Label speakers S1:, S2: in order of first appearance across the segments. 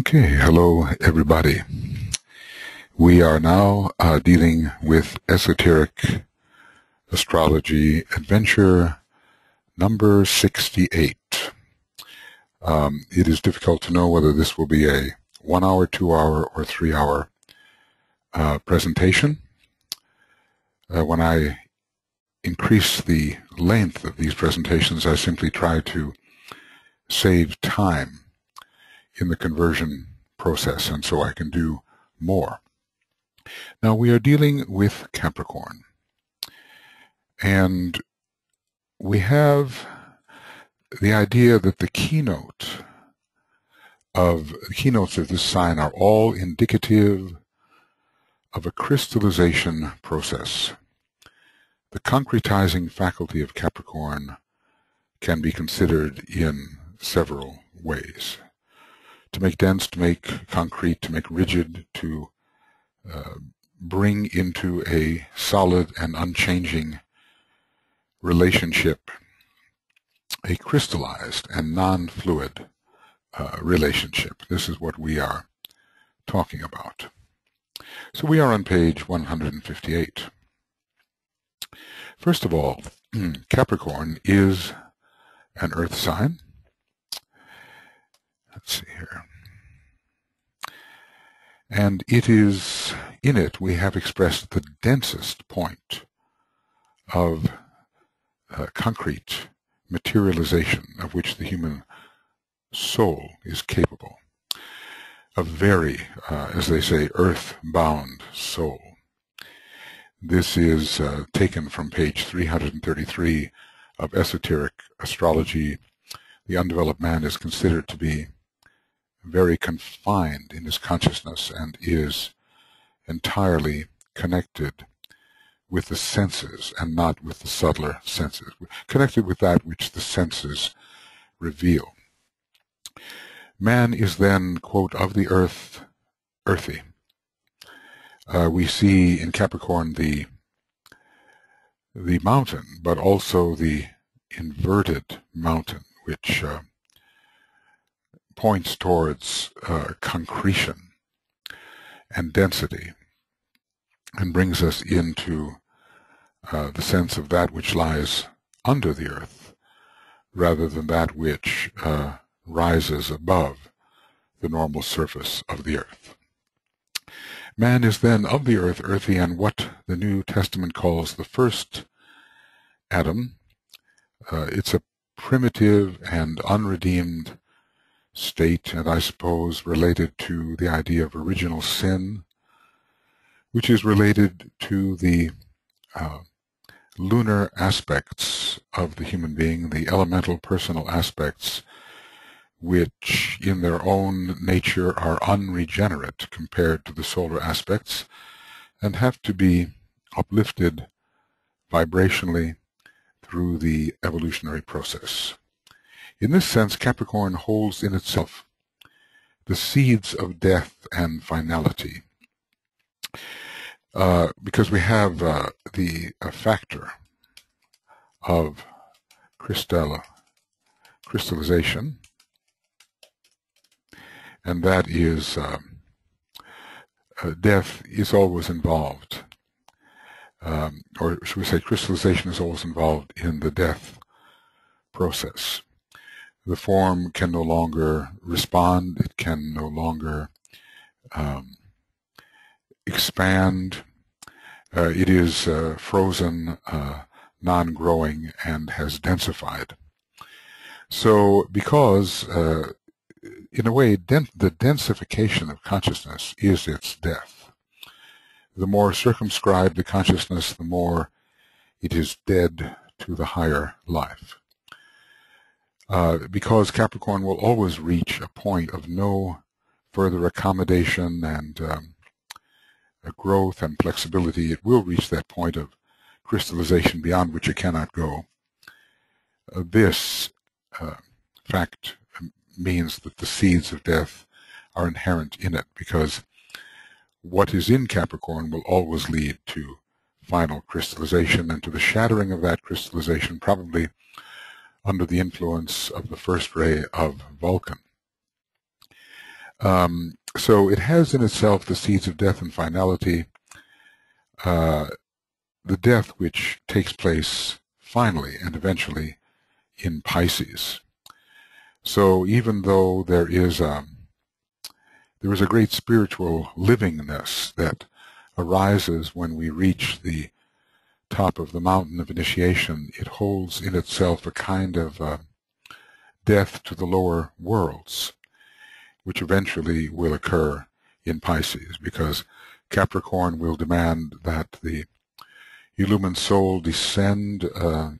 S1: Okay, hello everybody. We are now dealing with Esoteric Astrology Adventure number 68. It is difficult to know whether this will be a 1 hour, 2 hour, or 3 hour presentation. When I increase the length of these presentations, I simply try to save time in the conversion process, and so I can do more. Now we are dealing with Capricorn, and we have the idea that the keynotes of this sign are all indicative of a crystallization process. The concretizing faculty of Capricorn can be considered in several ways. To make dense, to make concrete, to make rigid, to bring into a solid and unchanging relationship a crystallized and non-fluid relationship. This is what we are talking about. So we are on page 158. First of all, Capricorn is an earth sign. Let's see here. And it is, in it, we have expressed the densest point of concrete materialization of which the human soul is capable. A very, as they say, earth-bound soul. This is taken from page 333 of Esoteric Astrology. The undeveloped man is considered to be very confined in his consciousness and is entirely connected with the senses and not with the subtler senses, connected with that which the senses reveal. Man is then, quote, of the earth, earthy. We see in Capricorn the mountain, but also the inverted mountain, which points towards concretion and density and brings us into the sense of that which lies under the earth rather than that which rises above the normal surface of the earth. Man is then of the earth, earthy, and what the New Testament calls the first Adam. It's a primitive and unredeemed state, and I suppose related to the idea of original sin, which is related to the lunar aspects of the human being, the elemental personal aspects, which in their own nature are unregenerate compared to the solar aspects and have to be uplifted vibrationally through the evolutionary process. In this sense, Capricorn holds in itself the seeds of death and finality, because we have the factor of crystallization, and that is death is always involved, or should we say crystallization is always involved in the death process. The form can no longer respond, it can no longer expand, it is frozen, non-growing, and has densified. So because, in a way, the densification of consciousness is its death. The more circumscribed the consciousness, the more it is dead to the higher life. Because Capricorn will always reach a point of no further accommodation and growth and flexibility, it will reach that point of crystallization beyond which it cannot go. This fact means that the seeds of death are inherent in it, because what is in Capricorn will always lead to final crystallization and to the shattering of that crystallization, probably under the influence of the first ray of Vulcan. So it has in itself the seeds of death and finality, the death which takes place finally and eventually in Pisces. So even though there is a great spiritual livingness that arises when we reach the top of the mountain of initiation, it holds in itself a kind of death to the lower worlds, which eventually will occur in Pisces, because Capricorn will demand that the illumined soul descend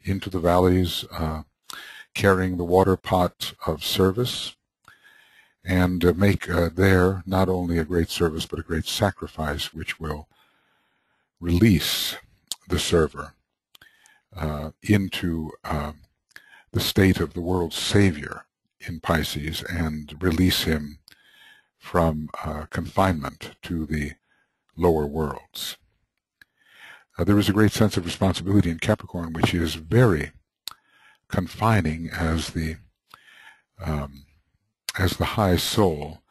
S1: into the valleys, carrying the water pot of service, and make there not only a great service but a great sacrifice, which will release the server into the state of the world's savior in Pisces and release him from confinement to the lower worlds. There is a great sense of responsibility in Capricorn, which is very confining as the high soul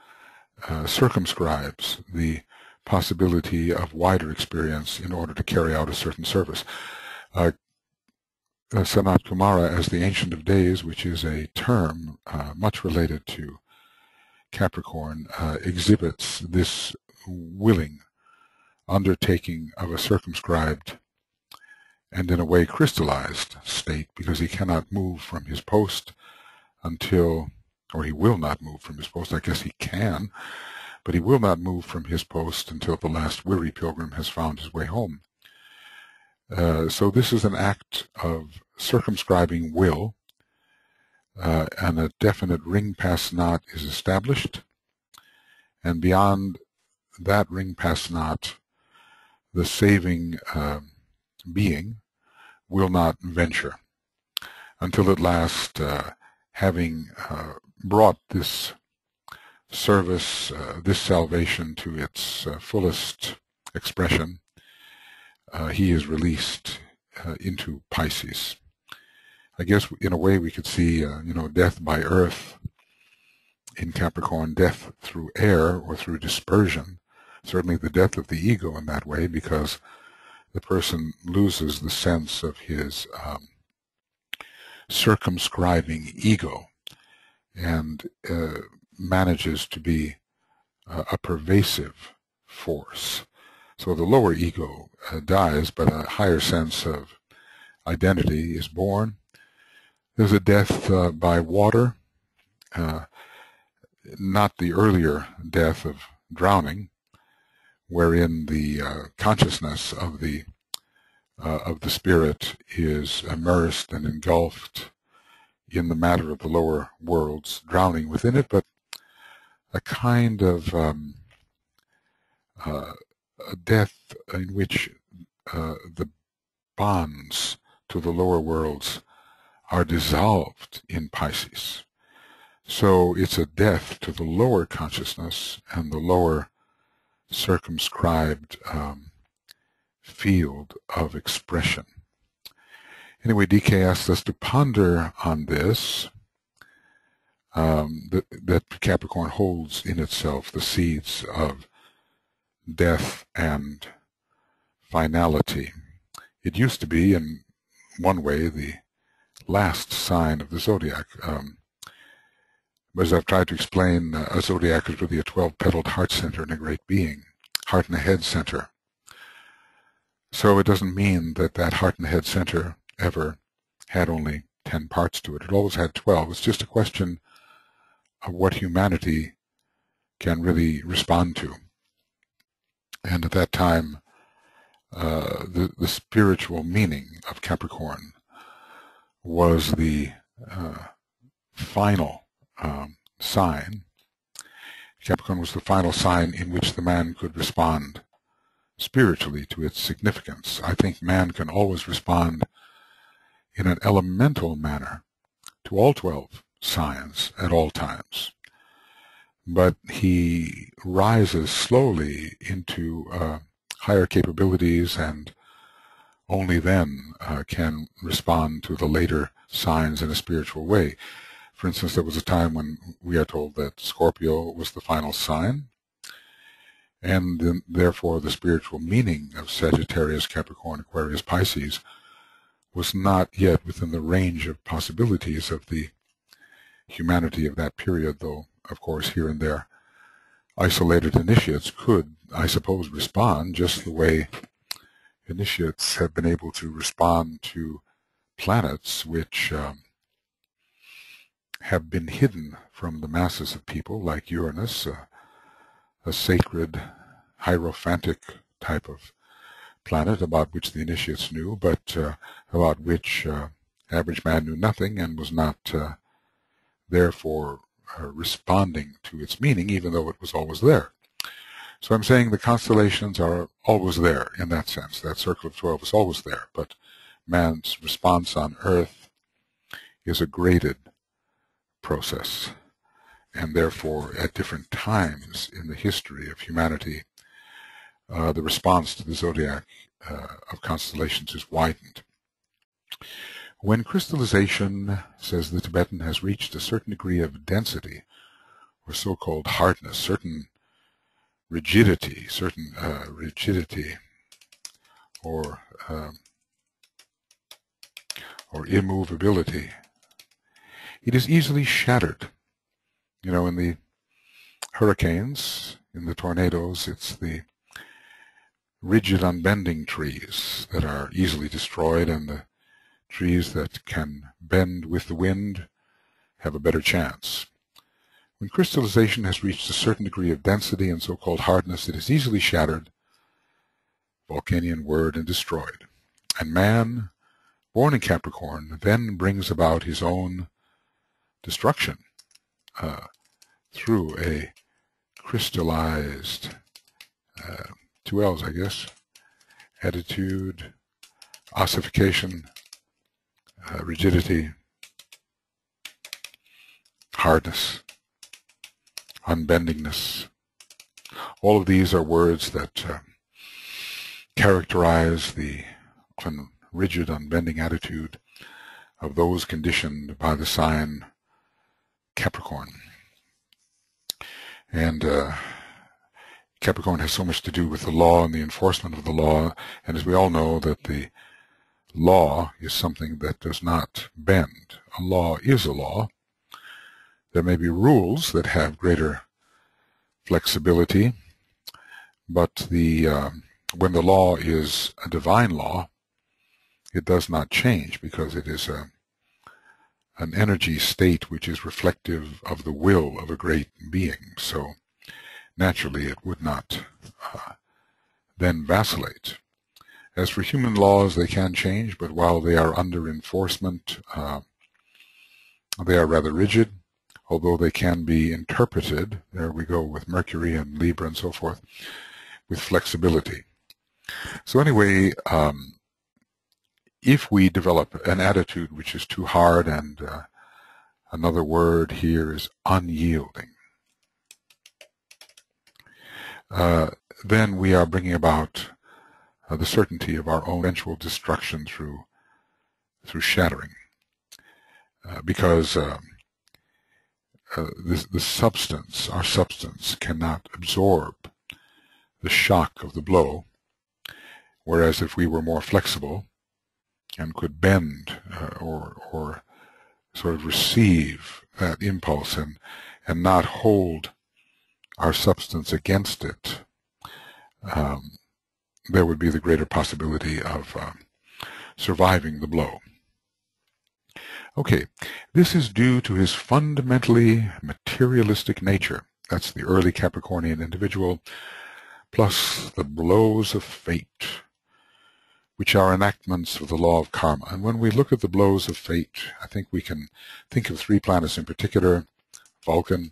S1: circumscribes the possibility of wider experience in order to carry out a certain service. Sanat Kumara, as the Ancient of Days, which is a term much related to Capricorn, exhibits this willing undertaking of a circumscribed and in a way crystallized state, because he cannot move from his post until, or he will not move from his post, I guess he can, but he will not move from his post until the last weary pilgrim has found his way home. So this is an act of circumscribing will, and a definite ring pass knot is established, and beyond that ring pass knot, the saving being will not venture until at last, having brought this service, this salvation to its fullest expression, he is released into Pisces. I guess in a way we could see, death by earth in Capricorn, death through air or through dispersion, certainly the death of the ego in that way, because the person loses the sense of his circumscribing ego and manages to be a pervasive force. So the lower ego dies, but a higher sense of identity is born. There's a death by water, not the earlier death of drowning, wherein the consciousness of the spirit is immersed and engulfed in the matter of the lower worlds, drowning within it, but a kind of a death in which the bonds to the lower worlds are dissolved in Pisces. So it's a death to the lower consciousness and the lower circumscribed field of expression. Anyway, DK asked us to ponder on this, that Capricorn holds in itself the seeds of death and finality. It used to be, in one way, the last sign of the zodiac. But as I've tried to explain, a zodiac is really a 12-petaled heart center in a great being, heart and a head center. So it doesn't mean that that heart and head center ever had only 10 parts to it. It always had 12. It's just a question of what humanity can really respond to. And at that time, the spiritual meaning of Capricorn was the final sign. Capricorn was the final sign in which the man could respond spiritually to its significance. I think man can always respond in an elemental manner to all 12 signs at all times. But he rises slowly into higher capabilities, and only then can respond to the later signs in a spiritual way. For instance, there was a time when we are told that Scorpio was the final sign, and then, therefore the spiritual meaning of Sagittarius, Capricorn, Aquarius, Pisces was not yet within the range of possibilities of the humanity of that period, though, of course, here and there, isolated initiates could, I suppose, respond just the way initiates have been able to respond to planets which have been hidden from the masses of people, like Uranus, a sacred, hierophantic type of planet about which the initiates knew, but about which average man knew nothing and was not therefore responding to its meaning, even though it was always there. So I'm saying the constellations are always there in that sense. That circle of 12 is always there, but man's response on Earth is a graded process, and therefore at different times in the history of humanity, the response to the zodiac of constellations is widened. When crystallization, says the Tibetan, has reached a certain degree of density, or so-called hardness, certain rigidity, or immovability, it is easily shattered. You know, in the hurricanes, in the tornadoes, it's the rigid, unbending trees that are easily destroyed, and the trees that can bend with the wind have a better chance. When crystallization has reached a certain degree of density and so-called hardness, it is easily shattered, Vulcanian word, and destroyed. And man, born in Capricorn, then brings about his own destruction through a crystallized, two L's, I guess, attitude, ossification, rigidity, hardness, unbendingness. All of these are words that characterize the rigid, unbending attitude of those conditioned by the sign Capricorn. And Capricorn has so much to do with the law and the enforcement of the law, and as we all know, that the law is something that does not bend. A law is a law. There may be rules that have greater flexibility, but when the law is a divine law, it does not change because it is an energy state which is reflective of the will of a great being. So naturally it would not then vacillate. As for human laws, they can change, but while they are under enforcement, they are rather rigid, although they can be interpreted, there we go with Mercury and Libra and so forth, with flexibility. So anyway, if we develop an attitude which is too hard, and another word here is unyielding, then we are bringing about the certainty of our own eventual destruction through shattering, because the substance, our substance, cannot absorb the shock of the blow, whereas if we were more flexible and could bend or sort of receive that impulse and not hold our substance against it, there would be the greater possibility of surviving the blow. Okay, this is due to his fundamentally materialistic nature. That's the early Capricornian individual, plus the blows of fate, which are enactments of the law of karma. And when we look at the blows of fate, I think we can think of three planets in particular: Vulcan,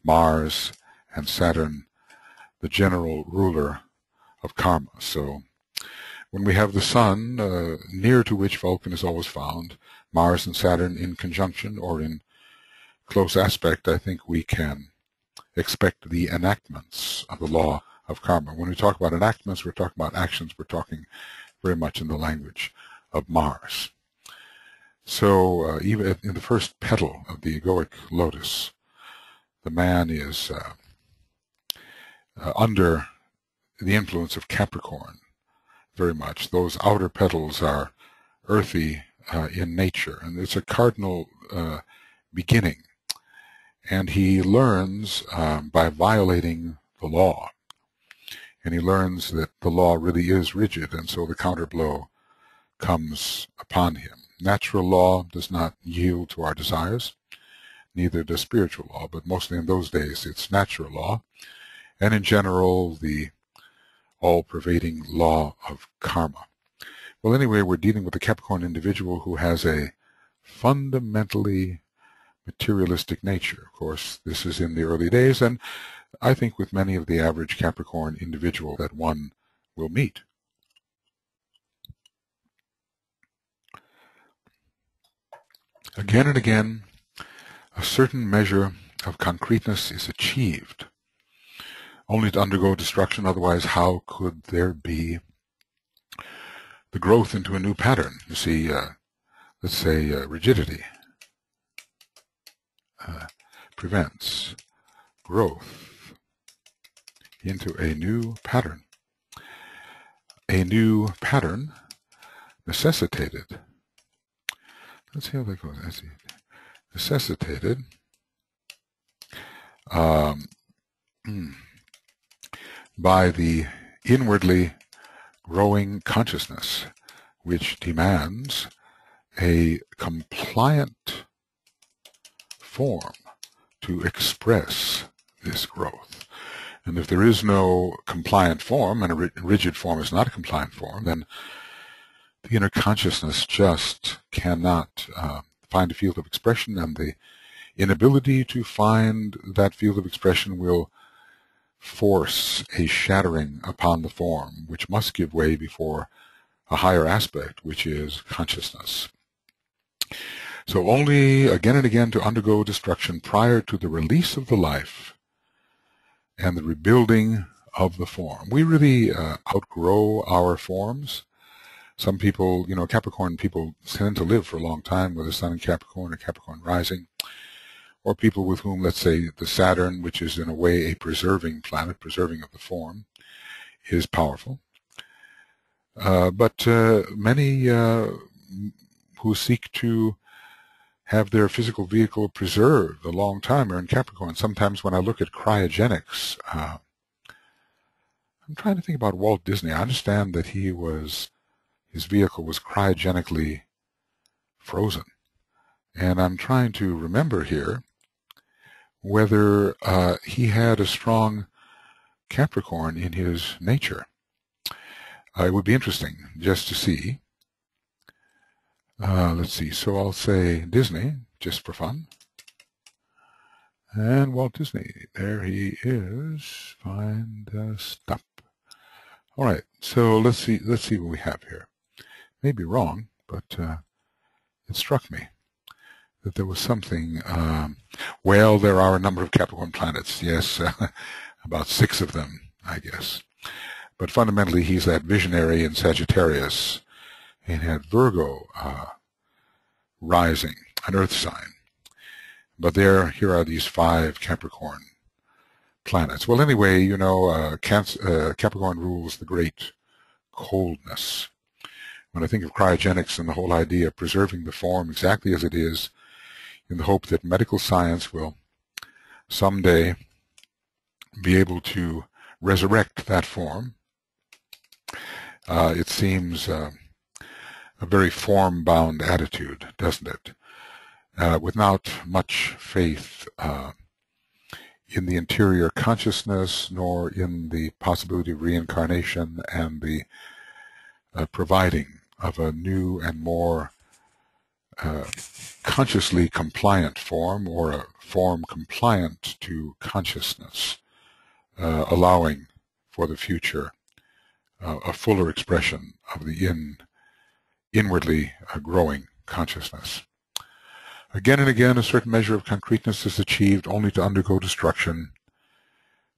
S1: Mars, and Saturn, the general ruler of karma. So when we have the Sun, near to which Vulcan is always found, Mars and Saturn in conjunction or in close aspect, I think we can expect the enactments of the law of karma. When we talk about enactments, we're talking about actions. We're talking very much in the language of Mars. So even in the first petal of the egoic lotus, the man is under the influence of Capricorn very much. Those outer petals are earthy in nature, and it's a cardinal beginning. And he learns by violating the law. And he learns that the law really is rigid, and so the counterblow comes upon him. Natural law does not yield to our desires, neither does spiritual law, but mostly in those days it's natural law, and in general the all-pervading law of karma. Well, anyway, we're dealing with a Capricorn individual who has a fundamentally materialistic nature. Of course, this is in the early days, and I think with many of the average Capricorn individual that one will meet. Again and again, a certain measure of concreteness is achieved, only to undergo destruction. Otherwise, how could there be the growth into a new pattern? You see, let's say rigidity prevents growth into a new pattern. A new pattern necessitated. Let's see how that goes. Let's see. Necessitated by the inwardly growing consciousness, which demands a compliant form to express this growth. And if there is no compliant form, and a rigid form is not a compliant form, then the inner consciousness just cannot find a field of expression, and the inability to find that field of expression will force a shattering upon the form, which must give way before a higher aspect, which is consciousness. So only again and again to undergo destruction prior to the release of the life and the rebuilding of the form. We really outgrow our forms. Some people, Capricorn people tend to live for a long time with a sun in Capricorn or Capricorn rising, or people with whom, let's say, the Saturn, which is in a way a preserving planet, preserving of the form, is powerful. But many who seek to have their physical vehicle preserved a long time are in Capricorn. Sometimes when I look at cryogenics, I'm trying to think about Walt Disney. I understand that his vehicle was cryogenically frozen. And I'm trying to remember here whether he had a strong Capricorn in his nature. It would be interesting just to see. Let's see, so I'll say Disney, just for fun. And Walt Disney, there he is. Find stop. All right, so let's see what we have here. Maybe wrong, but it struck me that there was something. Well, there are a number of Capricorn planets, yes, about 6 of them, I guess. But fundamentally, he's that visionary in Sagittarius, and had Virgo rising, an earth sign. But here are these 5 Capricorn planets. Well, anyway, Capricorn rules the great coldness. When I think of cryogenics and the whole idea of preserving the form exactly as it is, in the hope that medical science will someday be able to resurrect that form, it seems a very form-bound attitude, doesn't it? Without much faith in the interior consciousness, nor in the possibility of reincarnation and the providing of a new and more consciously compliant form, or a form compliant to consciousness, allowing for the future a fuller expression of the inwardly growing consciousness. Again and again, a certain measure of concreteness is achieved only to undergo destruction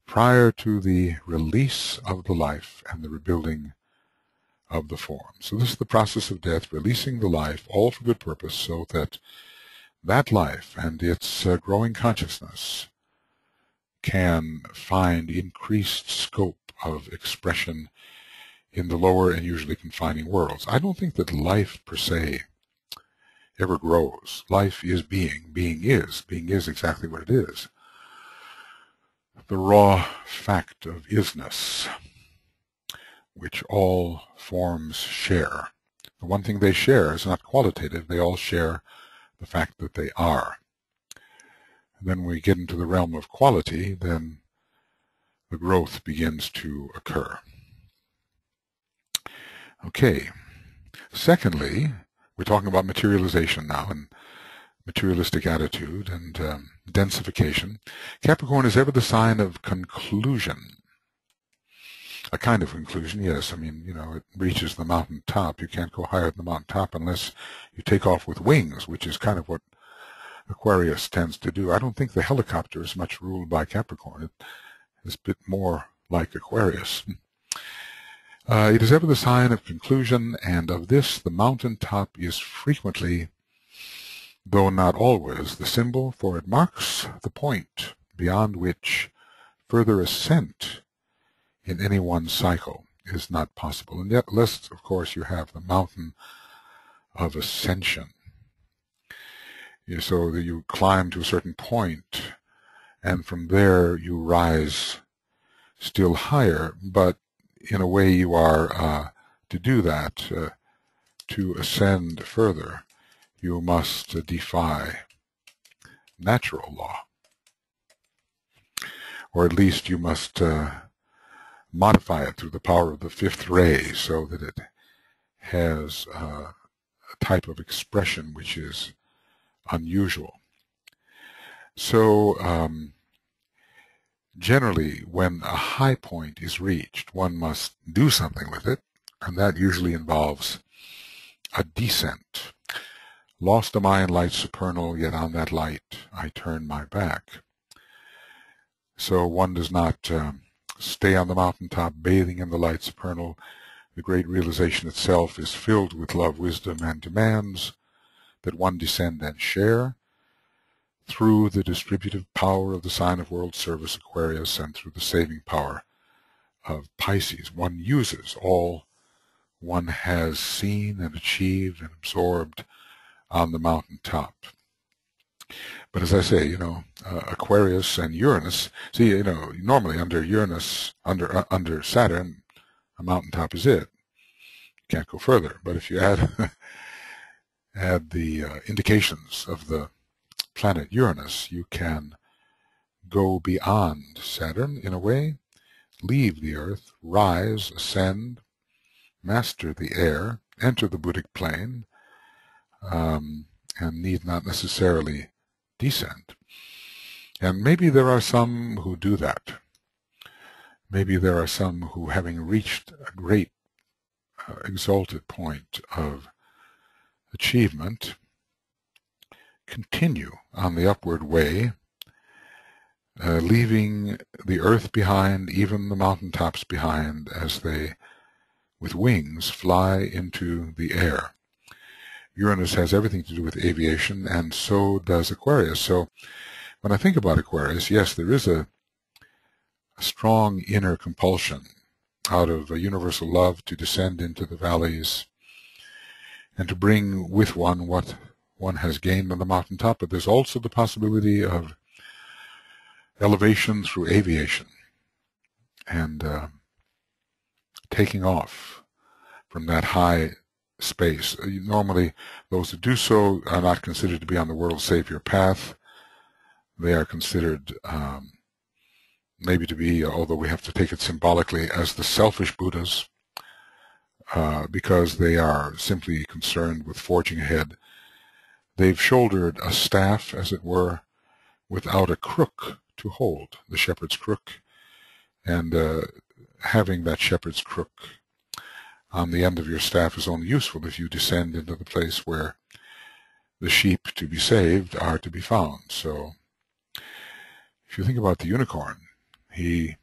S1: prior to the release of the life and the rebuilding of the form. So this is the process of death, releasing the life, all for good purpose, so that that life and its growing consciousness can find increased scope of expression in the lower and usually confining worlds. I don't think that life per se ever grows. Life is being. Being is exactly what it is. The raw fact of isness, which all forms share. The one thing they share is not qualitative. They all share the fact that they are. And then when we get into the realm of quality, then the growth begins to occur. Okay. Secondly, we're talking about materialization now and materialistic attitude and densification. Capricorn is ever the sign of conclusion. A kind of conclusion, yes. I mean, you know, it reaches the mountain top. You can't go higher than the mountain top unless you take off with wings, which is kind of what Aquarius tends to do. I don't think the helicopter is much ruled by Capricorn. It is a bit more like Aquarius. It is ever the sign of conclusion, and of this the mountain top is frequently, though not always, the symbol, for it marks the point beyond which further ascent in any one cycle is not possible. And yet, unless, of course, you have the mountain of ascension. So that you climb to a certain point, and from there you rise still higher, but in a way you are, to do that, to ascend further, you must defy natural law. Or at least you must modify it through the power of the fifth ray so that it has a type of expression which is unusual. So generally, when a high point is reached, one must do something with it, and that usually involves a descent. Lost am I in light supernal, yet on that light I turn my back. So one does not stay on the mountaintop bathing in the light supernal. The great realization itself is filled with love, wisdom, and demands that one descend and share through the distributive power of the sign of world service Aquarius and through the saving power of Pisces. One uses all one has seen and achieved and absorbed on the mountaintop. But as I say, you know, Aquarius and Uranus, see, you know, normally under Uranus, under Saturn, a mountaintop is it. You can't go further. But if you add add the indications of the planet Uranus, you can go beyond Saturn in a way, leave the Earth, rise, ascend, master the air, enter the Buddhic plane, and need not necessarily descend. And maybe there are some who do that. Maybe there are some who, having reached a great exalted point of achievement, continue on the upward way, leaving the earth behind, even the mountaintops behind, as they, with wings, fly into the air. Uranus has everything to do with aviation, and so does Aquarius. So when I think about Aquarius, yes, there is a strong inner compulsion out of a universal love to descend into the valleys and to bring with one what one has gained on the mountaintop, but there's also the possibility of elevation through aviation and taking off from that high space. Normally, those who do so are not considered to be on the world savior path. They are considered maybe to be, although we have to take it symbolically, as the selfish Buddhas, because they are simply concerned with forging ahead. They've shouldered a staff, as it were, without a crook to hold, the shepherd's crook, and having that shepherd's crook on the end of your staff is only useful if you descend into the place where the sheep to be saved are to be found. So if you think about the unicorn, he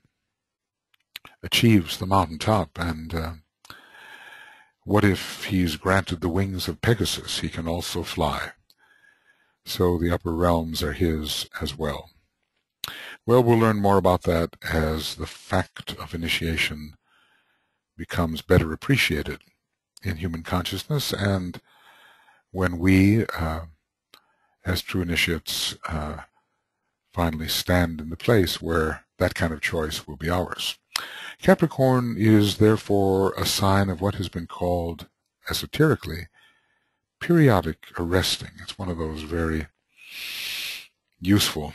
S1: achieves the mountaintop, and what if he's granted the wings of Pegasus? He can also fly. So the upper realms are his as well. Well, we'll learn more about that as the fact of initiation becomes better appreciated in human consciousness, and when we, as true initiates, finally stand in the place where that kind of choice will be ours. Capricorn is therefore a sign of what has been called, esoterically, periodic arresting. It's one of those very useful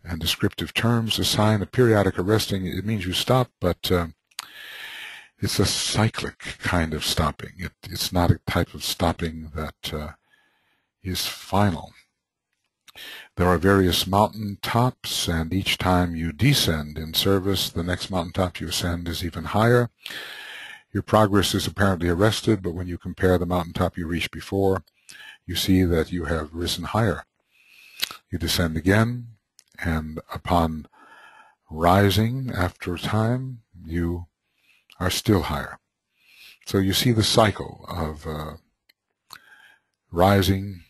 S1: and descriptive terms. A sign of periodic arresting, it means you stop, but it's a cyclic kind of stopping. It's not a type of stopping that is final. There are various mountain tops, and each time you descend in service, the next mountaintop you ascend is even higher. Your progress is apparently arrested, but when you compare the mountaintop you reached before, you see that you have risen higher. You descend again, and upon rising after a time, you are still higher. So you see the cycle of rising,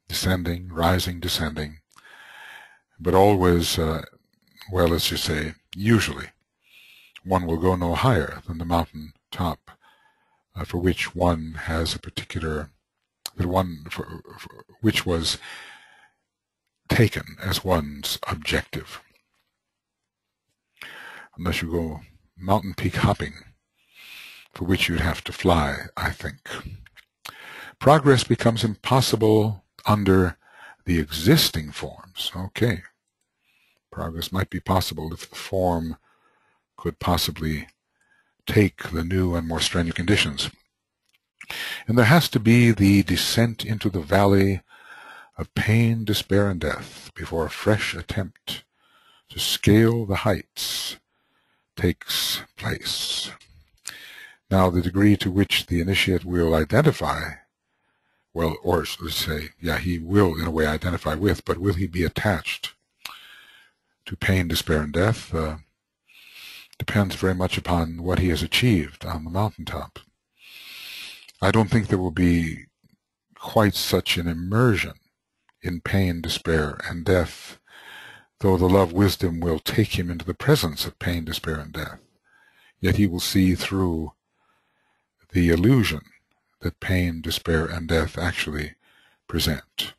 S1: descending, rising, descending, but always, well, let's just say, usually, one will go no higher than the mountain top for which one has a particular, the one for which was taken as one's objective. Unless you go mountain peak hopping, for which you'd have to fly, I think. Progress becomes impossible under the existing forms. Okay. Progress might be possible if the form could possibly take the new and more strenuous conditions. And there has to be the descent into the valley of pain, despair, and death before a fresh attempt to scale the heights takes place. Now, the degree to which the initiate will identify, well, or let's say, yeah, he will in a way identify with, but will he be attached to pain, despair, and death depends very much upon what he has achieved on the mountaintop. I don't think there will be quite such an immersion in pain, despair, and death, though the love wisdom will take him into the presence of pain, despair, and death. Yet he will see through the illusion that pain, despair, and death actually present.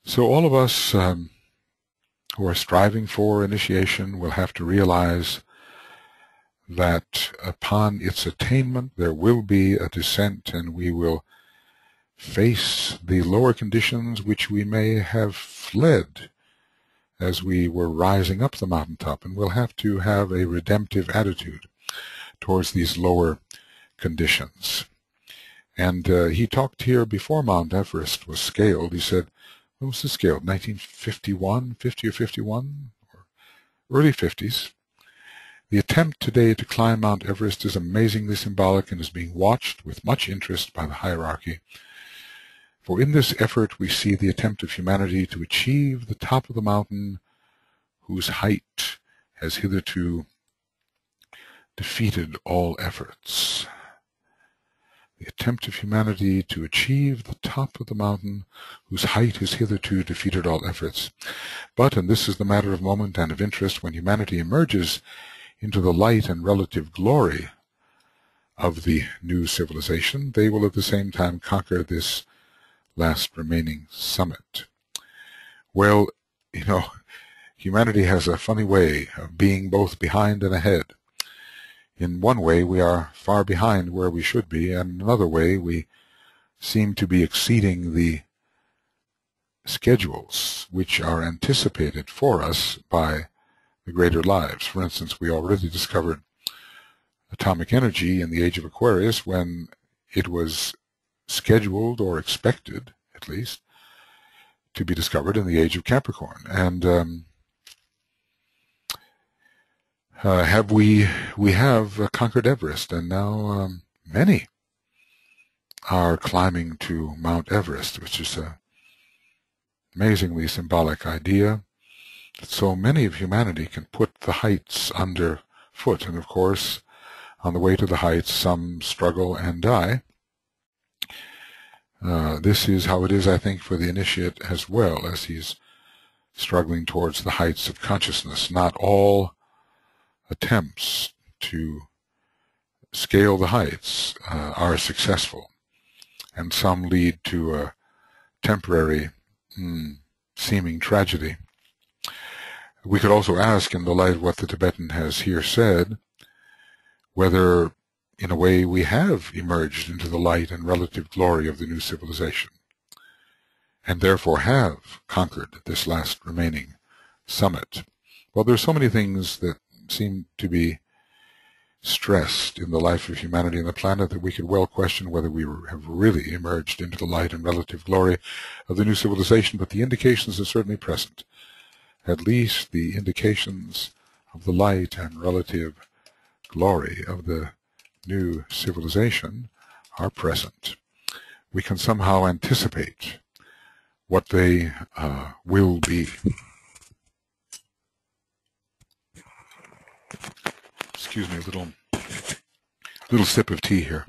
S1: So all of us who are striving for initiation will have to realize that upon its attainment there will be a descent, and we will face the lower conditions which we may have fled as we were rising up the mountaintop, and we'll have to have a redemptive attitude towards these lower conditions. And he talked here before Mount Everest was scaled. He said, when was it scaled? 1951, 50 or 51, or early 50s. The attempt today to climb Mount Everest is amazingly symbolic and is being watched with much interest by the hierarchy. For in this effort we see the attempt of humanity to achieve the top of the mountain whose height has hitherto defeated all efforts. The attempt of humanity to achieve the top of the mountain whose height has hitherto defeated all efforts. But, and this is the matter of moment and of interest, when humanity emerges into the light and relative glory of the new civilization, they will at the same time conquer this last remaining summit. Well, you know, humanity has a funny way of being both behind and ahead. In one way, we are far behind where we should be, and in another way, we seem to be exceeding the schedules which are anticipated for us by the greater lives. For instance, we already discovered atomic energy in the age of Aquarius when it was scheduled, or expected at least, to be discovered in the age of Capricorn. And we have conquered Everest, and now many are climbing to Mount Everest, which is an amazingly symbolic idea, that so many of humanity can put the heights underfoot. And of course, On the way to the heights, some struggle and die. This is how it is, I think, for the initiate as well, as he's struggling towards the heights of consciousness. Not all attempts to scale the heights are successful, and some lead to a temporary seeming tragedy. We could also ask, in the light of what the Tibetan has here said, whether in a way we have emerged into the light and relative glory of the new civilization, and therefore have conquered this last remaining summit. Well, there are so many things that seem to be stressed in the life of humanity and the planet that we could well question whether we have really emerged into the light and relative glory of the new civilization, but the indications are certainly present. At least the indications of the light and relative glory of the new civilization are present. We can somehow anticipate what they will be. Excuse me, a little sip of tea here.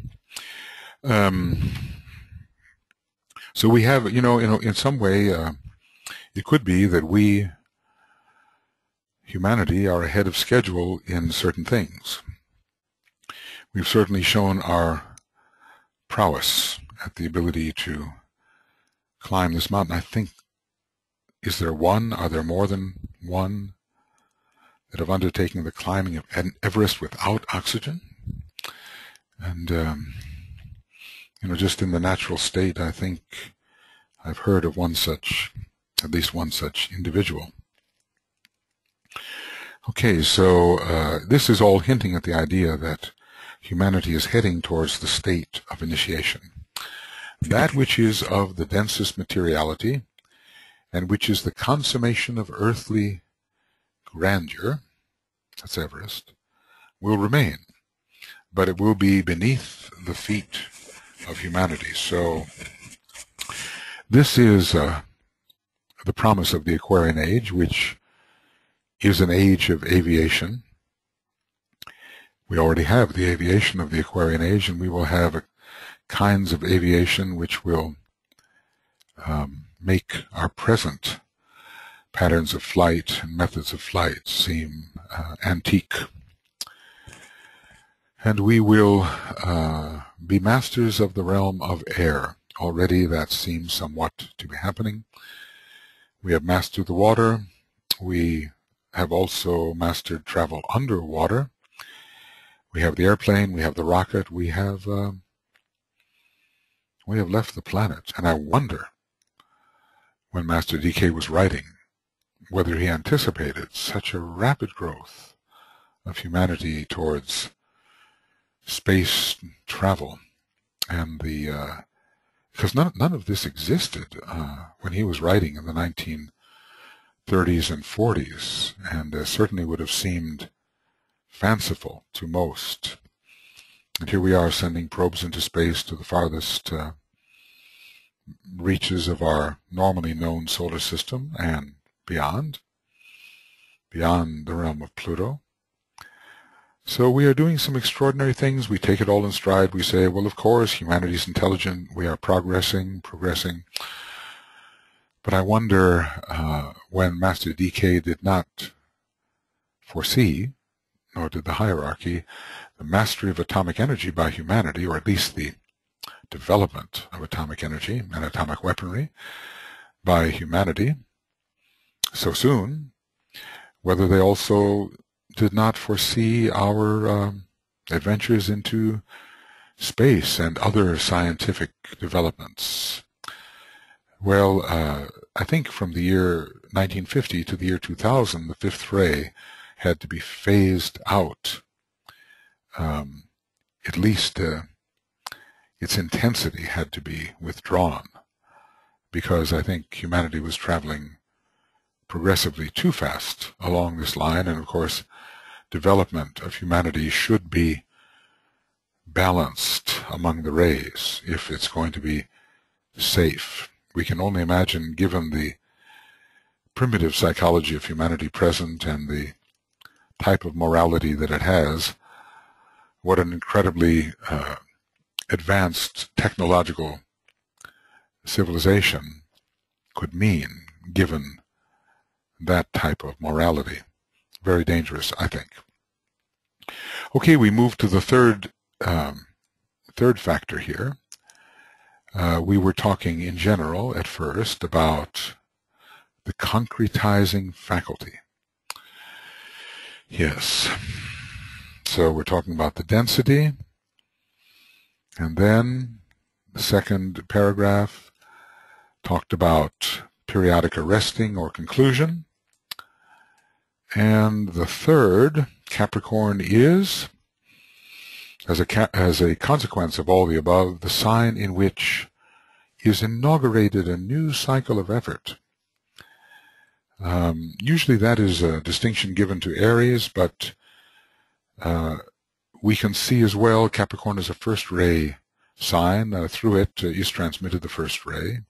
S1: So we have, in some way, it could be that we, humanity, are ahead of schedule in certain things. We've certainly shown our prowess at the ability to climb this mountain. I think, are there more than one that have undertaken the climbing of Everest without oxygen? And, just in the natural state, I think I've heard of at least one such individual. Okay, so this is all hinting at the idea that humanity is heading towards the state of initiation, that which is of the densest materiality and which is the consummation of earthly grandeur, that's Everest, will remain, but it will be beneath the feet of humanity. So this is the promise of the Aquarian age, which is an age of aviation. We already have the aviation of the Aquarian age, and we will have kinds of aviation which will make our present patterns of flight and methods of flight seem antique. And we will be masters of the realm of air. Already that seems somewhat to be happening. We have mastered the water. We have also mastered travel underwater. We have the airplane, we have the rocket, we have left the planet. And I wonder, when Master DK was writing, whether he anticipated such a rapid growth of humanity towards space travel, and because none of this existed when he was writing in the 1930s and 40s, and certainly would have seemed fanciful to most. And here we are sending probes into space to the farthest reaches of our normally known solar system and beyond the realm of Pluto. So we are doing some extraordinary things. We take it all in stride. We say, well, of course, humanity's intelligent. We are progressing. But I wonder when Master DK did not foresee, nor did the hierarchy, the mastery of atomic energy by humanity, or at least the development of atomic energy and atomic weaponry by humanity so soon, whether they also did not foresee our adventures into space and other scientific developments. Well, I think from the year 1950 to the year 2000, the fifth ray had to be phased out. At least its intensity had to be withdrawn, because I think humanity was traveling progressively too fast along this line, and of course development of humanity should be balanced among the rays if it's going to be safe. We can only imagine, given the primitive psychology of humanity present and the type of morality that it has, what an incredibly advanced technological civilization could mean given that type of morality. Very dangerous, I think. Okay, we move to the third factor here. We were talking in general at first about the concretizing faculty. Yes. So we're talking about the density, and then the second paragraph talked about periodic arresting or conclusion. And the third, Capricorn, is, as a consequence of all the above, the sign in which is inaugurated a new cycle of effort. Usually that is a distinction given to Aries, but we can see as well Capricorn is a first ray sign. Through it is transmitted the first ray.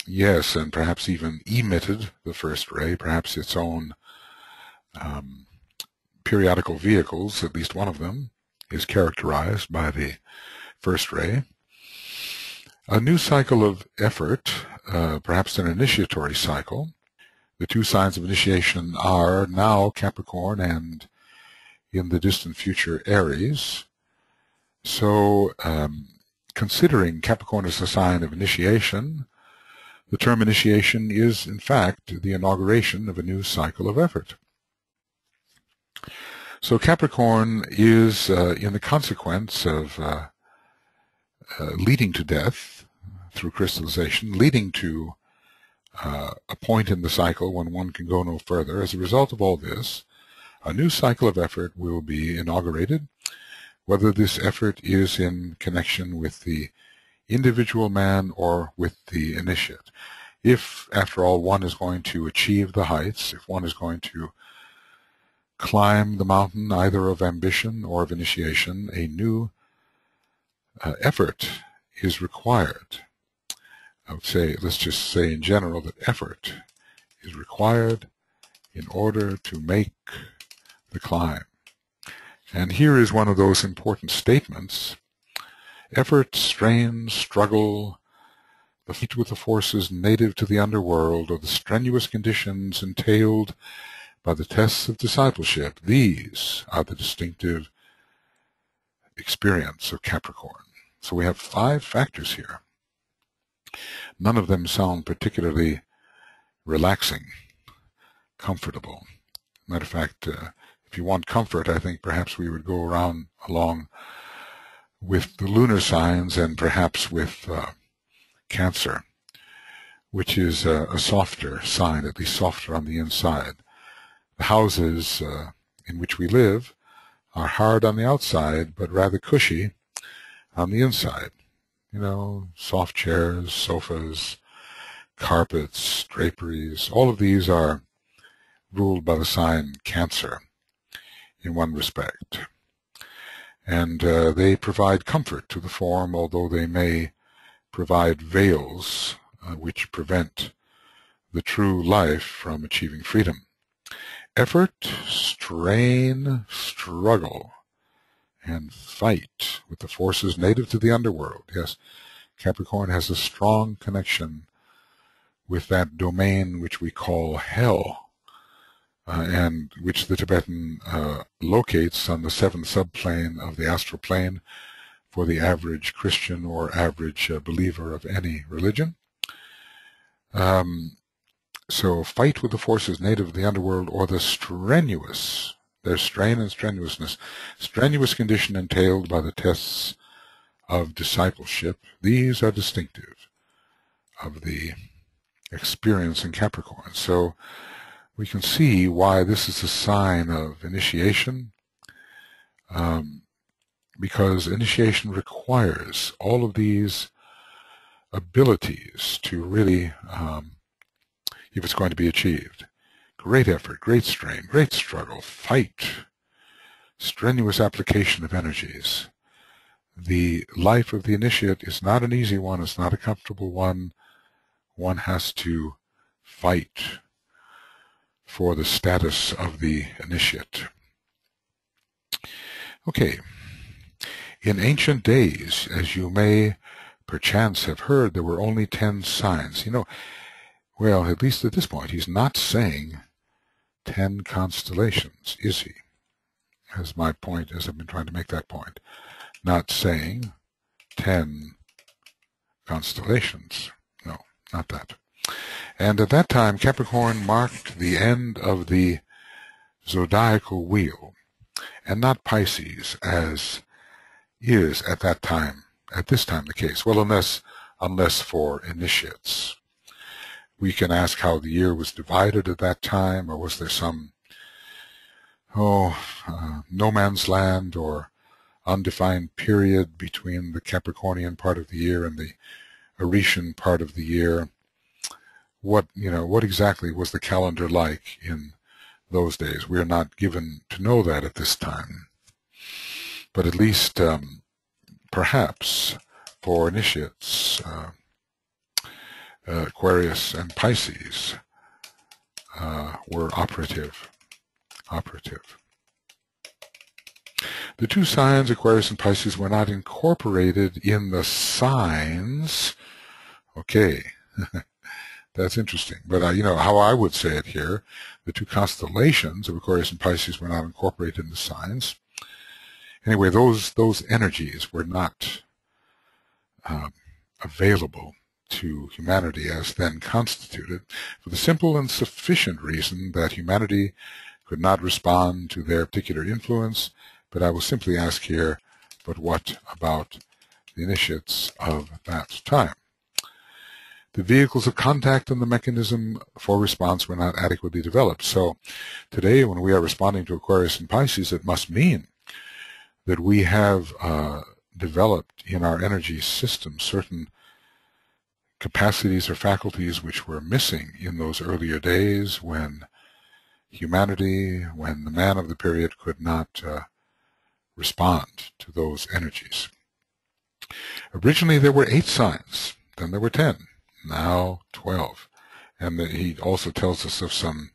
S1: Yes, and perhaps even emitted the first ray, perhaps its own periodical vehicles, at least one of them, is characterized by the first ray. A new cycle of effort, perhaps an initiatory cycle. The two signs of initiation are now Capricorn and, in the distant future, Aries. So, considering Capricorn as a sign of initiation, the term initiation is, in fact, the inauguration of a new cycle of effort. So Capricorn is, in the consequence of leading to death through crystallization, leading to a point in the cycle when one can go no further. As a result of all this, a new cycle of effort will be inaugurated, whether this effort is in connection with the individual man or with the initiate. If, after all, one is going to achieve the heights, if one is going to climb the mountain either of ambition or of initiation, a new effort is required. I would say, let's just say in general, that effort is required in order to make the climb. And here is one of those important statements. Effort, strain, struggle, the fight with the forces native to the underworld, or the strenuous conditions entailed by the tests of discipleship, these are the distinctive experience of Capricorn. So we have 5 factors here. None of them sound particularly relaxing, comfortable. Matter of fact, if you want comfort, I think perhaps we would go along with the lunar signs and perhaps with Cancer, which is a softer sign, at least softer on the inside. The houses in which we live are hard on the outside, but rather cushy on the inside. You know, soft chairs, sofas, carpets, draperies, all of these are ruled by the sign Cancer in one respect. And they provide comfort to the form, although they may provide veils which prevent the true life from achieving freedom. Effort, strain, struggle, and fight with the forces native to the underworld. Yes, Capricorn has a strong connection with that domain which we call hell, and which the Tibetan locates on the 7th subplane of the astral plane for the average Christian or average believer of any religion. So fight with the forces native of the underworld, or the strenuous, there's strain and strenuousness, strenuous condition entailed by the tests of discipleship. These are distinctive of the experience in Capricorn. So we can see why this is a sign of initiation, because initiation requires all of these abilities to really, if it's going to be achieved. Great effort, great strain, great struggle, fight, strenuous application of energies. The life of the initiate is not an easy one, it's not a comfortable one. One has to fight for the status of the initiate. Okay. In ancient days, as you may perchance have heard, there were only 10 signs. Well, at least at this point, he's not saying 10 constellations, is he? As my point, as I've been trying to make that point. Not saying 10 constellations. No, not that. And at that time, Capricorn marked the end of the zodiacal wheel, and not Pisces, as is at this time the case. Well, unless for initiates. We can ask how the year was divided at that time, or was there some, no man's land or undefined period between the Capricornian part of the year and the Aretian part of the year. What exactly was the calendar like in those days? We are not given to know that at this time. But at least, perhaps, for initiates, Aquarius and Pisces were operative. The two signs, Aquarius and Pisces, were not incorporated in the signs. Okay, that's interesting. But, how I would say it here, the two constellations of Aquarius and Pisces were not incorporated in the signs. Anyway, those energies were not available to humanity as then constituted, for the simple and sufficient reason that humanity could not respond to their particular influence. But I will simply ask here, but what about the initiates of that time? The vehicles of contact and the mechanism for response were not adequately developed. So today, when we are responding to Aquarius and Pisces, it must mean that we have developed in our energy system certain capacities or faculties which were missing in those earlier days when the man of the period could not respond to those energies. Originally there were 8 signs, then there were 10, now 12. And he also tells us of some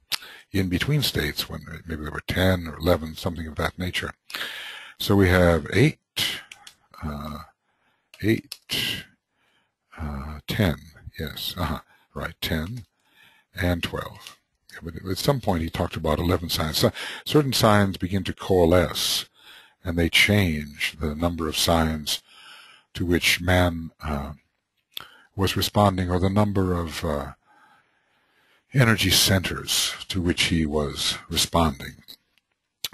S1: in-between states when maybe there were 10 or 11, something of that nature. So we have 8, 10, yes, right, 10 and 12. But at some point he talked about 11 signs. So certain signs begin to coalesce, and they change the number of signs to which man was responding, or the number of energy centers to which he was responding.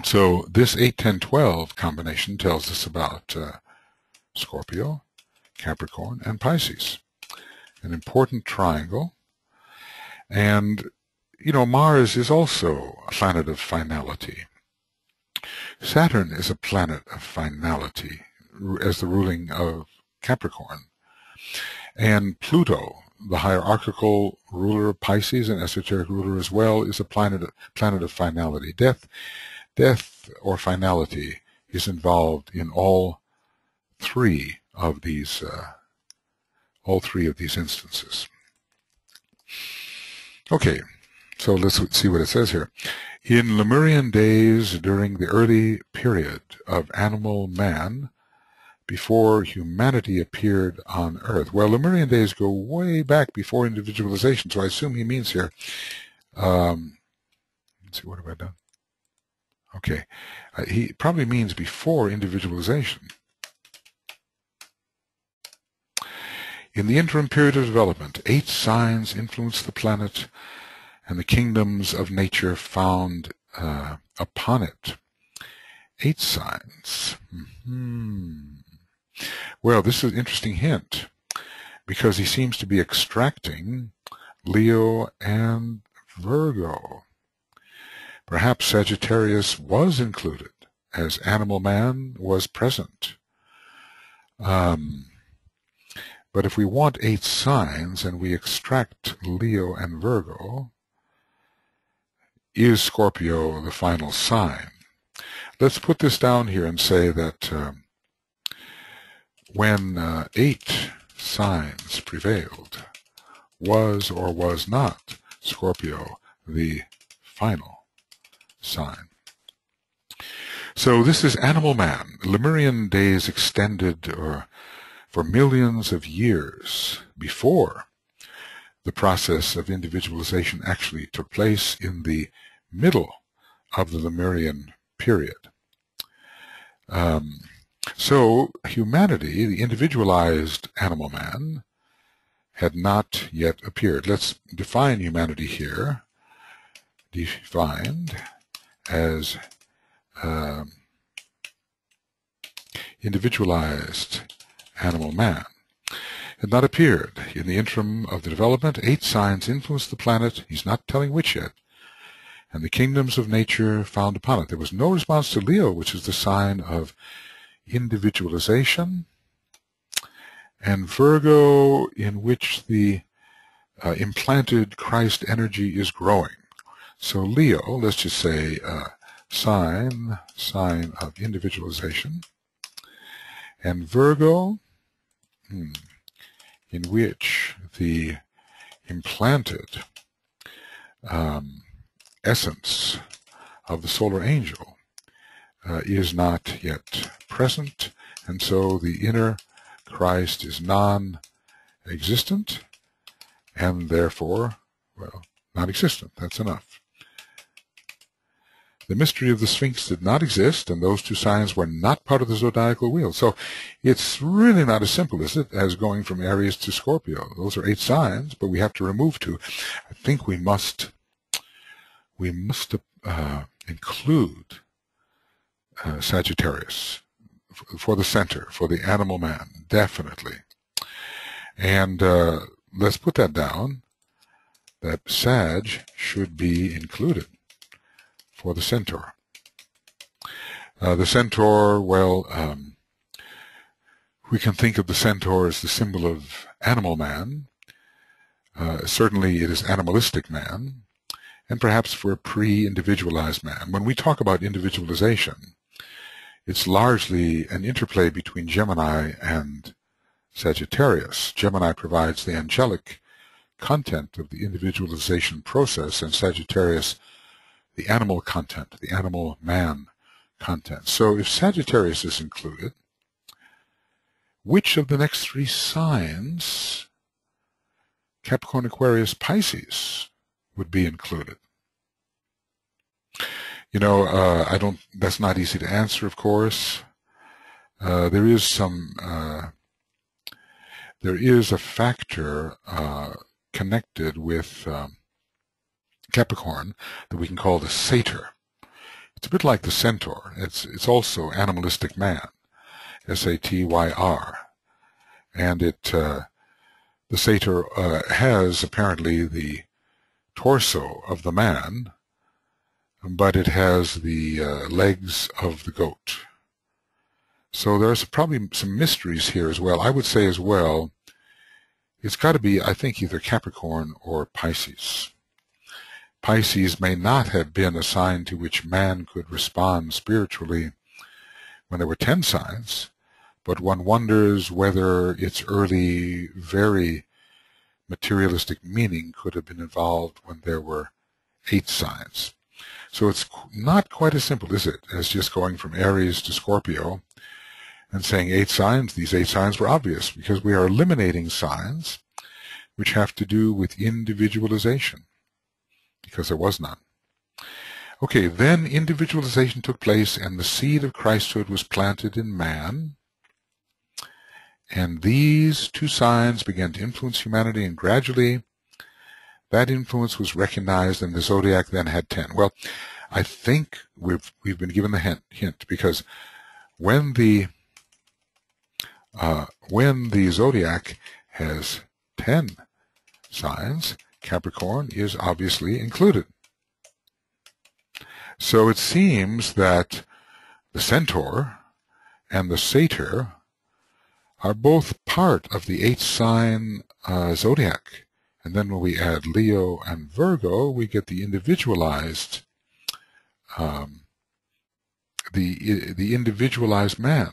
S1: So this 8, 10, 12 combination tells us about Scorpio, Capricorn, and Pisces. An important triangle. And, Mars is also a planet of finality. Saturn is a planet of finality as the ruling of Capricorn. And Pluto, the hierarchical ruler of Pisces and esoteric ruler as well, is a planet of finality. Death or finality is involved in all three of these instances. Okay, so let's see what it says here. In Lemurian days, during the early period of animal man, before humanity appeared on Earth. Well, Lemurian days go way back before individualization, so I assume he means here. Let's see, what have I done? Okay, he probably means before individualization. In the interim period of development, 8 signs influenced the planet and the kingdoms of nature found upon it. 8 signs. Well, this is an interesting hint, because he seems to be extracting Leo and Virgo. Perhaps Sagittarius was included, as animal man was present. But if we want 8 signs and we extract Leo and Virgo, is Scorpio the final sign? Let's put this down here and say that when 8 signs prevailed, was or was not Scorpio the final sign? So this is animal man. Lemurian days extended for millions of years before the process of individualization actually took place in the middle of the Lemurian period. So humanity, the individualized animal man, had not yet appeared. Let's define humanity here. Defined as individualized animal man had not appeared. In the interim of the development, 8 signs influenced the planet. He's not telling which yet. And the kingdoms of nature found upon it. There was no response to Leo, which is the sign of individualization, and Virgo, in which the implanted Christ energy is growing. So Leo, let's just say sign of individualization, and Virgo, in which the implanted essence of the solar angel is not yet present, and so the inner Christ is non-existent, and therefore, well, non-existent. That's enough. The mystery of the Sphinx did not exist, and those 2 signs were not part of the zodiacal wheel. So it's really not as simple, is it, as going from Aries to Scorpio. Those are 8 signs, but we have to remove 2. I think we must include Sagittarius for the center, for the animal man, definitely. And let's put that down, that Sag should be included for the centaur. The centaur, well, we can think of the centaur as the symbol of animal man. Certainly it is animalistic man, and perhaps for a pre-individualized man. When we talk about individualization, it's largely an interplay between Gemini and Sagittarius. Gemini provides the angelic content of the individualization process, and Sagittarius the animal content, the animal man content. So if Sagittarius is included, which of the next 3 signs, Capricorn, Aquarius, Pisces, would be included? You know, that's not easy to answer, of course. There is a factor connected with Capricorn that we can call the satyr. It's a bit like the centaur. It's also animalistic man, S-A-T-Y-R, and the satyr has apparently the torso of the man, but it has the legs of the goat. So there's probably some mysteries here as well. I would say as well, it's got to be, I think, either Capricorn or Pisces. Pisces may not have been a sign to which man could respond spiritually when there were 10 signs, but one wonders whether its early, very materialistic meaning could have been involved when there were 8 signs. So it's not quite as simple, is it, as just going from Aries to Scorpio and saying 8 signs. These 8 signs were obvious because we are eliminating signs which have to do with individualization, because there was none. Okay, then individualization took place and the seed of Christhood was planted in man, and these 2 signs began to influence humanity, and gradually that influence was recognized, and the Zodiac then had 10. Well, I think we've been given the hint, because when the Zodiac has 10 signs, Capricorn is obviously included. So it seems that the centaur and the satyr are both part of the 8-sign Zodiac. And then when we add Leo and Virgo, we get the individualized, the individualized man.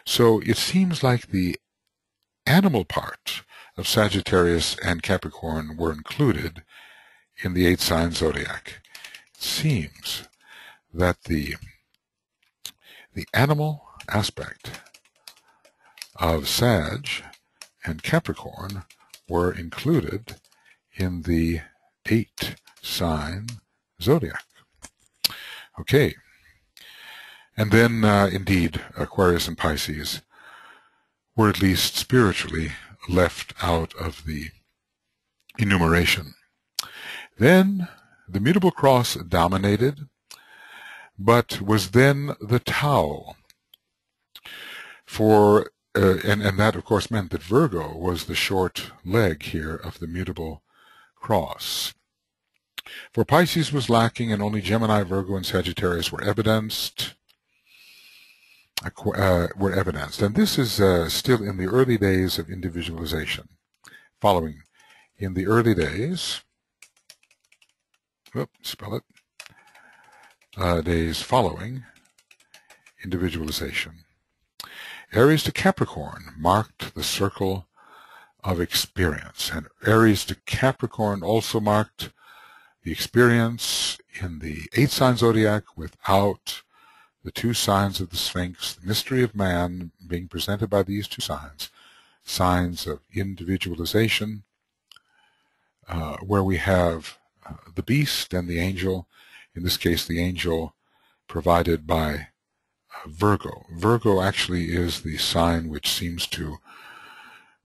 S1: So it seems like the animal part of Sagittarius and Capricorn were included in the 8-sign Zodiac. It seems that the the animal aspect of Sag and Capricorn were included in the 8-sign zodiac. Okay. And then, indeed, Aquarius and Pisces were at least spiritually left out of the enumeration. Then the mutable cross dominated, but was then the Tau. And that, of course, meant that Virgo was the short leg here of the mutable cross. For Pisces was lacking, and only Gemini, Virgo, and Sagittarius were evidenced. And this is still in the early days of individualization. Following, in the early days, days following individualization. Aries to Capricorn marked the circle of experience, and Aries to Capricorn also marked the experience in the 8-sign zodiac without the 2 signs of the Sphinx, the mystery of man being presented by these 2 signs, signs of individualization, where we have the beast and the angel, in this case the angel provided by Virgo. Virgo actually is the sign which seems to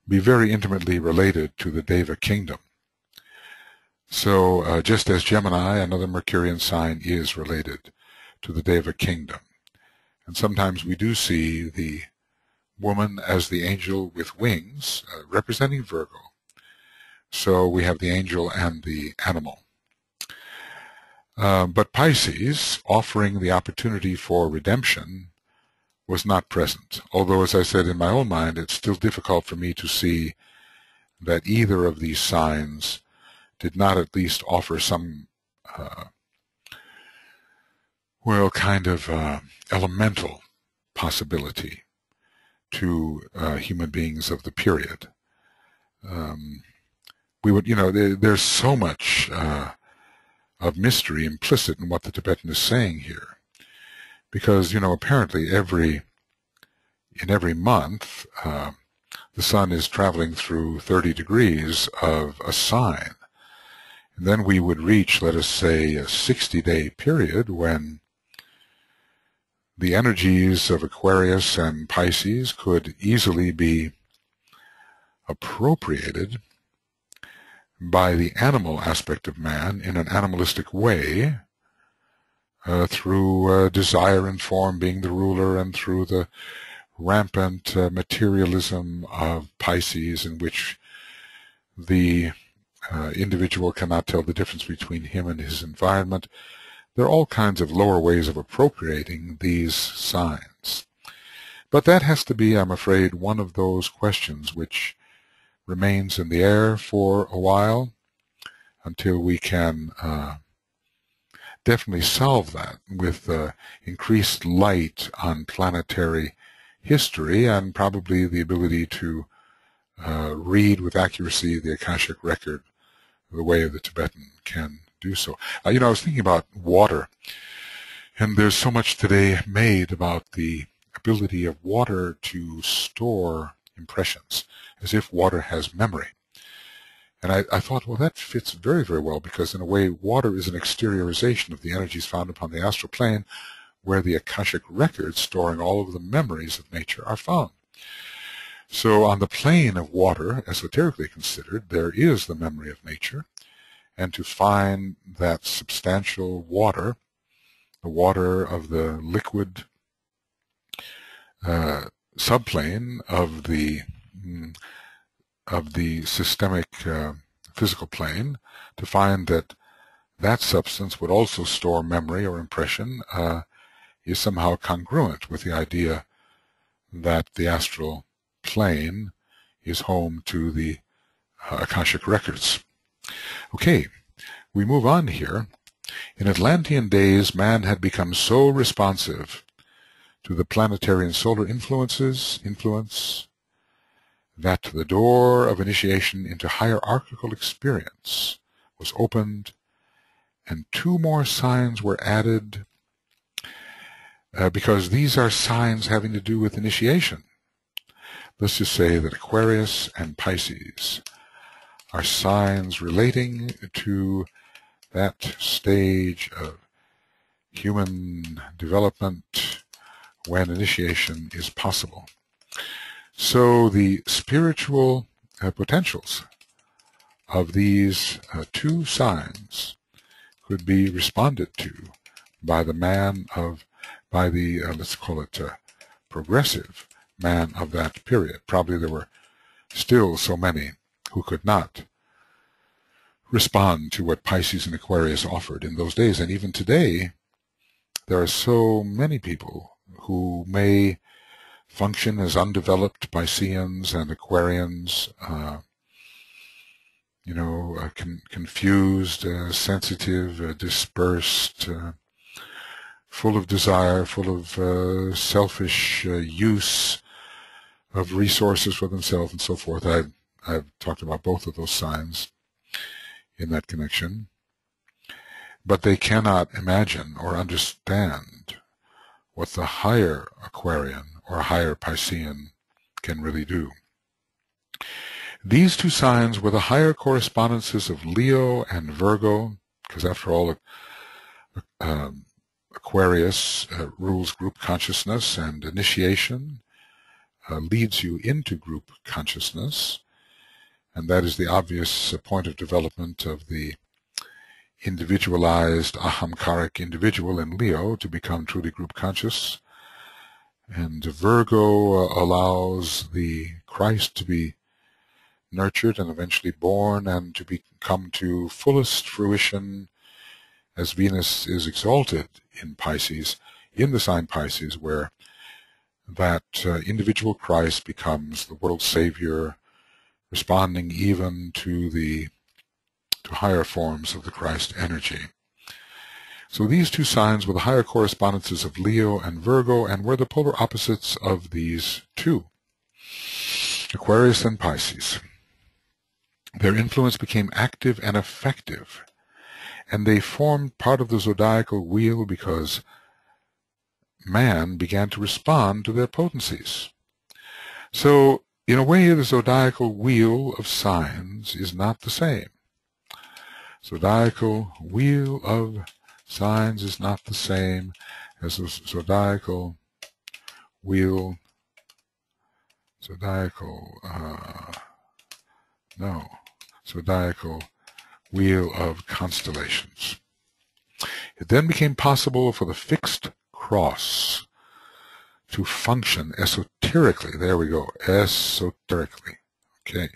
S1: be very intimately related to the Deva kingdom. So just as Gemini, another Mercurian sign, is related to the Deva kingdom. And sometimes we do see the woman as the angel with wings, representing Virgo. So we have the angel and the animal. But Pisces, offering the opportunity for redemption, was not present. Although, as I said, in my own mind, it's still difficult for me to see that either of these signs did not at least offer some kind of elemental possibility to human beings of the period. We would, there's so much of mystery implicit in what the Tibetan is saying here, because apparently in every month the sun is traveling through 30 degrees of a sign, and then we would reach, let us say, a 60-day period when the energies of Aquarius and Pisces could easily be appropriated by the animal aspect of man in an animalistic way, through desire and form being the ruler, and through the rampant materialism of Pisces, in which the individual cannot tell the difference between him and his environment. There are all kinds of lower ways of appropriating these signs. But that has to be, I'm afraid, one of those questions which remains in the air for a while until we can definitely solve that with increased light on planetary history, and probably the ability to read with accuracy the Akashic record the way the Tibetan can do so. I was thinking about water, and there's so much today made about the ability of water to store impressions, as if water has memory. And I thought, well, that fits very, very well, because in a way water is an exteriorization of the energies found upon the astral plane, where the Akashic records storing all of the memories of nature are found. So on the plane of water, esoterically considered, there is the memory of nature, and to find that substantial water, the water of the liquid subplane of the systemic physical plane, to find that that substance would also store memory or impression, is somehow congruent with the idea that the astral plane is home to the Akashic records. Okay, we move on here. In Atlantean days, man had become so responsive to the planetary and solar influence that the door of initiation into hierarchical experience was opened, and 2 more signs were added because these are signs having to do with initiation. Let's just say that Aquarius and Pisces are signs relating to that stage of human development when initiation is possible. So the spiritual potentials of these two signs could be responded to by the let's call it progressive man of that period. Probably there were still so many who could not respond to what Pisces and Aquarius offered in those days. And even today, there are so many people who may function as undeveloped Pisceans and Aquarians, confused, sensitive, dispersed, full of desire, full of selfish use of resources for themselves and so forth. I've talked about both of those signs in that connection. But they cannot imagine or understand what the higher Aquarian or higher Piscean can really do. These two signs were the higher correspondences of Leo and Virgo, because after all, Aquarius rules group consciousness, and initiation leads you into group consciousness, and that is the obvious point of development of the individualized ahamkaric individual in Leo to become truly group conscious. And Virgo allows the Christ to be nurtured and eventually born and to come to fullest fruition as Venus is exalted in Pisces, in the sign Pisces, where that individual Christ becomes the world savior, responding even to higher forms of the Christ energy. So these two signs were the higher correspondences of Leo and Virgo, and were the polar opposites of these two, Aquarius and Pisces. Their influence became active and effective, and they formed part of the zodiacal wheel because man began to respond to their potencies. So, in a way, the zodiacal wheel of signs is not the same. Zodiacal wheel of signs is not the same as the zodiacal wheel, zodiacal wheel of constellations. It then became possible for the fixed cross to function esoterically. There we go, esoterically. Okay.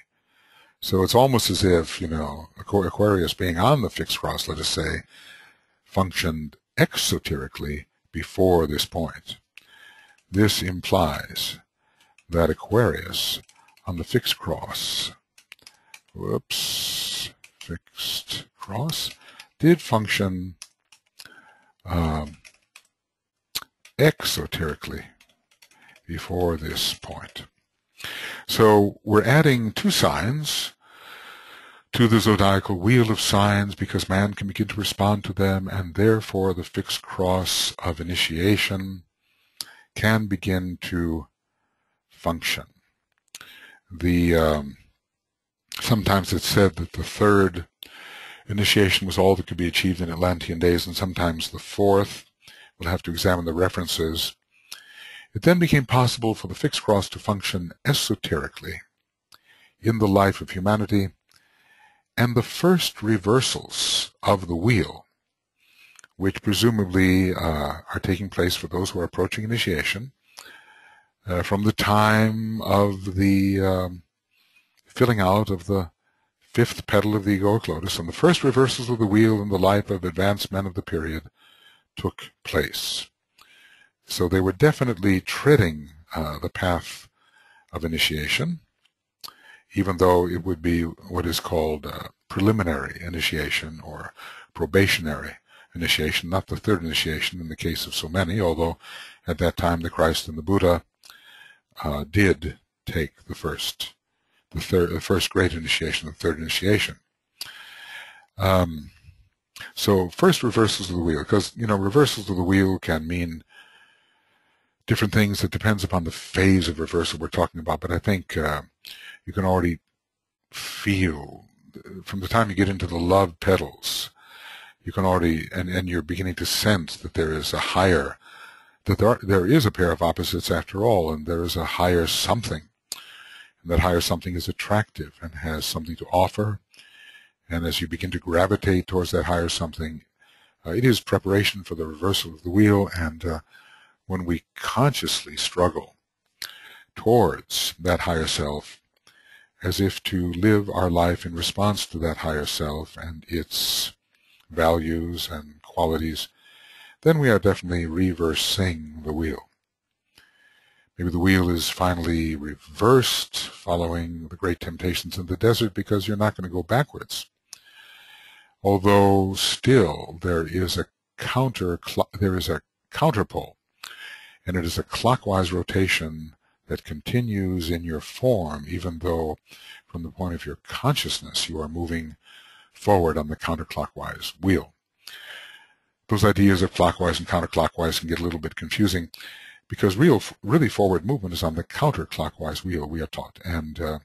S1: So it's almost as if, Aquarius being on the fixed cross, let us say, functioned exoterically before this point. This implies that Aquarius on the fixed cross, fixed cross, did function exoterically before this point. So we're adding two signs to the zodiacal wheel of signs because man can begin to respond to them, and therefore the fixed cross of initiation can begin to function. Sometimes it's said that the third initiation was all that could be achieved in Atlantean days, and sometimes the fourth. We'll have to examine the references. It then became possible for the fixed cross to function esoterically in the life of humanity, and the first reversals of the wheel, which presumably are taking place for those who are approaching initiation, from the time of the filling out of the fifth petal of the egoic lotus, and the first reversals of the wheel in the life of advanced men of the period took place. So they were definitely treading the path of initiation, even though it would be what is called preliminary initiation or probationary initiation, not the third initiation in the case of so many, although at that time the Christ and the Buddha did take the first great initiation, the third initiation. So first reversals of the wheel, because reversals of the wheel can mean different things. It depends upon the phase of reversal we're talking about, but I think you can already feel from the time you get into the love petals, you can already, and you're beginning to sense that there is a higher, that there is a pair of opposites after all, and there is a higher something, and that higher something is attractive and has something to offer. And as you begin to gravitate towards that higher something, it is preparation for the reversal of the wheel. And when we consciously struggle towards that higher self, as if to live our life in response to that higher self and its values and qualities, then we are definitely reversing the wheel. Maybe the wheel is finally reversed following the great temptations in the desert, because you're not going to go backwards. Although still there is a counterpole, and it is a clockwise rotation that continues in your form, even though from the point of your consciousness you are moving forward on the counterclockwise wheel. Those ideas of clockwise and counterclockwise can get a little bit confusing, because really forward movement is on the counterclockwise wheel, we are taught. And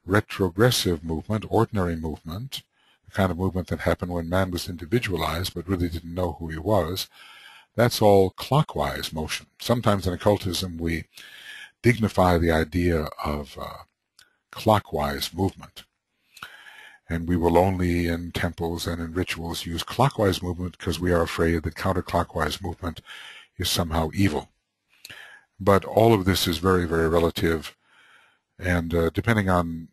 S1: retrogressive movement, ordinary movement, the kind of movement that happened when man was individualized but really didn't know who he was, that's all clockwise motion. Sometimes in occultism we dignify the idea of clockwise movement, and we will only in temples and in rituals use clockwise movement because we are afraid that counterclockwise movement is somehow evil. But all of this is very, very relative, and depending on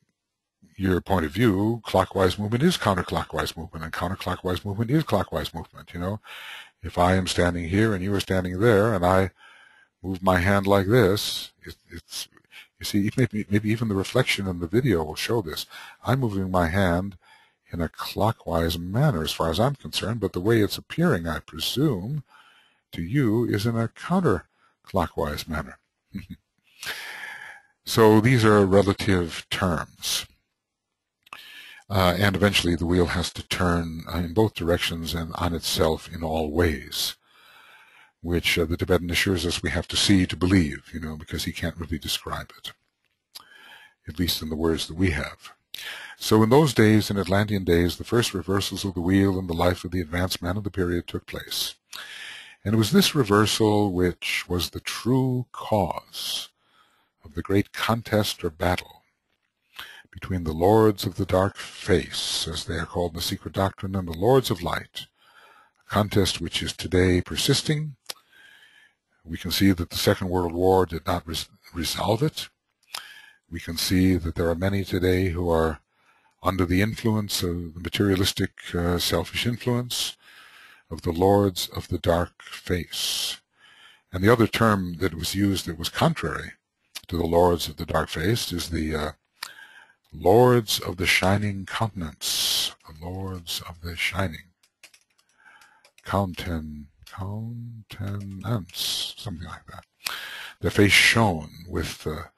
S1: your point of view, clockwise movement is counterclockwise movement, and counterclockwise movement is clockwise movement. You know, if I am standing here and you are standing there, and I move my hand like this, it's you see, maybe even the reflection in the video will show this. I'm moving my hand in a clockwise manner as far as I'm concerned, but the way it's appearing, I presume, to you is in a counterclockwise manner. So these are relative terms. And eventually the wheel has to turn in both directions and on itself in all ways, which the Tibetan assures us we have to see to believe, you know, because he can't really describe it, at least in the words that we have. So in those days, in Atlantean days, the first reversals of the wheel in the life of the advanced man of the period took place. And it was this reversal which was the true cause of the great contest or battle between the lords of the dark face, as they are called in the secret doctrine, and the lords of light, a contest which is today persisting. We can see that the Second World War did not resolve it. We can see that there are many today who are under the influence of the materialistic, selfish influence of the lords of the dark face. And the other term that was used that was contrary to the lords of the dark face is the lords of the shining countenance, the lords of the shining countenance, something like that. Their face shone with the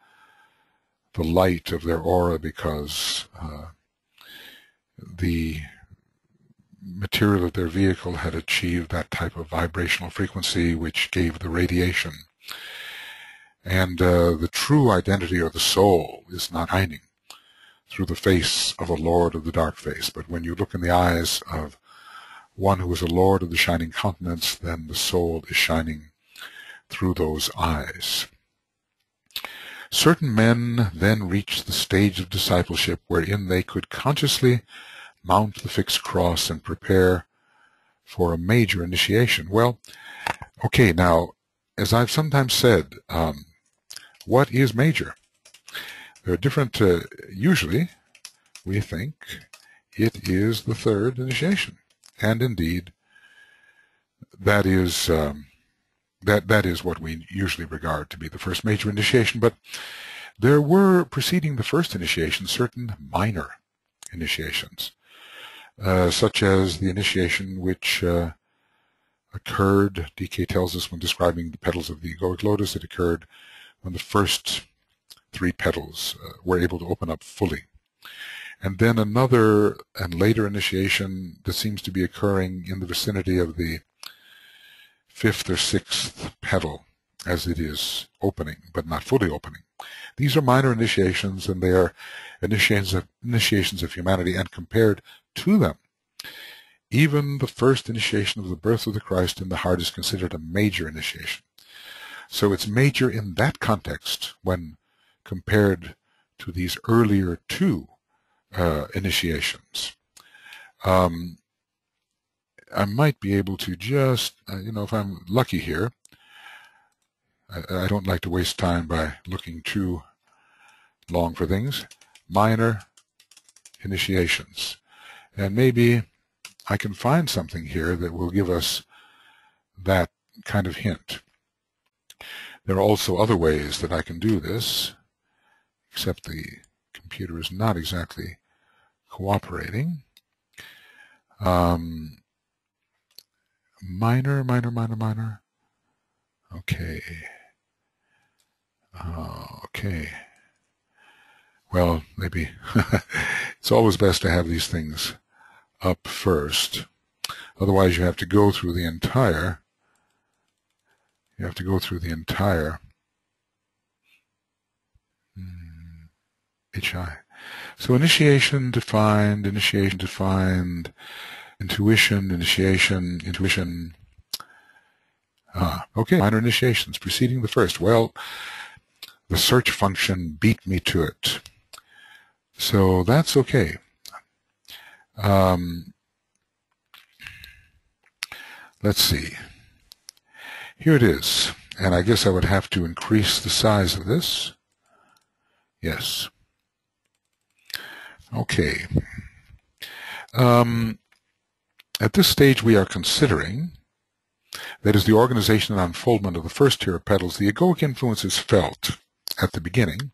S1: light of their aura, because the material of their vehicle had achieved that type of vibrational frequency which gave the radiation. And the true identity or the soul is not shining through the face of a lord of the dark face, but when you look in the eyes of one who is a lord of the shining countenance, then the soul is shining through those eyes. Certain men then reached the stage of discipleship wherein they could consciously mount the fixed cross and prepare for a major initiation. Well, okay, now, as I've sometimes said, what is major? There are different, usually we think it is the third initiation. And indeed, that is that is what we usually regard to be the first major initiation. But there were, preceding the first initiation, certain minor initiations, such as the initiation which occurred, DK tells us when describing the petals of the egoic lotus, it occurred when the first three petals were able to open up fully. And then another and later initiation that seems to be occurring in the vicinity of the fifth or sixth petal, as it is opening, but not fully opening. These are minor initiations, and they are initiations of humanity, and compared to them, even the first initiation of the birth of the Christ in the heart is considered a major initiation. So it's major in that context when compared to these earlier two initiations. I might be able to just, if I'm lucky here, I don't like to waste time by looking too long for things. Minor initiations. And maybe I can find something here that will give us that kind of hint. There are also other ways that I can do this, except the computer is not exactly cooperating. Minor. Okay. Okay. Well, maybe it's always best to have these things up first. Otherwise, you have to go through the entire. HI. So initiation defined, intuition. Okay, minor initiations preceding the first. Well, the search function beat me to it. So that's okay. Let's see. Here it is. And I guess I would have to increase the size of this. Yes. Okay. At this stage we are considering, that is the organization and unfoldment of the first tier of petals. The egoic influence is felt at the beginning.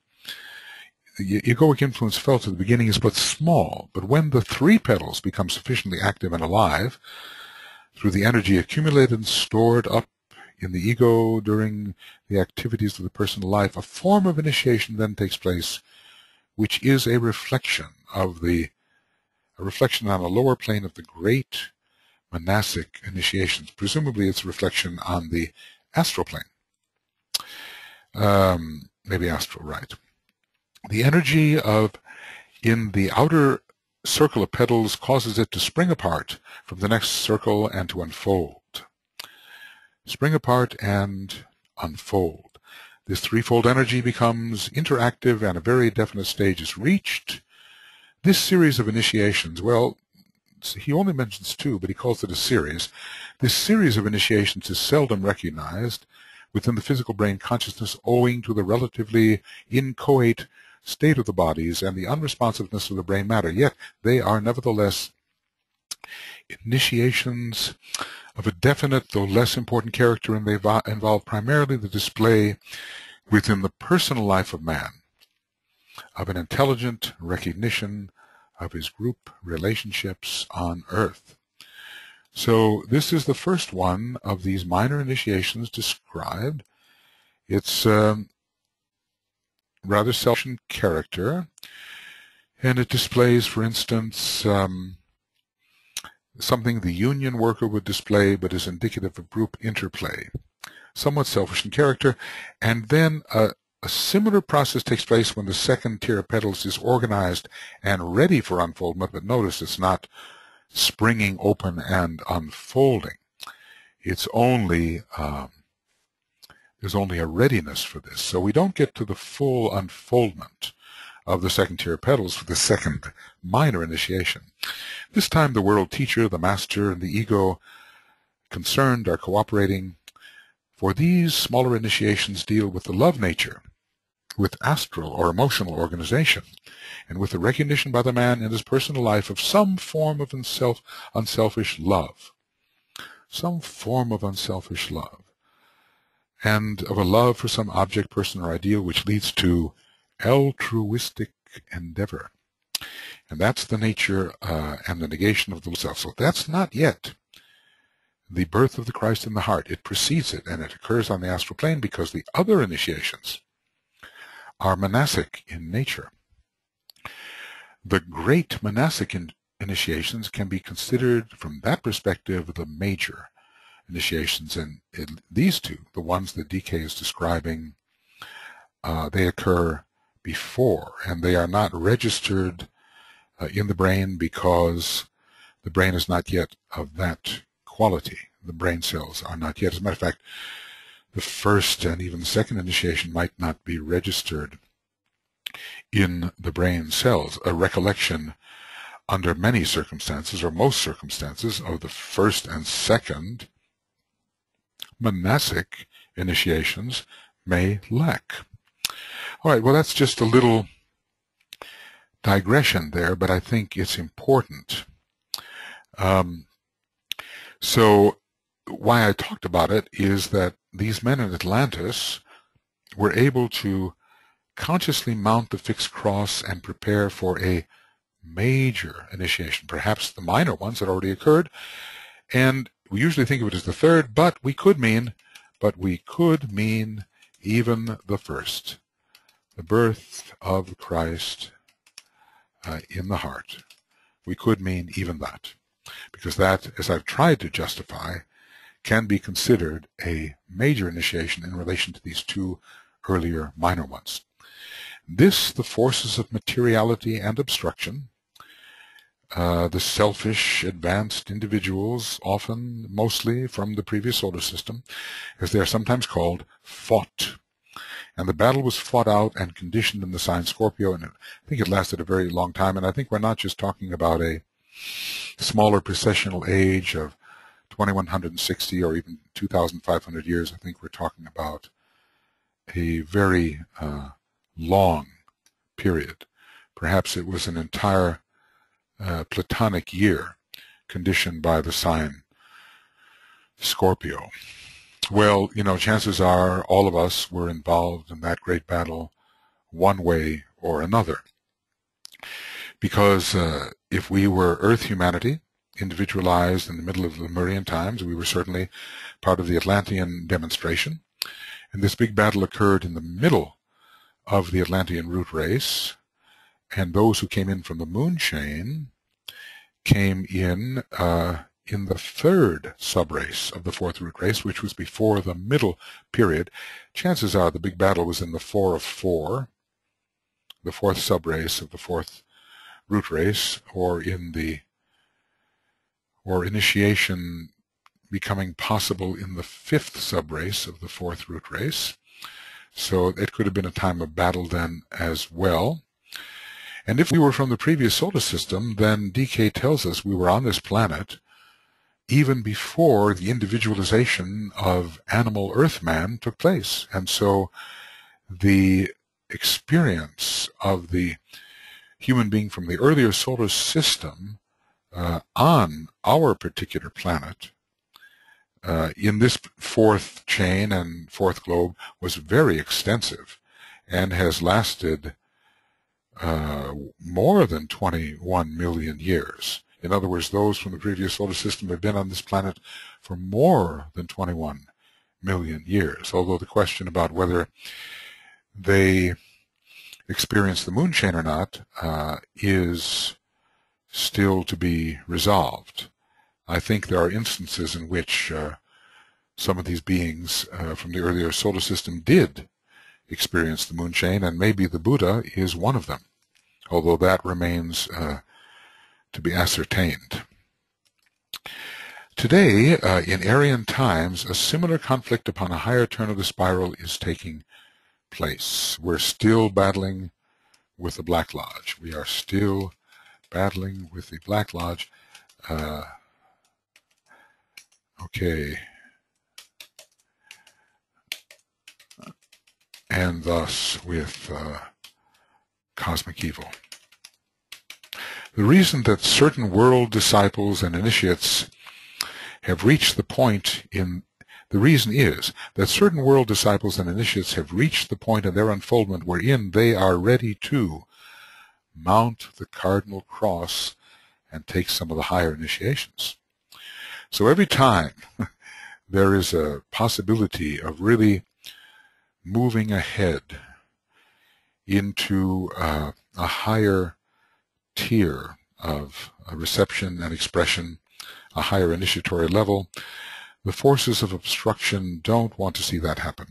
S1: The egoic influence felt at the beginning is but small, but when the three petals become sufficiently active and alive, through the energy accumulated and stored up in the ego during the activities of the personal life, a form of initiation then takes place, which is a reflection on a lower plane of the great monastic initiations. Presumably it's a reflection on the astral plane. Maybe astral, right. The energy in the outer circle of petals causes it to spring apart from the next circle and to unfold. Spring apart and unfold. This threefold energy becomes interactive and a very definite stage is reached. This series of initiations, well, he only mentions two, but he calls it a series. This series of initiations is seldom recognized within the physical brain consciousness owing to the relatively inchoate state of the bodies and the unresponsiveness of the brain matter. Yet they are nevertheless initiations of a definite, though less important character, and they involve primarily the display within the personal life of man of an intelligent recognition of his group relationships on Earth. So this is the first one of these minor initiations described. It's rather selfish in character, and it displays, for instance, something the union worker would display, but is indicative of group interplay. Somewhat selfish in character, and then a similar process takes place when the second tier of petals is organized and ready for unfoldment, but notice it's not springing open and unfolding. It's only there's only a readiness for this. So we don't get to the full unfoldment of the second tier of petals for the second minor initiation. This time the world teacher, the master, and the ego concerned are cooperating, for these smaller initiations deal with the love nature, with astral or emotional organization, and with the recognition by the man in his personal life of some form of unselfish love. Some form of unselfish love. And of a love for some object, person, or ideal which leads to altruistic endeavor. And that's the nature and the negation of the self. So that's not yet the birth of the Christ in the heart. It precedes it, and it occurs on the astral plane because the other initiations are monastic in nature. The great monastic initiations can be considered from that perspective the major initiations, and these two, the ones that DK is describing, they occur before, and they are not registered in the brain because the brain is not yet of that quality. The brain cells are not yet. As a matter of fact, the first and even the second initiation might not be registered in the brain cells. A recollection under many circumstances, or most circumstances, of the first and second monastic initiations may lack. All right, well, that's just a little digression there, but I think it's important. So why I talked about it is that these men in Atlantis were able to consciously mount the fixed cross and prepare for a major initiation, perhaps the minor ones that already occurred, and we usually think of it as the third, but we could mean even the first, the birth of Christ in the heart. We could mean even that, because that, as I've tried to justify, can be considered a major initiation in relation to these two earlier minor ones. This, the forces of materiality and obstruction, the selfish, advanced individuals, often, mostly from the previous solar system, as they are sometimes called, fought. And the battle was fought out and conditioned in the sign Scorpio, and I think it lasted a very long time. And I think we're not just talking about a smaller precessional age of 2160 or even 2500 years. I think we're talking about a very long period. Perhaps it was an entire Platonic year conditioned by the sign Scorpio. Well, you know, chances are all of us were involved in that great battle one way or another. Because if we were Earth humanity, individualized in the middle of the Lemurian times, we were certainly part of the Atlantean demonstration. And this big battle occurred in the middle of the Atlantean root race, and those who came in from the moon chain came in the third subrace of the fourth root race, which was before the middle period. Chances are the big battle was in the 4 of 4, the fourth subrace of the fourth root race, or initiation becoming possible in the fifth subrace of the fourth root race. So it could have been a time of battle then as well. And if we were from the previous solar system, then DK tells us we were on this planet even before the individualization of animal Earthman took place. And so the experience of the human being from the earlier solar system on our particular planet in this fourth chain and fourth globe was very extensive and has lasted more than 21 million years. In other words, those from the previous solar system have been on this planet for more than 21 million years, although the question about whether they experience the moon chain or not is still to be resolved. I think there are instances in which some of these beings from the earlier solar system did experience the moon chain, and maybe the Buddha is one of them, although that remains to be ascertained. Today, in Aryan times, a similar conflict upon a higher turn of the spiral is taking place. We're still battling with the Black Lodge. We are still battling with the Black Lodge. Okay. And thus with cosmic evil. The reason that certain world disciples and initiates have reached the point in the reason is that certain world disciples and initiates have reached the point in their unfoldment wherein they are ready to mount the cardinal cross and take some of the higher initiations. So every time there is a possibility of really moving ahead into a higher tier of reception and expression, a higher initiatory level, the forces of obstruction don't want to see that happen,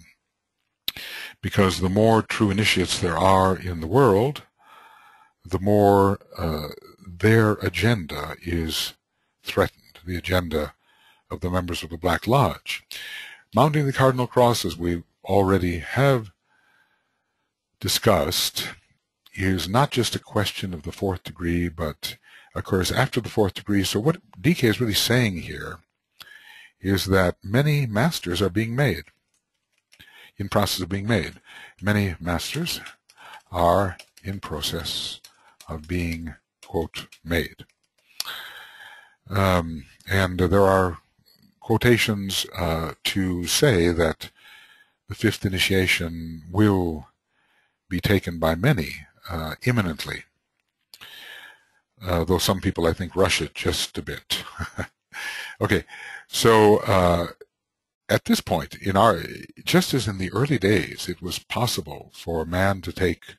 S1: because the more true initiates there are in the world, the more their agenda is threatened, the agenda of the members of the Black Lodge. Mounting the Cardinal Cross, as we already have discussed, is not just a question of the fourth degree, but occurs after the fourth degree. So what DK is really saying here is that many masters are being made, in process of being made. Many masters are in process of being, quote, made. And there are quotations to say that the fifth initiation will be taken by many imminently, though some people, I think, rush it just a bit. Okay, so at this point, just as in the early days, it was possible for a man to take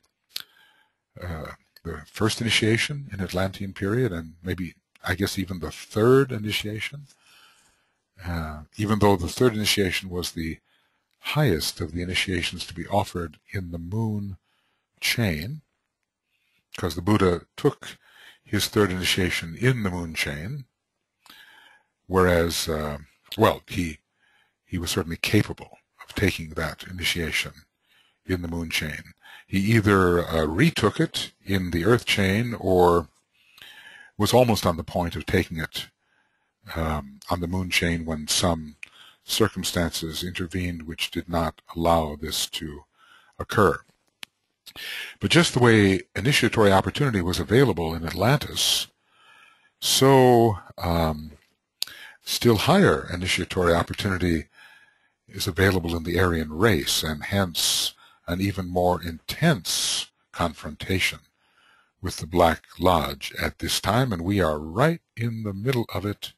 S1: the first initiation in Atlantean period, and maybe, I guess, even the third initiation, even though the third initiation was the highest of the initiations to be offered in the moon chain, because the Buddha took his third initiation in the moon chain, whereas, well, he was certainly capable of taking that initiation in the moon chain. He either retook it in the earth chain or was almost on the point of taking it on the moon chain when some circumstances intervened which did not allow this to occur. But just the way initiatory opportunity was available in Atlantis, so still higher initiatory opportunity is available in the Aryan race, and hence an even more intense confrontation with the Black Lodge at this time, and we are right in the middle of it.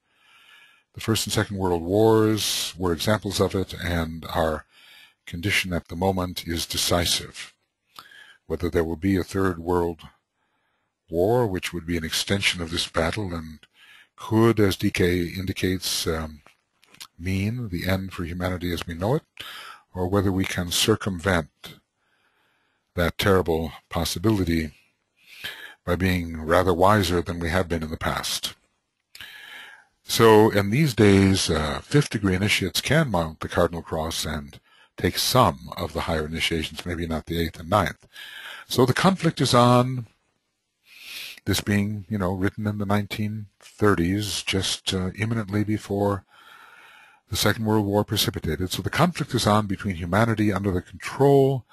S1: The First and Second World Wars were examples of it, and our condition at the moment is decisive. Whether there will be a Third World War, which would be an extension of this battle and could, as DK indicates, mean the end for humanity as we know it, or whether we can circumvent that terrible possibility by being rather wiser than we have been in the past. So in these days, fifth degree initiates can mount the Cardinal Cross and take some of the higher initiations, maybe not the eighth and ninth. So the conflict is on, this being, written in the 1930s, just imminently before the Second World War precipitated. So the conflict is on between humanity under the control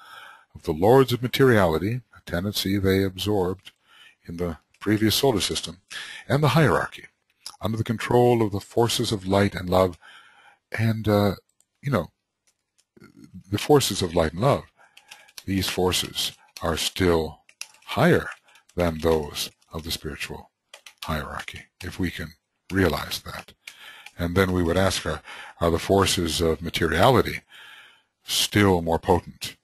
S1: of the lords of materiality, a tendency they absorbed in the previous solar system, and the hierarchy, under the control of the forces of light and love. And, the forces of light and love, these forces are still higher than those of the spiritual hierarchy, if we can realize that. And then we would ask, are the forces of materiality still more potent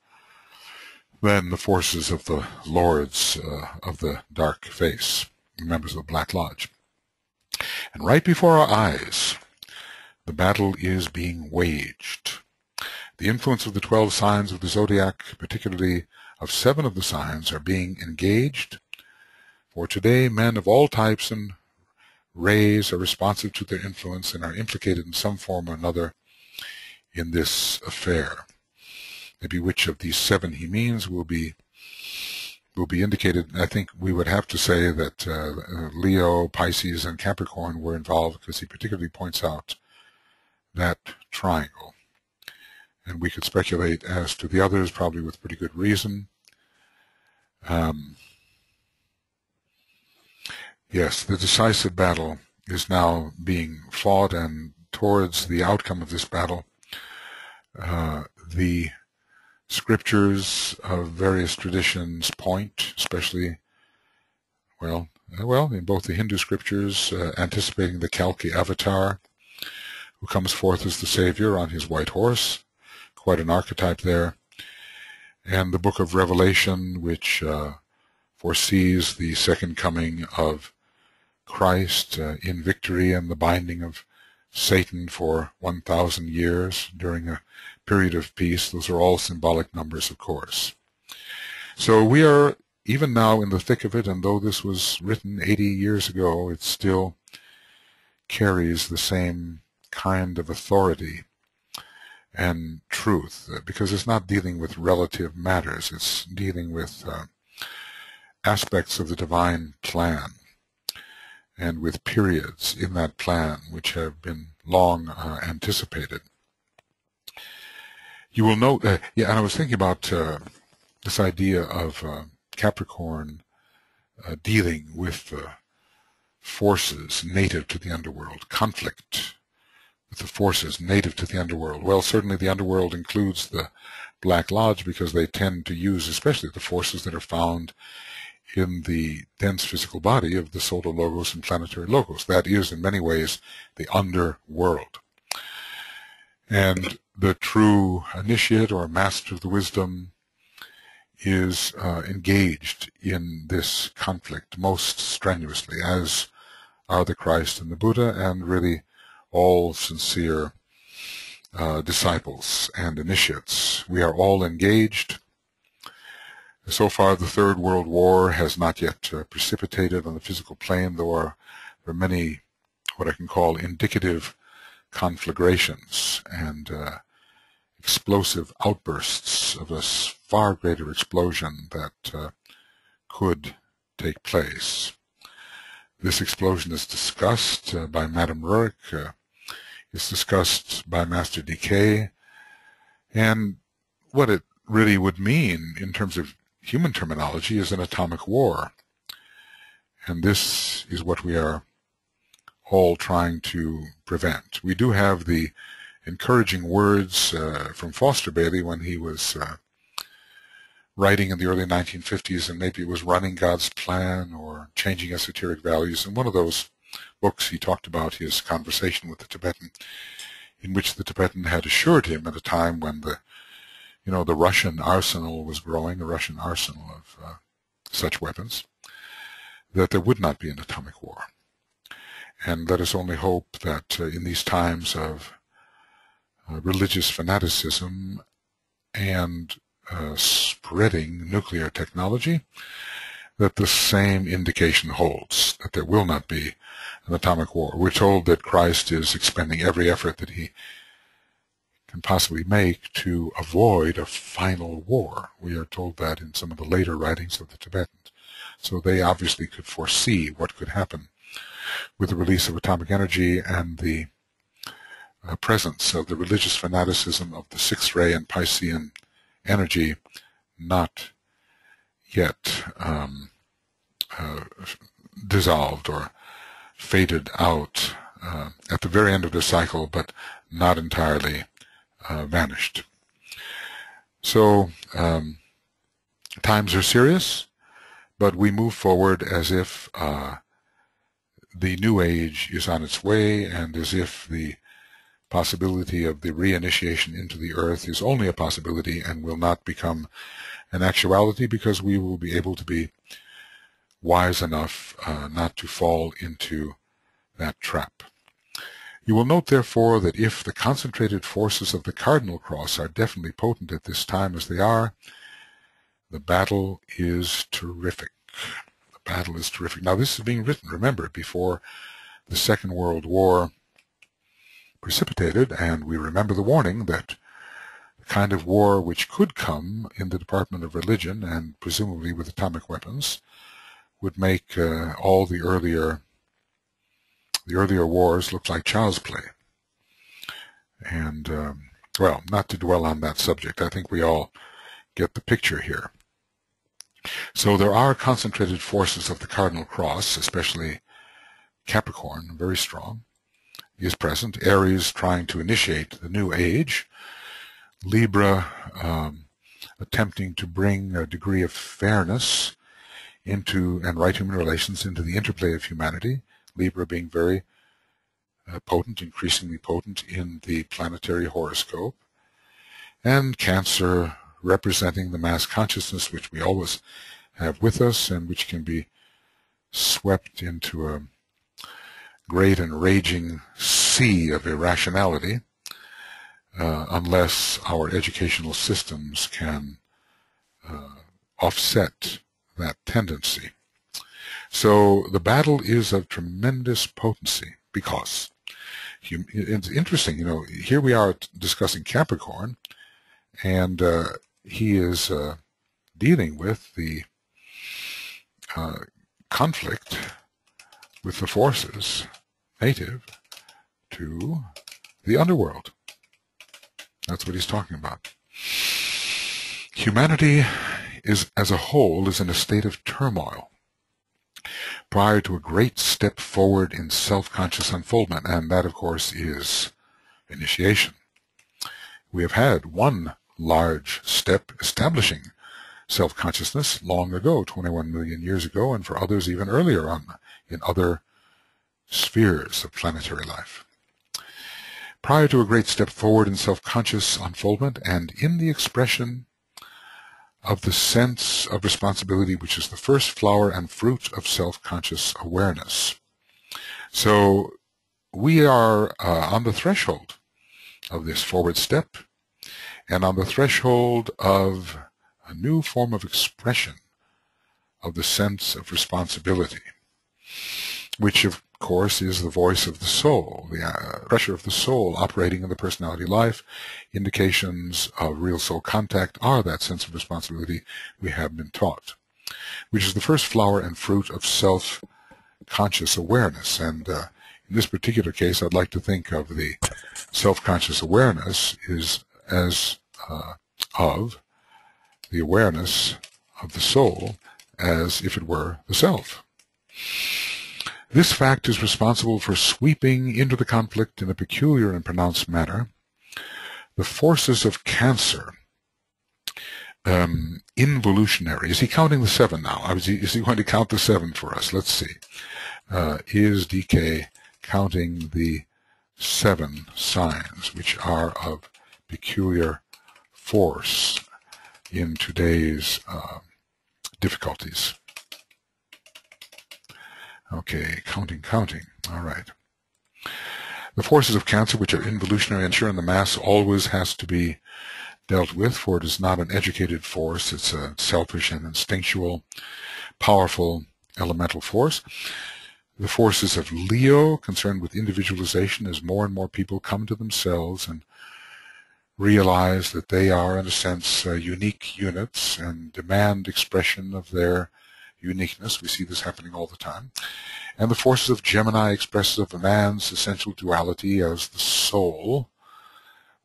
S1: than the forces of the lords of the dark face, the members of the Black Lodge? And right before our eyes, the battle is being waged. The influence of the 12 signs of the Zodiac, particularly of 7 of the signs, are being engaged. For today, men of all types and rays are responsive to their influence and are implicated in some form or another in this affair. Maybe which of these 7 he means will be indicated. I think we would have to say that Leo, Pisces, and Capricorn were involved, because he particularly points out that triangle. And we could speculate as to the others, probably with pretty good reason. Yes, the decisive battle is now being fought, and towards the outcome of this battle, the scriptures of various traditions point, especially, well, in both the Hindu scriptures, anticipating the Kalki avatar, who comes forth as the savior on his white horse, quite an archetype there, and the book of Revelation, which foresees the second coming of Christ in victory and the binding of Satan for 1,000 years during a period of peace. Those are all symbolic numbers, of course. So we are even now in the thick of it, and though this was written 80 years ago, it still carries the same kind of authority and truth, because it's not dealing with relative matters. It's dealing with aspects of the divine plan and with periods in that plan which have been long anticipated. You will note, and I was thinking about this idea of Capricorn dealing with forces native to the underworld, conflict with the forces native to the underworld. Well, certainly the underworld includes the Black Lodge, because they tend to use especially the forces that are found in the dense physical body of the solar logos and planetary logos. That is, in many ways, the underworld. And the true initiate or master of the wisdom is engaged in this conflict most strenuously, as are the Christ and the Buddha, and really all sincere disciples and initiates. We are all engaged. So far, the Third World War has not yet precipitated on the physical plane, though there are many what I can call indicative conflagrations and explosive outbursts of a far greater explosion that could take place. This explosion is discussed by Madame Rourke, is discussed by Master Decay, and what it really would mean in terms of human terminology is an atomic war. And this is what we are all trying to prevent. We do have the encouraging words from Foster Bailey when he was writing in the early 1950s, and maybe it was Running God's Plan or Changing Esoteric Values. In one of those books, he talked about his conversation with the Tibetan, in which the Tibetan had assured him at a time when the Russian arsenal was growing, a Russian arsenal of such weapons, that there would not be an atomic war. And let us only hope that in these times of religious fanaticism and spreading nuclear technology, that the same indication holds, that there will not be an atomic war. We're told that Christ is expending every effort that he can possibly make to avoid a final war. We are told that in some of the later writings of the Tibetans. So they obviously could foresee what could happen with the release of atomic energy and the presence of the religious fanaticism of the sixth ray and Piscean energy not yet dissolved or faded out at the very end of the cycle, but not entirely vanished. So times are serious, but we move forward as if the new age is on its way, and as if the possibility of the reinitiation into the earth is only a possibility and will not become an actuality, because we will be able to be wise enough not to fall into that trap. You will note, therefore, that if the concentrated forces of the Cardinal cross are definitely potent at this time as they are, the battle is terrific. The battle is terrific. Now, this is being written, remember, before the Second World War precipitated, and we remember the warning that the kind of war which could come in the Department of Religion, and presumably with atomic weapons, would make all the earlier wars look like child's play. And, well, not to dwell on that subject, I think we all get the picture here. So there are concentrated forces of the Cardinal cross, especially Capricorn, very strong, is present. Aries trying to initiate the new age. Libra attempting to bring a degree of fairness into, and right human relations into the interplay of humanity. Libra being very potent, increasingly potent in the planetary horoscope. And Cancer representing the mass consciousness which we always have with us and which can be swept into a great and raging sea of irrationality unless our educational systems can offset that tendency. So the battle is of tremendous potency because it's interesting, here we are discussing Capricorn, and he is dealing with the conflict with the forces native to the underworld. That's what he's talking about. Humanity as a whole is in a state of turmoil prior to a great step forward in self-conscious unfoldment, and that, of course, is initiation. We have had one large step establishing self-consciousness long ago, 21 million years ago, and for others even earlier on in other spheres of planetary life. Prior to a great step forward in self-conscious unfoldment and in the expression of the sense of responsibility, which is the first flower and fruit of self-conscious awareness. So we are on the threshold of this forward step and on the threshold of a new form of expression of the sense of responsibility, which of course is the voice of the soul, the pressure of the soul operating in the personality life. Indications of real soul contact are that sense of responsibility we have been taught, which is the first flower and fruit of self-conscious awareness. And in this particular case, I'd like to think of the self-conscious awareness as of the awareness of the soul as if it were the self. This fact is responsible for sweeping into the conflict in a peculiar and pronounced manner the forces of Cancer, involutionary. Is he counting the 7 now? Is he going to count the 7 for us? Let's see. Is DK counting the 7 signs which are of peculiar force in today's difficulties? Okay, counting. All right. The forces of Cancer, which are involutionary and sure in the mass, always has to be dealt with, for it is not an educated force. It's a selfish and instinctual, powerful, elemental force. The forces of Leo, concerned with individualization, as more and more people come to themselves and realize that they are, in a sense, unique units and demand expression of their uniqueness. We see this happening all the time. And the forces of Gemini, expressive of a man's essential duality as the soul,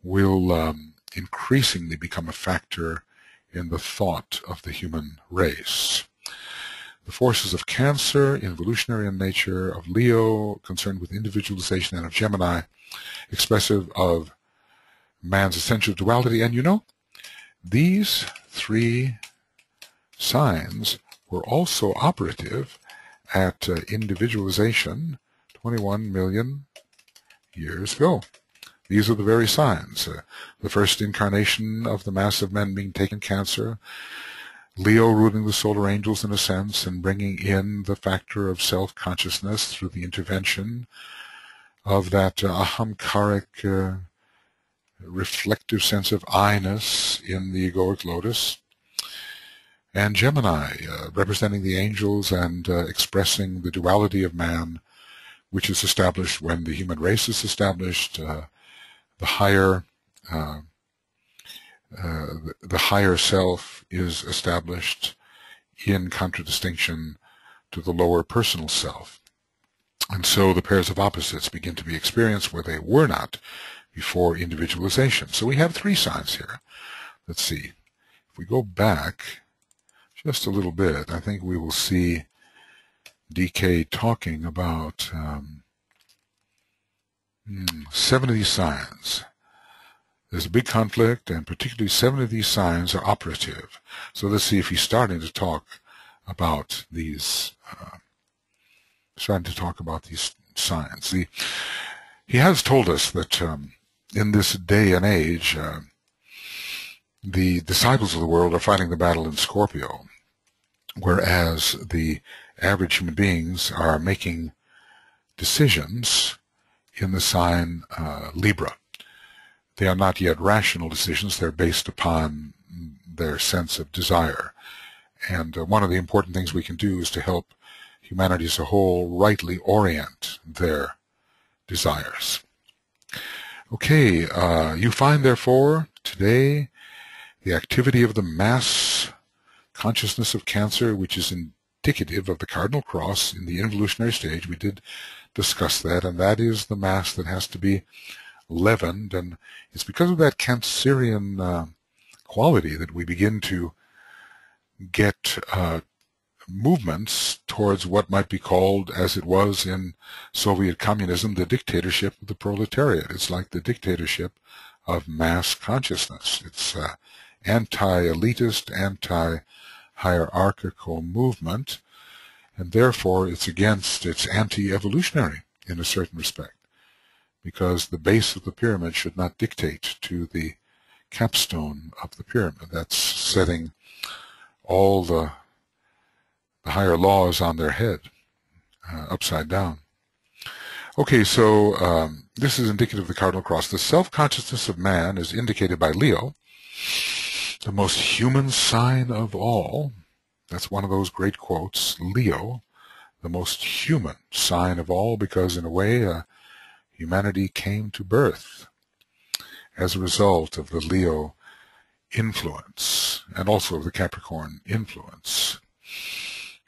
S1: will increasingly become a factor in the thought of the human race. The forces of Cancer, involutionary in nature, of Leo, concerned with individualization, and of Gemini, expressive of man's essential duality. And these 3 signs were also operative at individualization 21 million years ago. These are the very signs. The first incarnation of the mass of men being taken Cancer, Leo ruling the solar angels in a sense and bringing in the factor of self-consciousness through the intervention of that ahamkaric reflective sense of I-ness in the egoic lotus. And Gemini, representing the angels and expressing the duality of man, which is established when the human race is established. The higher self is established in contradistinction to the lower personal self. And so the pairs of opposites begin to be experienced where they were not before individualization. So we have 3 signs here. Let's see. If we go back just a little bit, I think we will see DK talking about 7 of these signs. There's a big conflict, and particularly 7 of these signs are operative. So let's see if he's starting to talk about these signs. He has told us that in this day and age, the disciples of the world are fighting the battle in Scorpio, whereas the average human beings are making decisions in the sign Libra. They are not yet rational decisions. They're based upon their sense of desire. And one of the important things we can do is to help humanity as a whole rightly orient their desires. Okay, you find, therefore, today the activity of the mass consciousness of Cancer, which is indicative of the cardinal cross in the involutionary stage. We did discuss that, and that is the mass that has to be leavened, and it's because of that Cancerian quality that we begin to get movements towards what might be called, as it was in Soviet communism, the dictatorship of the proletariat. It's like the dictatorship of mass consciousness. It's anti-elitist, anti-hierarchical movement, and therefore it's anti-evolutionary in a certain respect, because the base of the pyramid should not dictate to the capstone of the pyramid. That's setting all the higher laws on their head, upside down. Okay, so this is indicative of the cardinal cross. The self-consciousness of man is indicated by Leo, the most human sign of all. That's one of those great quotes, Leo, the most human sign of all, because in a way humanity came to birth as a result of the Leo influence and also of the Capricorn influence.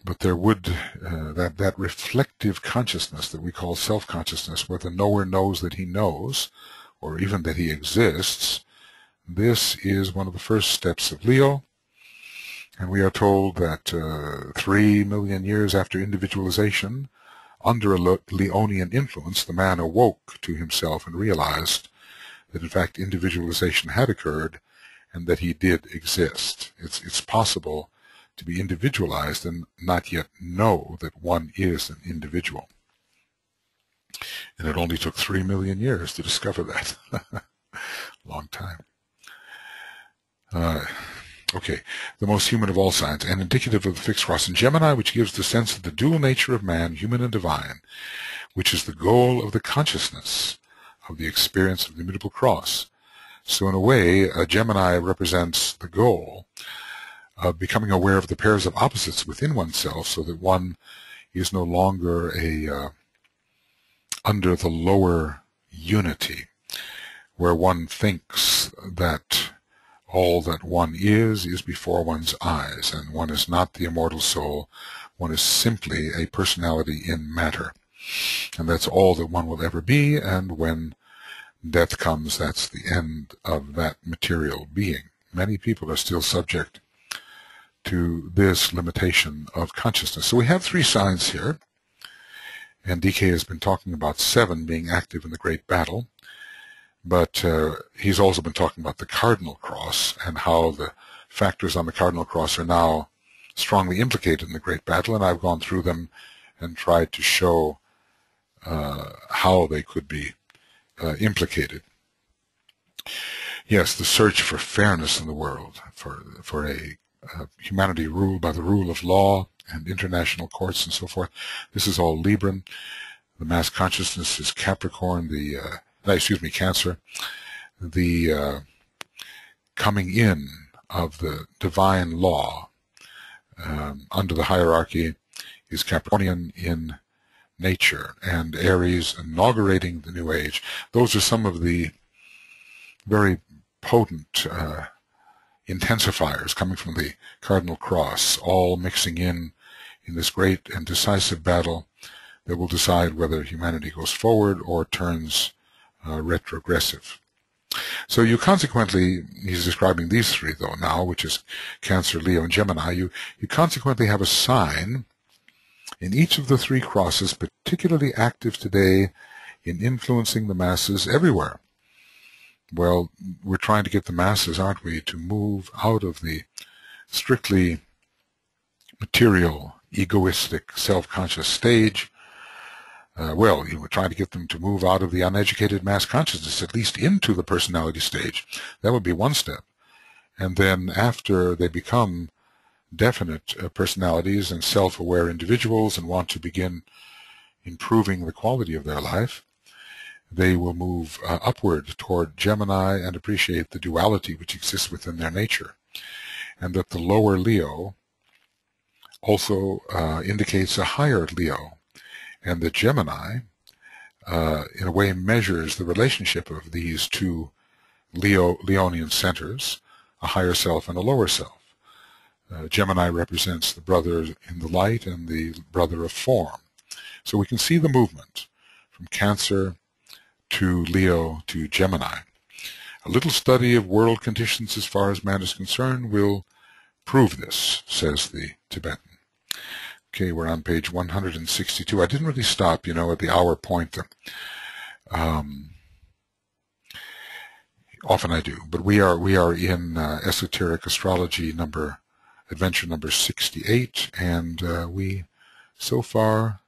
S1: But there would, that reflective consciousness that we call self-consciousness, where the knower knows that he knows, or even that he exists, this is one of the first steps of Leo. And we are told that 3 million years after individualization, under a Leonian influence, the man awoke to himself and realized that in fact individualization had occurred and that he did exist. It's possible to be individualized and not yet know that one is an individual. And it only took 3 million years to discover that. Long time. Okay, the most human of all signs, and indicative of the fixed cross in Gemini, which gives the sense of the dual nature of man, human and divine, which is the goal of the consciousness of the experience of the mutable cross. So in a way, Gemini represents the goal of becoming aware of the pairs of opposites within oneself, so that one is no longer under the lower unity, where one thinks that all that one is before one's eyes, and one is not the immortal soul. One is simply a personality in matter, and that's all that one will ever be, and when death comes, that's the end of that material being. Many people are still subject to this limitation of consciousness. So we have 3 signs here, and DK has been talking about 7 being active in the great battle, but he's also been talking about the cardinal cross and how the factors on the cardinal cross are now strongly implicated in the great battle, and I've gone through them and tried to show how they could be implicated. Yes, the search for fairness in the world, for a humanity ruled by the rule of law and international courts and so forth. This is all Libran. The mass consciousness is Capricorn, Cancer. The coming in of the divine law under the hierarchy is Capricornian in nature, and Aries inaugurating the new age. Those are some of the very potent intensifiers coming from the cardinal cross, all mixing in this great and decisive battle that will decide whether humanity goes forward or turns retrogressive. So you consequently, he's describing these 3 though now, which is Cancer, Leo, and Gemini. You consequently have a sign in each of the 3 crosses particularly active today in influencing the masses everywhere. Well, we're trying to get the masses, aren't we, to move out of the strictly material, egoistic, self-conscious stage. We're trying to get them to move out of the uneducated mass consciousness, at least into the personality stage. That would be one step. And then after they become definite personalities and self-aware individuals and want to begin, improving the quality of their life, they will move upward toward Gemini and appreciate the duality which exists within their nature. And that the lower Leo also indicates a higher Leo. And the Gemini, in a way, measures the relationship of these two Leonian centers, a higher self and a lower self. Gemini represents the brother in the light and the brother of form. So we can see the movement from Cancer to Leo to Gemini. A little study of world conditions as far as man is concerned will prove this, says the Tibetan. Okay, we're on page 162. I didn't really stop, at the hour point. Often I do, but we are in Esoteric Astrology adventure number 68, and we so far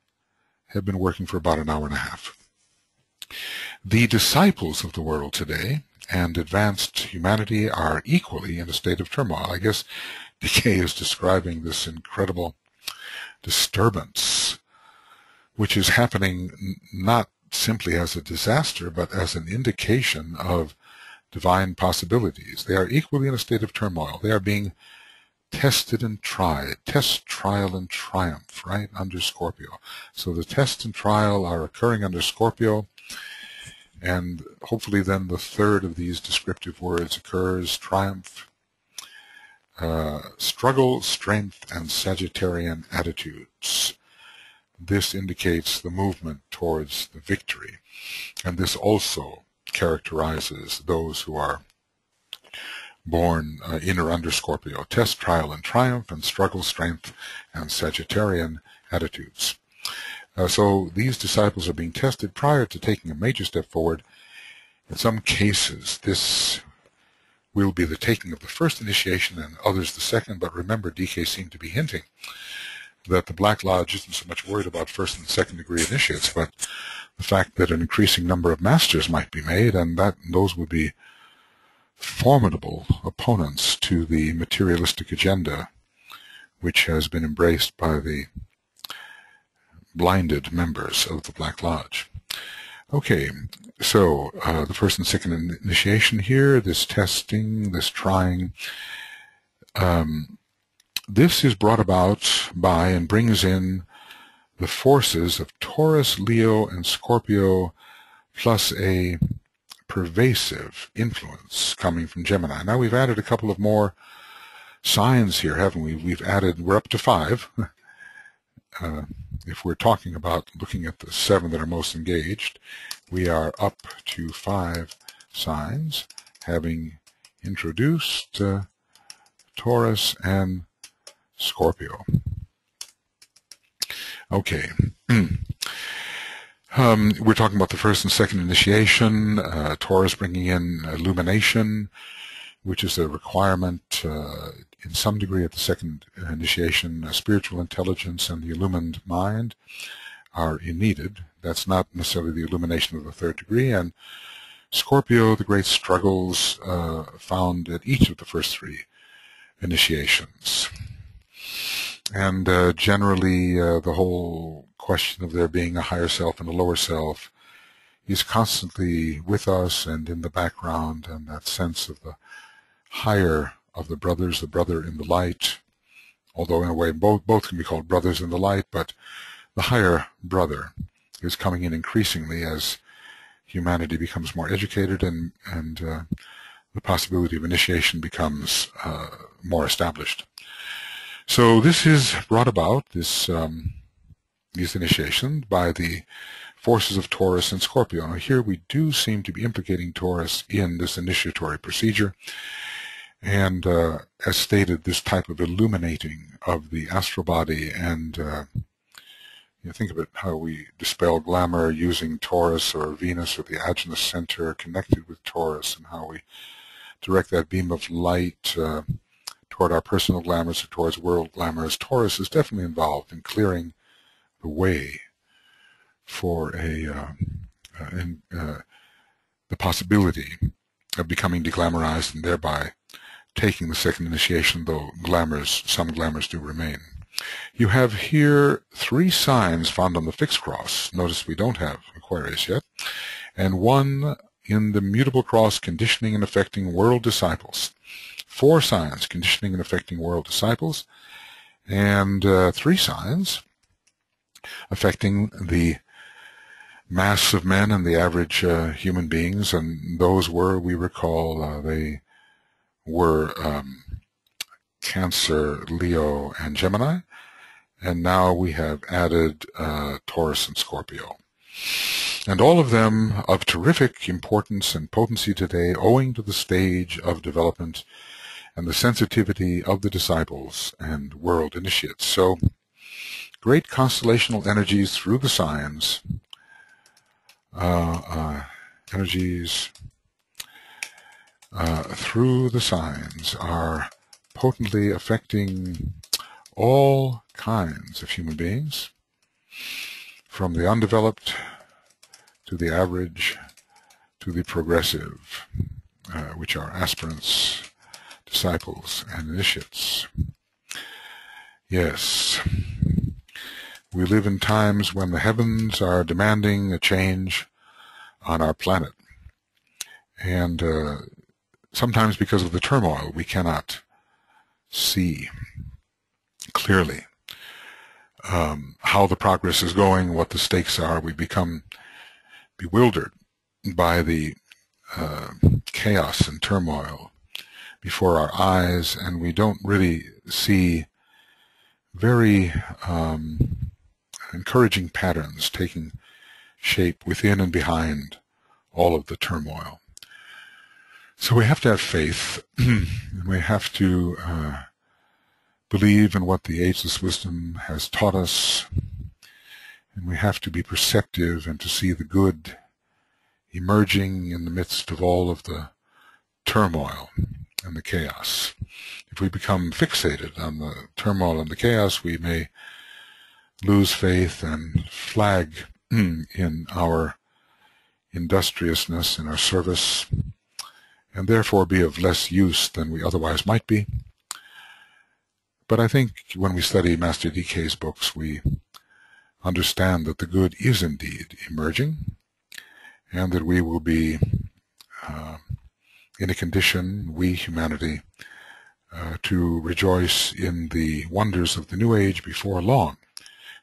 S1: have been working for about an hour and a half. The disciples of the world today and advanced humanity are equally in a state of turmoil. I guess Decay is describing this incredible disturbance, which is happening not simply as a disaster, but as an indication of divine possibilities. They are equally in a state of turmoil. They are being tested and tried. Test, trial, and triumph, right, under Scorpio. So the test and trial are occurring under Scorpio, and hopefully then the third of these descriptive words occurs, triumph, struggle, strength, and Sagittarian attitudes. This indicates the movement towards the victory, and this also characterizes those who are born in or under Scorpio. Test, trial, and triumph, and struggle, strength, and Sagittarian attitudes. So these disciples are being tested prior to taking a major step forward. In some cases, this will be the taking of the first initiation and others the second, but remember, DK seemed to be hinting that the Black Lodge isn't so much worried about first and second degree initiates, but the fact that an increasing number of masters might be made, and those would be formidable opponents to the materialistic agenda which has been embraced by the blinded members of the Black Lodge. Okay, so the first and second initiation here, this testing, this trying, this is brought about by and brings in the forces of Taurus, Leo, and Scorpio, plus a pervasive influence coming from Gemini. Now we've added a couple of more signs here, haven't we? We're up to 5. If we're talking about looking at the 7 that are most engaged, we are up to 5 signs, having introduced Taurus and Scorpio. Okay. We're talking about the first and second initiation, Taurus bringing in illumination, which is a requirement in some degree at the second initiation. Spiritual intelligence and the illumined mind are needed. That's not necessarily the illumination of the third degree. And Scorpio, the great struggles found at each of the first 3 initiations. And generally, the whole question of there being a higher self and a lower self is constantly with us and in the background, and that sense of the higher of the brothers, the brother in the light, although in a way both can be called brothers in the light, but the higher brother is coming in increasingly as humanity becomes more educated and the possibility of initiation becomes more established. So this is brought about, these initiations, by the forces of Taurus and Scorpio. Now here we do seem to be implicating Taurus in this initiatory procedure. And as stated, this type of illuminating of the astral body, and think of it how we dispel glamour using Taurus or Venus or the Agenus center connected with Taurus, and how we direct that beam of light toward our personal glamours or towards world glamours. Taurus is definitely involved in clearing the way for the possibility of becoming deglamorized and thereby taking the second initiation, though some glamours do remain. You have here 3 signs found on the fixed cross. Notice we don't have Aquarius yet. And 1 in the mutable cross, conditioning and affecting world disciples. 4 signs conditioning and affecting world disciples. And 3 signs affecting the mass of men and the average human beings. And those were, we recall, they were Cancer, Leo, and Gemini. And now we have added Taurus and Scorpio. And all of them of terrific importance and potency today, owing to the stage of development and the sensitivity of the disciples and world initiates. So, great constellational energies through the signs, through the signs are potently affecting all kinds of human beings, from the undeveloped to the average to the progressive, which are aspirants, disciples, and initiates. Yes, we live in times when the heavens are demanding a change on our planet. And sometimes because of the turmoil, we cannot see clearly how the progress is going, what the stakes are. We become bewildered by the chaos and turmoil before our eyes, and we don't really see very encouraging patterns taking shape within and behind all of the turmoil. So we have to have faith, and we have to believe in what the ageless wisdom has taught us, and we have to be perceptive and to see the good emerging in the midst of all of the turmoil and the chaos. If we become fixated on the turmoil and the chaos, we may lose faith and flag in our industriousness, in our service, and therefore be of less use than we otherwise might be. But I think when we study Master DK's books, we understand that the good is indeed emerging, and that we will be in a condition, we humanity, to rejoice in the wonders of the New Age before long.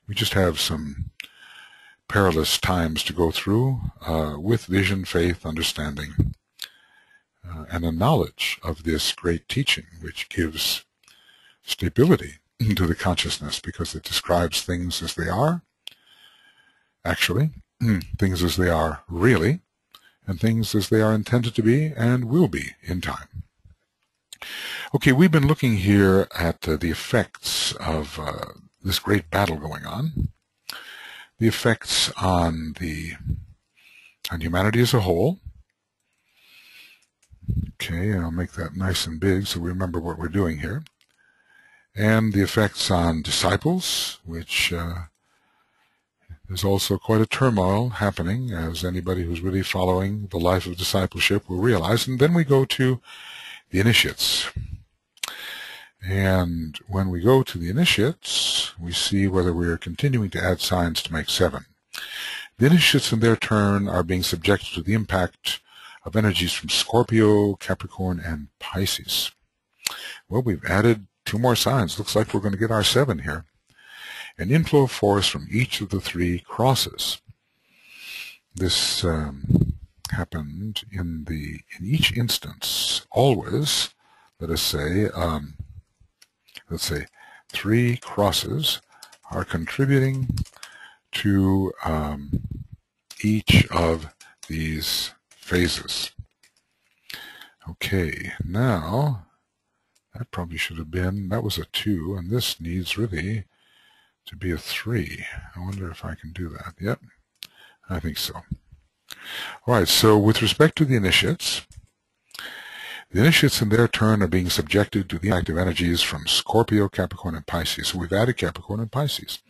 S1: We just have some perilous times to go through with vision, faith, understanding, and a knowledge of this great teaching, which gives stability to the consciousness, because it describes things as they are, actually, things as they are really, and things as they are intended to be and will be in time. Okay, we've been looking here at the effects of this great battle going on, the effects on humanity as a whole. Okay, I'll make that nice and big so we remember what we're doing here. And the effects on disciples, which there's also quite a turmoil happening, as anybody who's really following the life of discipleship will realize. And then we go to the initiates. And when we go to the initiates, we see whether we are continuing to add signs to make 7. The initiates in their turn are being subjected to the impact of energies from Scorpio, Capricorn, and Pisces. Well, we've added 2 more signs. Looks like we're going to get our 7 here. An inflow of force from each of the 3 crosses. This happened in each instance. Always, let us say, 3 crosses are contributing to each of these phases. Okay, now that probably should have been, that was a 2, and this needs really to be a 3. I wonder if I can do that. Yep, I think so. All right, so with respect to the initiates in their turn are being subjected to the active energies from Scorpio, Capricorn, and Pisces. So we've added Capricorn and Pisces.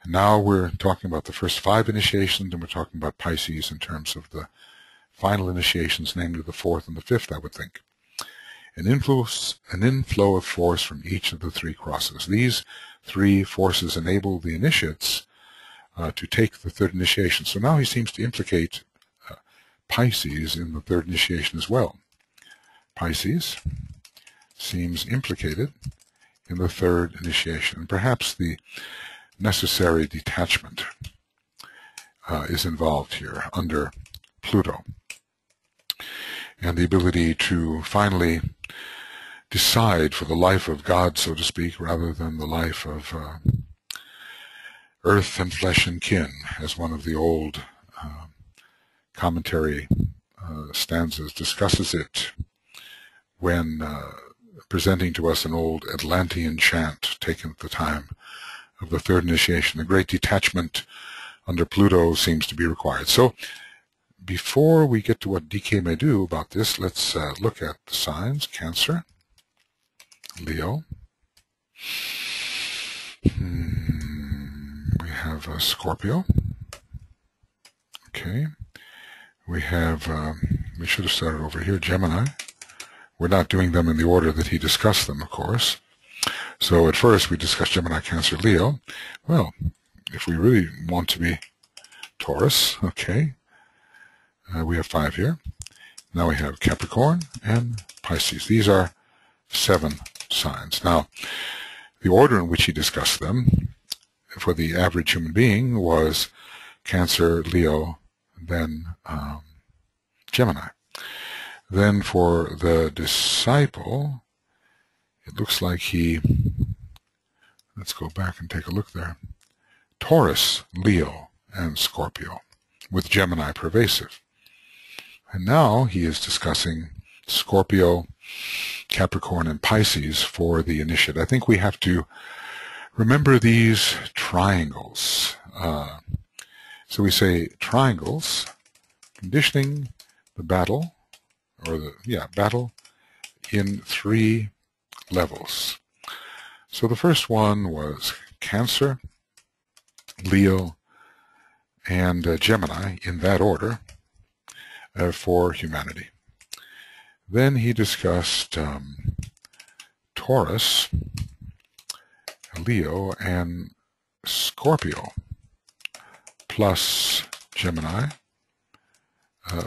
S1: And now we're talking about the first 5 initiations, and we're talking about Pisces in terms of the final initiations, namely the 4th and the 5th, I would think. An inflow of force from each of the 3 crosses. These three forces enable the initiates to take the third initiation. So now he seems to implicate Pisces in the third initiation as well. Pisces seems implicated in the third initiation. Perhaps the necessary detachment is involved here under Pluto, and the ability to finally decide for the life of God, so to speak, rather than the life of earth and flesh and kin, as one of the old commentary stanzas discusses it when presenting to us an old Atlantean chant taken at the time of the third initiation. A great detachment under Pluto seems to be required. So before we get to what DK may do about this, let's look at the signs. Cancer, Leo. We have Scorpio. Okay. We have, we should have started over here, Gemini. We're not doing them in the order that he discussed them, of course. So at first we discussed Gemini, Cancer, Leo. Well, if we really want to be Taurus, okay, we have 5 here. Now we have Capricorn and Pisces. These are 7 signs. Now, the order in which he discussed them for the average human being was Cancer, Leo, then Gemini. Then for the disciple, it looks like he, let's go back and take a look there, Taurus, Leo, and Scorpio, with Gemini pervasive. And now he is discussing Scorpio, Capricorn, and Pisces for the initiate. I think we have to remember these triangles. So we say triangles, conditioning the battle, or battle in 3 levels. So the first one was Cancer, Leo, and Gemini, in that order, for humanity. Then he discussed Taurus, Leo, and Scorpio, plus Gemini,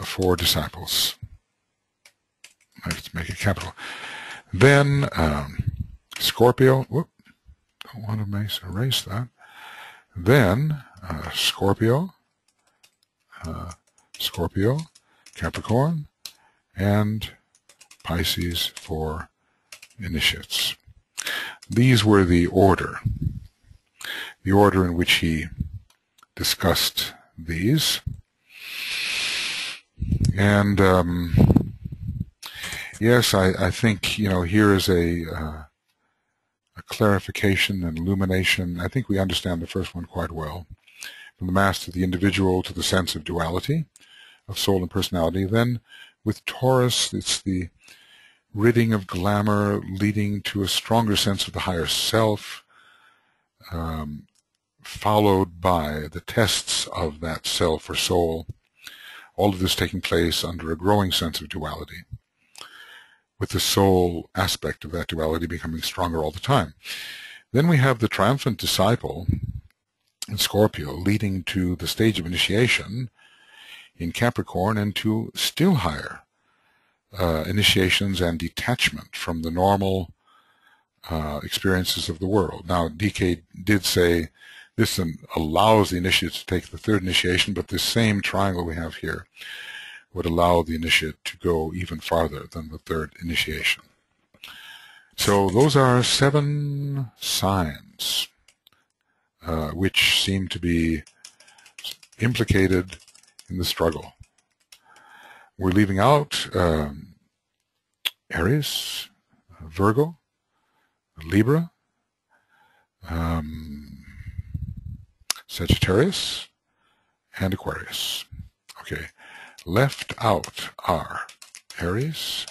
S1: for disciples. Let's make it capital. Then Scorpio, whoop, don't want to erase that. Then Scorpio, Capricorn, and Pisces for initiates. These were the order in which he discussed these. And yes, I think, here is a clarification and illumination. I think we understand the first one quite well. From the mass to the individual to the sense of duality of soul and personality. Then with Taurus, it's the ridding of glamour, leading to a stronger sense of the higher self, followed by the tests of that self or soul. All of this taking place under a growing sense of duality, with the soul aspect of that duality becoming stronger all the time. Then we have the triumphant disciple in Scorpio, leading to the stage of initiation in Capricorn and to still higher initiations and detachment from the normal experiences of the world. Now, DK did say this allows the initiate to take the third initiation, but this same triangle we have here would allow the initiate to go even farther than the third initiation. So those are 7 signs which seem to be implicated in the struggle. We're leaving out Aries, Virgo, Libra, Sagittarius, and Aquarius. Okay, left out are Aries,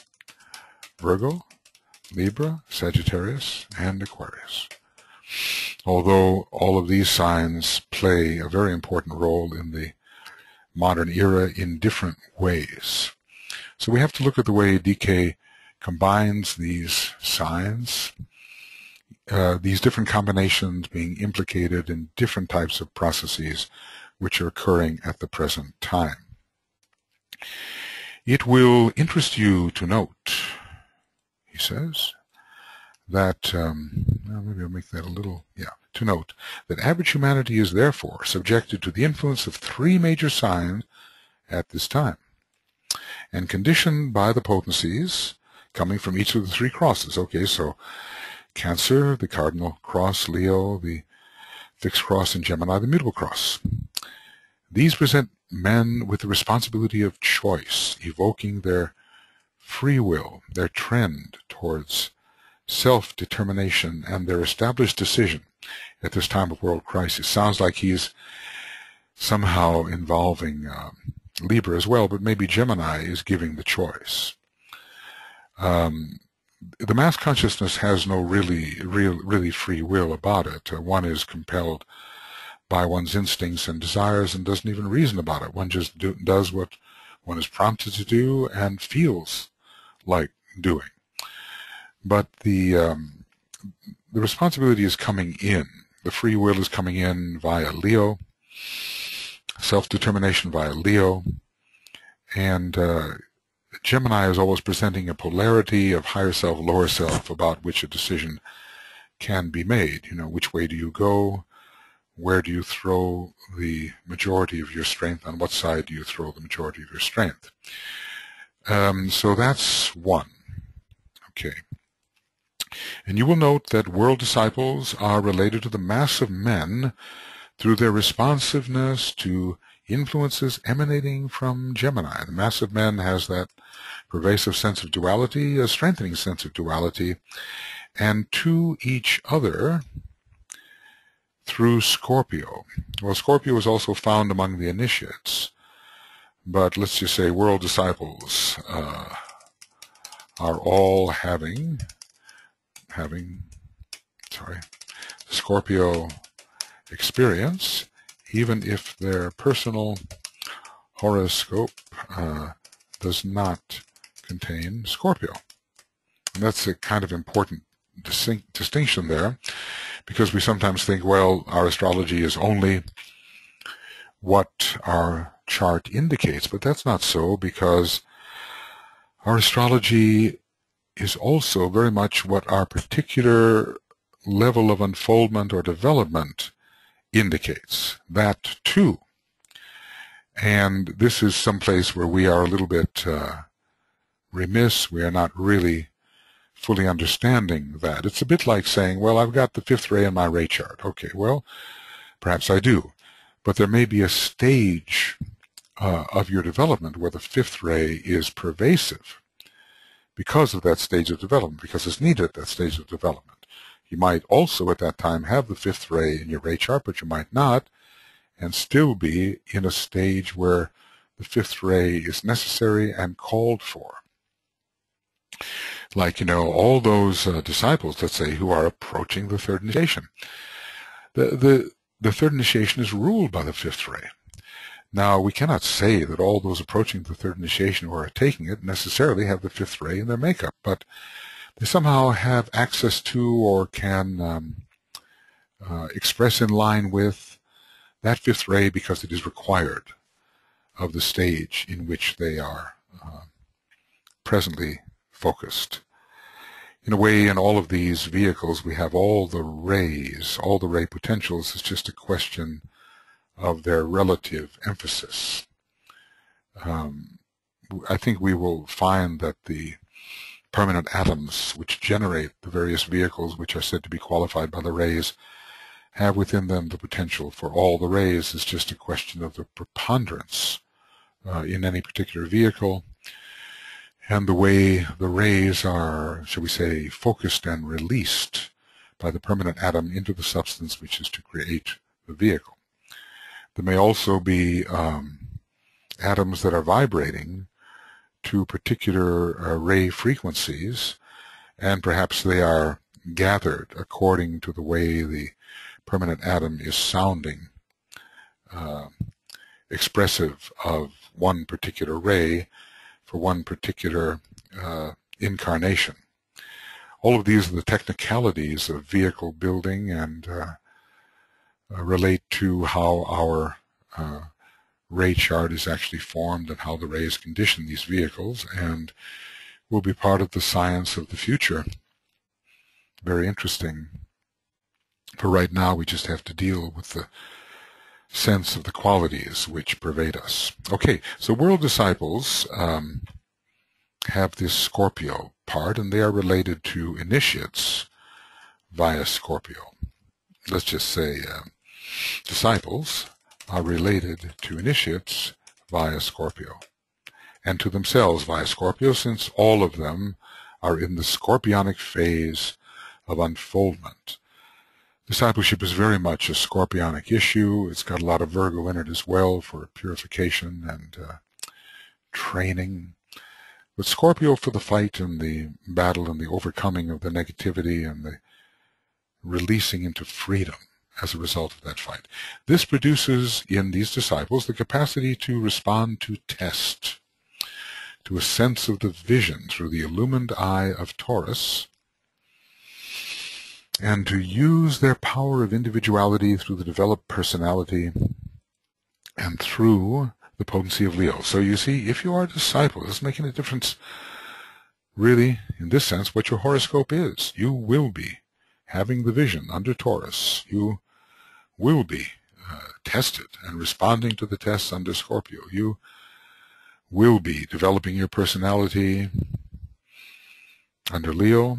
S1: Virgo, Libra, Sagittarius, and Aquarius. Although all of these signs play a very important role in the modern era in different ways. So we have to look at the way DK combines these signs these different combinations being implicated in different types of processes which are occurring at the present time. It will interest you to note, he says, that, well, maybe I'll make that a little, to note that average humanity is therefore subjected to the influence of 3 major signs at this time, and conditioned by the potencies coming from each of the 3 crosses. Okay, so Cancer, the cardinal cross, Leo, the fixed cross, and Gemini, the mutable cross. These present men with the responsibility of choice, evoking their free will, their trend towards self-determination, and their established decision at this time of world crisis. Sounds like he's somehow involving Libra as well, but maybe Gemini is giving the choice. The mass consciousness has no really free will about it. One is compelled by one's instincts and desires and doesn't even reason about it. One just does what one is prompted to do and feels like doing. But the responsibility is coming in. The free will is coming in via Leo, self-determination via Leo, and Gemini is always presenting a polarity of higher self, lower self, about which a decision can be made. You know, which way do you go? Where do you throw the majority of your strength? On what side do you throw the majority of your strength? So that's one. Okay. And you will note that world disciples are related to the mass of men through their responsiveness to influences emanating from Gemini. The mass of men has that pervasive sense of duality, a strengthening sense of duality, and to each other through Scorpio. Well, Scorpio is also found among the initiates, but let's just say world disciples are all having Scorpio experience, even if their personal horoscope does not contain Scorpio. And that's a kind of important distinction there, because we sometimes think, well, our astrology is only what our chart indicates, but that's not so, because our astrology is also very much what our particular level of unfoldment or development indicates. That too. And this is someplace where we are a little bit remiss. We are not really fully understanding that. It's a bit like saying, well, I've got the 5th ray in my ray chart. Okay, well, perhaps I do. But there may be a stage of your development where the 5th ray is pervasive because of that stage of development, because it's needed at that stage of development. You might also at that time have the 5th ray in your ray chart, but you might not, and still be in a stage where the 5th ray is necessary and called for. Like, you know, all those disciples, let's say, who are approaching the 3rd initiation. The 3rd initiation is ruled by the 5th ray. Now, we cannot say that all those approaching the 3rd initiation who are taking it necessarily have the 5th ray in their makeup, but they somehow have access to or can express in line with that 5th ray because it is required of the stage in which they are presently focused. In a way, in all of these vehicles, we have all the rays, all the ray potentials. It's just a question of their relative emphasis. I think we will find that the permanent atoms which generate the various vehicles which are said to be qualified by the rays have within them the potential for all the rays. It's just a question of the preponderance in any particular vehicle, and the way the rays are, shall we say, focused and released by the permanent atom into the substance which is to create the vehicle. There may also be atoms that are vibrating to particular ray frequencies, and perhaps they are gathered according to the way the permanent atom is sounding, expressive of one particular ray for one particular incarnation. All of these are the technicalities of vehicle building and relate to how our ray chart is actually formed and how the rays condition these vehicles, and will be part of the science of the future. Very interesting. For right now, we just have to deal with the sense of the qualities which pervade us. Okay, so world disciples have this Scorpio part, and they are related to initiates via Scorpio. Let's just say disciples are related to initiates via Scorpio, and to themselves via Scorpio, since all of them are in the scorpionic phase of unfoldment. Discipleship is very much a scorpionic issue. It's got a lot of Virgo in it as well for purification and training. But Scorpio for the fight and the battle and the overcoming of the negativity and the releasing into freedom as a result of that fight. This produces in these disciples the capacity to respond to test, to a sense of the vision through the illumined eye of Taurus, and to use their power of individuality through the developed personality and through the potency of Leo. So you see, if you are a disciple, it's making a difference really, in this sense, what your horoscope is. You will be having the vision under Taurus. You will be tested and responding to the tests under Scorpio. You will be developing your personality under Leo,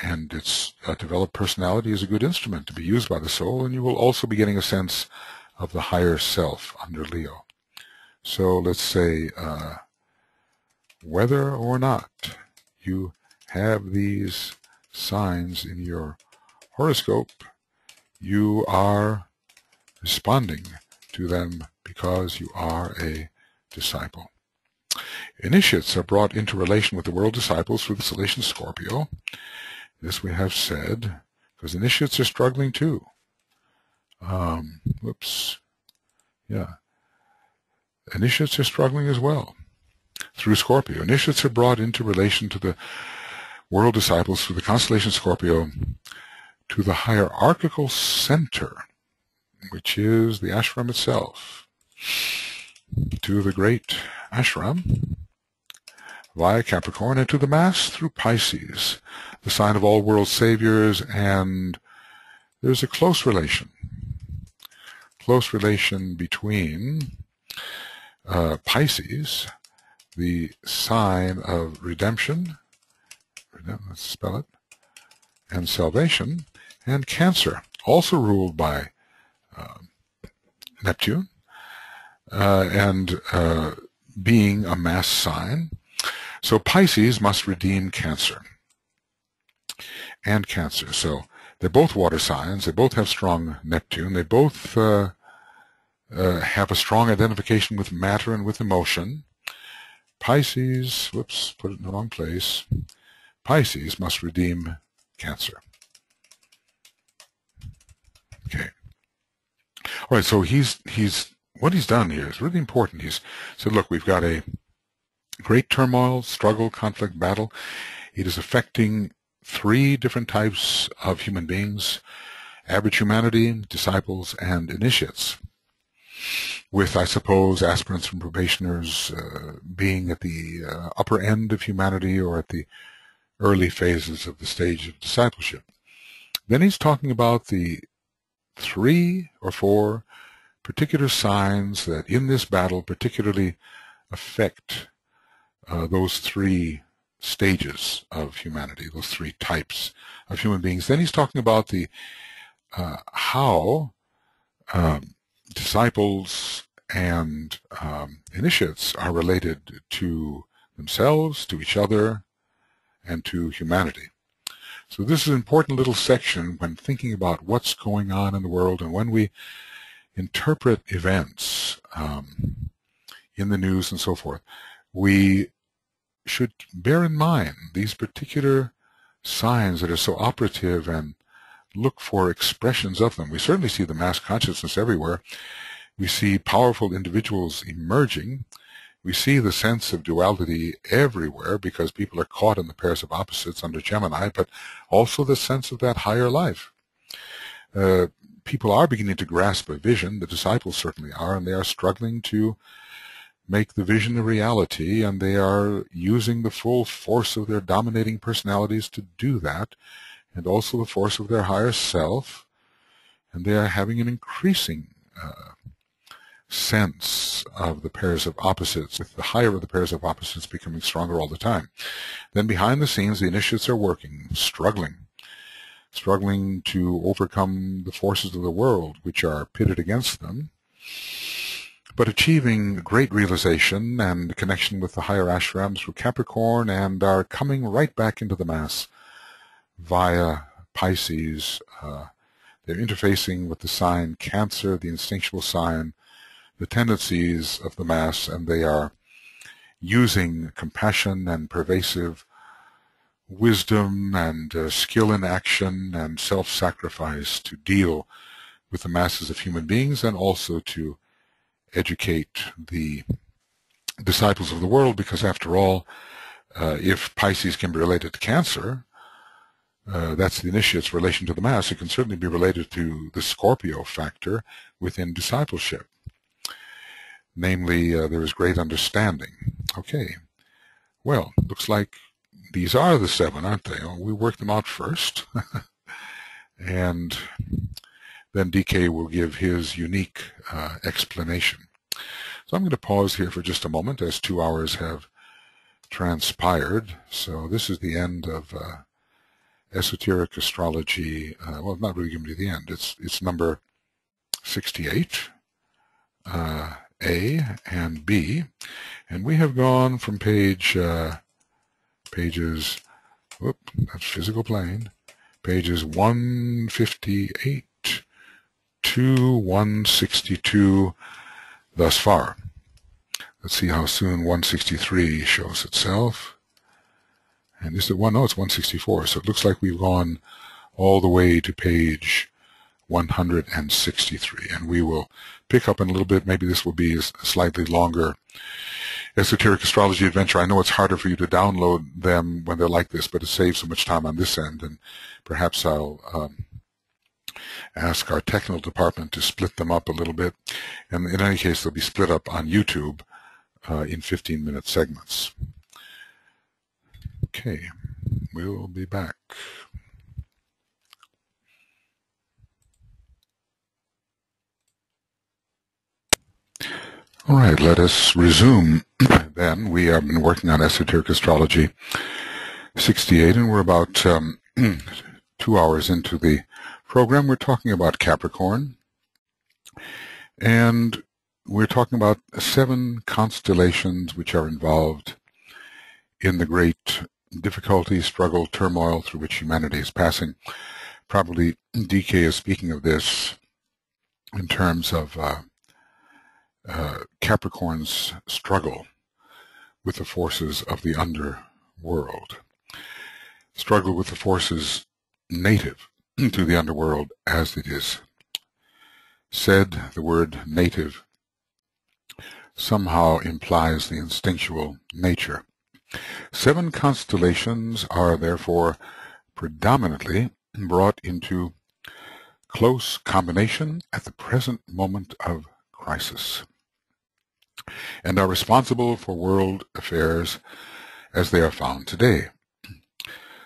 S1: and its developed personality is a good instrument to be used by the soul, and you will also be getting a sense of the higher self under Leo. So let's say whether or not you have these signs in your horoscope, you are responding to them because you are a disciple. Initiates are brought into relation with the world disciples through the Salation Scorpio. This we have said, because initiates are struggling too. Initiates are struggling as well through Scorpio. Initiates are brought into relation to the world disciples through the constellation Scorpio to the hierarchical center, which is the ashram itself, to the great ashram via Capricorn, and to the mass through Pisces, the sign of all world saviors. And there's a close relation between Pisces, the sign of redemption, let's spell it, and salvation, and Cancer, also ruled by Neptune, and being a mass sign. So Pisces must redeem Cancer and Cancer. So they're both water signs. They both have strong Neptune. They both have a strong identification with matter and with emotion. Pisces, whoops, put it in the wrong place. Pisces must redeem Cancer. Okay. All right, so what he's done here is really important. He's said, look, we've got a great turmoil, struggle, conflict, battle. It is affecting three different types of human beings: average humanity, disciples, and initiates, with, I suppose, aspirants and probationers being at the upper end of humanity or at the early phases of the stage of discipleship. Then he's talking about the 3 or 4 particular signs that in this battle particularly affect those 3 stages of humanity, those 3 types of human beings. Then he's talking about the how disciples and initiates are related to themselves, to each other, and to humanity. So this is an important little section when thinking about what's going on in the world, and when we interpret events in the news and so forth, we should bear in mind these particular signs that are so operative and look for expressions of them. We certainly see the mass consciousness everywhere. We see powerful individuals emerging We see the sense of duality everywhere because people are caught in the pairs of opposites under Gemini, but also the sense of that higher life. People are beginning to grasp a vision. The disciples certainly are, and they are struggling to make the vision a reality, and they are using the full force of their dominating personalities to do that, and also the force of their higher self, and they are having an increasing sense of the pairs of opposites, with the higher of the pairs of opposites becoming stronger all the time. Then behind the scenes, the initiates are working, struggling to overcome the forces of the world which are pitted against them, but achieving great realization and connection with the higher ashrams through Capricorn, and are coming right back into the mass via Pisces. They're interfacing with the sign Cancer, the instinctual sign, the tendencies of the mass, and they are using compassion and pervasive wisdom and skill in action and self-sacrifice to deal with the masses of human beings, and also to educate the disciples of the world, because after all, if Pisces can be related to Cancer, that's the initiate's relation to the mass. It can certainly be related to the Scorpio factor within discipleship. Namely, there is great understanding. Okay, well, looks like these are the 7, aren't they? Well, we worked them out first, and then DK will give his unique explanation. So I'm going to pause here for just a moment, as 2 hours have transpired. So this is the end of Esoteric Astrology. Well, not really going to be the end. It's number 68. A and B, and we have gone from pages, that's physical plane, pages 158 to 162 thus far. Let's see how soon 163 shows itself. And is it one? No, it's 164. So it looks like we've gone all the way to page 163, and we will pick up in a little bit. Maybe this will be a slightly longer Esoteric Astrology adventure. I know it's harder for you to download them when they're like this, but it saves so much time on this end, and perhaps I'll ask our technical department to split them up a little bit. And in any case, they'll be split up on YouTube in 15-minute segments. Okay, we'll be back. All right, let us resume then. We have been working on Esoteric Astrology 68, and we're about 2 hours into the program. We're talking about Capricorn, and we're talking about 7 constellations which are involved in the great difficulty, struggle, turmoil through which humanity is passing. Probably DK is speaking of this in terms of Capricorn's struggle with the forces of the underworld, struggle with the forces native to the underworld. As it is said, the word native somehow implies the instinctual nature. 7 constellations are therefore predominantly brought into close combination at the present moment of crisis, and are responsible for world affairs as they are found today.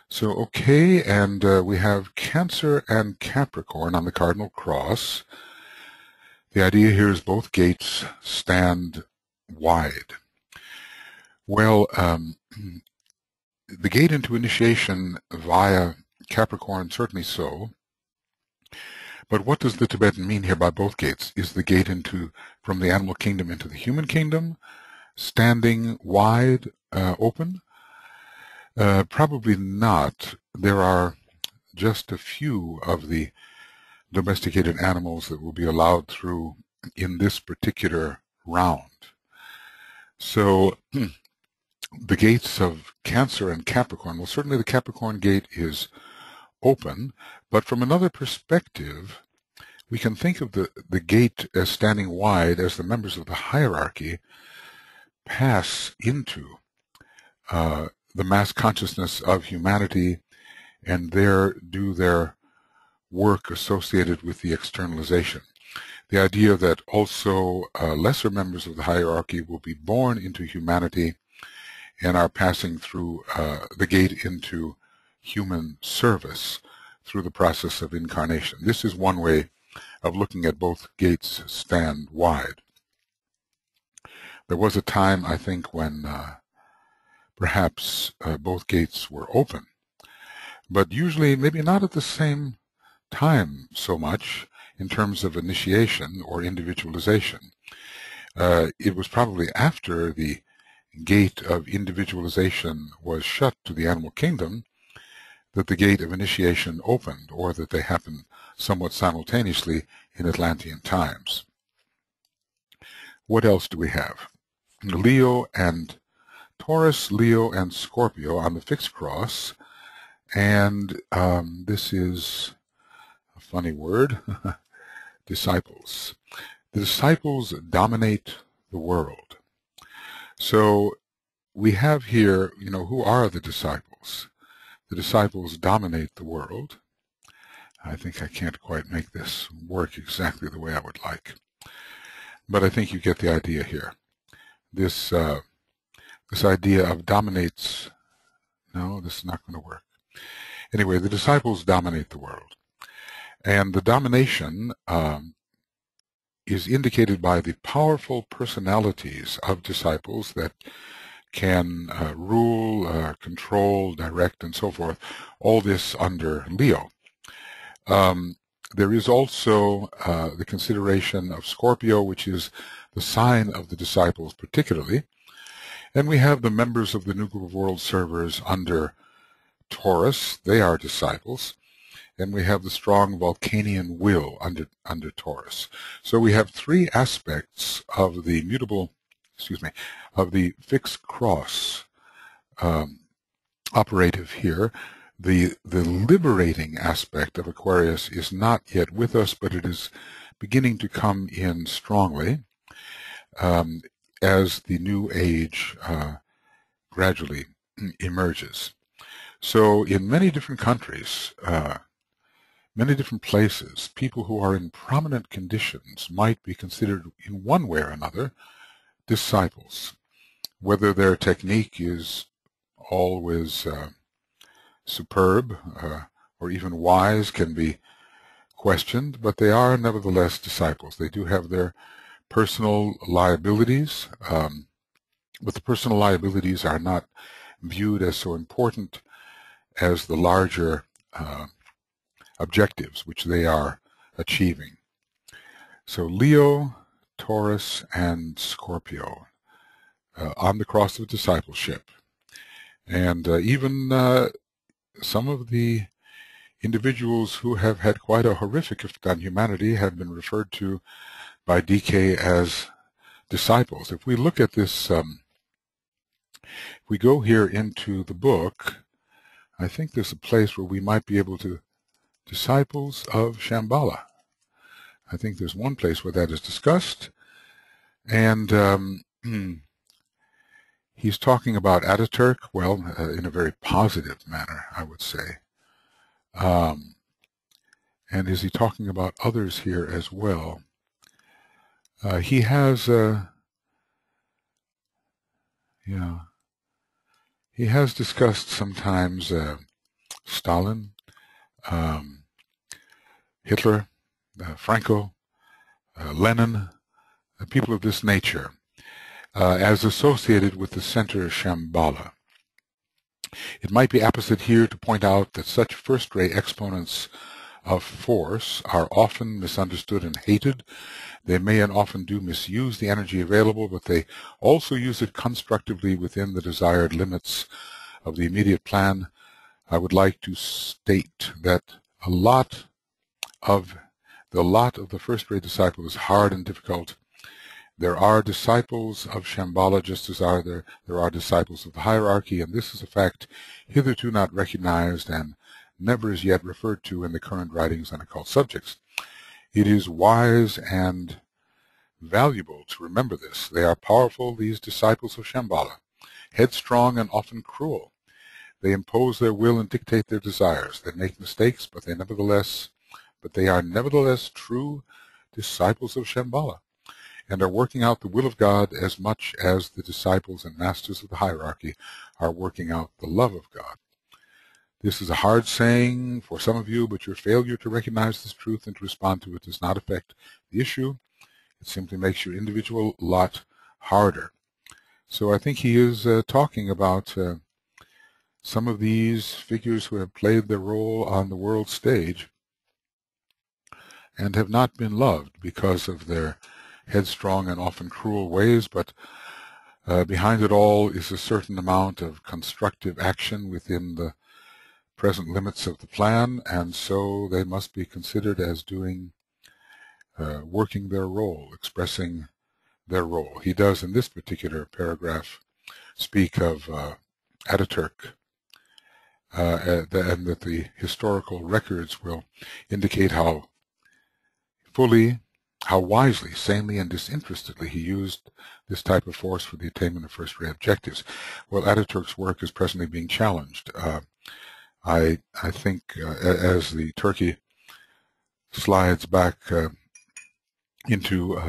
S1: So, okay, and we have Cancer and Capricorn on the cardinal cross. The idea here is both gates stand wide. Well, the gate into initiation via Capricorn, certainly so. But what does the Tibetan mean here by both gates? Is the gate from the animal kingdom into the human kingdom standing wide open? Probably not. There are just a few of the domesticated animals that will be allowed through in this particular round. So the gates of Cancer and Capricorn, well, certainly the Capricorn gate is open, but from another perspective, we can think of the gate as standing wide as the members of the hierarchy pass into the mass consciousness of humanity and there do their work associated with the externalization. The idea that also lesser members of the hierarchy will be born into humanity and are passing through the gate into human service through the process of incarnation. This is one way of looking at both gates stand wide. There was a time, I think, when perhaps both gates were open, but usually maybe not at the same time so much in terms of initiation or individualization. It was probably after the gate of individualization was shut to the animal kingdom that the gate of initiation opened, or that they happened somewhat simultaneously in Atlantean times. What else do we have? Leo and Taurus, Leo and Scorpio on the fixed cross, and this is a funny word, disciples. The disciples dominate the world. So we have here, who are the disciples? The disciples dominate the world. I think I can't quite make this work exactly the way I would like, but I think you get the idea here. This idea of dominates, no, this is not going to work. Anyway, the disciples dominate the world. And the domination is indicated by the powerful personalities of disciples that can rule, control, direct, and so forth, all this under Leo. There is also the consideration of Scorpio, which is the sign of the disciples particularly. And we have the members of the New Group of World Servers under Taurus. They are disciples. And we have the strong Vulcanian will under Taurus. So we have three aspects of the of the fixed cross operative here. The liberating aspect of Aquarius is not yet with us, but it is beginning to come in strongly as the new age gradually emerges. So in many different countries, many different places, people who are in prominent conditions might be considered in one way or another disciples. Whether their technique is always superb or even wise can be questioned, but they are nevertheless disciples. They do have their personal liabilities, but the personal liabilities are not viewed as so important as the larger objectives which they are achieving. So Leo, Taurus, and Scorpio on the cross of discipleship. And even some of the individuals who have had quite a horrific effect on humanity have been referred to by DK as disciples. If we look at this, if we go here into the book, I think there's a place where we might be able to, disciples of Shambala. I think there's one place where that is discussed, and he's talking about Ataturk, well, in a very positive manner, I would say. And is he talking about others here as well? He has, he has discussed sometimes Stalin, Hitler, Franco, Lenin, people of this nature, as associated with the center Shambala. It might be apposite here to point out that such first-ray exponents of force are often misunderstood and hated. They may and often do misuse the energy available, but they also use it constructively within the desired limits of the immediate plan. I would like to state that the lot of the first-ray disciple is hard and difficult. There are disciples of Shambhala just as there are disciples of the hierarchy, and this is a fact hitherto not recognized and never as yet referred to in the current writings on occult subjects. It is wise and valuable to remember this. They are powerful, these disciples of Shambala, headstrong and often cruel. They impose their will and dictate their desires. They make mistakes, but they are nevertheless true disciples of Shambala, and are working out the will of God as much as the disciples and masters of the hierarchy are working out the love of God. This is a hard saying for some of you, but your failure to recognize this truth and to respond to it does not affect the issue. It simply makes your individual lot harder. So I think he is talking about some of these figures who have played their role on the world stage and have not been loved because of their headstrong and often cruel ways, but behind it all is a certain amount of constructive action within the present limits of the plan, and so they must be considered as working their role, expressing their role. He does in this particular paragraph speak of Ataturk, and that the historical records will indicate how wisely, sanely, and disinterestedly he used this type of force for the attainment of first-rate objectives. Well, Ataturk's work is presently being challenged. I think as the Turkey slides back into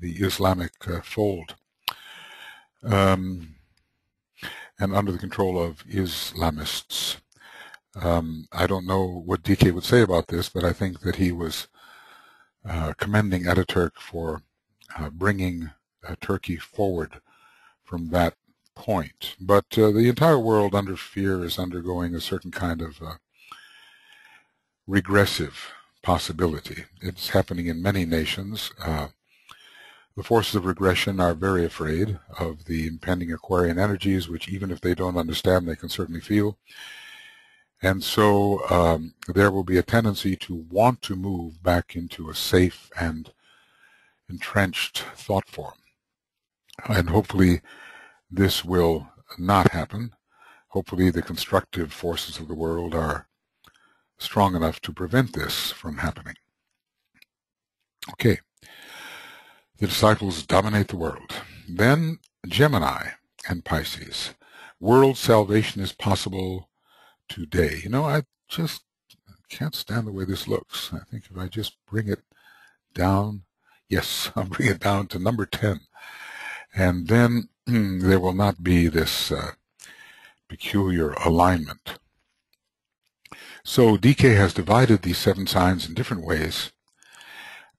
S1: the Islamic fold, and under the control of Islamists. I don't know what DK would say about this, but I think that he was commending Ataturk for bringing Turkey forward from that point. But the entire world under fear is undergoing a certain kind of regressive possibility. It's happening in many nations. The forces of regression are very afraid of the impending Aquarian energies, which even if they don't understand, they can certainly feel. And so there will be a tendency to want to move back into a safe and entrenched thought form. And hopefully this will not happen. Hopefully the constructive forces of the world are strong enough to prevent this from happening. Okay. The disciples dominate the world. Then Gemini and Pisces. World salvation is possible today. You know, I just can't stand the way this looks. I think if I just bring it down, yes, I'll bring it down to number 10. And then there will not be this peculiar alignment. So DK has divided these 7 signs in different ways.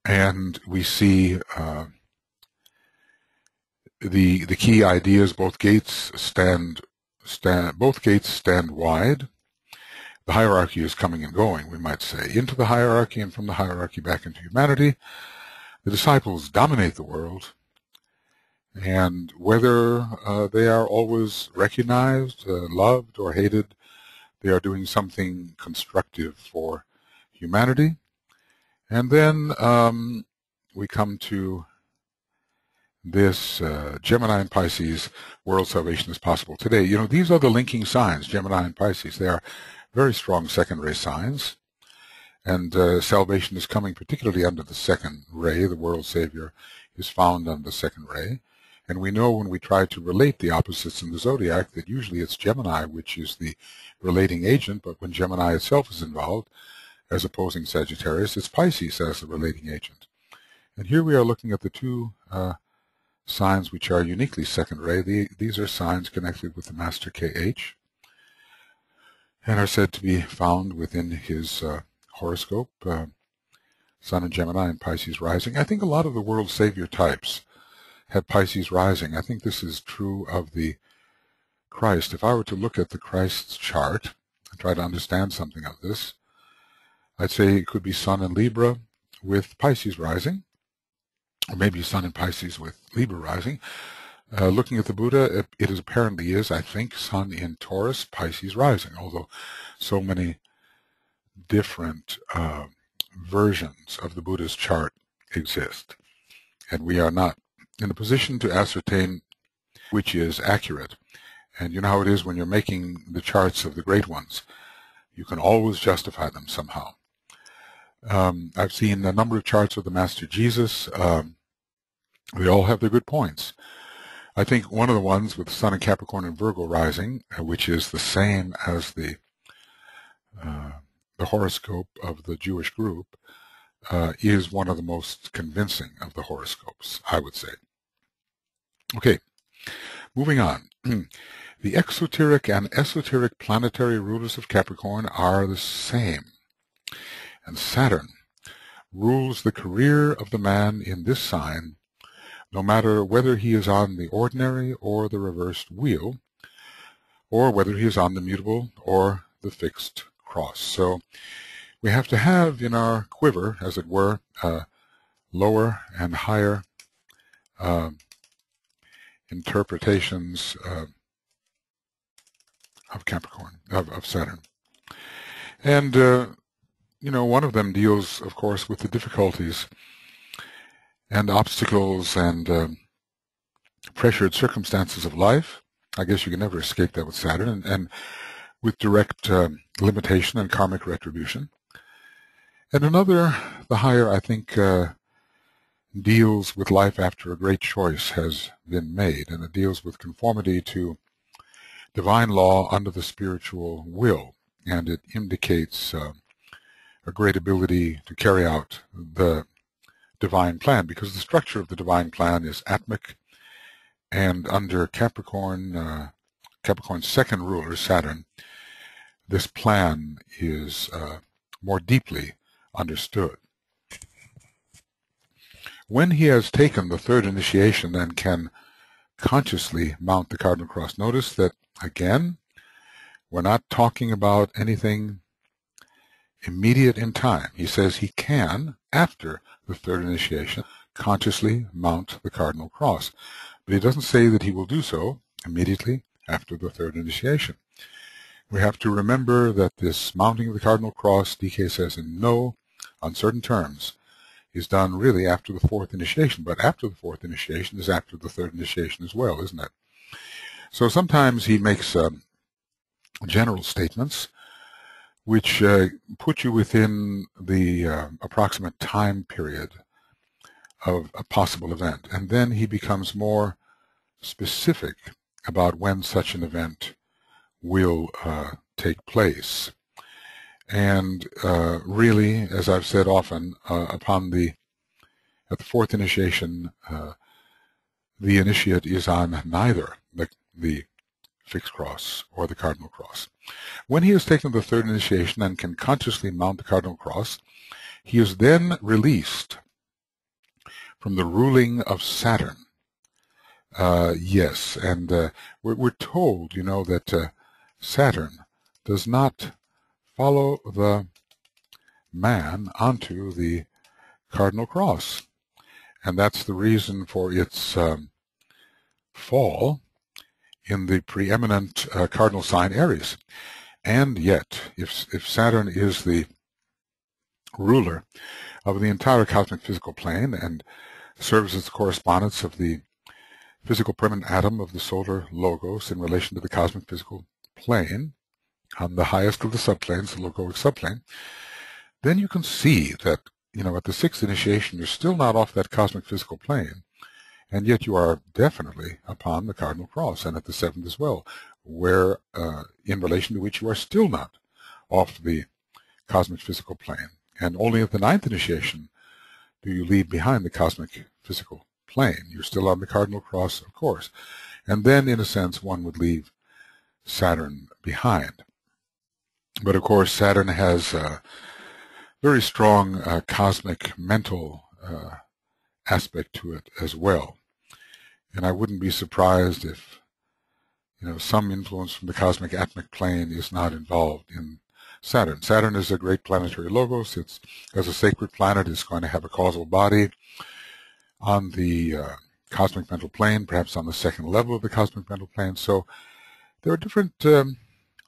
S1: And we see the key ideas. Both gates stand wide. The hierarchy is coming and going, we might say, into the hierarchy and from the hierarchy back into humanity. The disciples dominate the world, and whether they are always recognized, loved, or hated, they are doing something constructive for humanity. And then we come to this Gemini and Pisces, world salvation is possible today. You know, these are the linking signs, Gemini and Pisces. They are very strong second ray signs. And salvation is coming particularly under the second ray. The world savior is found under the second ray. And we know when we try to relate the opposites in the zodiac that usually it's Gemini which is the relating agent, but when Gemini itself is involved, as opposing Sagittarius, it's Pisces as the relating agent. And here we are looking at the 2 signs which are uniquely second ray. These are signs connected with the Master KH and are said to be found within his horoscope, Sun in Gemini and Pisces rising. I think a lot of the world savior types have Pisces rising. I think this is true of the Christ. If I were to look at the Christ's chart and try to understand something of this, I'd say it could be Sun in Libra with Pisces rising, or maybe Sun in Pisces with Libra rising. Looking at the Buddha, it apparently is, I think, Sun in Taurus, Pisces rising, although so many different versions of the Buddha's chart exist. And we are not in a position to ascertain which is accurate. And you know how it is when you're making the charts of the great ones. You can always justify them somehow. I've seen a number of charts of the Master Jesus. They all have their good points. I think one of the ones with Sun and Capricorn and Virgo rising, which is the same as the horoscope of the Jewish group, is one of the most convincing of the horoscopes, I would say. Okay, moving on. The exoteric and esoteric planetary rulers of Capricorn are the same. And Saturn rules the career of the man in this sign, no matter whether he is on the ordinary or the reversed wheel, or whether he is on the mutable or the fixed cross. So we have to have in our quiver, as it were, lower and higher interpretations of Capricorn, of Saturn. And, one of them deals, of course, with the difficulties and obstacles and pressured circumstances of life. I guess you can never escape that with Saturn, and with direct limitation and karmic retribution. And another, the higher, I think, deals with life after a great choice has been made, and it deals with conformity to divine law under the spiritual will, and it indicates a great ability to carry out the divine plan, because the structure of the divine plan is atmic, and under Capricorn, Capricorn's second ruler, Saturn, this plan is more deeply understood. When he has taken the third initiation and can consciously mount the cardinal cross, notice that, again, we're not talking about anything immediate in time. He says he can, after the third initiation, consciously mount the cardinal cross. But he doesn't say that he will do so immediately after the third initiation. We have to remember that this mounting of the cardinal cross, DK says in no uncertain terms, is done really after the fourth initiation. But after the fourth initiation is after the third initiation as well, isn't it? So sometimes he makes general statements which put you within the approximate time period of a possible event. And then he becomes more specific about when such an event will take place. And really, as I've said often, at the fourth initiation, the initiate is on neither the fixed cross or the cardinal cross. When he has taken the third initiation and can consciously mount the cardinal cross, he is then released from the ruling of Saturn. Yes, and we're told, that Saturn does not follow the man onto the cardinal cross. And that's the reason for its fall in the preeminent cardinal sign Aries. And yet, if Saturn is the ruler of the entire cosmic physical plane and serves as the correspondence of the physical permanent atom of the solar logos in relation to the cosmic physical plane, on the highest of the subplanes, the logoic subplane, then you can see that, at the sixth initiation, you're still not off that cosmic physical plane, and yet you are definitely upon the cardinal cross, and at the seventh as well, where, in relation to which you are still not off the cosmic physical plane. And only at the ninth initiation do you leave behind the cosmic physical plane. You're still on the cardinal cross, of course. And then, in a sense, one would leave Saturn behind. But, of course, Saturn has a very strong cosmic mental aspect to it as well. And I wouldn't be surprised if, some influence from the cosmic atmic plane is not involved in Saturn. Saturn is a great planetary logos. It's, as a sacred planet, it's going to have a causal body on the cosmic mental plane, perhaps on the second level of the cosmic mental plane. So there are different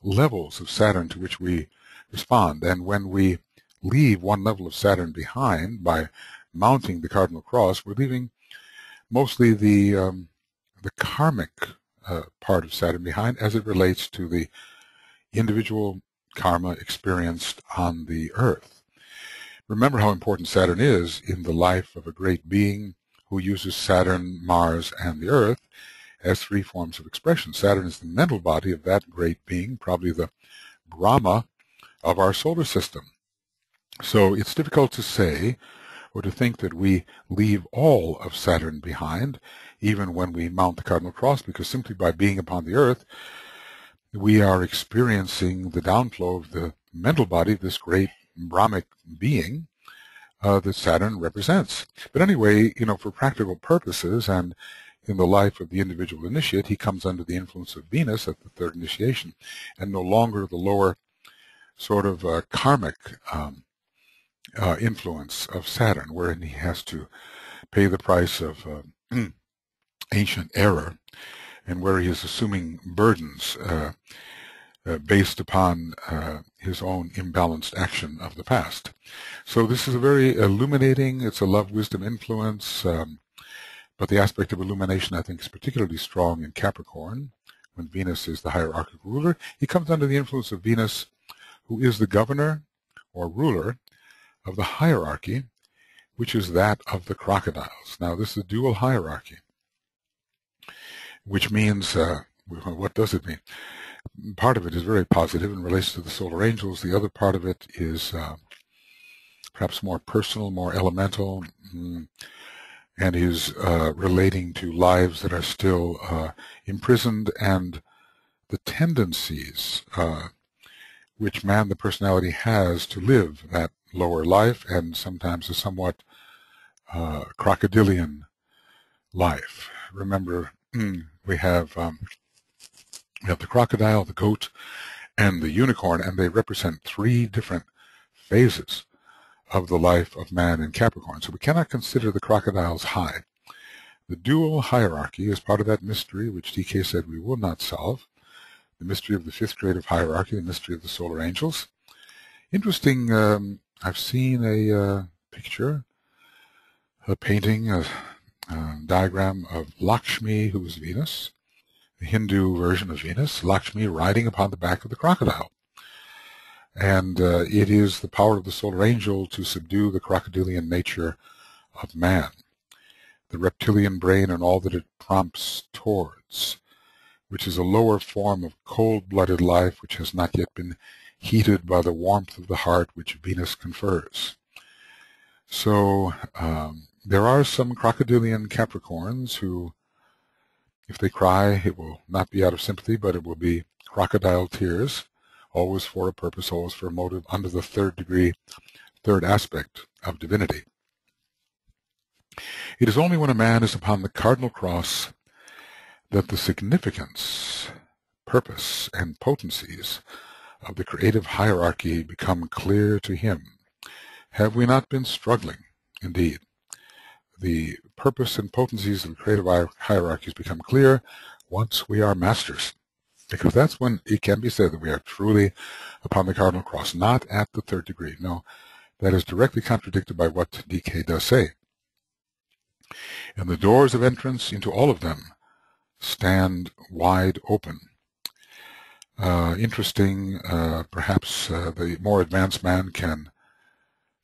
S1: levels of Saturn to which we respond. And when we leave one level of Saturn behind by mounting the cardinal cross, we're leaving mostly the karmic part of Saturn behind as it relates to the individual karma experienced on the earth. Remember how important Saturn is in the life of a great being who uses Saturn, Mars, and the Earth as three forms of expression. Saturn is the mental body of that great being, probably the Brahma of our solar system. So it's difficult to say or to think that we leave all of Saturn behind, even when we mount the Cardinal Cross, because simply by being upon the Earth, we are experiencing the downflow of the mental body of this great Brahmic being that Saturn represents. But anyway, for practical purposes and in the life of the individual initiate, he comes under the influence of Venus at the third initiation, and no longer the lower sort of karmic influence of Saturn, wherein he has to pay the price of ancient error, and where he is assuming burdens based upon his own imbalanced action of the past. So this is a very illuminating, it's a love-wisdom influence, but the aspect of illumination, I think, is particularly strong in Capricorn, when Venus is the hierarchical ruler. He comes under the influence of Venus, who is the governor or ruler of the hierarchy, which is that of the crocodiles. Now, this is a dual hierarchy, which means, what does it mean? Part of it is very positive and relates to the solar angels. The other part of it is perhaps more personal, more elemental, and is relating to lives that are still imprisoned, and the tendencies which man, the personality, has to live that lower life, and sometimes a somewhat crocodilian life. Remember, we have the crocodile, the goat, and the unicorn, and they represent three different phases of the life of man in Capricorn. So we cannot consider the crocodiles high. The dual hierarchy is part of that mystery which DK said we will not solve, the mystery of the fifth grade of hierarchy, the mystery of the solar angels. Interesting, I've seen a picture, a painting, a diagram of Lakshmi, who is Venus, the Hindu version of Venus, Lakshmi riding upon the back of the crocodile. And it is the power of the solar angel to subdue the crocodilian nature of man, the reptilian brain and all that it prompts towards, which is a lower form of cold-blooded life which has not yet been heated by the warmth of the heart which Venus confers. So there are some crocodilian Capricorns who, if they cry, it will not be out of sympathy, but it will be crocodile tears, always for a purpose, always for a motive, under the third degree, third aspect of divinity. It is only when a man is upon the Cardinal Cross that the significance, purpose, and potencies of the creative hierarchy become clear to him. Have we not been struggling? Indeed. The purpose and potencies of the creative hierarchies become clear once we are masters, because that's when it can be said that we are truly upon the Cardinal Cross, not at the third degree. No, that is directly contradicted by what DK does say. And the doors of entrance into all of them stand wide open. Interesting, perhaps the more advanced man can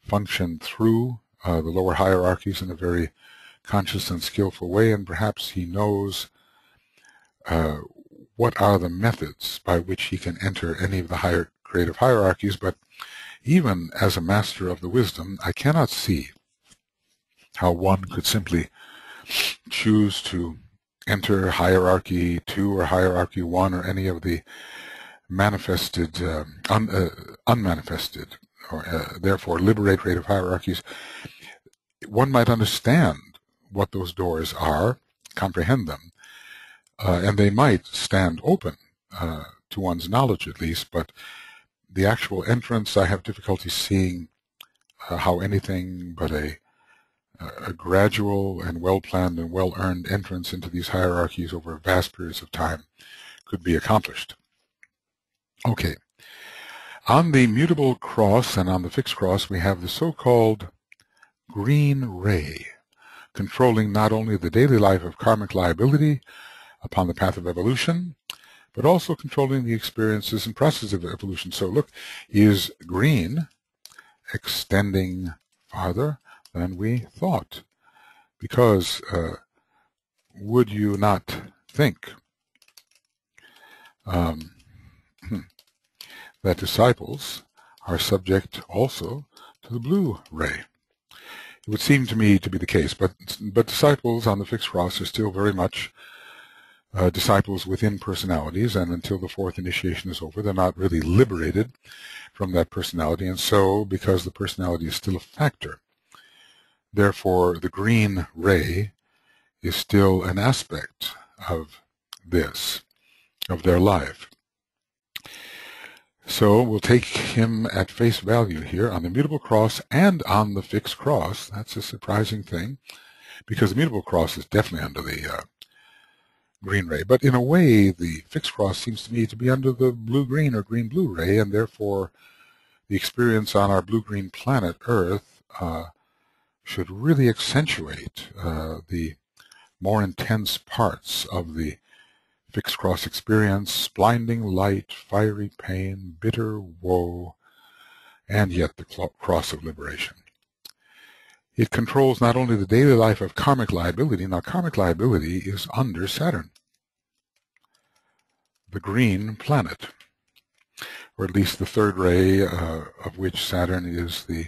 S1: function through the lower hierarchies in a very conscious and skillful way, and perhaps he knows what are the methods by which he can enter any of the higher creative hierarchies. But even as a master of the wisdom, I cannot see how one could simply choose to enter hierarchy 2 or hierarchy 1 or any of the manifested, unmanifested, or therefore liberate creative hierarchies. One might understand what those doors are, comprehend them, and they might stand open to one's knowledge at least, but the actual entrance, I have difficulty seeing how anything but a gradual and well-planned and well-earned entrance into these hierarchies over vast periods of time could be accomplished. Okay. On the mutable cross and on the fixed cross, we have the so-called green ray, controlling not only the daily life of karmic liability upon the path of evolution, but also controlling the experiences and processes of evolution. So look, is green extending farther than we thought. Because would you not think that disciples are subject also to the blue ray? It would seem to me to be the case, but disciples on the fixed cross are still very much disciples within personalities, and until the fourth initiation is over, they're not really liberated from that personality, and so, because the personality is still a factor, therefore the green ray is still an aspect of this, of their life. So we'll take him at face value here on the mutable cross and on the fixed cross. That's a surprising thing, because the mutable cross is definitely under the green ray. But in a way, the fixed cross seems to me to be under the blue-green or green-blue ray, and therefore the experience on our blue-green planet, Earth, should really accentuate the more intense parts of the fixed cross experience: blinding light, fiery pain, bitter woe, and yet the cross of liberation. It controls not only the daily life of karmic liability. Now, karmic liability is under Saturn, the green planet, or at least the third ray of which Saturn is the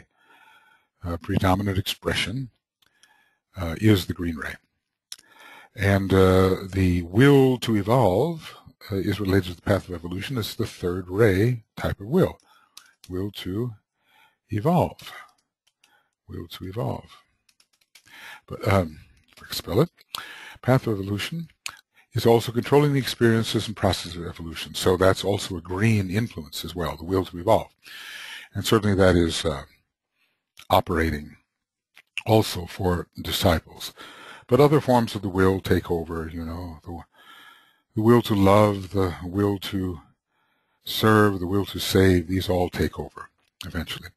S1: predominant expression, is the green ray. And the will to evolve is related to the path of evolution. It's the third ray type of will to evolve. Will to evolve. But if I can spell it, path of evolution is also controlling the experiences and process of evolution. So that's also a green influence as well, the will to evolve. And certainly that is operating also for disciples. But other forms of the will take over, you know, the will to love, the will to serve, the will to save, these all take over eventually.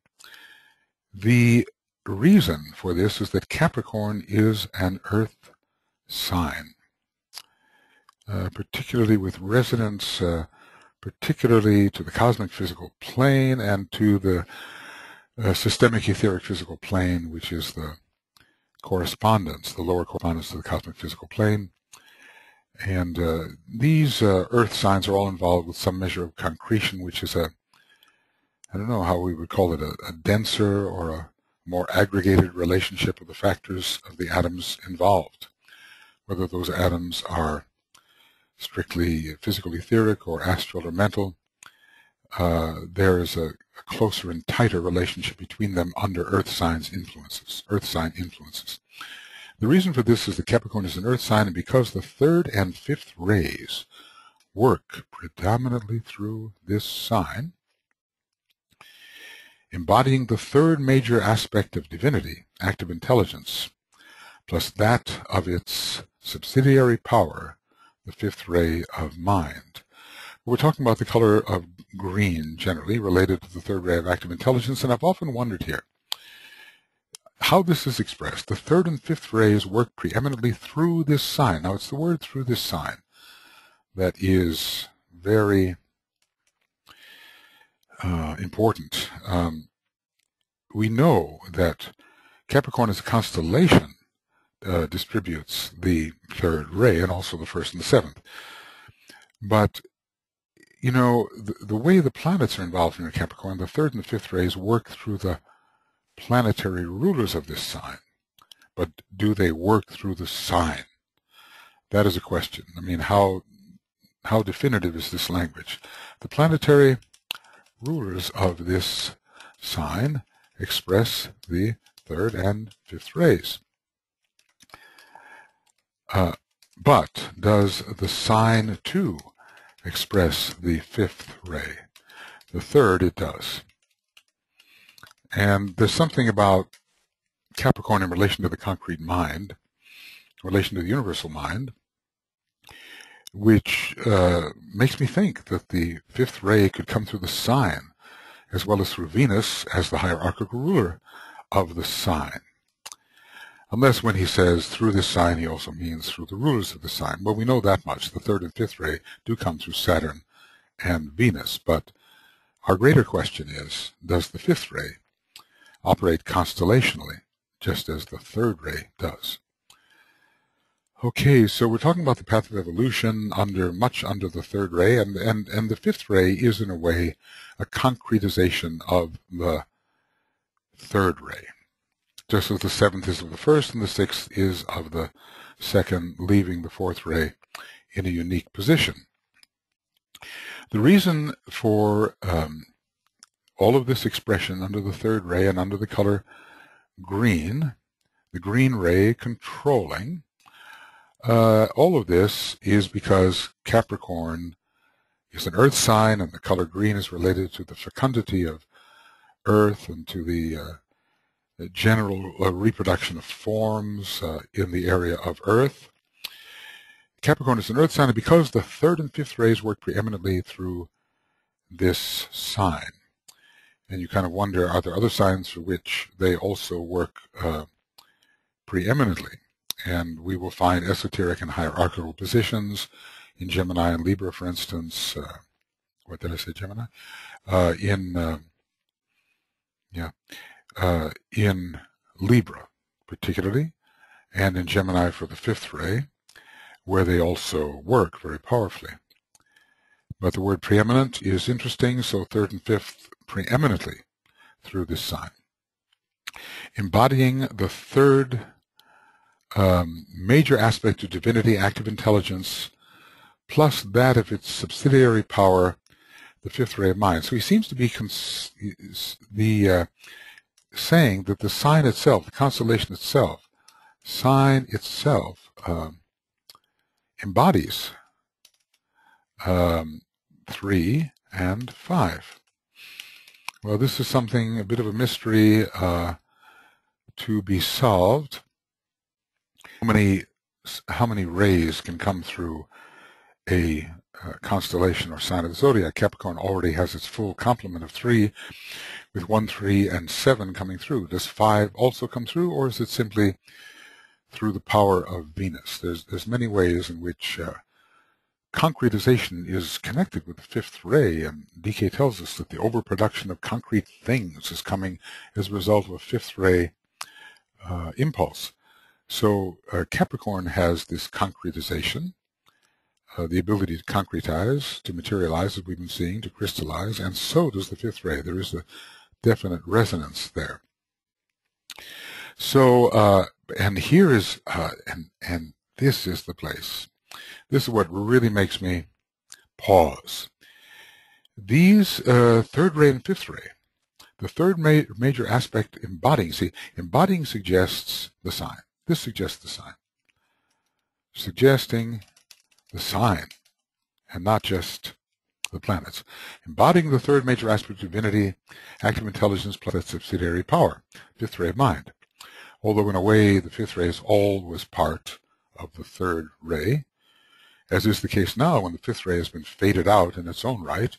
S1: The reason for this is that Capricorn is an earth sign, particularly with resonance, particularly to the cosmic physical plane and to the systemic etheric physical plane, which is the correspondence, the lower correspondence to the cosmic physical plane. And these earth signs are all involved with some measure of concretion, which is I don't know how we would call it, a denser or a more aggregated relationship of the factors of the atoms involved. Whether those atoms are strictly physical etheric or astral or mental, there is a closer and tighter relationship between them under earth sign influences. The reason for this is that Capricorn is an earth sign, and because the third and fifth rays work predominantly through this sign, embodying the third major aspect of divinity, active intelligence, plus that of its subsidiary power, the fifth ray of mind. We're talking about the color of green, generally, related to the third ray of active intelligence, and I've often wondered here how this is expressed. The third and fifth rays work preeminently through this sign. Now, it's the word "through this sign" that is very important. We know that Capricorn as a constellation distributes the third ray and also the first and the seventh. But, you know, the way the planets are involved in Capricorn, the third and the fifth rays work through the planetary rulers of this sign. But do they work through the sign? That is a question. I mean, how definitive is this language? The planetary rulers of this sign express the third and fifth rays. But does the sign too express the fifth ray? The third, it does. And there's something about Capricorn in relation to the concrete mind, in relation to the universal mind, which makes me think that the fifth ray could come through the sign, as well as through Venus as the hierarchical ruler of the sign. Unless when he says through this sign, he also means through the rulers of the sign. Well, we know that much. The third and fifth ray do come through Saturn and Venus. But our greater question is, does the fifth ray operate constellationally, just as the third ray does. Okay, so we're talking about the path of evolution much under the third ray, and the fifth ray is, in a way, a concretization of the third ray, just as the seventh is of the first and the sixth is of the second, leaving the fourth ray in a unique position. The reason for all of this expression under the third ray and under the color green, the green ray controlling, all of this is because Capricorn is an earth sign, and the color green is related to the fecundity of earth and to the general reproduction of forms in the area of earth. Capricorn is an earth sign, and because the third and fifth rays work preeminently through this sign, and you kind of wonder, are there other signs for which they also work preeminently? And we will find esoteric and hierarchical positions in Gemini and Libra, for instance. What did I say, Gemini? In Libra, particularly, and in Gemini for the fifth ray, where they also work very powerfully. But the word preeminent is interesting, so third and fifth preeminently through this sign. Embodying the third major aspect of divinity, active intelligence, plus that of its subsidiary power, the fifth ray of mind. So he seems to be saying that the sign itself, the constellation itself, embodies 3 and 5. Well, this is something, a bit of a mystery to be solved. How many rays can come through a constellation or sign of the zodiac? Capricorn already has its full complement of 3, with 1, 3, and 7 coming through. Does 5 also come through, or is it simply through the power of Venus? There's many ways in which concretization is connected with the fifth ray, and DK tells us that the overproduction of concrete things is coming as a result of a fifth ray impulse. So Capricorn has this concretization, the ability to concretize, to materialize, as we've been seeing, to crystallize, and so does the fifth ray. There is a definite resonance there. So, and here is, and this is the place. This is what really makes me pause. These third ray and fifth ray, the third major aspect embodying, see, embodying suggests the sign. This suggests the sign. Suggesting the sign, and not just the planets. Embodying the third major aspect of divinity, active intelligence plus its subsidiary power, fifth ray of mind. Although in a way the fifth ray is always part of the third ray, as is the case now when the fifth ray has been faded out in its own right,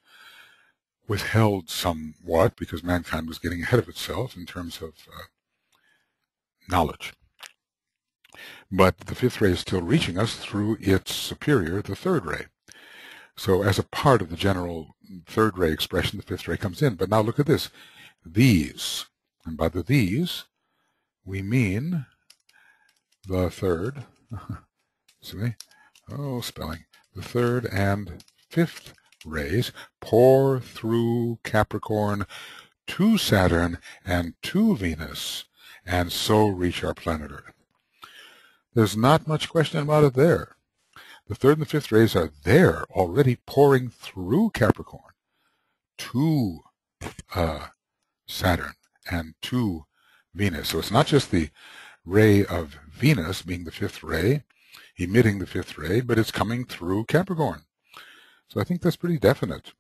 S1: withheld somewhat because mankind was getting ahead of itself in terms of knowledge. But the fifth ray is still reaching us through its superior, the third ray. So as a part of the general third ray expression, the fifth ray comes in. But now look at this. These, and by the these, we mean the third, see? Oh, spelling. The third and fifth rays pour through Capricorn to Saturn and to Venus, and so reach our planet Earth. There's not much question about it there. The third and the fifth rays are there already pouring through Capricorn to Saturn and to Venus. So it's not just the ray of Venus being the fifth ray, emitting the fifth ray, but it's coming through Capricorn. So I think that's pretty definite.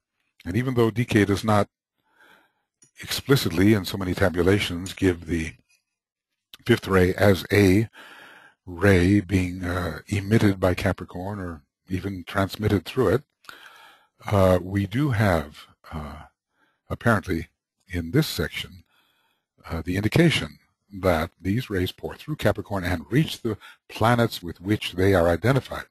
S1: And even though DK does not explicitly in so many tabulations give the fifth ray as a ray being emitted by Capricorn or even transmitted through it, we do have apparently in this section the indication that these rays pour through Capricorn and reach the planets with which they are identified.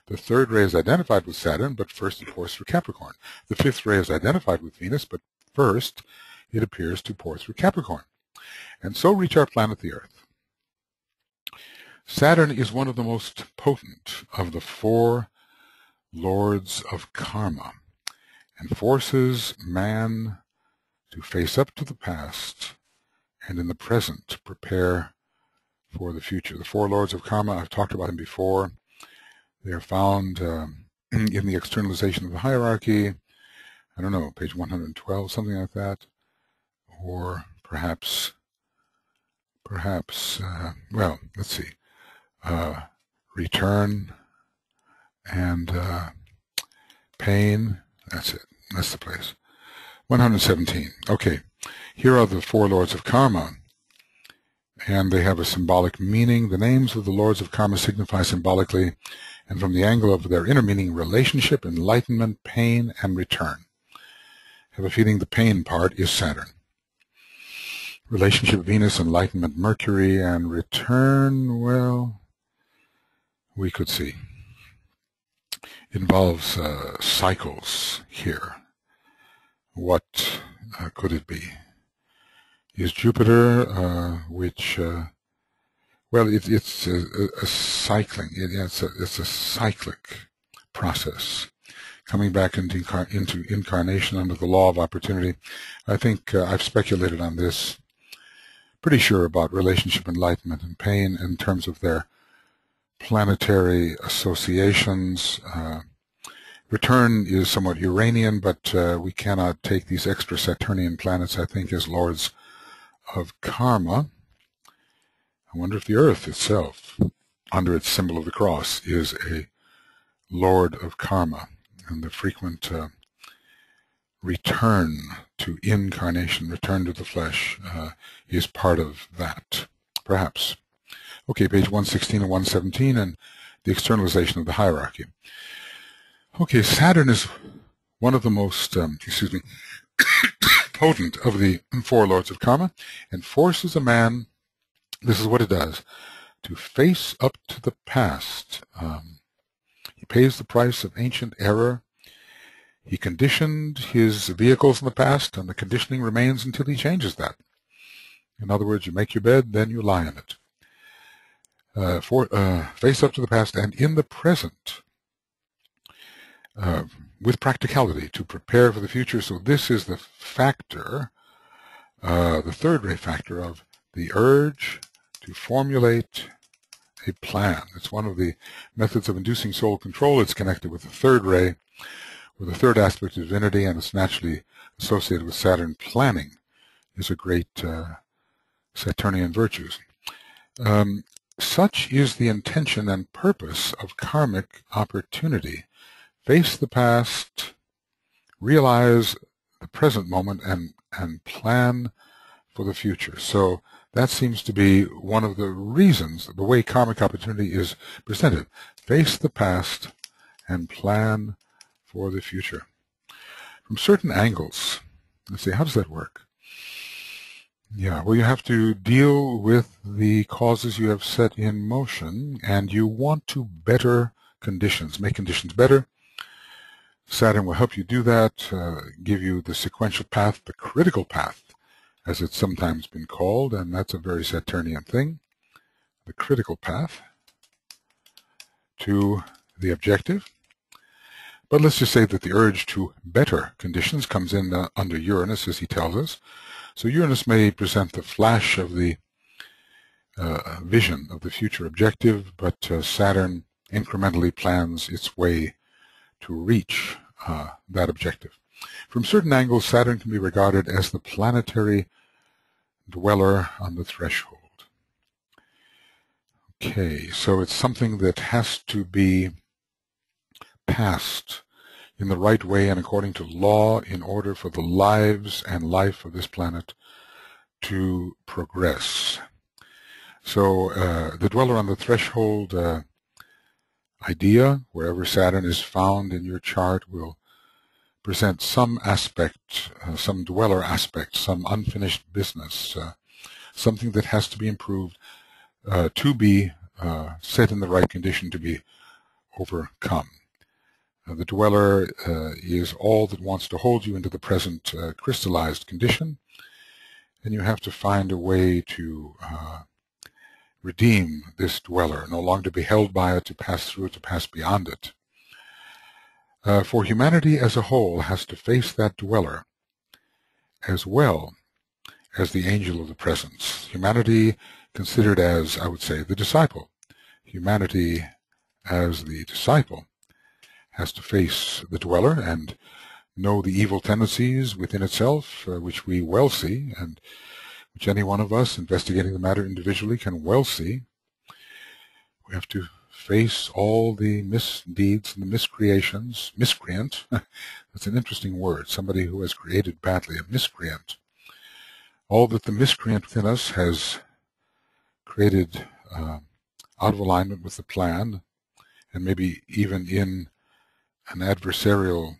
S1: The third ray is identified with Saturn, but first it pours through Capricorn. The fifth ray is identified with Venus, but first it appears to pour through Capricorn. and so reach our planet, the Earth. Saturn is one of the most potent of the 4 lords of karma, and forces man to face up to the past and in the present prepare for the future. The 4 lords of karma, I've talked about them before. They are found in the externalization of the hierarchy. I don't know, page 112, something like that. Or perhaps, well, let's see. Return and pain. That's it. That's the place. 117. Okay. Here are the 4 lords of karma, and they have a symbolic meaning. The names of the lords of karma signify symbolically, and from the angle of their inner meaning, relationship, enlightenment, pain, and return. I have a feeling the pain part is Saturn. Relationship, Venus, enlightenment, Mercury, and return, well, we could see. It involves cycles here. What could it be? Is Jupiter, which, well, it's a cycling. It's a cyclic process, coming back into incarnation under the law of opportunity. I think I've speculated on this. Pretty sure about relationship, enlightenment, and pain in terms of their planetary associations. Return is somewhat Uranian, but we cannot take these extra Saturnian planets, I think, as lords of karma. I wonder if the Earth itself, under its symbol of the cross, is a lord of karma, and the frequent return to incarnation, return to the flesh, is part of that, perhaps. Okay, page 116 and 117, and the externalization of the hierarchy. Okay, Saturn is one of the most, potent of the 4 lords of karma, and forces a man, this is what it does, to face up to the past. He pays the price of ancient error. He conditioned his vehicles in the past, and the conditioning remains until he changes that. In other words, you make your bed, then you lie in it. Face up to the past and in the present, with practicality to prepare for the future. So this is the factor, the third ray factor of the urge to formulate a plan. It's one of the methods of inducing soul control. It's connected with the third ray, with the third aspect of divinity, and it's naturally associated with Saturn. Planning is a great Saturnian virtues. Such is the intention and purpose of karmic opportunity. Face the past, realize the present moment, and plan for the future. So that seems to be one of the reasons, the way karmic opportunity is presented. Face the past and plan for the future. From certain angles, let's see, how does that work? Yeah, well, you have to deal with the causes you have set in motion, and you want to better conditions, make conditions better. Saturn will help you do that, give you the sequential path, the critical path, as it's sometimes been called, and that's a very Saturnian thing, the critical path to the objective. But let's just say that the urge to better conditions comes in under Uranus, as he tells us. So Uranus may present the flash of the vision of the future objective, but Saturn incrementally plans its way to reach that objective. From certain angles, Saturn can be regarded as the planetary dweller on the threshold. Okay, so it's something that has to be passed in the right way and according to law in order for the lives and life of this planet to progress. So the dweller on the threshold idea, wherever Saturn is found in your chart, will present some aspect, some dweller aspect, some unfinished business, something that has to be improved to be set in the right condition to be overcome. The dweller is all that wants to hold you into the present crystallized condition, and you have to find a way to redeem this dweller, no longer to be held by it, to pass through it, to pass beyond it. For humanity as a whole has to face that dweller as well as the angel of the presence. Humanity considered as, I would say, the disciple. Humanity as the disciple has to face the dweller and know the evil tendencies within itself, which we well see, and which any one of us investigating the matter individually can well see. We have to face all the misdeeds and the miscreations. Miscreant, that's an interesting word, somebody who has created badly, a miscreant. All that the miscreant within us has created out of alignment with the plan, and maybe even in an adversarial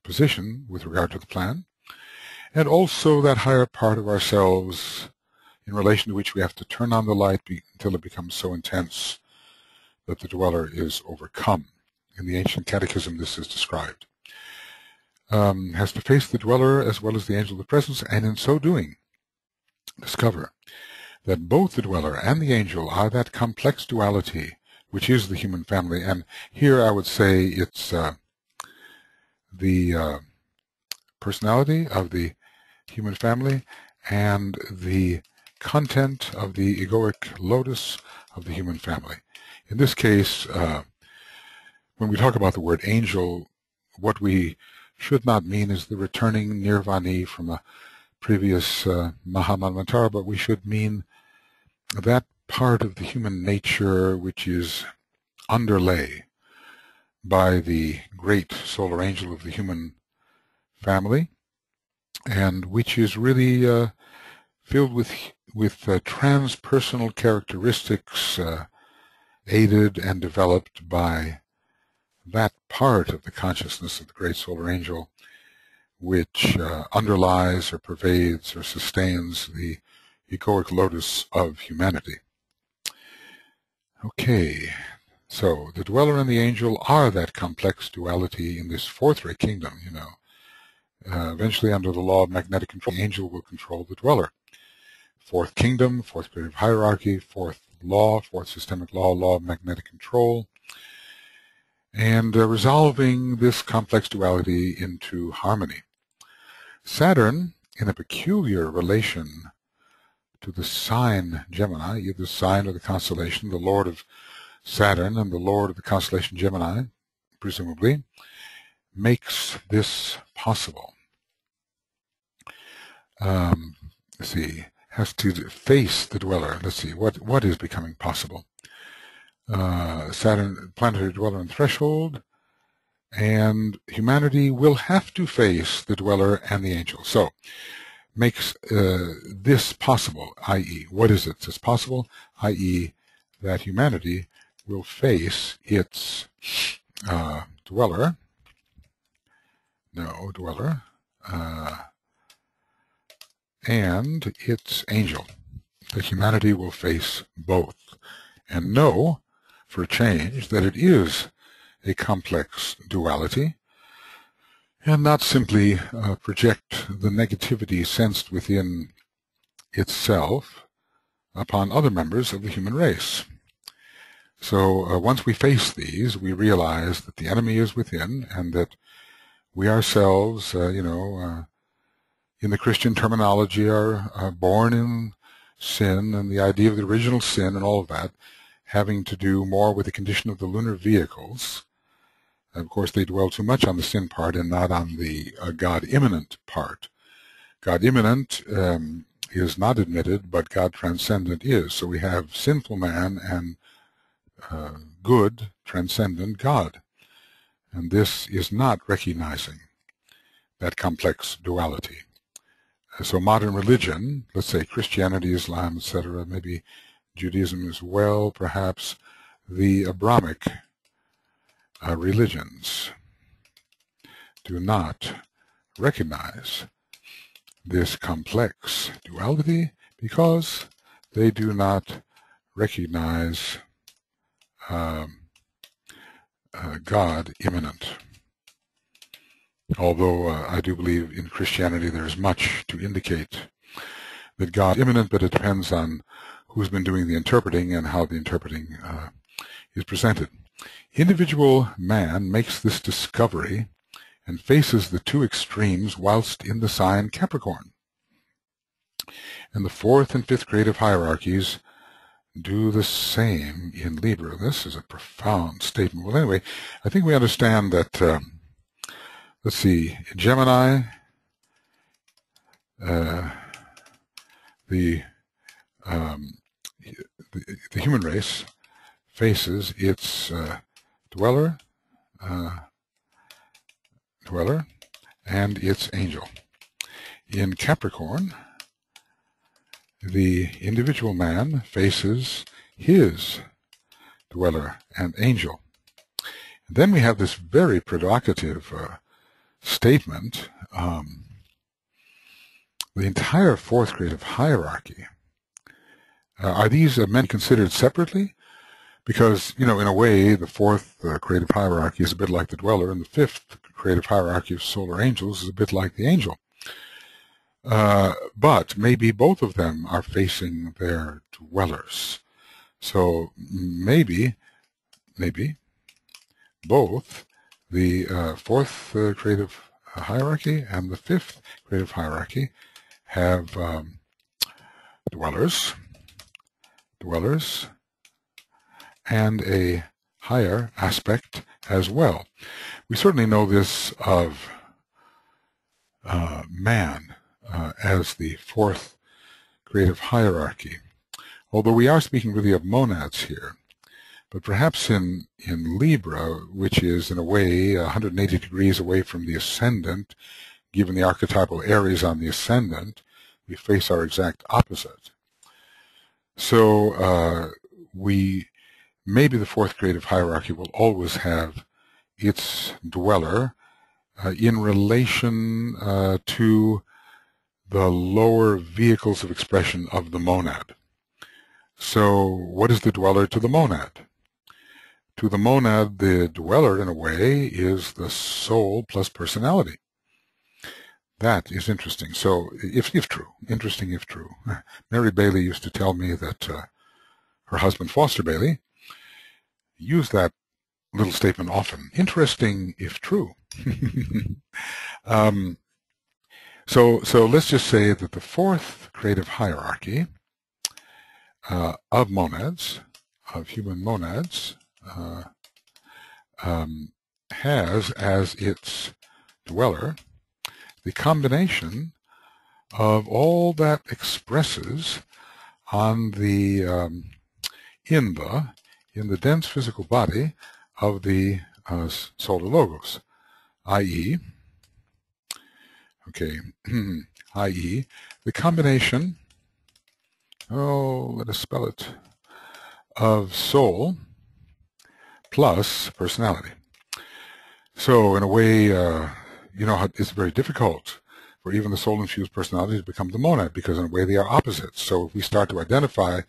S1: position with regard to the plan, and also that higher part of ourselves in relation to which we have to turn on the light until it becomes so intense that the dweller is overcome. In the ancient catechism this is described. Has to face the dweller as well as the angel of the presence, and in so doing discover that both the dweller and the angel are that complex duality which is the human family. And here I would say it's the personality of the human family and the content of the egoic lotus of the human family. In this case, when we talk about the word angel, what we should not mean is the returning nirvani from a previous Mahamanvantara, but we should mean that part of the human nature which is underlay by the great solar angel of the human family, and which is really filled with transpersonal characteristics aided and developed by that part of the consciousness of the great solar angel which underlies or pervades or sustains the egoic lotus of humanity. Okay, so the dweller and the angel are that complex duality in this fourth-ray kingdom, you know. Eventually, under the law of magnetic control, the angel will control the dweller. Fourth kingdom, fourth period of hierarchy, fourth law, fourth systemic law, law of magnetic control, and resolving this complex duality into harmony. Saturn, in a peculiar relation to the sign Gemini, the sign of the constellation, the lord of Saturn and the lord of the constellation Gemini, presumably, makes this possible. Let's see, has to face the dweller. Let's see, what is becoming possible? Saturn, planetary dweller and threshold, and humanity will have to face the dweller and the angel. So, makes this possible, i.e., what is it that's possible? I.e., that humanity will face its dweller, and its angel. That humanity will face both, and know, for a change, that it is a complex duality, and not simply project the negativity sensed within itself upon other members of the human race. So once we face these, we realize that the enemy is within, and that we ourselves, in the Christian terminology, are born in sin, and the idea of the original sin and all of that having to do more with the condition of the lunar vehicles. Of course, they dwell too much on the sin part and not on the God-immanent part. God-immanent is not admitted, but God-transcendent is. So we have sinful man and good, transcendent God. And this is not recognizing that complex duality. So modern religion, let's say Christianity, Islam, etc., maybe Judaism as well, perhaps the Abrahamic religions, do not recognize this complex duality because they do not recognize God immanent. Although I do believe in Christianity there is much to indicate that God is immanent, but it depends on who's been doing the interpreting and how the interpreting is presented. Individual man makes this discovery and faces the two extremes whilst in the sign Capricorn. And the fourth and fifth creative hierarchies do the same in Libra. This is a profound statement. Well, anyway, I think we understand that, let's see, Gemini, the human race faces its dweller and its angel. In Capricorn, the individual man faces his dweller and angel. And then we have this very provocative statement. The entire fourth creative hierarchy, are these men considered separately? Because, in a way, the fourth creative hierarchy is a bit like the dweller, and the fifth creative hierarchy of solar angels is a bit like the angel. But maybe both of them are facing their dwellers. So maybe both the fourth creative hierarchy and the fifth creative hierarchy have dwellers, and a higher aspect as well. We certainly know this of man as the fourth creative hierarchy, although we are speaking really of monads here. But perhaps in Libra, which is in a way 180 degrees away from the ascendant, given the archetypal Aries on the ascendant, we face our exact opposite. So maybe the fourth creative hierarchy will always have its dweller in relation to the lower vehicles of expression of the monad. So what is the dweller to the monad? To the monad, the dweller, in a way, is the soul plus personality. That is interesting. So, if true, interesting if true. Mary Bailey used to tell me that her husband, Foster Bailey, used that little statement often. Interesting if true. So let's just say that the fourth creative hierarchy of monads, of human monads, has as its dweller the combination of all that expresses on the in the dense physical body of the solar logos, i.e., i.e., the combination, let us spell it, of soul plus personality. So in a way, it's very difficult for even the soul-infused personality to become the monad, because in a way they are opposites. So if we start to identify,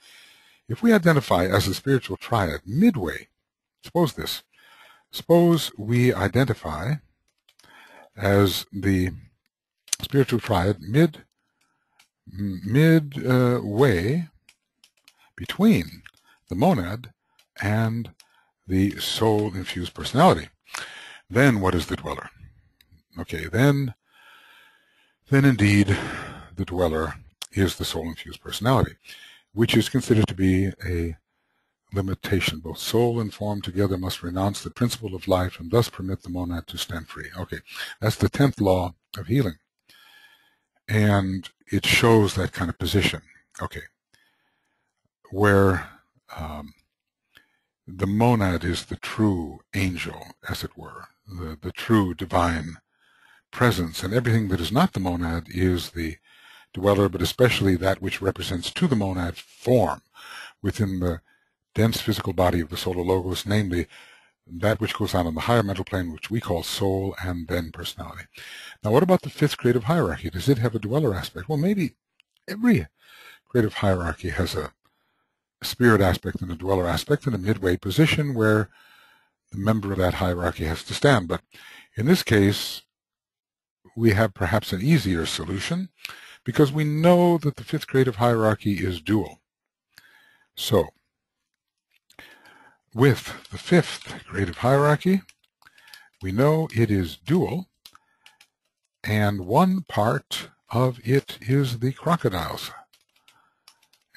S1: if we identify as the spiritual triad midway, suppose we identify as the spiritual triad midway between the monad and the soul-infused personality. Then what is the dweller? Okay, then indeed the dweller is the soul-infused personality, which is considered to be a limitation. Both soul and form together must renounce the principle of life and thus permit the monad to stand free. Okay, that's the 10th law of healing. And it shows that kind of position. Okay, where the monad is the true angel, as it were, the true divine presence, and everything that is not the monad is the dweller, but especially that which represents to the monad form within the dense physical body of the solar logos, namely that which goes on in the higher mental plane, which we call soul and then personality. Now, what about the fifth creative hierarchy? Does it have a dweller aspect? Well, maybe every creative hierarchy has a spirit aspect and a dweller aspect in a midway position where the member of that hierarchy has to stand. But in this case, we have perhaps an easier solution, because we know that the fifth creative hierarchy is dual. So, with the fifth creative hierarchy, we know it is dual, and one part of it is the crocodiles,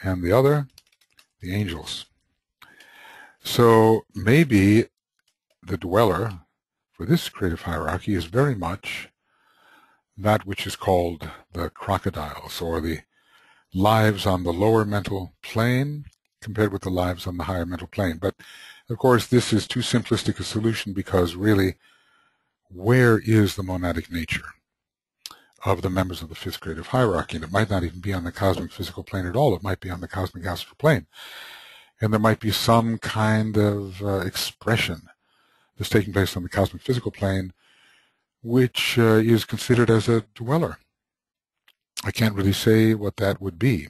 S1: and the other, the angels. So maybe the dweller for this creative hierarchy is very much that which is called the crocodiles, or the lives on the lower mental plane compared with the lives on the higher mental plane. But of course this is too simplistic a solution, because really, where is the monadic nature of the members of the fifth creative hierarchy? And it might not even be on the cosmic physical plane at all. It might be on the cosmic astral plane. And there might be some kind of expression that's taking place on the cosmic physical plane, which is considered as a dweller. I can't really say what that would be.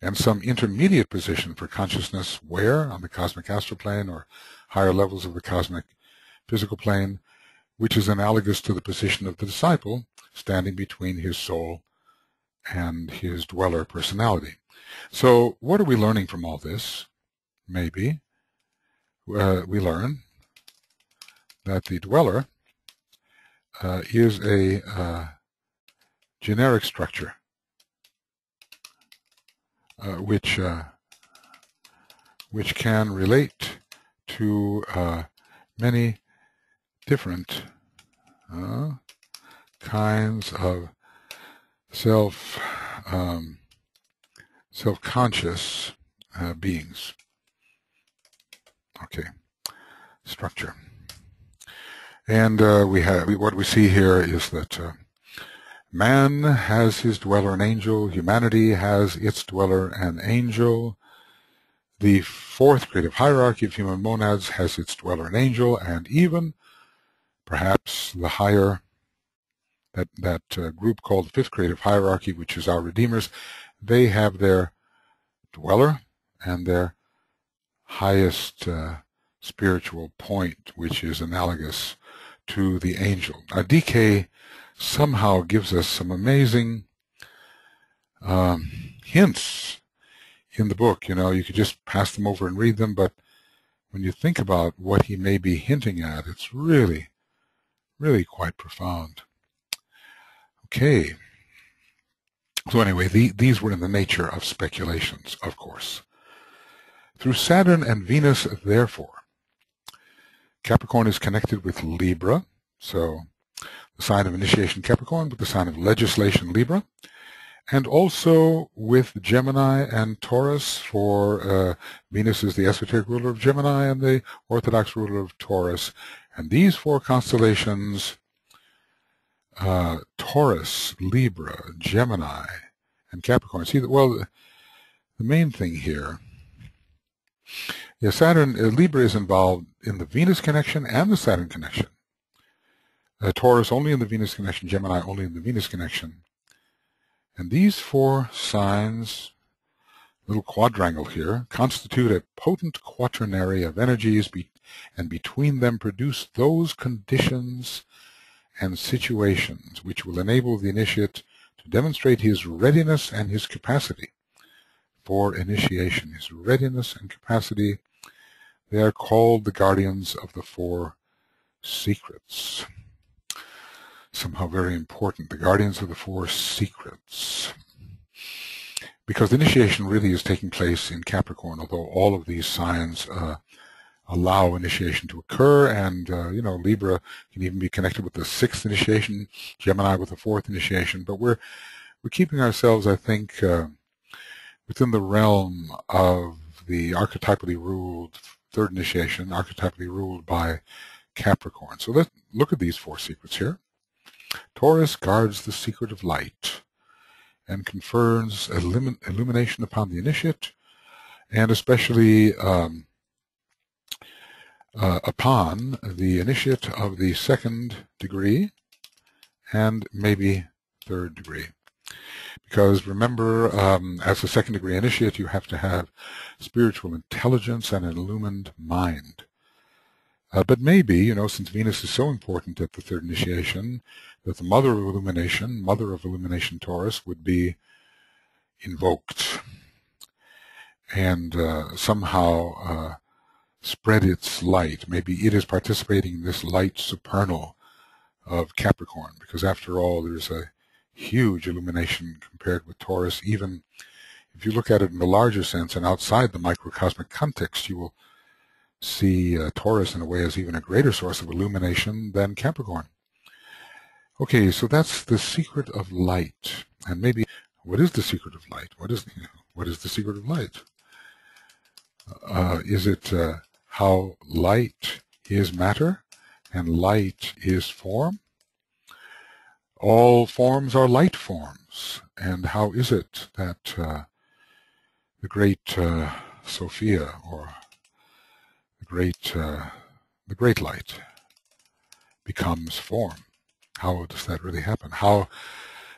S1: And some intermediate position for consciousness, where? On the cosmic astral plane or higher levels of the cosmic physical plane, which is analogous to the position of the disciple, standing between his soul and his dweller personality. So what are we learning from all this? Maybe we learn that the dweller is a generic structure which can relate to many different kinds of self-conscious beings. Okay, structure. And what we see here is that man has his dweller an angel, humanity has its dweller an angel, the fourth creative hierarchy of human monads has its dweller an angel, and even perhaps the higher, that group called the fifth creative hierarchy, which is our redeemers, they have their dweller and their highest spiritual point, which is analogous to the angel. Now, DK somehow gives us some amazing hints in the book. You know, you could just pass them over and read them, but when you think about what he may be hinting at, it's really, really quite profound. Okay. So anyway, these were in the nature of speculations, of course. Through Saturn and Venus, therefore, Capricorn is connected with Libra, so the sign of initiation Capricorn with the sign of legislation Libra, and also with Gemini and Taurus, for Venus is the esoteric ruler of Gemini and the orthodox ruler of Taurus. And these four constellations, Taurus, Libra, Gemini, and Capricorn. See, well, the main thing here, yeah, Saturn, Libra is involved in the Venus connection and the Saturn connection. Taurus only in the Venus connection, Gemini only in the Venus connection. And these four signs, little quadrangle here, constitute a potent quaternary of energies, and between them produce those conditions and situations which will enable the initiate to demonstrate his readiness and his capacity for initiation. His readiness and capacity, they are called the guardians of the four secrets. Somehow very important, the guardians of the four secrets. Because the initiation really is taking place in Capricorn, although all of these signs allow initiation to occur, and you know, Libra can even be connected with the sixth initiation, Gemini with the fourth initiation, but we're keeping ourselves, I think, within the realm of the archetypally ruled third initiation, archetypally ruled by Capricorn. So let's look at these four secrets here. Taurus guards the secret of light and confers illumination upon the initiate, and especially upon the initiate of the second degree and maybe third degree. Because remember, as a second degree initiate, you have to have spiritual intelligence and an illumined mind. But maybe, since Venus is so important at the third initiation, that the mother of illumination Taurus, would be invoked and somehow spread its light. Maybe it is participating in this light supernal of Capricorn, because after all, there's a huge illumination compared with Taurus. Even if you look at it in the larger sense and outside the microcosmic context, you will see Taurus in a way as even a greater source of illumination than Capricorn. Okay, so that's the secret of light. And maybe, what is the secret of light? What is the secret of light? Is it how light is matter and light is form? All forms are light forms. And how is it that the great Sophia, or the great light, becomes form? How does that really happen? How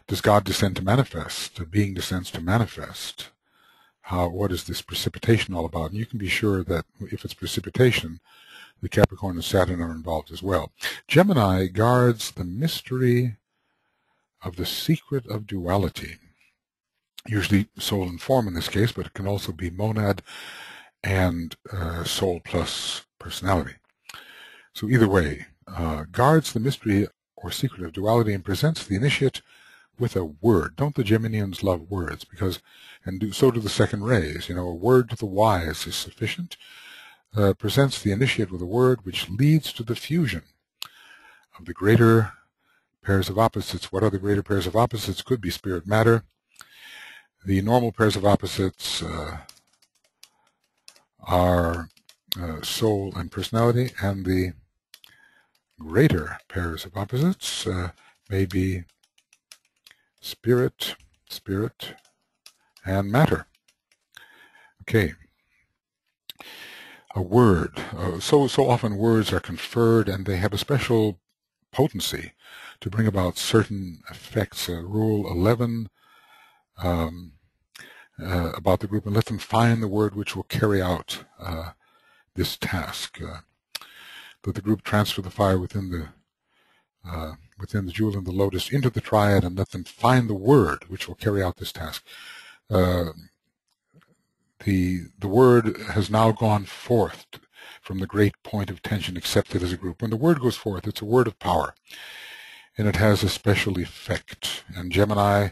S1: does God descend to manifest? A being descends to manifest. What is this precipitation all about? And you can be sure that if it's precipitation, the Capricorn and Saturn are involved as well. Gemini guards the mystery of the secret of duality. Usually soul and form in this case, but it can also be monad and soul plus personality. So either way, guards the mystery or secret of duality and presents the initiate with a word. Don't the Geminians love words? So do the second rays. A word to the wise is sufficient. Presents the initiate with a word which leads to the fusion of the greater pairs of opposites. What are the greater pairs of opposites? Could be spirit matter. The normal pairs of opposites are soul and personality, and the greater pairs of opposites may be spirit, and matter. Okay. A word. So often words are conferred, and they have a special potency to bring about certain effects. Rule 11 about the group, and let them find the word which will carry out this task. That the group transfer the fire within the jewel and the lotus into the triad, and let them find the word which will carry out this task. The word has now gone forth from the great point of tension accepted as a group. When the word goes forth, it's a word of power, and it has a special effect. And Gemini,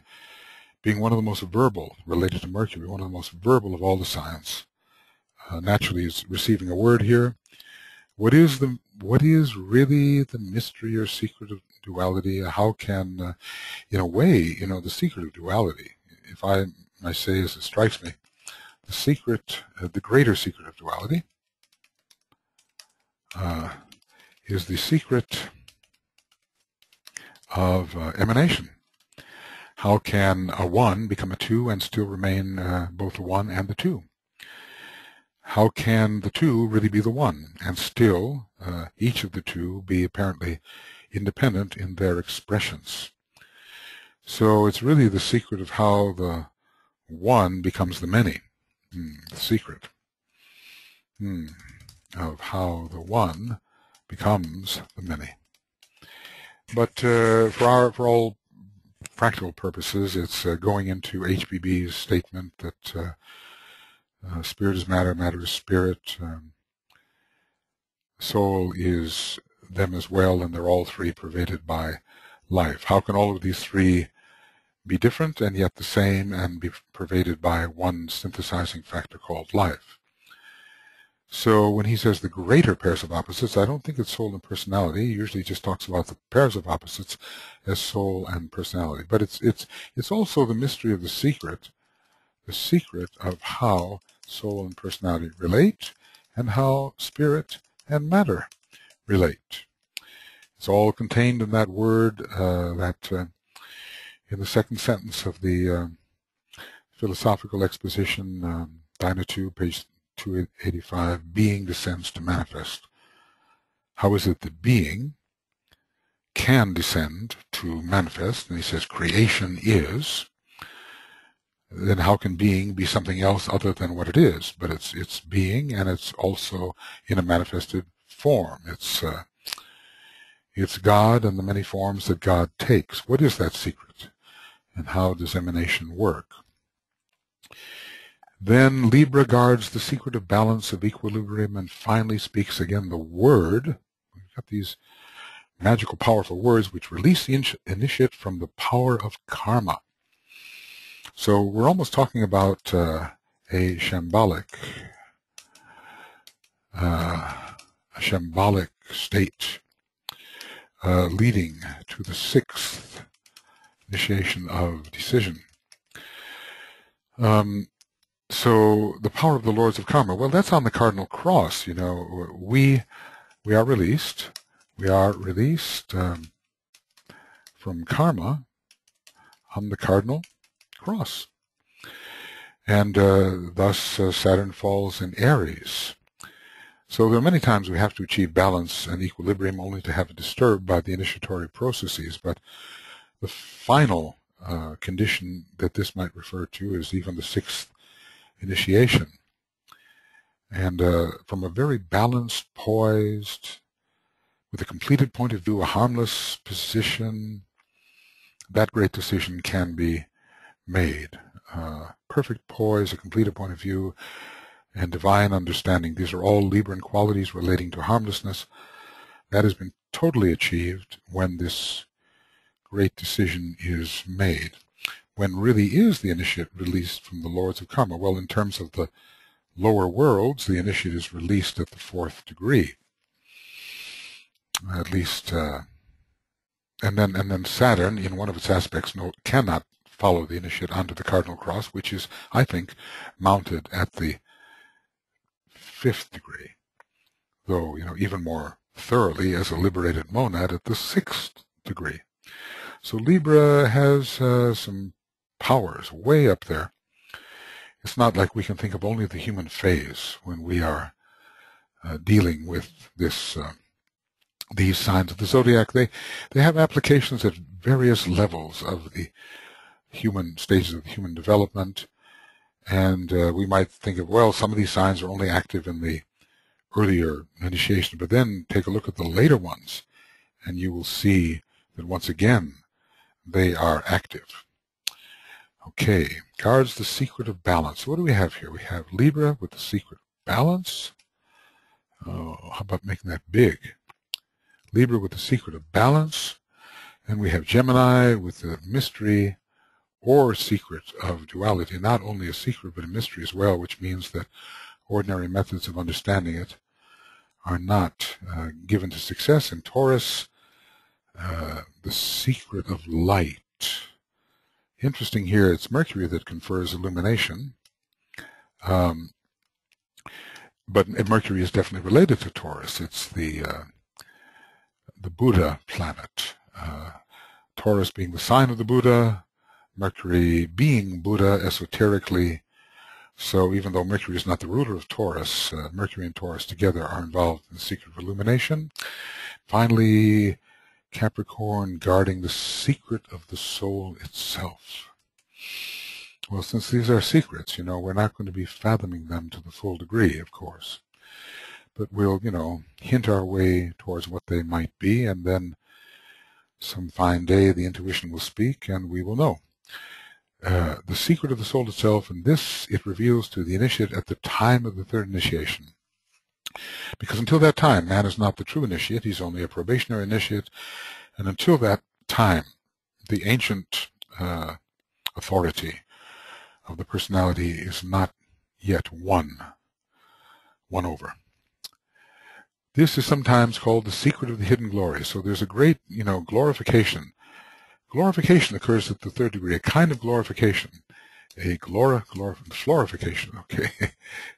S1: being one of the most verbal, related to Mercury, one of the most verbal of all the signs, naturally is receiving a word here. What is really the mystery or secret of duality? How can, in a way, the secret of duality, if I might say as it strikes me, the secret, the greater secret of duality, is the secret of emanation. How can a one become a two and still remain both the one and the two? How can the two really be the one and still each of the two be apparently independent in their expressions? So it's really the secret of how the one becomes the many. The secret of how the one becomes the many. But for all practical purposes, it's going into HBB's statement that spirit is matter, matter is spirit, soul is them as well, and they're all three pervaded by life. How can all of these three be different and yet the same, and be pervaded by one synthesizing factor called life? So when he says the greater pairs of opposites, I don't think it's soul and personality. He usually just talks about the pairs of opposites as soul and personality. But it's also the mystery of the secret of how soul and personality relate, and how spirit and matter relate. It's all contained in that word in the second sentence of the philosophical exposition, Dyna 2, page 285, being descends to manifest. How is it that being can descend to manifest? And he says creation is. Then how can being be something else other than what it is? But it's being, and it's also in a manifested form. It's God and the many forms that God takes. What is that secret? And how does emanation work? Then Libra guards the secret of balance, of equilibrium, and finally speaks again the word. We've got these magical, powerful words which release the initiate from the power of karma. So we're almost talking about a shambolic state leading to the sixth initiation of decision. So the power of the Lords of Karma, well, that's on the Cardinal Cross. You know, we are released. We are released from karma on the Cardinal Cross. And thus Saturn falls in Aries. So there are many times we have to achieve balance and equilibrium only to have it disturbed by the initiatory processes. But the final condition that this might refer to is even the sixth initiation. And from a very balanced, poised, with a completed point of view, a harmless position, that great decision can be made. Perfect poise, a completed point of view, and divine understanding. These are all Libran qualities relating to harmlessness. That has been totally achieved when this great decision is made. When really is the initiate released from the Lords of Karma? Well, in terms of the lower worlds, the initiate is released at the fourth degree. At least, and then Saturn, in one of its aspects, cannot follow the initiate onto the Cardinal Cross, which is, I think, mounted at the fifth degree, though, you know, even more thoroughly as a liberated monad at the sixth degree. So Libra has some powers way up there. It's not like we can think of only the human phase when we are dealing with this. These signs of the zodiac, they have applications at various levels of the human stages of human development, and we might think of, well, some of these signs are only active in the earlier initiation, but then take a look at the later ones, and you will see that once again they are active. Okay, guards the secret of balance. What do we have here? We have Libra with the secret of balance. Oh, how about making that big? Libra with the secret of balance, and we have Gemini with the mystery or secret of duality, not only a secret but a mystery as well, which means that ordinary methods of understanding it are not given to success. In Taurus, the secret of light. Interesting here, it's Mercury that confers illumination, but Mercury is definitely related to Taurus. It's the Buddha planet. Taurus being the sign of the Buddha, Mercury being Buddha esoterically. So even though Mercury is not the ruler of Taurus, Mercury and Taurus together are involved in the secret of illumination. Finally, Capricorn guarding the secret of the soul itself. Well, since these are secrets, you know, we're not going to be fathoming them to the full degree, of course. But we'll, you know, hint our way towards what they might be, and then some fine day the intuition will speak and we will know. The secret of the soul itself, and this it reveals to the initiate at the time of the third initiation. Because until that time, man is not the true initiate, he's only a probationary initiate, and until that time, the ancient authority of the personality is not yet won over. This is sometimes called the secret of the hidden glory. So there's a great, you know, glorification. Glorification occurs at the third degree, a kind of glorification, a glorification, okay,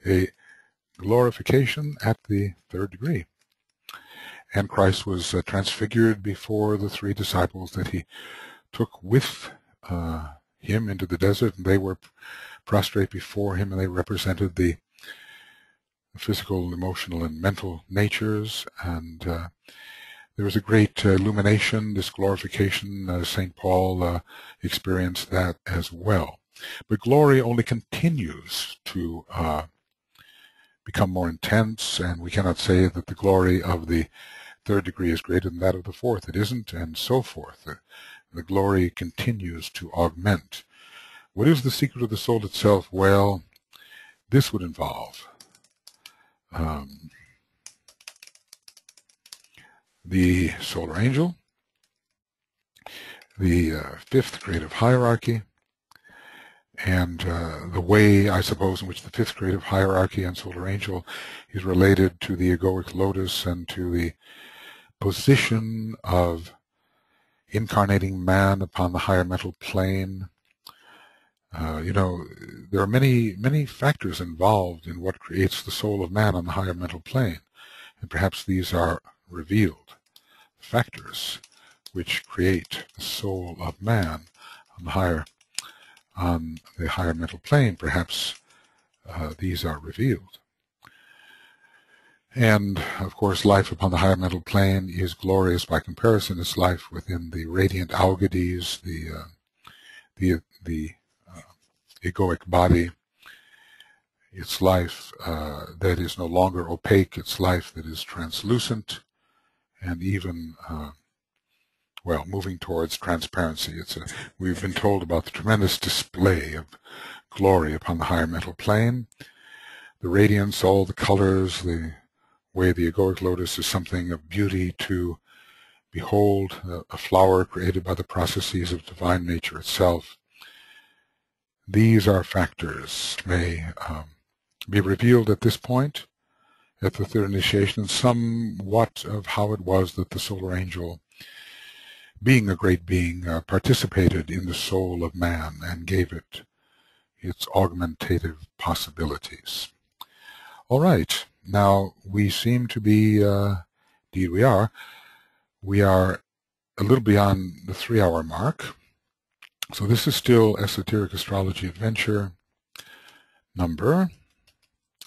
S1: a glorification at the third degree. And Christ was transfigured before the three disciples that he took with him into the desert, and they were prostrate before him, and they represented the physical, emotional, and mental natures, and there was a great illumination, this glorification. St. Paul experienced that as well. But glory only continues to become more intense, and we cannot say that the glory of the third degree is greater than that of the fourth. It isn't, and so forth. The glory continues to augment. What is the secret of the soul itself? Well, this would involve the solar angel, the fifth creative hierarchy, and the way, I suppose, in which the fifth creative hierarchy and solar angel is related to the egoic lotus and to the position of incarnating man upon the higher mental plane. There are many factors involved in what creates the soul of man on the higher mental plane, and perhaps these are revealed factors which create the soul of man on the higher mental plane. Perhaps these are revealed. And, of course, life upon the higher mental plane is glorious by comparison. It's life within the radiant algades, the egoic body. It's life that is no longer opaque. It's life that is translucent and even, moving towards transparency. We've been told about the tremendous display of glory upon the higher mental plane. The radiance, all the colors, the way the egoic lotus is something of beauty to behold, a flower created by the processes of divine nature itself. These are factors may be revealed at this point, at the third initiation, and somewhat of how it was that the solar angel, being a great being, participated in the soul of man and gave it its augmentative possibilities. All right. Now, we seem to be, indeed we are a little beyond the 3-hour mark. So this is still Esoteric Astrology Adventure number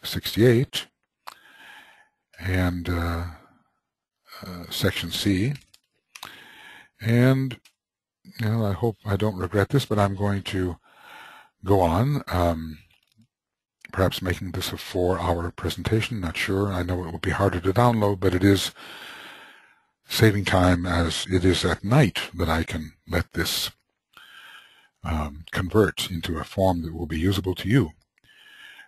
S1: 68, and Section C. And, I hope I don't regret this, but I'm going to go on. Perhaps making this a 4-hour presentation, not sure. I know it will be harder to download, but it is saving time as it is at night that I can let this convert into a form that will be usable to you.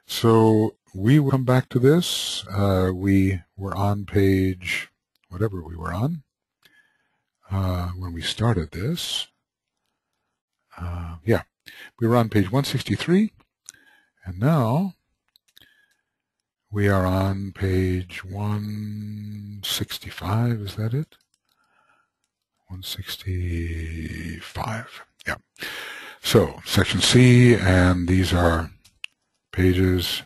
S1: So we will come back to this. We were on page, whatever we were on, when we started this. We were on page 163. And now we are on page 165, is that it? 165, yeah. So, Section C, and these are pages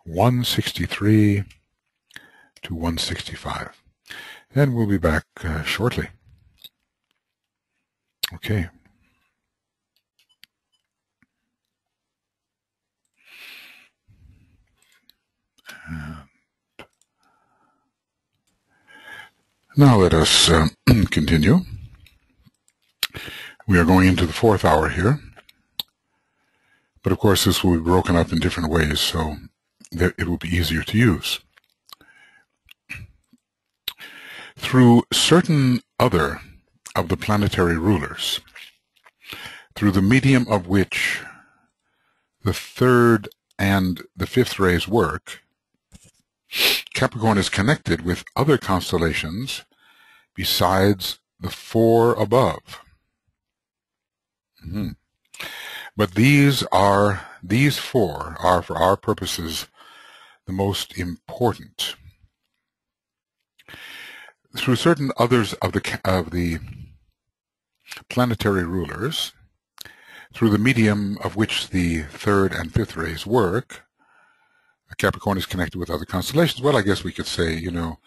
S1: 163 to 165. And we'll be back shortly. Okay. And now let us continue. We are going into the 4th hour here, but of course this will be broken up in different ways, so that it will be easier to use. Through certain other of the planetary rulers, through the medium of which the 3rd and the 5th rays work, Capricorn is connected with other constellations besides the 4 above. But these 4 are, for our purposes, the most important. Through certain others of the planetary rulers, through the medium of which the 3rd and 5th rays work, Capricorn is connected with other constellations. Well, I guess we could say, the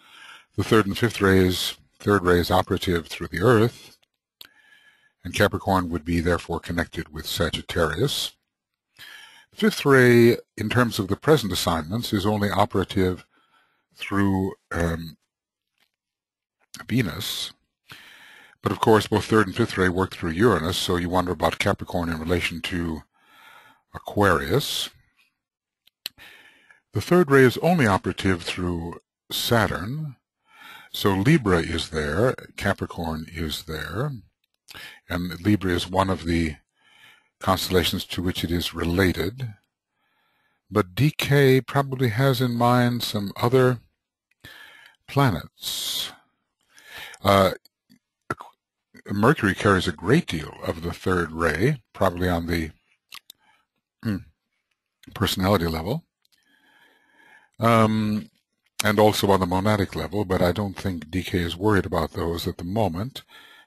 S1: 3rd and 5th rays, 3rd ray is operative through the Earth, and Capricorn would be therefore connected with Sagittarius. The 5th ray, in terms of the present assignments, is only operative through Venus. But of course, both 3rd and 5th ray work through Uranus, so you wonder about Capricorn in relation to Aquarius. The third ray is only operative through Saturn, so Libra is there, Capricorn is there, and Libra is one of the constellations to which it is related. But DK probably has in mind some other planets. Mercury carries a great deal of the third ray, probably on the personality level, and also on the monadic level, but I don't think DK is worried about those at the moment,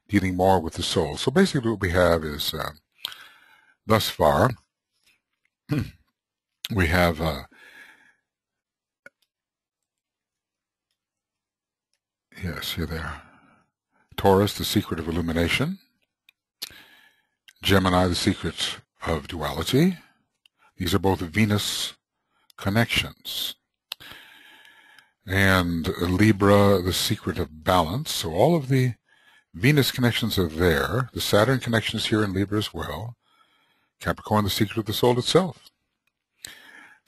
S1: dealing more with the soul. So basically what we have is, thus far, we have yes, here they are. Taurus, the secret of illumination. Gemini, the secret of duality. These are both Venus connections. And Libra, the secret of balance. So all of the Venus connections are there. The Saturn connection is here in Libra as well. Capricorn, the secret of the soul itself.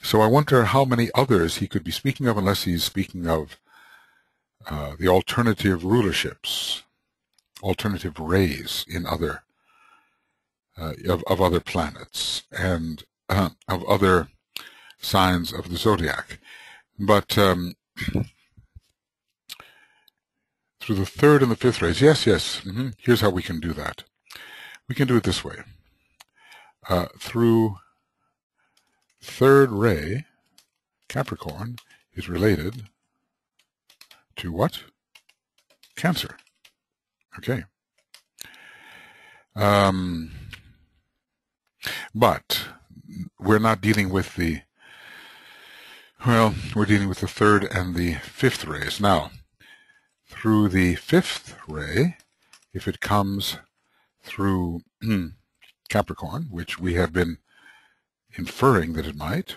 S1: So I wonder how many others he could be speaking of, unless he's speaking of the alternative rulerships, alternative rays in other of other planets and of other signs of the zodiac. But through the third and the fifth rays, yes, here's how we can do that. We can do it this way. Through third ray, Capricorn is related to what? Cancer. Okay. But we're not dealing with the, well, we're dealing with the third and the fifth rays. Now, through the fifth ray, if it comes through Capricorn, which we have been inferring that it might,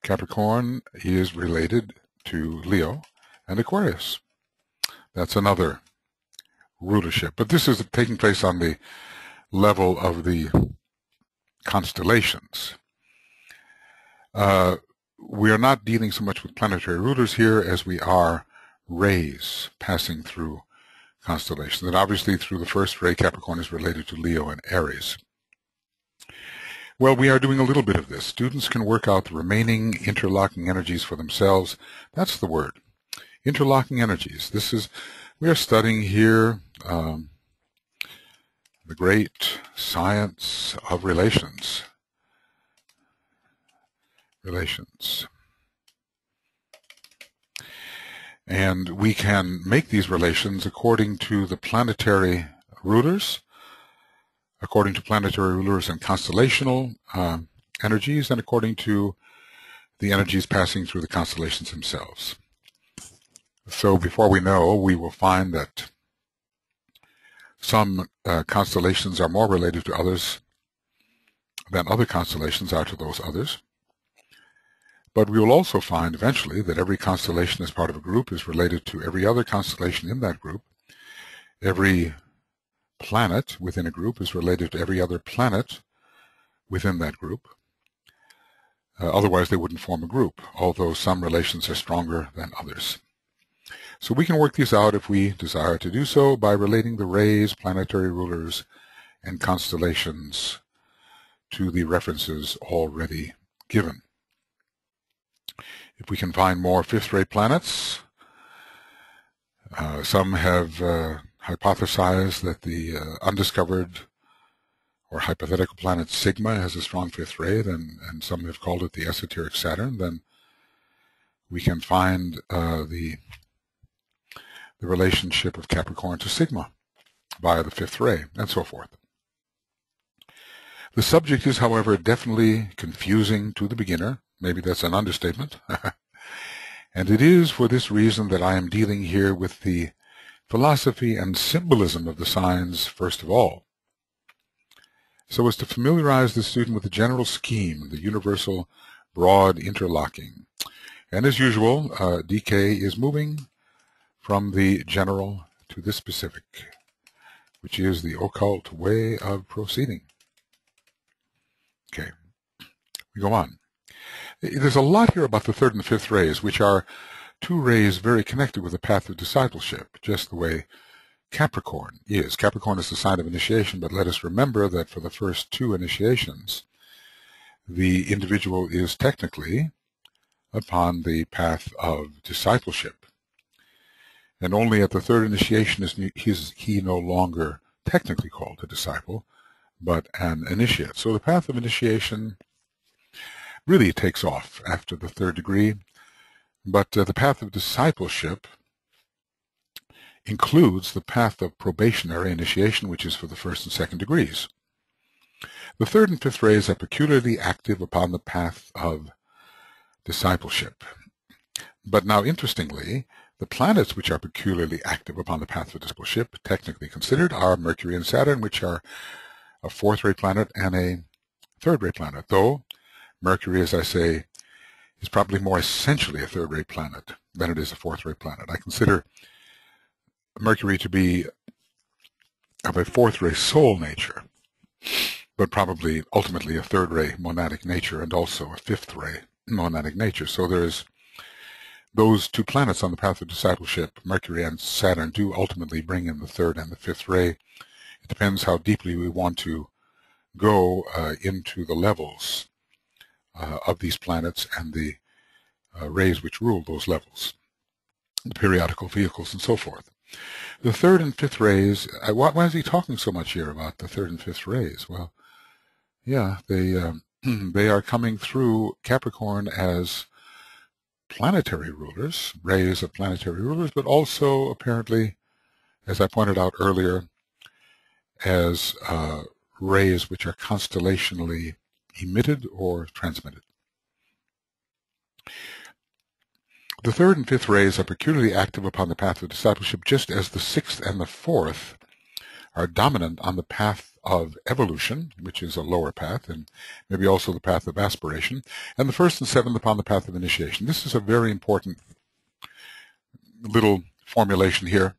S1: Capricorn is related to Leo and Aquarius. That's another rulership. But this is taking place on the level of the constellations. We are not dealing so much with planetary rulers here as we are rays passing through constellations. And obviously through the first ray, Capricorn is related to Leo and Aries. Well, we are doing a little bit of this. Students can work out the remaining interlocking energies for themselves. That's the word. Interlocking energies. This is, we are studying here the great science of relations. And we can make these relations according to the planetary rulers, according to planetary rulers and constellational energies, and according to the energies passing through the constellations themselves. So before we know, we will find that some constellations are more related to others than other constellations are to those others. But we will also find eventually that every constellation as part of a group is related to every other constellation in that group. Every planet within a group is related to every other planet within that group. Otherwise, they wouldn't form a group, although some relations are stronger than others. So we can work these out if we desire to do so by relating the rays, planetary rulers, and constellations to the references already given. If we can find more fifth-ray planets, some have hypothesized that the undiscovered or hypothetical planet Sigma has a strong fifth ray, and some have called it the esoteric Saturn. Then we can find the relationship of Capricorn to Sigma via the fifth ray, and so forth. The subject is, however, definitely confusing to the beginner. Maybe that's an understatement. And it is for this reason that I am dealing here with the philosophy and symbolism of the signs first of all, so as to familiarize the student with the general scheme, the universal broad interlocking. And as usual, DK is moving from the general to the specific, which is the occult way of proceeding. Okay, we go on. There's a lot here about the third and the fifth rays, which are two rays very connected with the path of discipleship, just the way Capricorn is. Capricorn is the sign of initiation, but let us remember that for the first two initiations, the individual is technically upon the path of discipleship. And only at the third initiation is he no longer technically called a disciple, but an initiate. So the path of initiation really takes off after the third degree, but the path of discipleship includes the path of probationary initiation, which is for the first and second degrees. The third and fifth rays are peculiarly active upon the path of discipleship. But now, interestingly, the planets which are peculiarly active upon the path of discipleship, technically considered, are Mercury and Saturn, which are a fourth-ray planet and a third-ray planet, though Mercury, as I say, is probably more essentially a third-ray planet than it is a fourth-ray planet. I consider Mercury to be of a fourth-ray soul nature, but probably ultimately a third-ray monadic nature and also a fifth-ray monadic nature. So there's those two planets on the path of discipleship, Mercury and Saturn, do ultimately bring in the third and the fifth ray. It depends how deeply we want to go into the levels of these planets and the rays which rule those levels, the periodical vehicles and so forth. The third and fifth rays, why is he talking so much here about the third and fifth rays? Well, yeah, they are coming through Capricorn as planetary rulers, rays of planetary rulers, but also apparently, as I pointed out earlier, as rays which are constellationally emitted or transmitted. The third and fifth rays are peculiarly active upon the path of discipleship, just as the sixth and the fourth are dominant on the path of evolution, which is a lower path, and maybe also the path of aspiration, and the first and seventh upon the path of initiation. This is a very important little formulation here.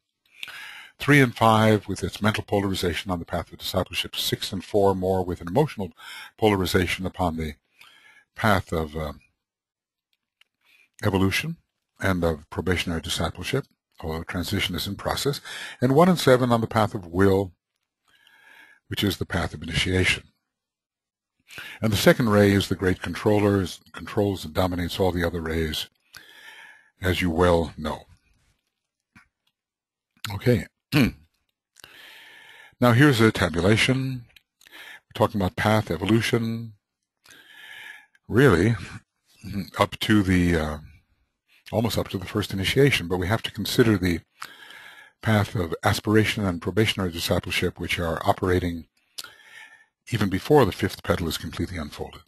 S1: 3 and 5 with its mental polarization on the path of discipleship, 6 and 4 more with an emotional polarization upon the path of evolution and of probationary discipleship, although transition is in process, and 1 and 7 on the path of will, which is the path of initiation. And the second ray is the great controller, controls and dominates all the other rays, as you well know. Okay. Now here's a tabulation. We're talking about path evolution, really up to the almost up to the first initiation, but we have to consider the path of aspiration and probationary discipleship, which are operating even before the fifth petal is completely unfolded.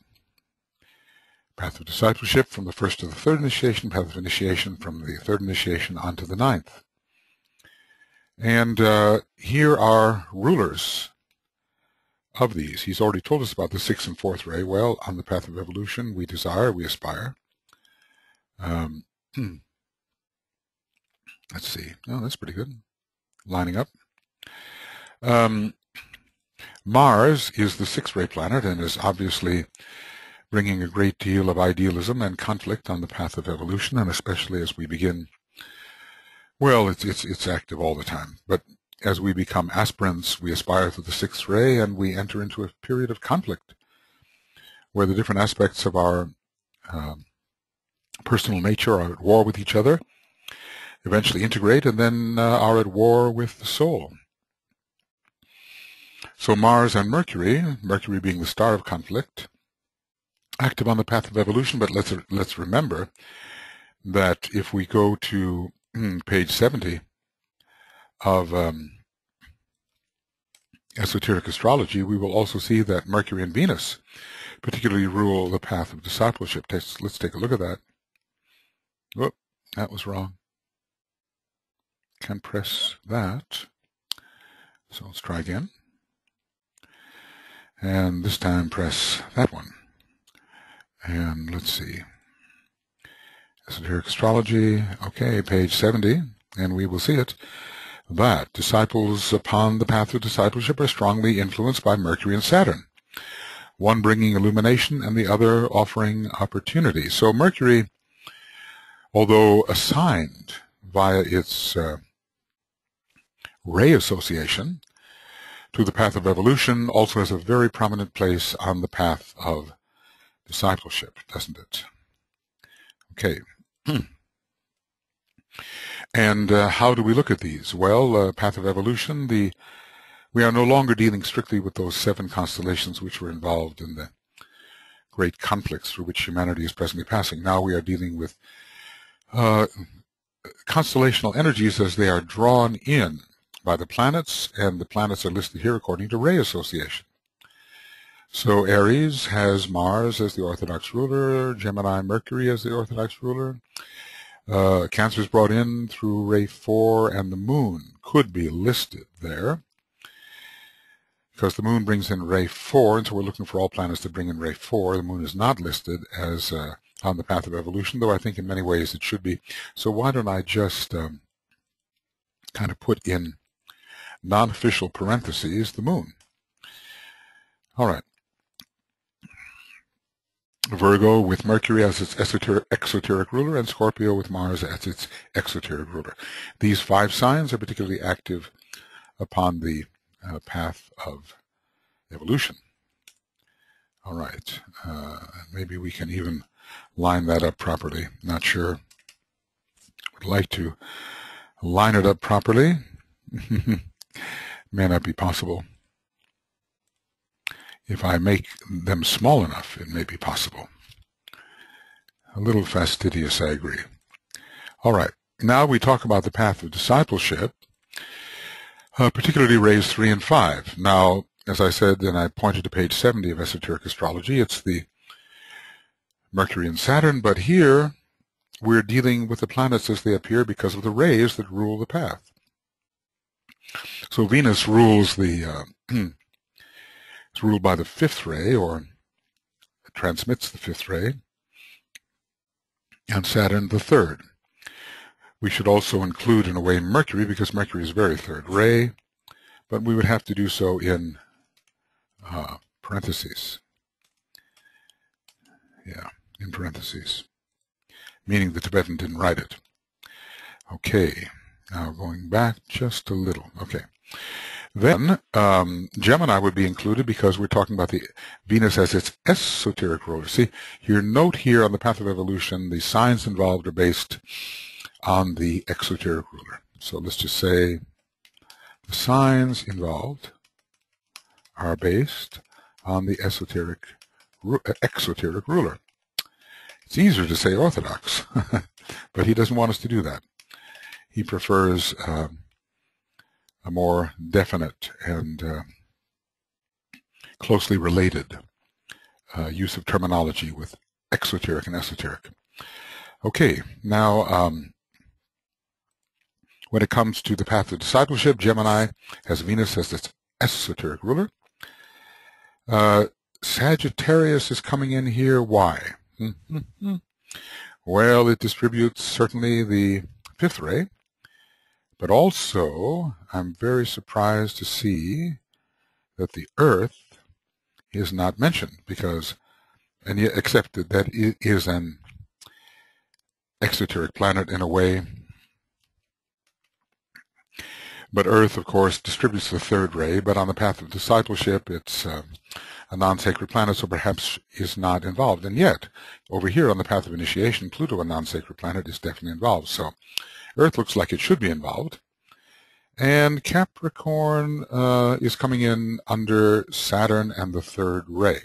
S1: Path of discipleship from the first to the third initiation, path of initiation from the third initiation on to the ninth. And here are rulers of these. He's already told us about the sixth and fourth ray. Well, on the path of evolution, we desire, we aspire. Let's see. Oh, that's pretty good. Lining up. Mars is the sixth ray planet and is obviously bringing a great deal of idealism and conflict on the path of evolution, and especially as we begin. Well, it's active all the time, but as we become aspirants, we aspire to the sixth ray, and we enter into a period of conflict where the different aspects of our personal nature are at war with each other, eventually integrate, and then are at war with the soul. So Mars and Mercury, Mercury being the star of conflict, active on the path of evolution, but let's remember that if we go to page 70 of Esoteric Astrology, we will also see that Mercury and Venus particularly rule the path of discipleship. Let's take a look at that. Whoop, that was wrong. Can't press that. So let's try again. And this time press that one. And let's see. Esoteric Astrology, okay, page 70, and we will see it, that disciples upon the path of discipleship are strongly influenced by Mercury and Saturn. one bringing illumination and the other offering opportunity. So Mercury, although assigned via its ray association to the path of evolution, also has a very prominent place on the path of discipleship, doesn't it? Okay. And how do we look at these? Well, path of evolution, we are no longer dealing strictly with those 7 constellations which were involved in the great conflicts through which humanity is presently passing. Now we are dealing with constellational energies as they are drawn in by the planets, and the planets are listed here according to ray association. So Aries has Mars as the orthodox ruler, Gemini Mercury as the orthodox ruler. Cancer is brought in through ray 4, and the moon could be listed there because the moon brings in ray 4, and so we're looking for all planets to bring in ray 4. The moon is not listed as on the path of evolution, though I think in many ways it should be. So why don't I just kind of put in non-official parentheses the moon. All right. Virgo with Mercury as its exoteric ruler, and Scorpio with Mars as its exoteric ruler. These 5 signs are particularly active upon the path of evolution. All right. Maybe we can even line that up properly. Not sure. Would like to line it up properly. May not be possible. If I make them small enough, it may be possible. A little fastidious, I agree. All right. Now we talk about the path of discipleship, particularly rays 3 and 5. Now, as I said, and I pointed to page 70 of Esoteric Astrology, it's the Mercury and Saturn, but here we're dealing with the planets as they appear because of the rays that rule the path. So Venus rules the it's ruled by the 5th ray, or transmits the 5th ray, and Saturn the 3rd. We should also include, in a way, Mercury, because Mercury is very 3rd ray, but we would have to do so in parentheses. Yeah, in parentheses, meaning the Tibetan didn't write it. Okay, now going back just a little. Okay. Then Gemini would be included because we're talking about the Venus as its esoteric ruler. See, your note here on the path of evolution, the signs involved are based on the exoteric ruler. So let's just say the signs involved are based on the exoteric ruler. It's easier to say orthodox, but he doesn't want us to do that. He prefers a more definite and closely related use of terminology with exoteric and esoteric. Okay, now when it comes to the path of discipleship, Gemini has Venus as its esoteric ruler. Sagittarius is coming in here. Why? Well, it distributes certainly the 5th ray, but also I'm very surprised to see that the Earth is not mentioned, because, and yet, except that it is an exoteric planet in a way. But Earth, of course, distributes the 3rd ray, but on the path of discipleship, it's a non-sacred planet, so perhaps is not involved. And yet, over here on the path of initiation, Pluto, a non-sacred planet, is definitely involved. So Earth looks like it should be involved. And Capricorn is coming in under Saturn and the 3rd ray.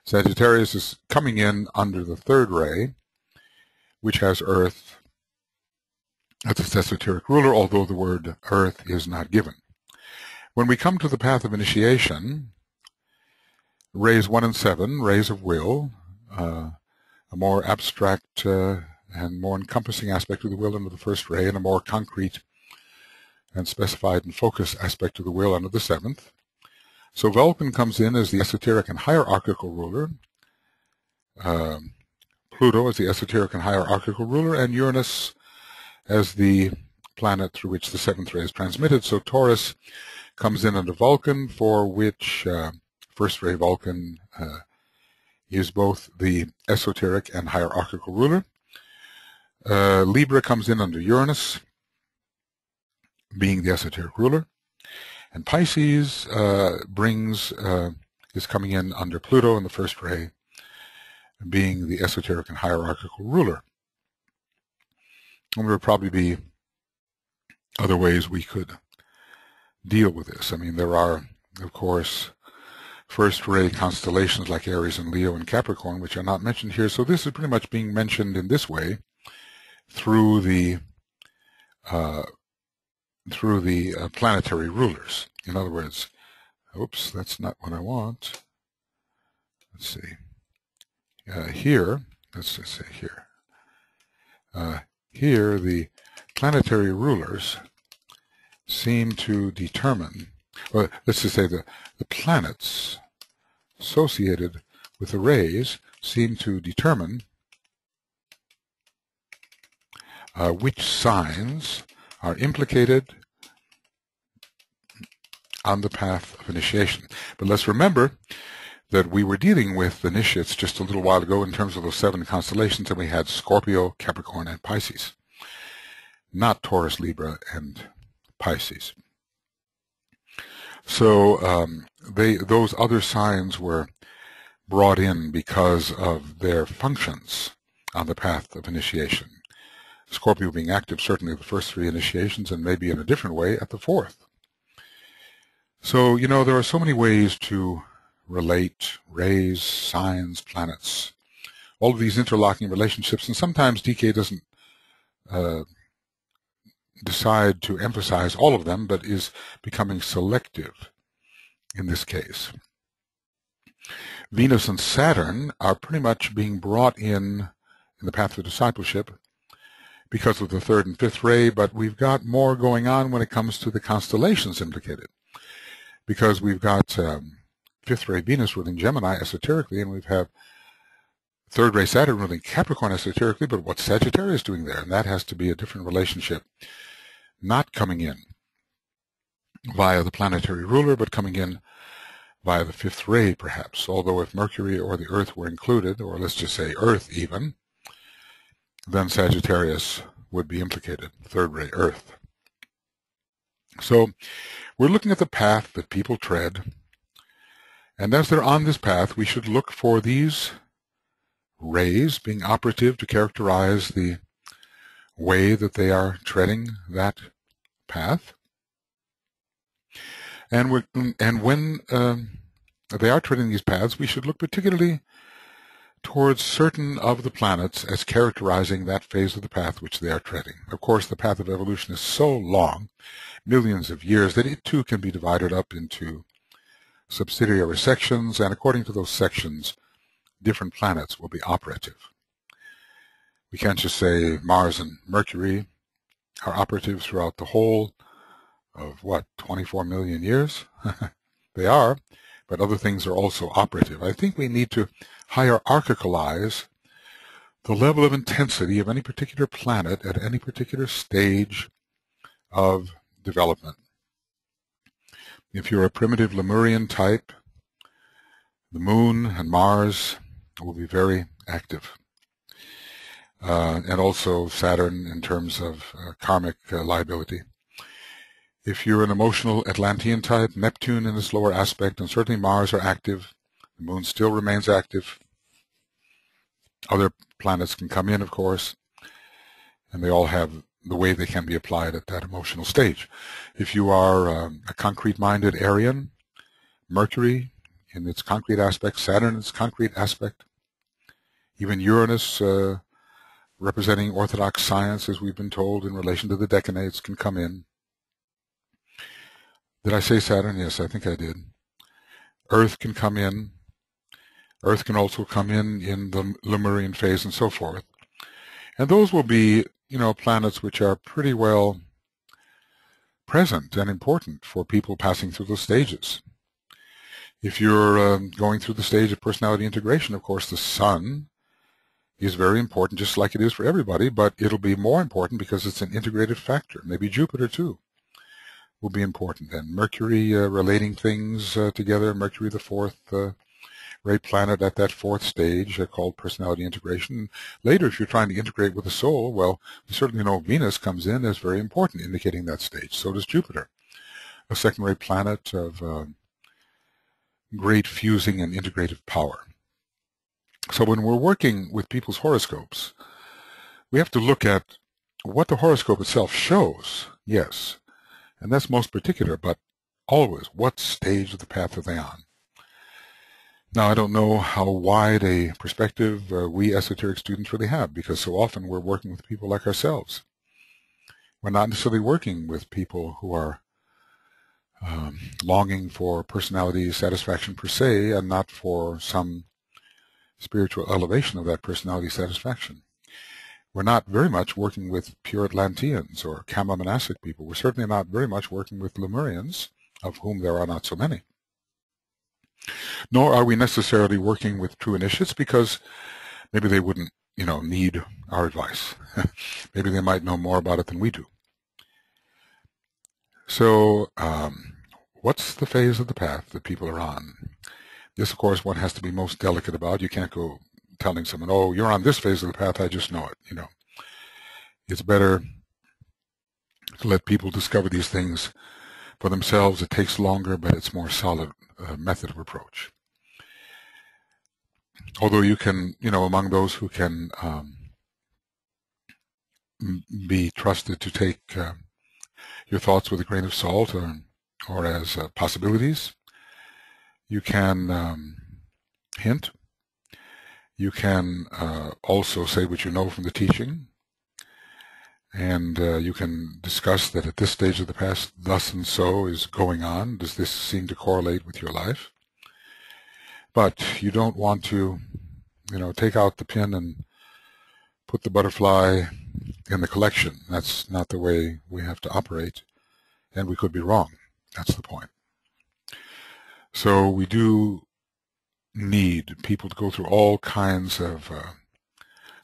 S1: Sagittarius is coming in under the 3rd ray, which has Earth as its esoteric ruler, although the word Earth is not given. When we come to the path of initiation, rays 1 and 7, rays of will, a more abstract and more encompassing aspect of the will under the 1st ray, and a more concrete and specified and focused aspect of the will under the 7th. So Vulcan comes in as the esoteric and hierarchical ruler, Pluto as the esoteric and hierarchical ruler, and Uranus as the planet through which the 7th ray is transmitted. So Taurus comes in under Vulcan, for which first ray Vulcan is both the esoteric and hierarchical ruler. Libra comes in under Uranus, being the esoteric ruler. And Pisces is coming in under Pluto in the first ray, being the esoteric and hierarchical ruler. And there would probably be other ways we could deal with this. I mean, there are, of course, first ray constellations like Aries and Leo and Capricorn, which are not mentioned here. So this is pretty much being mentioned in this way through the planetary rulers. In other words, oops, that's not what I want. Let's see. Here, let's just say here. Here, the planetary rulers seem to determine, or let's just say the planets associated with the rays seem to determine which signs are implicated on the path of initiation. But let's remember that we were dealing with initiates just a little while ago in terms of those 7 constellations, and we had Scorpio, Capricorn, and Pisces, not Taurus, Libra, and Pisces. So those other signs were brought in because of their functions on the path of initiation. Scorpio being active certainly the first 3 initiations, and maybe in a different way at the 4th. So, you know, there are so many ways to relate rays, signs, planets, all of these interlocking relationships, and sometimes DK doesn't decide to emphasize all of them, but is becoming selective in this case. Venus and Saturn are pretty much being brought in the path of discipleship because of the 3rd and 5th ray, but we've got more going on when it comes to the constellations implicated, because we've got 5th ray Venus ruling Gemini esoterically, and we've had 3rd ray Saturn ruling Capricorn esoterically, but what's Sagittarius doing there? And that has to be a different relationship, not coming in via the planetary ruler, but coming in via the 5th ray perhaps, although if Mercury or the Earth were included, or let's just say Earth even, then Sagittarius would be implicated, 3rd ray Earth. So we're looking at the path that people tread, and as they're on this path, we should look for these rays being operative to characterize the way that they are treading that path. And when they are treading these paths, we should look particularly towards certain of the planets as characterizing that phase of the path which they are treading. Of course, the path of evolution is so long, millions of years, that it too can be divided up into subsidiary sections, and according to those sections, different planets will be operative. We can't just say Mars and Mercury are operative throughout the whole of, 24 million years? They are, but other things are also operative. I think we need to hierarchicalize the level of intensity of any particular planet at any particular stage of development. If you're a primitive Lemurian type, the Moon and Mars will be very active. And also Saturn in terms of karmic liability. If you're an emotional Atlantean type, Neptune in its lower aspect, and certainly Mars are active. The Moon still remains active. Other planets can come in, of course, and they all have the way they can be applied at that emotional stage. If you are a concrete-minded Aryan, Mercury in its concrete aspect, Saturn in its concrete aspect, even Uranus representing orthodox science, as we've been told in relation to the decanates, can come in. Did I say Saturn? Yes, I think I did. Earth can come in. Earth can also come in the Lemurian phase and so forth. And those will be, planets which are pretty well present and important for people passing through those stages. If you're going through the stage of personality integration, of course, the Sun is very important, just like it is for everybody, but it'll be more important because it's an integrated factor, maybe Jupiter too. will be important then. Mercury relating things together, Mercury the fourth great planet at that fourth stage called personality integration. Later, if you're trying to integrate with the soul, well, we certainly know Venus comes in as very important, indicating that stage. So does Jupiter, a secondary planet of great fusing and integrative power. So when we're working with people's horoscopes, we have to look at what the horoscope itself shows, yes, and that's most particular, but always, what stage of the path are they on? Now, I don't know how wide a perspective we esoteric students really have, because so often we're working with people like ourselves. We're not necessarily working with people who are longing for personality satisfaction per se, and not for some spiritual elevation of that personality satisfaction. We're not very much working with pure Atlanteans or Kama-monastic people. We're certainly not very much working with Lemurians, of whom there are not so many. Nor are we necessarily working with true initiates, because maybe they wouldn't, need our advice. Maybe they might know more about it than we do. So, what's the phase of the path that people are on? This, of course, one has to be most delicate about. You can't go telling someone, oh, you're on this phase of the path, I just know it, It's better to let people discover these things for themselves. It takes longer, but it's more solid method of approach. Although you can, among those who can be trusted to take your thoughts with a grain of salt or as possibilities, you can hint. You can also say what you know from the teaching, and you can discuss that at this stage of the past, thus and so is going on. Does this seem to correlate with your life? But you don't want to, take out the pin and put the butterfly in the collection. That's not the way we have to operate, and we could be wrong. That's the point. So we do need people to go through all kinds of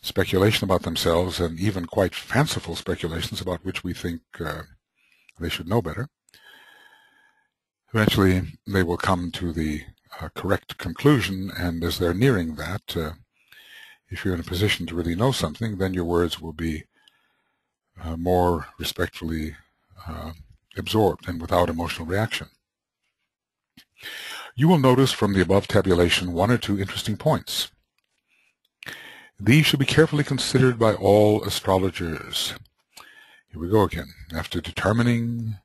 S1: speculation about themselves, and even quite fanciful speculations about which we think they should know better. Eventually, they will come to the correct conclusion, and as they're nearing that, if you're in a position to really know something, then your words will be more respectfully absorbed and without emotional reaction. You will notice from the above tabulation one or two interesting points. These should be carefully considered by all astrologers. Here we go again. After determining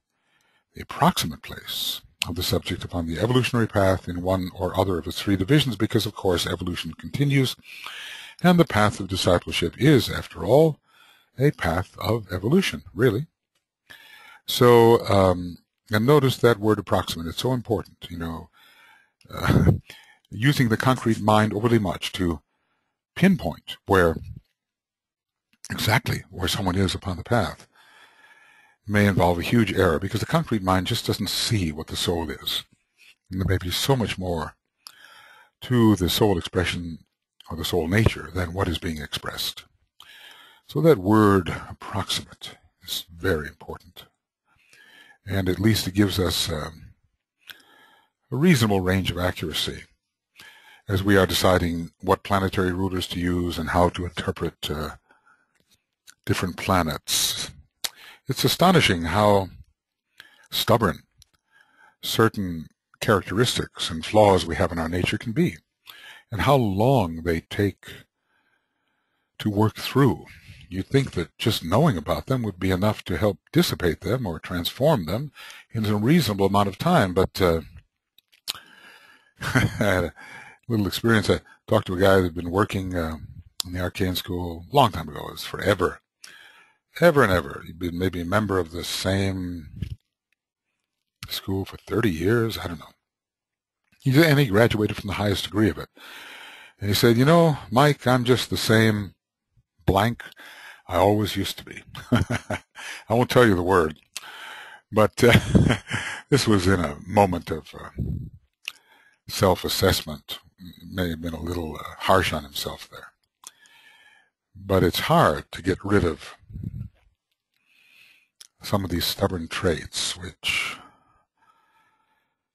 S1: the approximate place of the subject upon the evolutionary path in one or other of its three divisions, because, of course, evolution continues, and the path of discipleship is, after all, a path of evolution, really. So, and notice that word approximate. It's so important, using the concrete mind overly much to pinpoint exactly where someone is upon the path may involve a huge error, because the concrete mind just doesn't see what the soul is. And there may be so much more to the soul expression or the soul nature than what is being expressed. So that word approximate is very important. And at least it gives us a reasonable range of accuracy as we are deciding what planetary rulers to use and how to interpret different planets. It's astonishing how stubborn certain characteristics and flaws we have in our nature can be, and how long they take to work through. You'd think that just knowing about them would be enough to help dissipate them or transform them in a reasonable amount of time, but I had a little experience. I talked to a guy that had been working in the arcane school a long time ago. It was forever. Ever and ever. He'd been maybe a member of the same school for 30 years. I don't know. And he graduated from the highest degree of it. And he said, Mike, I'm just the same blank I always used to be. I won't tell you the word, but this was in a moment of self-assessment. May have been a little harsh on himself there. But it's hard to get rid of some of these stubborn traits which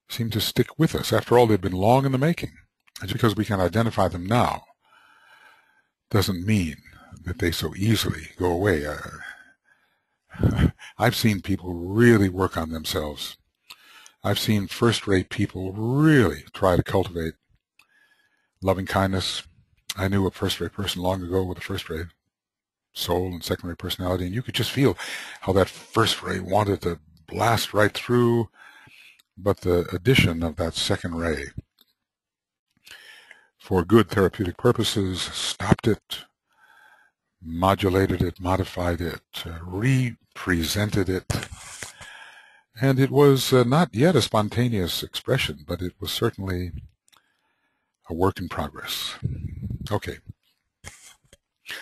S1: seem to stick with us. After all, they've been long in the making. And just because we can identify them now doesn't mean that they so easily go away. I've seen people really work on themselves. I've seen first-rate people really try to cultivate loving kindness. I knew a first-rate person long ago with a first-rate soul and second-rate personality, and you could just feel how that first-rate wanted to blast right through, but the addition of that second ray for good therapeutic purposes stopped it, modulated it, modified it, represented it. And it was not yet a spontaneous expression, but it was certainly a work in progress. Okay.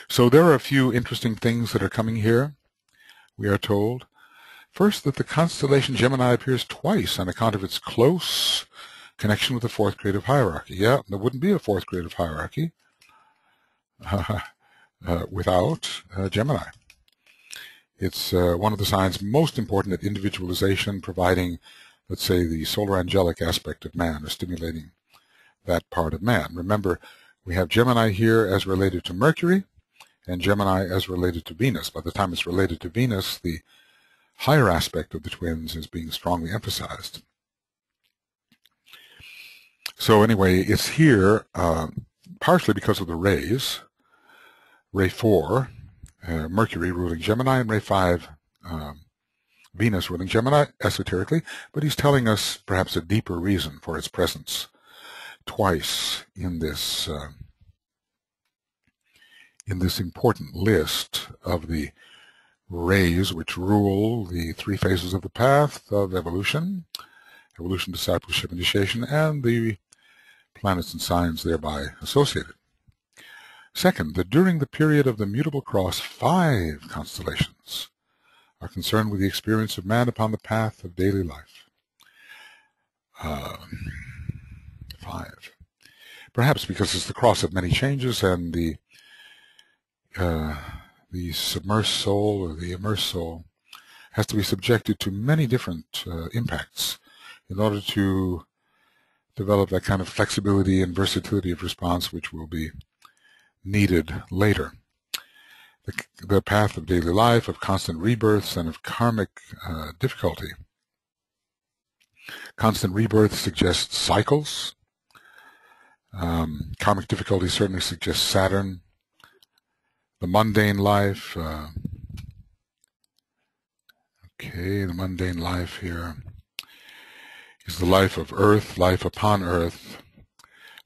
S1: So there are a few interesting things that are coming here, we are told. First, that the constellation Gemini appears twice on account of its close connection with the fourth creative hierarchy. Yeah, there wouldn't be a fourth creative hierarchy without Gemini. It's one of the signs most important at individualization, providing, let's say, the solar angelic aspect of man, or stimulating that part of man. Remember, we have Gemini here as related to Mercury, and Gemini as related to Venus. By the time it's related to Venus, the higher aspect of the twins is being strongly emphasized. So anyway, it's here partially because of the rays. Ray 4, Mercury ruling Gemini, and Ray 5, Venus ruling Gemini, esoterically, but he's telling us perhaps a deeper reason for its presence twice in this important list of the rays which rule the three phases of the path of evolution, discipleship, initiation, and the planets and signs thereby associated. Second, that during the period of the mutable cross, 5 constellations are concerned with the experience of man upon the path of daily life. 5. Perhaps because it's the cross of many changes, and the submersed soul or the immersed soul has to be subjected to many different impacts in order to develop that kind of flexibility and versatility of response which will be needed later. The path of daily life, of constant rebirths, and of karmic difficulty. Constant rebirth suggests cycles. Karmic difficulty certainly suggests Saturn. The mundane life, the mundane life here is the life of Earth, life upon Earth.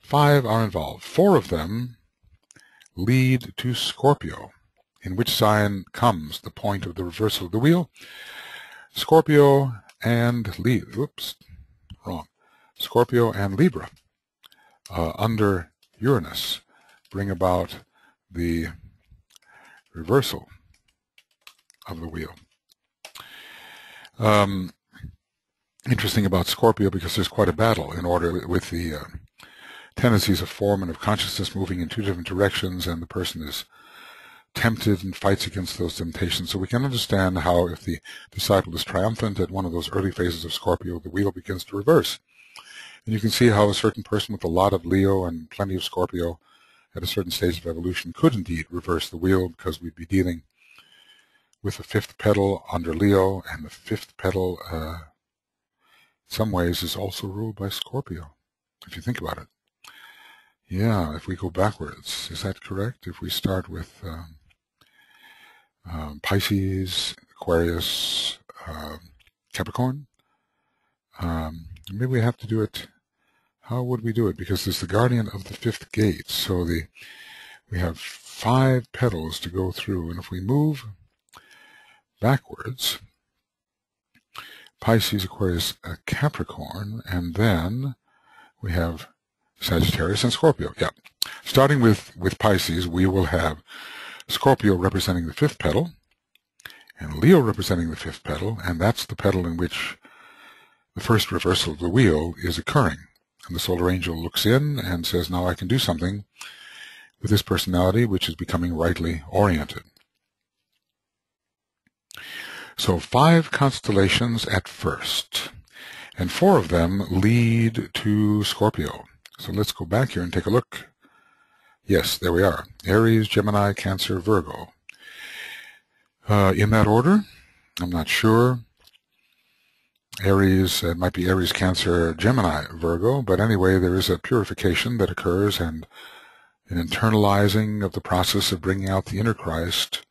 S1: 5 are involved. 4 of them lead to Scorpio, in which sign comes the point of the reversal of the wheel. Scorpio and Scorpio and Libra under Uranus bring about the reversal of the wheel. Interesting about Scorpio, because there's quite a battle in order with the tendencies of form and of consciousness moving in 2 different directions, and the person is tempted and fights against those temptations. So we can understand how, if the disciple is triumphant at one of those early phases of Scorpio, the wheel begins to reverse. And you can see how a certain person with a lot of Leo and plenty of Scorpio at a certain stage of evolution could indeed reverse the wheel, because we'd be dealing with the 5th petal under Leo, and the 5th petal in some ways is also ruled by Scorpio, if you think about it. Yeah, if we go backwards, is that correct? If we start with Pisces, Aquarius, Capricorn, maybe we have to do it. How would we do it? Because there's the guardian of the 5th gate, so we have 5 petals to go through, and if we move backwards, Pisces, Aquarius, Capricorn, and then we have Sagittarius and Scorpio. Yeah, starting with Pisces, we will have Scorpio representing the 5th petal, and Leo representing the 5th petal, and that's the petal in which the first reversal of the wheel is occurring. And the solar angel looks in and says, now I can do something with this personality which is becoming rightly oriented. So 5 constellations at first, and 4 of them lead to Scorpio. So let's go back here and take a look. Yes, there we are. Aries, Gemini, Cancer, Virgo. In that order? I'm not sure. Aries, it might be Aries, Cancer, Gemini, Virgo, but anyway, there is a purification that occurs and an internalizing of the process of bringing out the inner Christ,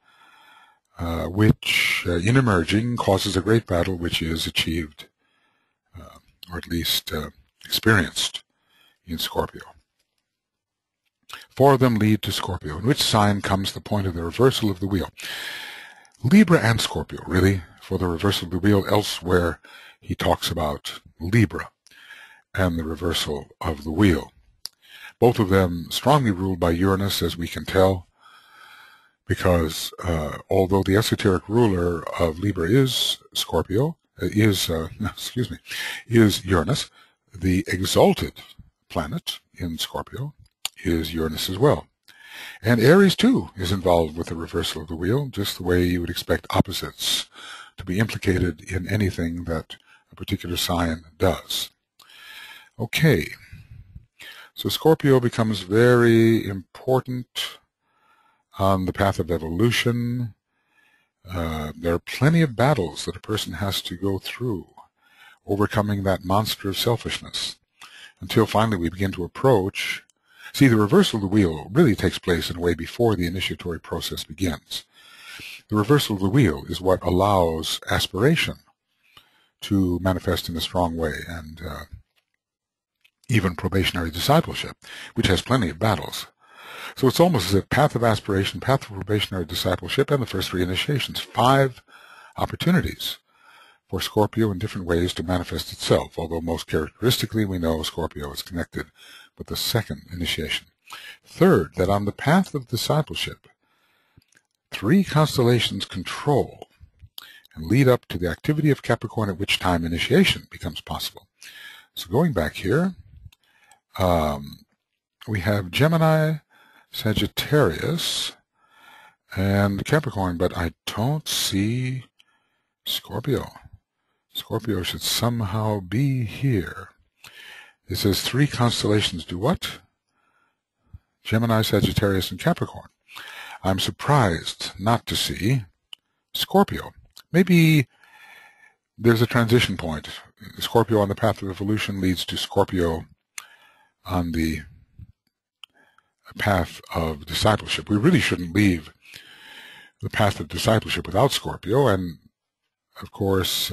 S1: which, in emerging, causes a great battle which is achieved, or at least experienced, in Scorpio. 4 of them lead to Scorpio. In which sign comes the point of the reversal of the wheel? Libra and Scorpio, really, for the reversal of the wheel. Elsewhere, he talks about Libra and the reversal of the wheel. Both of them strongly ruled by Uranus, as we can tell, because although the esoteric ruler of Libra is Scorpio, is Uranus, the exalted planet in Scorpio is Uranus as well. And Aries, too, is involved with the reversal of the wheel, just the way you would expect opposites to be implicated in anything that a particular sign does. Okay, so Scorpio becomes very important on the path of evolution. There are plenty of battles that a person has to go through, overcoming that monster of selfishness, until finally we begin to approach. See, the reversal of the wheel really takes place in a way before the initiatory process begins. The reversal of the wheel is what allows aspiration to manifest in a strong way, and even probationary discipleship, which has plenty of battles. So it's almost as if path of aspiration, path of probationary discipleship, and the first 3 initiations, 5 opportunities for Scorpio in different ways to manifest itself, although most characteristically we know Scorpio is connected with the 2nd initiation. Third, that on the path of discipleship, 3 constellations control and lead up to the activity of Capricorn, at which time initiation becomes possible. So going back here, we have Gemini, Sagittarius, and Capricorn, but I don't see Scorpio. Scorpio should somehow be here. It says 3 constellations do what? Gemini, Sagittarius, and Capricorn. I'm surprised not to see Scorpio. Maybe there's a transition point. Scorpio on the path of evolution leads to Scorpio on the path of discipleship. We really shouldn't leave the path of discipleship without Scorpio, and of course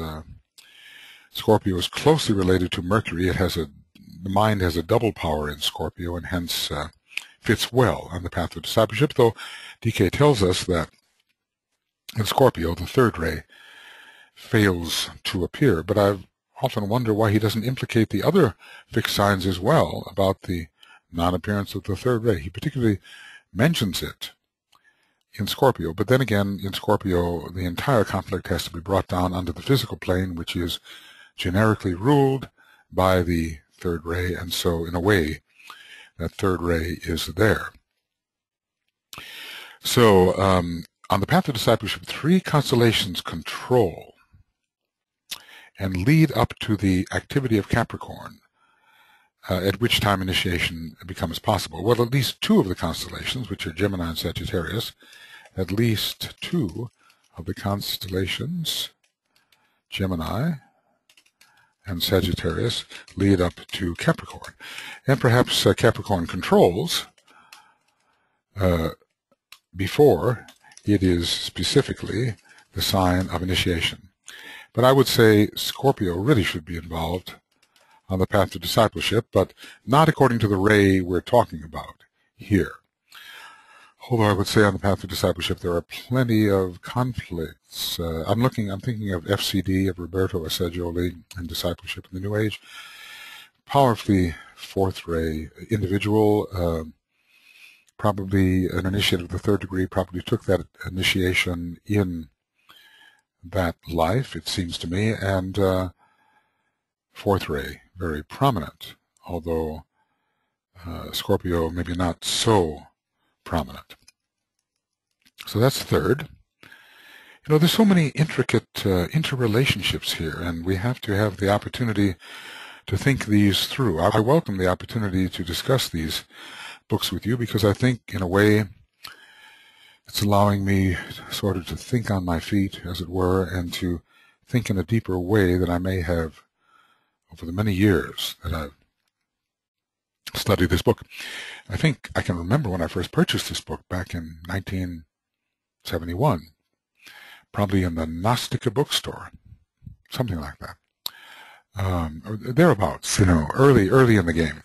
S1: Scorpio is closely related to Mercury. The mind has a double power in Scorpio, and hence fits well on the path of discipleship, though DK tells us that in Scorpio the 3rd ray fails to appear. But I've often wondered why he doesn't implicate the other fixed signs as well about the non-appearance of the 3rd ray. He particularly mentions it in Scorpio, but then again, in Scorpio, the entire conflict has to be brought down under the physical plane, which is generically ruled by the 3rd ray, and so in a way, that 3rd ray is there. So, on the path of discipleship, 3 constellations control and lead up to the activity of Capricorn, at which time initiation becomes possible. Well, at least 2 of the constellations, which are Gemini and Sagittarius, at least 2 of the constellations, Gemini and Sagittarius, lead up to Capricorn. And perhaps Capricorn controls before it is specifically the sign of initiation. But I would say Scorpio really should be involved on the path to discipleship, but not according to the ray we're talking about here. Although I would say on the path to discipleship there are plenty of conflicts. I'm thinking of FCD, of Roberto Assagioli, and Discipleship in the New Age. Powerfully 4th ray individual, probably an initiate of the 3rd degree, probably took that initiation in that life, it seems to me, and 4th ray, very prominent, although Scorpio maybe not so prominent. So that's 3rd. You know, there's so many intricate interrelationships here, and we have to have the opportunity to think these through. I welcome the opportunity to discuss these books with you because I think, in a way, it's allowing me sort of to think on my feet, as it were, and to think in a deeper way than I may have over the many years that I've studied this book. I think I can remember when I first purchased this book back in 1971, probably in the Gnostica bookstore, something like that. Or thereabouts, you know, early in the game,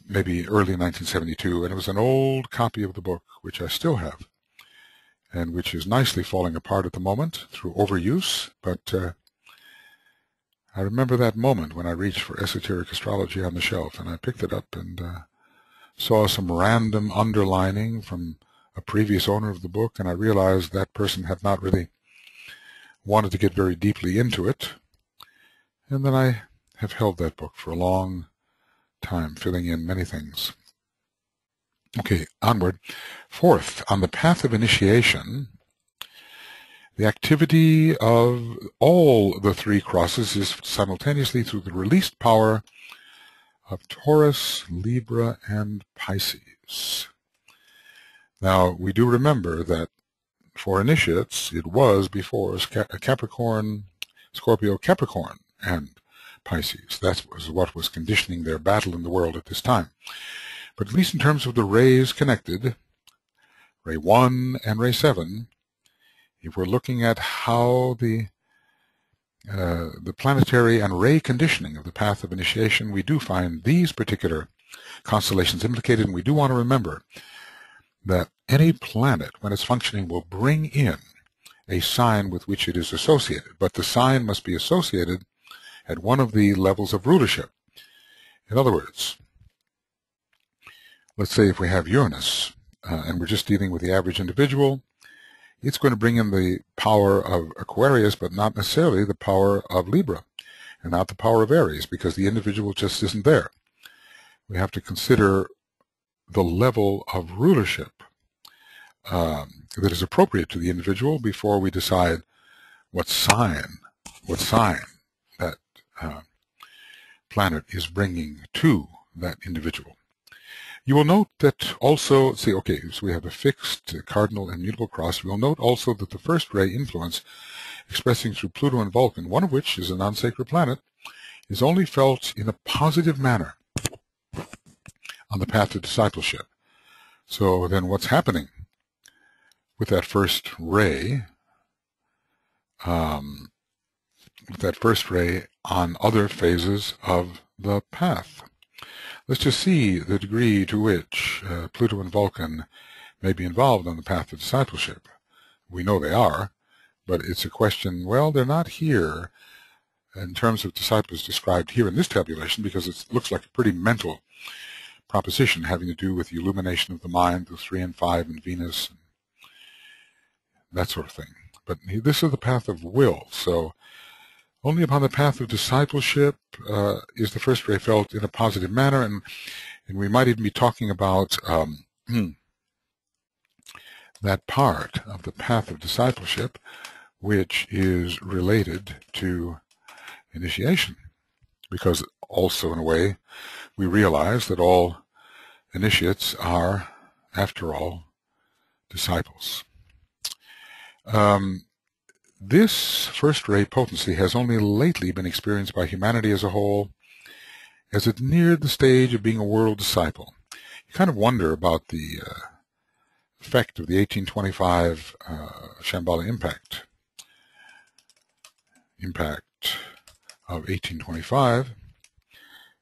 S1: maybe early 1972, and it was an old copy of the book, which I still have, and which is nicely falling apart at the moment through overuse, but I remember that moment when I reached for Esoteric Astrology on the shelf, and I picked it up and saw some random underlining from a previous owner of the book, and I realized that person had not really wanted to get very deeply into it. And then I have held that book for a long time, filling in many things. Okay, onward. Fourth, on the path of initiation, the activity of all the three crosses is simultaneously through the released power of Taurus, Libra, and Pisces. Now, we do remember that for initiates, it was before Capricorn, Scorpio, Capricorn, and Pisces. That was what was conditioning their battle in the world at this time. But at least in terms of the rays connected, ray 1 and ray 7, if we're looking at how the planetary and ray conditioning of the path of initiation, we do find these particular constellations implicated, and we do want to remember that any planet, when it's functioning, will bring in a sign with which it is associated, but the sign must be associated at one of the levels of rulership. In other words, let's say if we have Uranus, and we're just dealing with the average individual, it's going to bring in the power of Aquarius, but not necessarily the power of Libra, and not the power of Aries, because the individual just isn't there. We have to consider the level of rulership that is appropriate to the individual before we decide what sign that planet is bringing to that individual. You will note that also, so we have a fixed, cardinal, and mutable cross. We will note also that the first ray influence expressing through Pluto and Vulcan, one of which is a non-sacred planet, is only felt in a positive manner on the path to discipleship. So then what's happening with that first ray, on other phases of the path? Let's just see the degree to which Pluto and Vulcan may be involved on the path to discipleship. We know they are, but it's a question, well, they're not here in terms of disciples described here in this tabulation, because it looks like a pretty mental proposition having to do with the illumination of the mind, the 3 and 5 and Venus, and that sort of thing. But this is the path of will, so only upon the path of discipleship is the first ray felt in a positive manner, and we might even be talking about that part of the path of discipleship which is related to initiation, because also in a way we realize that all initiates are, after all, disciples. This first ray potency has only lately been experienced by humanity as a whole, as it neared the stage of being a world disciple. You kind of wonder about the effect of the 1825 Shambala impact of 1825,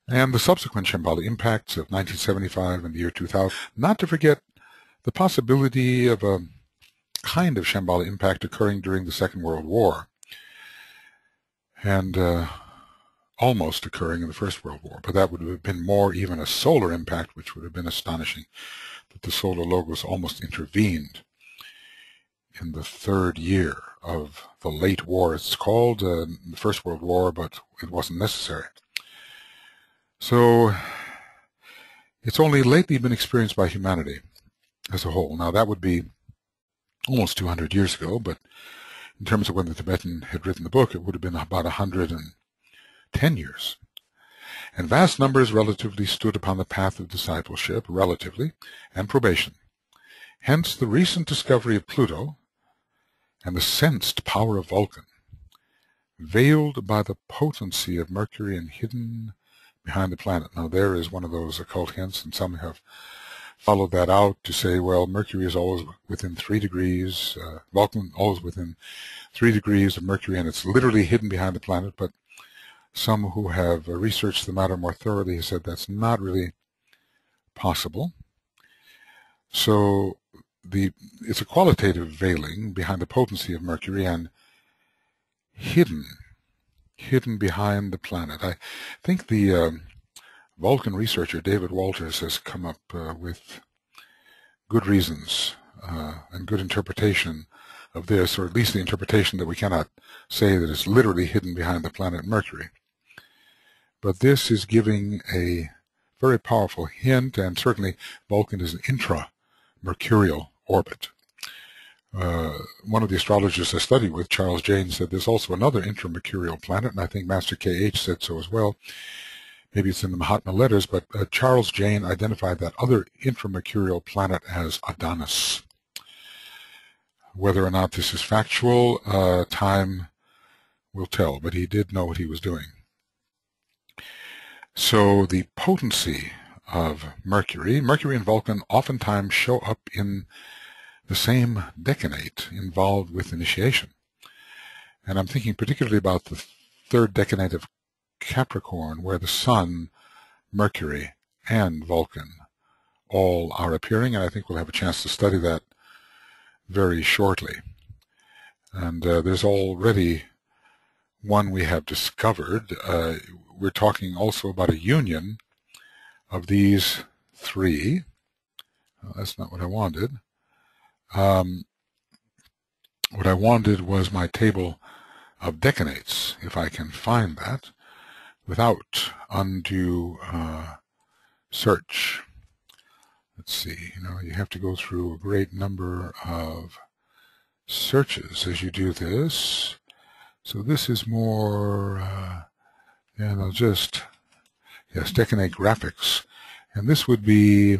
S1: and the subsequent Shambala impacts of 1975 and the year 2000, not to forget the possibility of a kind of Shambala impact occurring during the Second World War, and almost occurring in the First World War, but that would have been more even a solar impact, which would have been astonishing, that the solar logos almost intervened in the third year of the late war. It's called the First World War, but it wasn't necessary. So it's only lately been experienced by humanity as a whole. Now that would be almost 200 years ago, but in terms of when the Tibetan had written the book, it would have been about 110 years. And vast numbers relatively stood upon the path of discipleship, relatively, and probation. Hence the recent discovery of Pluto and the sensed power of Vulcan, veiled by the potency of Mercury and hidden behind the planet. Now there is one of those occult hints, and some have followed that out to say, well, Mercury is always within 3 degrees, Vulcan always within 3 degrees of Mercury, and it's literally hidden behind the planet. But some who have researched the matter more thoroughly have said that's not really possible. So it's a qualitative veiling behind the potency of Mercury and hidden behind the planet. I think the Vulcan researcher David Walters has come up with good reasons and good interpretation of this, or at least the interpretation that we cannot say that it's literally hidden behind the planet Mercury. But this is giving a very powerful hint, and certainly Vulcan is an intra-mercurial orbit. One of the astrologers I studied with, Charles Jane, said there's also another intramercurial planet, and I think Master K.H. said so as well. Maybe it's in the Mahatma letters, but Charles Jane identified that other intramercurial planet as Adonis. Whether or not this is factual, time will tell, but he did know what he was doing. So the potency of Mercury and Vulcan oftentimes show up in the same decanate involved with initiation. And I'm thinking particularly about the third decanate of Capricorn, where the Sun, Mercury, and Vulcan all are appearing, and I think we'll have a chance to study that very shortly. And there's already one we have discovered. We're talking also about a union of these three. That's not what I wanted. What I wanted was my table of decanates, if I can find that, without undue search. Let's see, you have to go through a great number of searches as you do this. So this is more, and I'll just, yes, decanate graphics. And this would be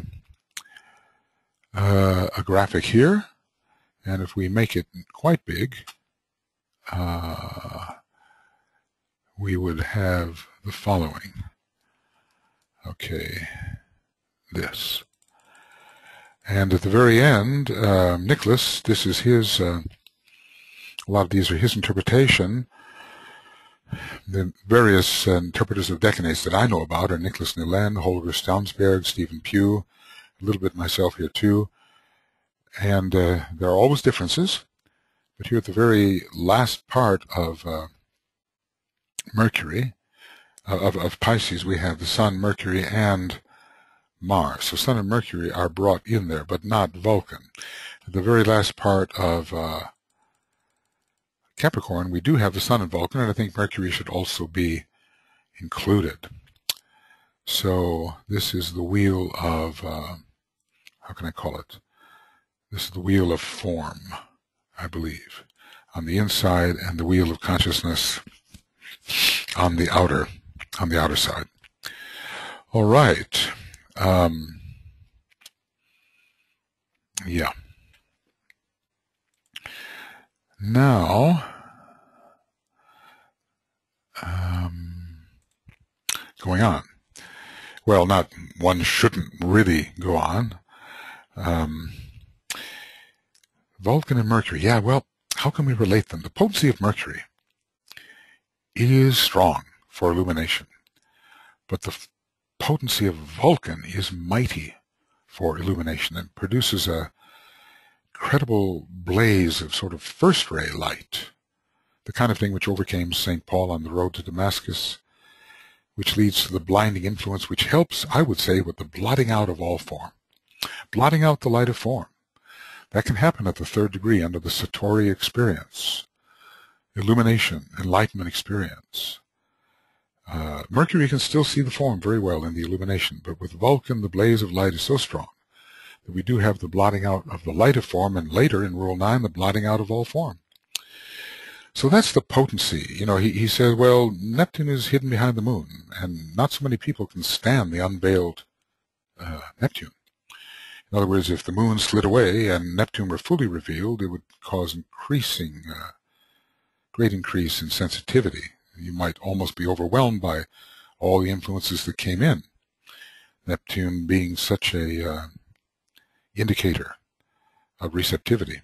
S1: a graphic here. And if we make it quite big, we would have the following. Okay, this. And at the very end, Nicholas, this is his, a lot of these are his interpretation. The various interpreters of decanates that I know about are Nicholas Nelen, Holger Staunsberg, Stephen Pugh, a little bit myself here too. And there are always differences. But here at the very last part of Mercury, of Pisces, we have the Sun, Mercury, and Mars. So Sun and Mercury are brought in there, but not Vulcan. At the very last part of Capricorn, we do have the Sun and Vulcan, and I think Mercury should also be included. So this is the wheel of, how can I call it? This is the wheel of form, I believe, on the inside, and the wheel of consciousness on the outer side. All right. Yeah. Now, going on. Well, not one shouldn't really go on. Vulcan and Mercury. Yeah, well, how can we relate them? The potency of Mercury is strong for illumination, but the potency of Vulcan is mighty for illumination and produces a incredible blaze of sort of first-ray light, the kind of thing which overcame St. Paul on the road to Damascus, which leads to the blinding influence, which helps, I would say, with the blotting out of all form, blotting out the light of form. That can happen at the third degree under the Satori experience, illumination, enlightenment experience. Mercury can still see the form very well in the illumination, but with Vulcan, the blaze of light is so strong that we do have the blotting out of the light of form, and later in Rule 9, the blotting out of all form. So that's the potency. You know, he says, well, Neptune is hidden behind the moon, and not so many people can stand the unveiled Neptune. In other words, if the moon slid away and Neptune were fully revealed, it would cause great increase in sensitivity. You might almost be overwhelmed by all the influences that came in. Neptune being such a indicator of receptivity.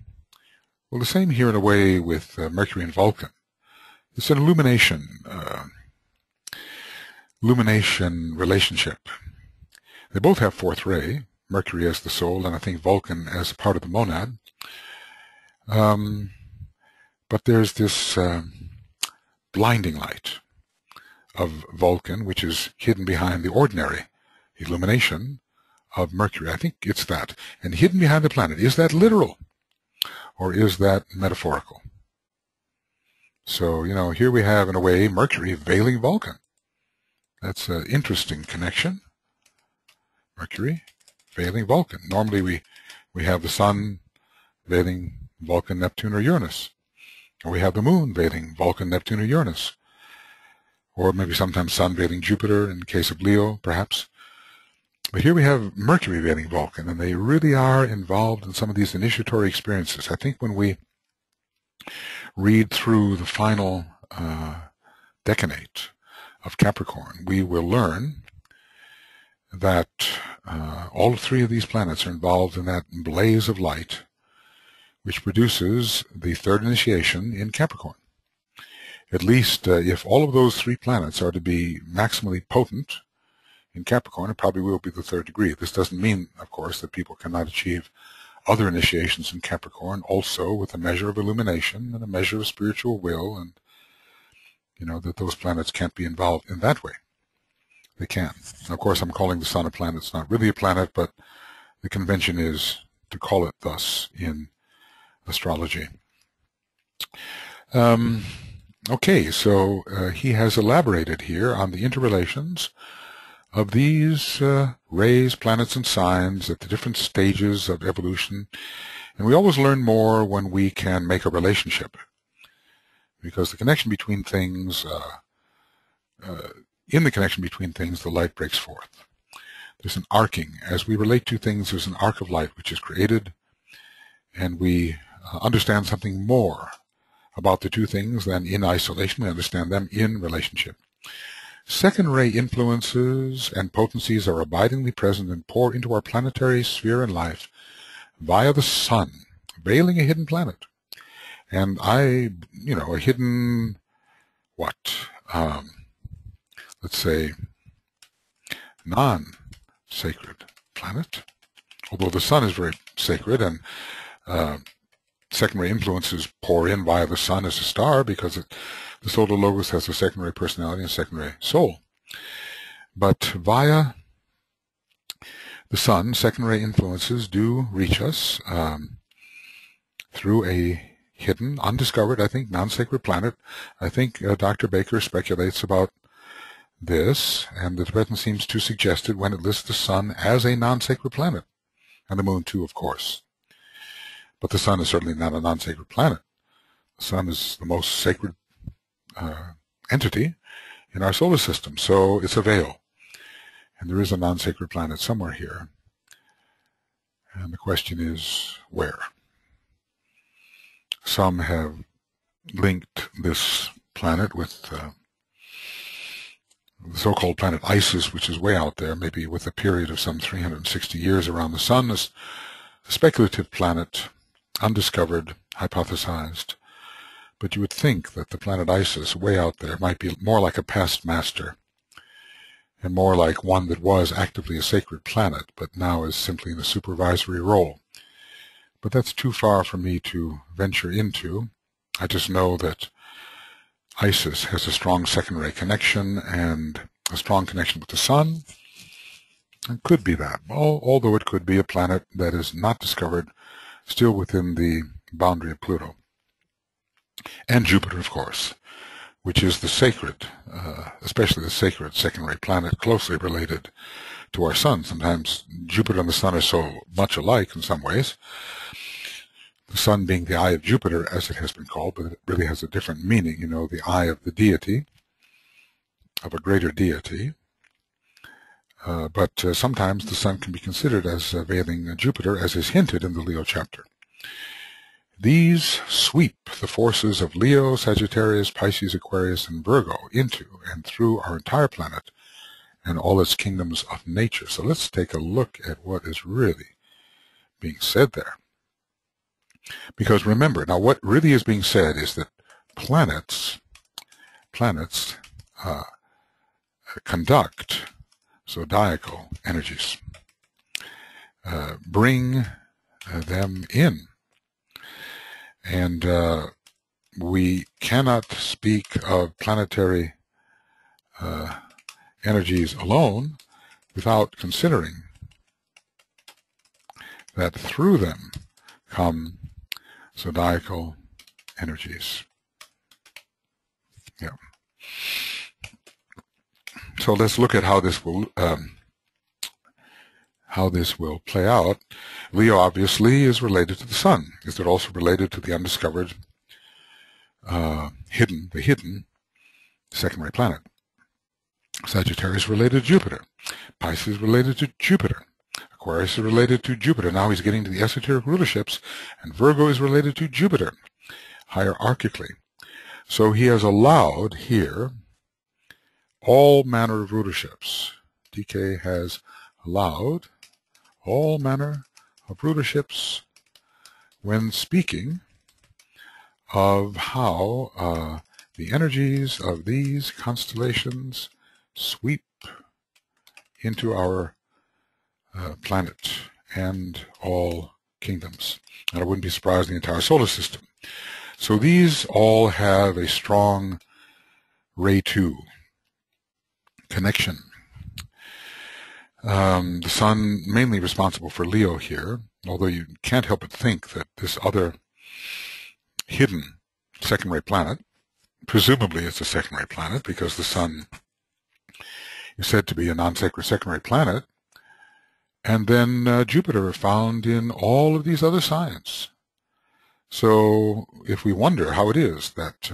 S1: Well, the same here in a way with Mercury and Vulcan. It's an illumination relationship. They both have fourth ray, Mercury as the soul, and I think Vulcan as part of the monad. But there's this blinding light of Vulcan, which is hidden behind the ordinary illumination of Mercury. I think it's that. And hidden behind the planet. Is that literal? Or is that metaphorical? So, you know, here we have, in a way, Mercury veiling Vulcan. That's an interesting connection. Mercury veiling Vulcan. Normally we have the Sun veiling Vulcan, Neptune, or Uranus. Or we have the Moon veiling Vulcan, Neptune, or Uranus. Or maybe sometimes Sun veiling Jupiter, in the case of Leo, perhaps. But here we have Mercury veiling Vulcan, and they really are involved in some of these initiatory experiences. I think when we read through the final decanate of Capricorn, we will learn that all three of these planets are involved in that blaze of light which produces the third initiation in Capricorn. At least if all of those three planets are to be maximally potent in Capricorn, it probably will be the third degree. This doesn't mean, of course, that people cannot achieve other initiations in Capricorn, also with a measure of illumination and a measure of spiritual will, and, you know, that those planets can't be involved in that way. They can. Of course, I'm calling the Sun a planet. It's not really a planet, but the convention is to call it thus in astrology. Okay, so he has elaborated here on the interrelations of these rays, planets, and signs at the different stages of evolution. And we always learn more when we can make a relationship, because the connection between things, in the connection between things, the light breaks forth. There's an arcing. As we relate to things, there's an arc of light which is created, and we understand something more about the two things than in isolation. We understand them in relationship. Second ray influences and potencies are abidingly present and pour into our planetary sphere and life via the Sun, veiling a hidden planet. And a hidden, let's say, non-sacred planet. Although the Sun is very sacred, and second-ray influences pour in via the Sun as a star, because the solar logos has a second-ray personality and second-ray soul. But via the Sun, second-ray influences do reach us through a hidden, undiscovered, I think, non-sacred planet. I think Dr. Baker speculates about this, and the Tibetan seems to suggest it when it lists the Sun as a non-sacred planet, and the Moon too, of course. But the Sun is certainly not a non-sacred planet. The Sun is the most sacred entity in our solar system, so it's a veil. And there is a non-sacred planet somewhere here. And the question is, where? Some have linked this planet with the so-called planet Isis, which is way out there, maybe with a period of some 360 years around the Sun, as a speculative planet, undiscovered, hypothesized. But you would think that the planet Isis, way out there, might be more like a past master, and more like one that was actively a sacred planet, but now is simply in a supervisory role. But that's too far for me to venture into. I just know that Isis has a strong second-ray connection and a strong connection with the Sun. It could be that, although it could be a planet that is not discovered, still within the boundary of Pluto. And Jupiter, of course, which is the sacred, especially the sacred second-ray planet, closely related to our sun. Sometimes Jupiter and the sun are so much alike in some ways. The sun being the eye of Jupiter, as it has been called, but it really has a different meaning, you know, the eye of the deity, of a greater deity. But sometimes the sun can be considered as veiling Jupiter, as is hinted in the Leo chapter. These sweep the forces of Leo, Sagittarius, Pisces, Aquarius, and Virgo into and through our entire planet and all its kingdoms of nature. So let's take a look at what is really being said there. Because remember, now what really is being said is that planets conduct zodiacal energies, bring them in. And we cannot speak of planetary energies alone without considering that through them come zodiacal energies. Yeah. So let's look at how this will play out. Leo obviously is related to the sun. Is it also related to the undiscovered, hidden second-ray planet? Sagittarius related to Jupiter. Pisces related to Jupiter. Aquarius is related to Jupiter. Now he's getting to the esoteric rulerships, and Virgo is related to Jupiter, hierarchically. So he has allowed here all manner of rulerships. DK has allowed all manner of rulerships when speaking of how the energies of these constellations sweep into our planet and all kingdoms. And I wouldn't be surprised in the entire solar system. So these all have a strong Ray 2 connection. The sun mainly responsible for Leo here, although you can't help but think that this other hidden second-ray planet, presumably it's a second-ray planet because the sun is said to be a non-sacred second-ray planet, and then Jupiter found in all of these other signs. So if we wonder how it is that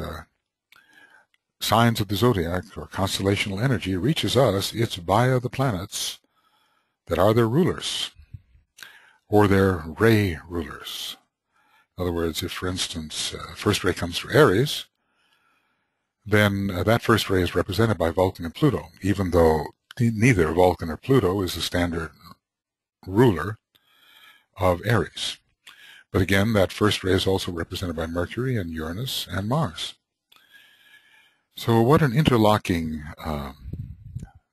S1: signs of the zodiac or constellational energy reaches us, it's via the planets that are their rulers or their ray rulers. In other words, if, for instance, first ray comes through Aries, then that first ray is represented by Vulcan and Pluto, even though neither Vulcan or Pluto is the standard ruler of Aries. But again, that first ray is also represented by Mercury and Uranus and Mars. So what an interlocking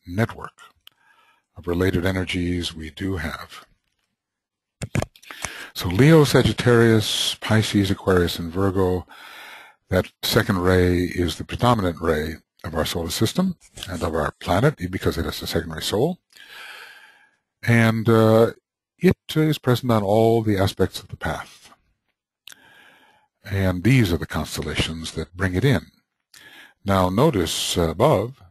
S1: network of related energies we do have. So Leo, Sagittarius, Pisces, Aquarius, and Virgo, that second ray is the predominant ray of our solar system and of our planet because it has a secondary soul. And it is present on all the aspects of the path. And these are the constellations that bring it in. Now notice above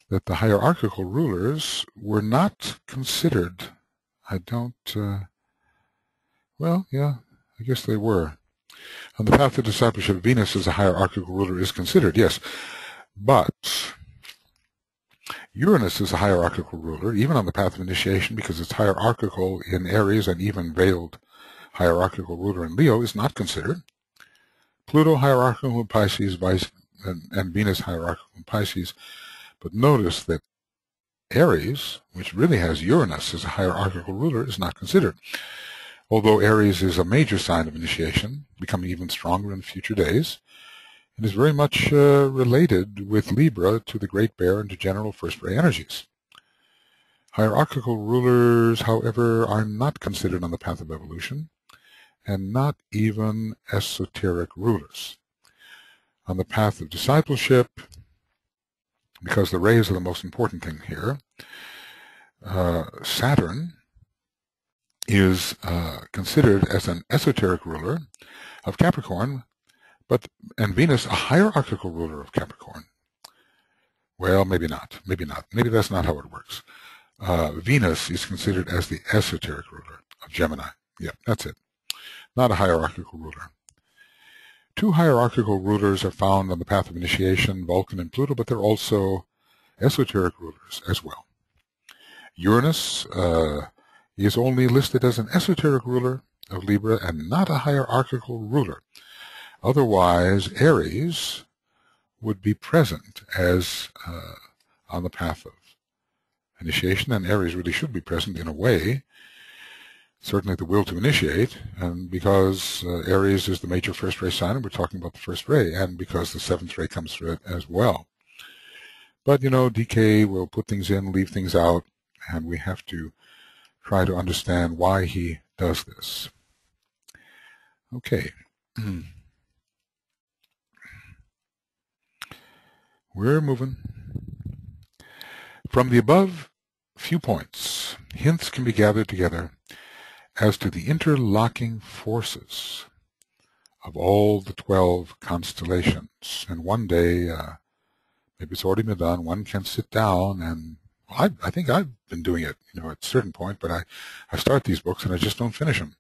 S1: that the hierarchical rulers were not considered. I don't, well, yeah, I guess they were. On the path of discipleship, Venus as a hierarchical ruler is considered, yes. But Uranus is a hierarchical ruler, even on the path of initiation, because it's hierarchical in Aries and even veiled hierarchical ruler in Leo is not considered. Pluto hierarchical in Pisces, and Venus hierarchical in Pisces. But notice that Aries, which really has Uranus as a hierarchical ruler, is not considered. Although Aries is a major sign of initiation, becoming even stronger in future days, it is very much related with Libra to the Great Bear and to general first-ray energies. Hierarchical rulers, however, are not considered on the path of evolution, and not even esoteric rulers. On the path of discipleship, because the rays are the most important thing here, Saturn is considered as an esoteric ruler of Capricorn, and Venus a hierarchical ruler of Capricorn. Well, maybe not. Maybe not. Maybe that's not how it works. Venus is considered as the esoteric ruler of Gemini. Yeah, that's it. Not a hierarchical ruler. Two hierarchical rulers are found on the path of initiation, Vulcan and Pluto, but they're also esoteric rulers as well. Uranus is only listed as an esoteric ruler of Libra and not a hierarchical ruler. Otherwise, Aries would be present as on the path of initiation, and Aries really should be present in a way, certainly the will to initiate, and because Aries is the major first ray sign, and we're talking about the first ray, and because the seventh ray comes through it as well. But, you know, DK will put things in, leave things out, and we have to try to understand why he does this. Okay. We're moving. From the above few points, hints can be gathered together as to the interlocking forces of all the 12 constellations. And one day, maybe it's already been done, one can sit down and I think I've been doing it, you know, at a certain point, but I start these books and I just don't finish them.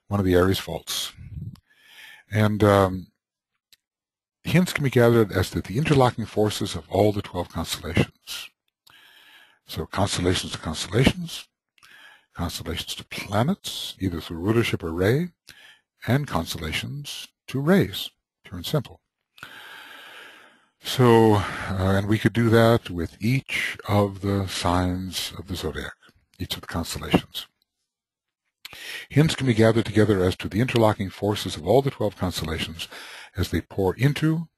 S1: One of the Aries faults. And hints can be gathered as to the interlocking forces of all the 12 constellations. So constellations to constellations, constellations to planets, either through rulership or ray, and constellations to rays, pure and simple. So, and we could do that with each of the signs of the zodiac, each of the constellations. Hints can be gathered together as to the interlocking forces of all the 12 constellations as they pour into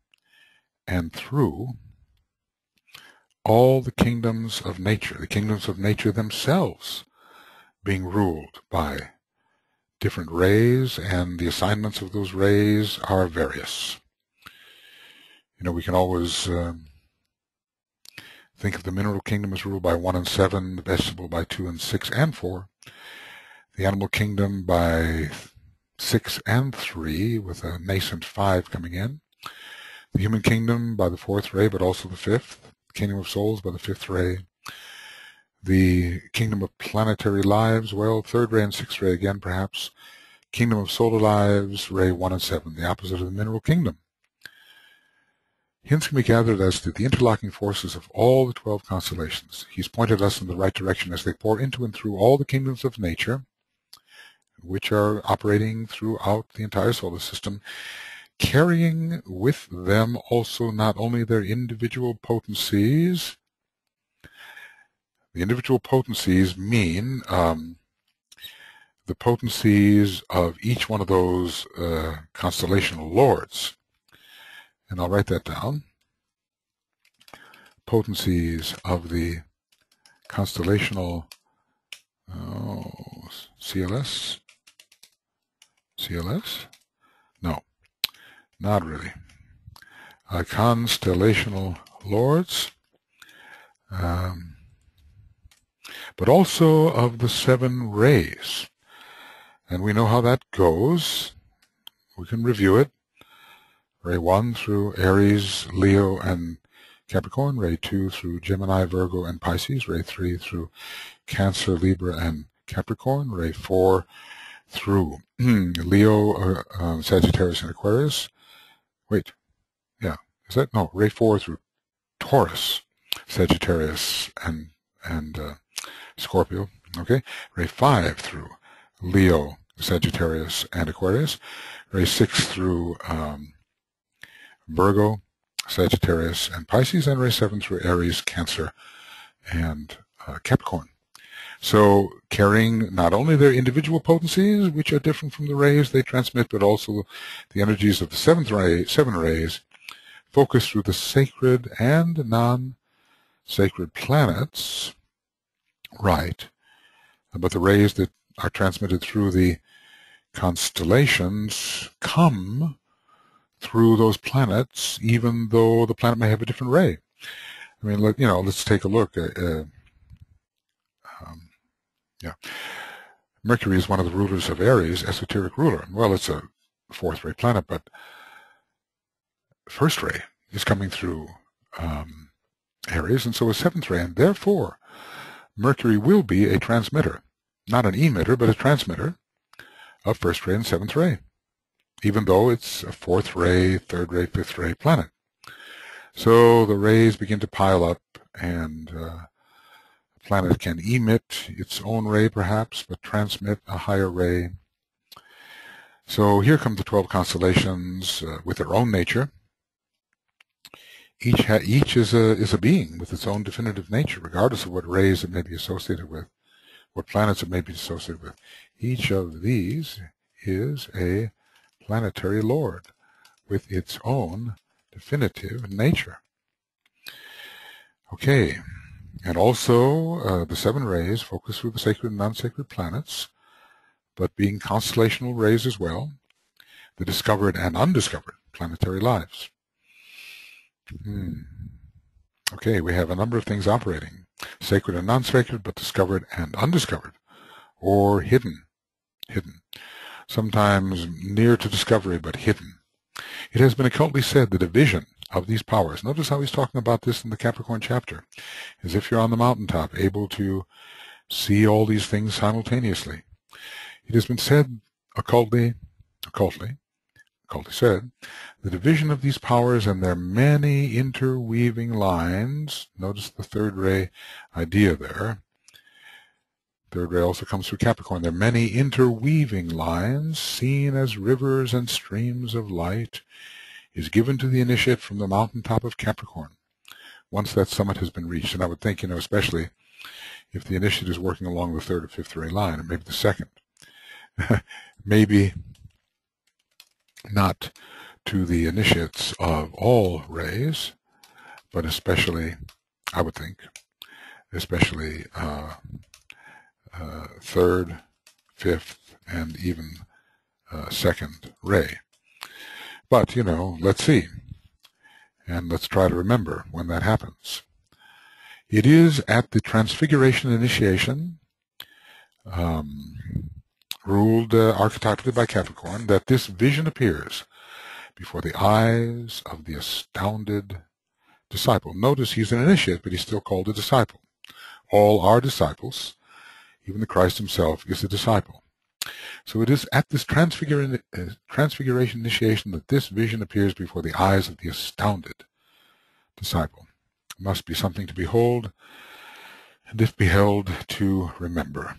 S1: and through all the kingdoms of nature, the kingdoms of nature themselves being ruled by different rays, and the assignments of those rays are various. You know, we can always think of the mineral kingdom as ruled by 1 and 7, the vegetable by 2 and 6 and 4, the animal kingdom by 6 and 3, with a nascent 5 coming in, the human kingdom by the 4th ray, but also the 5th, the kingdom of souls by the 5th ray, the kingdom of planetary lives, well, 3rd ray and 6th ray again, perhaps, kingdom of solar lives, ray 1 and 7, the opposite of the mineral kingdom. Hints can be gathered as to the interlocking forces of all the 12 constellations. He's pointed us in the right direction as they pour into and through all the kingdoms of nature, which are operating throughout the entire solar system, carrying with them also not only their individual potencies. The individual potencies mean the potencies of each one of those constellational lords. And I'll write that down. Potencies of the constellational CLS? CLS? No, not really. Constellational lords, but also of the 7 rays. And we know how that goes. We can review it. Ray 1 through Aries, Leo, and Capricorn. Ray 2 through Gemini, Virgo, and Pisces. Ray 3 through Cancer, Libra, and Capricorn. Ray 4 through Leo, Sagittarius, and Aquarius. Wait, yeah, is that? No, Ray 4 through Taurus, Sagittarius, and Scorpio. Okay, Ray 5 through Leo, Sagittarius, and Aquarius. Ray 6 through Virgo, Sagittarius, and Pisces, and ray 7 through Aries, Cancer, and Capricorn. So carrying not only their individual potencies, which are different from the rays they transmit, but also the energies of the 7 rays, focused through the sacred and non-sacred planets, right? But the rays that are transmitted through the constellations come through those planets, even though the planet may have a different ray. I mean, let's take a look. Mercury is one of the rulers of Aries, esoteric ruler. Well, it's a 4th ray planet, but first ray is coming through Aries, and so is 7th ray, and therefore Mercury will be a transmitter, not an emitter, but a transmitter of first ray and seventh ray, even though it's a fourth ray, third ray, fifth ray planet. So the rays begin to pile up, and the planet can emit its own ray perhaps, but transmit a higher ray. So here come the 12 constellations with their own nature. Each is a being with its own definitive nature, regardless of what rays it may be associated with, what planets it may be associated with. Each of these is a planetary lord with its own definitive nature. Okay, and also the 7 rays focus through the sacred and non-sacred planets, but being constellational rays as well, the discovered and undiscovered planetary lives. Okay, we have a number of things operating, sacred and non-sacred, but discovered and undiscovered, or hidden. Sometimes near to discovery, but hidden. It has been occultly said the division of these powers, notice how he's talking about this in the Capricorn chapter, as if you're on the mountaintop, able to see all these things simultaneously. It has been said occultly said, the division of these powers and their many interweaving lines, notice the third ray idea there. Third ray also comes through Capricorn. Their many interweaving lines, seen as rivers and streams of light, is given to the initiate from the mountaintop of Capricorn, once that summit has been reached. And I would think, especially if the initiate is working along the third or fifth ray line, or maybe the second. Maybe not to the initiates of all rays, but especially, I would think, especially third, fifth, and even second ray. But, let's see, and let's try to remember when that happens. It is at the Transfiguration initiation, ruled archetypically by Capricorn, that this vision appears before the eyes of the astounded disciple. Notice he's an initiate, but he's still called a disciple. All are disciples. Even the Christ himself is a disciple. So it is at this Transfiguration initiation that this vision appears before the eyes of the astounded disciple. It must be something to behold, and if beheld, to remember.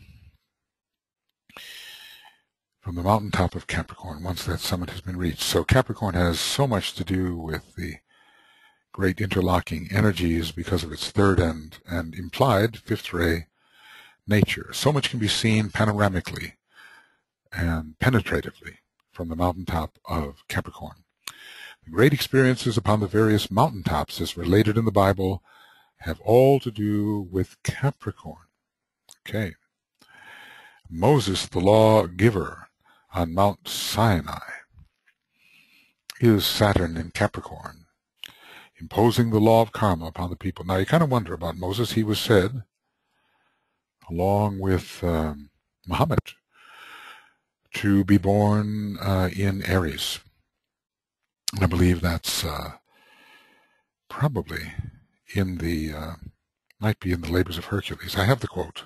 S1: From the mountaintop of Capricorn, once that summit has been reached. So Capricorn has so much to do with the great interlocking energies because of its third and implied fifth ray nature. So much can be seen panoramically and penetratively from the mountaintop of Capricorn. The great experiences upon the various mountaintops, as related in the Bible, have all to do with Capricorn. Okay. Moses, the lawgiver on Mount Sinai, is Saturn in Capricorn, imposing the law of karma upon the people. Now you kind of wonder about Moses. He was said, along with Muhammad, to be born in Aries. And I believe that's probably in the, might be in the Labors of Hercules. I have the quote.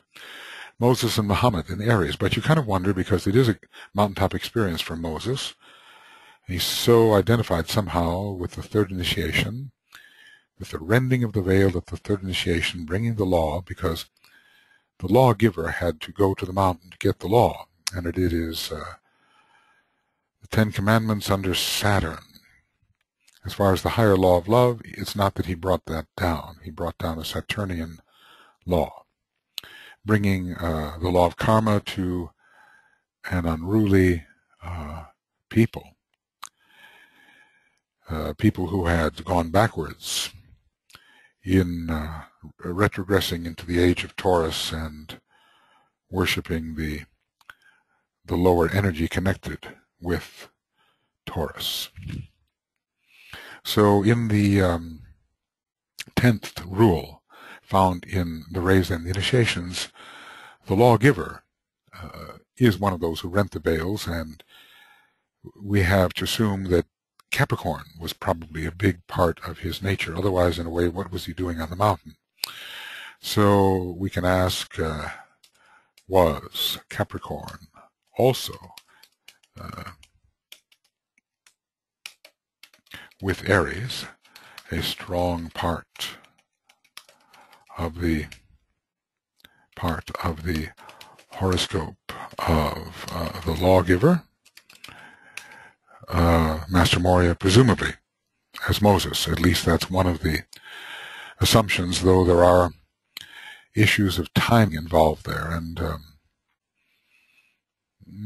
S1: Moses and Muhammad in Aries, but you kind of wonder because it is a mountaintop experience for Moses. He's so identified somehow with the third initiation, with the rending of the veil at the third initiation, bringing the law, because the lawgiver had to go to the mountain to get the law, and it is the 10 Commandments under Saturn. As far as the higher law of love, it's not that he brought that down. He brought down a Saturnian law, bringing the law of karma to an unruly people, people who had gone backwards in retrogressing into the age of Taurus and worshiping the lower energy connected with Taurus. So in the 10th rule, found in the rays and the initiations, the lawgiver is one of those who rent the veils, and we have to assume that Capricorn was probably a big part of his nature. Otherwise, in a way, what was he doing on the mountain? So we can ask, was Capricorn also with Aries a strong part of the horoscope of the lawgiver, Master Moria, presumably as Moses? At least that's one of the assumptions, though there are issues of timing involved there. And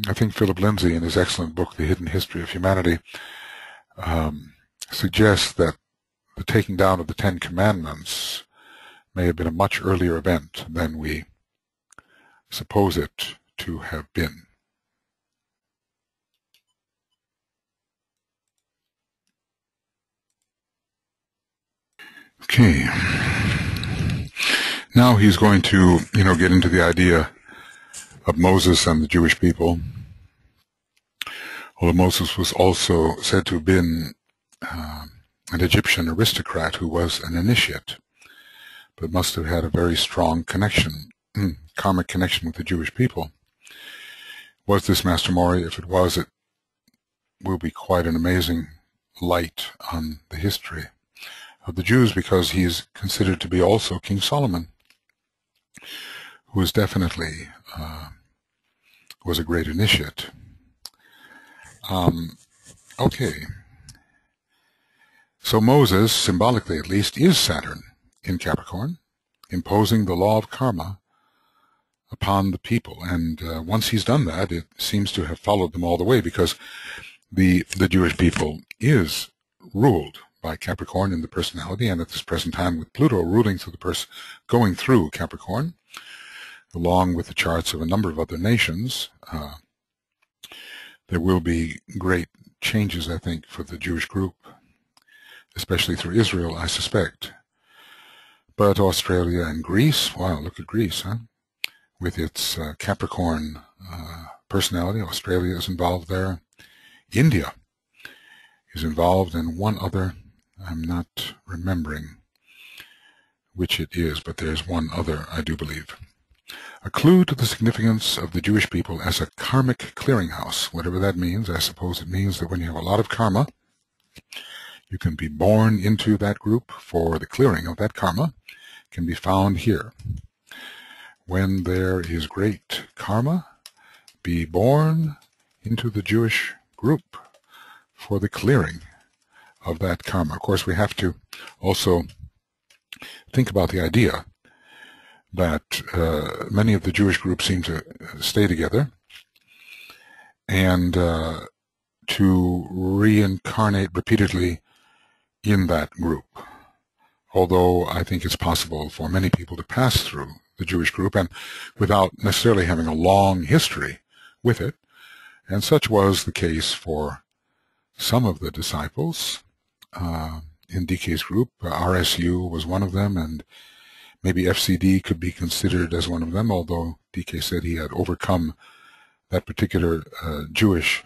S1: I think Philip Lindsay, in his excellent book, The Hidden History of Humanity, suggests that the taking down of the Ten Commandments may have been a much earlier event than we suppose it to have been. Okay. Now he's going to, get into the idea of Moses and the Jewish people. Although Moses was also said to have been an Egyptian aristocrat who was an initiate, but must have had a very strong connection, karmic connection with the Jewish people. Was this Master Moria? If it was, it will be quite an amazing light on the history of the Jews, because he is considered to be also King Solomon, who was definitely was a great initiate. Okay. So Moses, symbolically at least, is Saturn in Capricorn, imposing the law of karma upon the people. And once he's done that, it seems to have followed them all the way, because the Jewish people is ruled by Capricorn in the personality, and at this present time with Pluto ruling through going through Capricorn, along with the charts of a number of other nations. There will be great changes, I think, for the Jewish group, especially through Israel, I suspect. But Australia and Greece, wow, look at Greece, huh? With its Capricorn personality, Australia is involved there. India is involved, and one other, I'm not remembering which it is, but there's one other, I do believe. A clue to the significance of the Jewish people as a karmic clearinghouse. Whatever that means, I suppose it means that when you have a lot of karma, you can be born into that group for the clearing of that karma, can be found here. When there is great karma, be born into the Jewish group for the clearing of that karma. Of course, we have to also think about the idea that many of the Jewish groups seem to stay together and to reincarnate repeatedly in that group. Although I think it's possible for many people to pass through the Jewish group and without necessarily having a long history with it. And such was the case for some of the disciples in DK's group. RSU was one of them, and maybe FCD could be considered as one of them, although DK said he had overcome that particular Jewish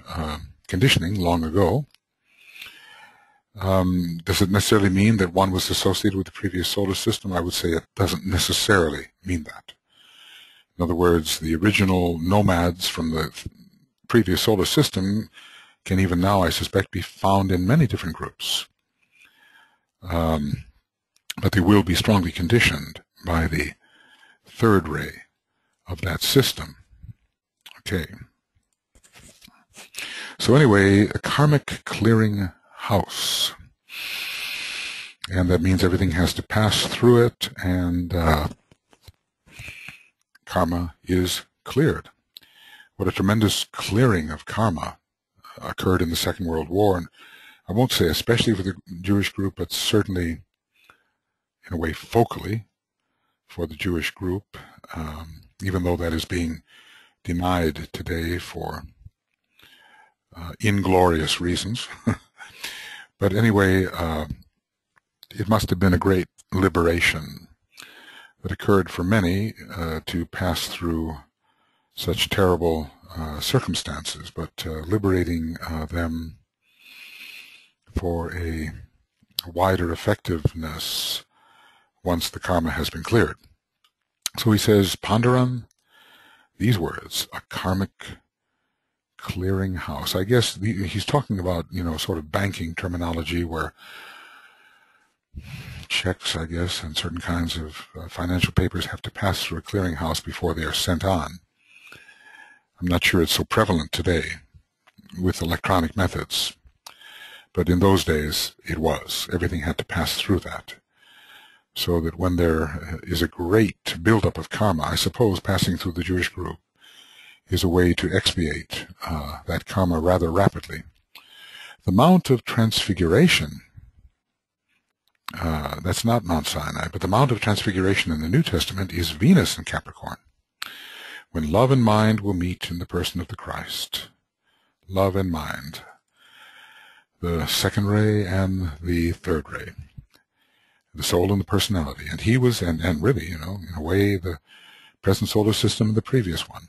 S1: conditioning long ago. Does it necessarily mean that one was associated with the previous solar system? I would say it doesn't necessarily mean that. In other words, the original nomads from the previous solar system can even now, I suspect, be found in many different groups. But they will be strongly conditioned by the third ray of that system. Okay. So anyway, a karmic clearing house. And that means everything has to pass through it, and karma is cleared. What a tremendous clearing of karma occurred in the Second World War. And I won't say especially for the Jewish group, but certainly in a way focally for the Jewish group, even though that is being denied today for inglorious reasons. But anyway, it must have been a great liberation that occurred for many to pass through such terrible circumstances, but liberating them for a wider effectiveness once the karma has been cleared. So he says, ponder on these words, a karmic clearing house. I guess he's talking about, sort of banking terminology where checks, I guess, and certain kinds of financial papers have to pass through a clearinghouse before they are sent on. I'm not sure it's so prevalent today with electronic methods, but in those days it was. Everything had to pass through that. So that when there is a great buildup of karma, I suppose passing through the Jewish group is a way to expiate that karma rather rapidly. The Mount of Transfiguration, that's not Mount Sinai, but the Mount of Transfiguration in the New Testament is Venus in Capricorn, when love and mind will meet in the person of the Christ. Love and mind, the second ray and the third ray, the soul and the personality. And he was, and really, in a way, the present solar system and the previous one.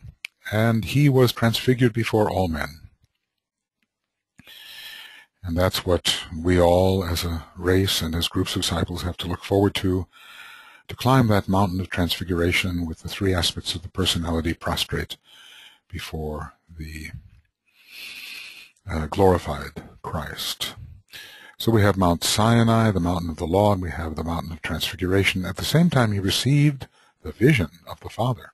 S1: And he was transfigured before all men. And that's what we all, as a race and as groups of disciples, have to look forward to climb that mountain of transfiguration with the three aspects of the personality prostrate before the glorified Christ. So we have Mount Sinai, the mountain of the law, and we have the mountain of transfiguration. At the same time, he received the vision of the Father.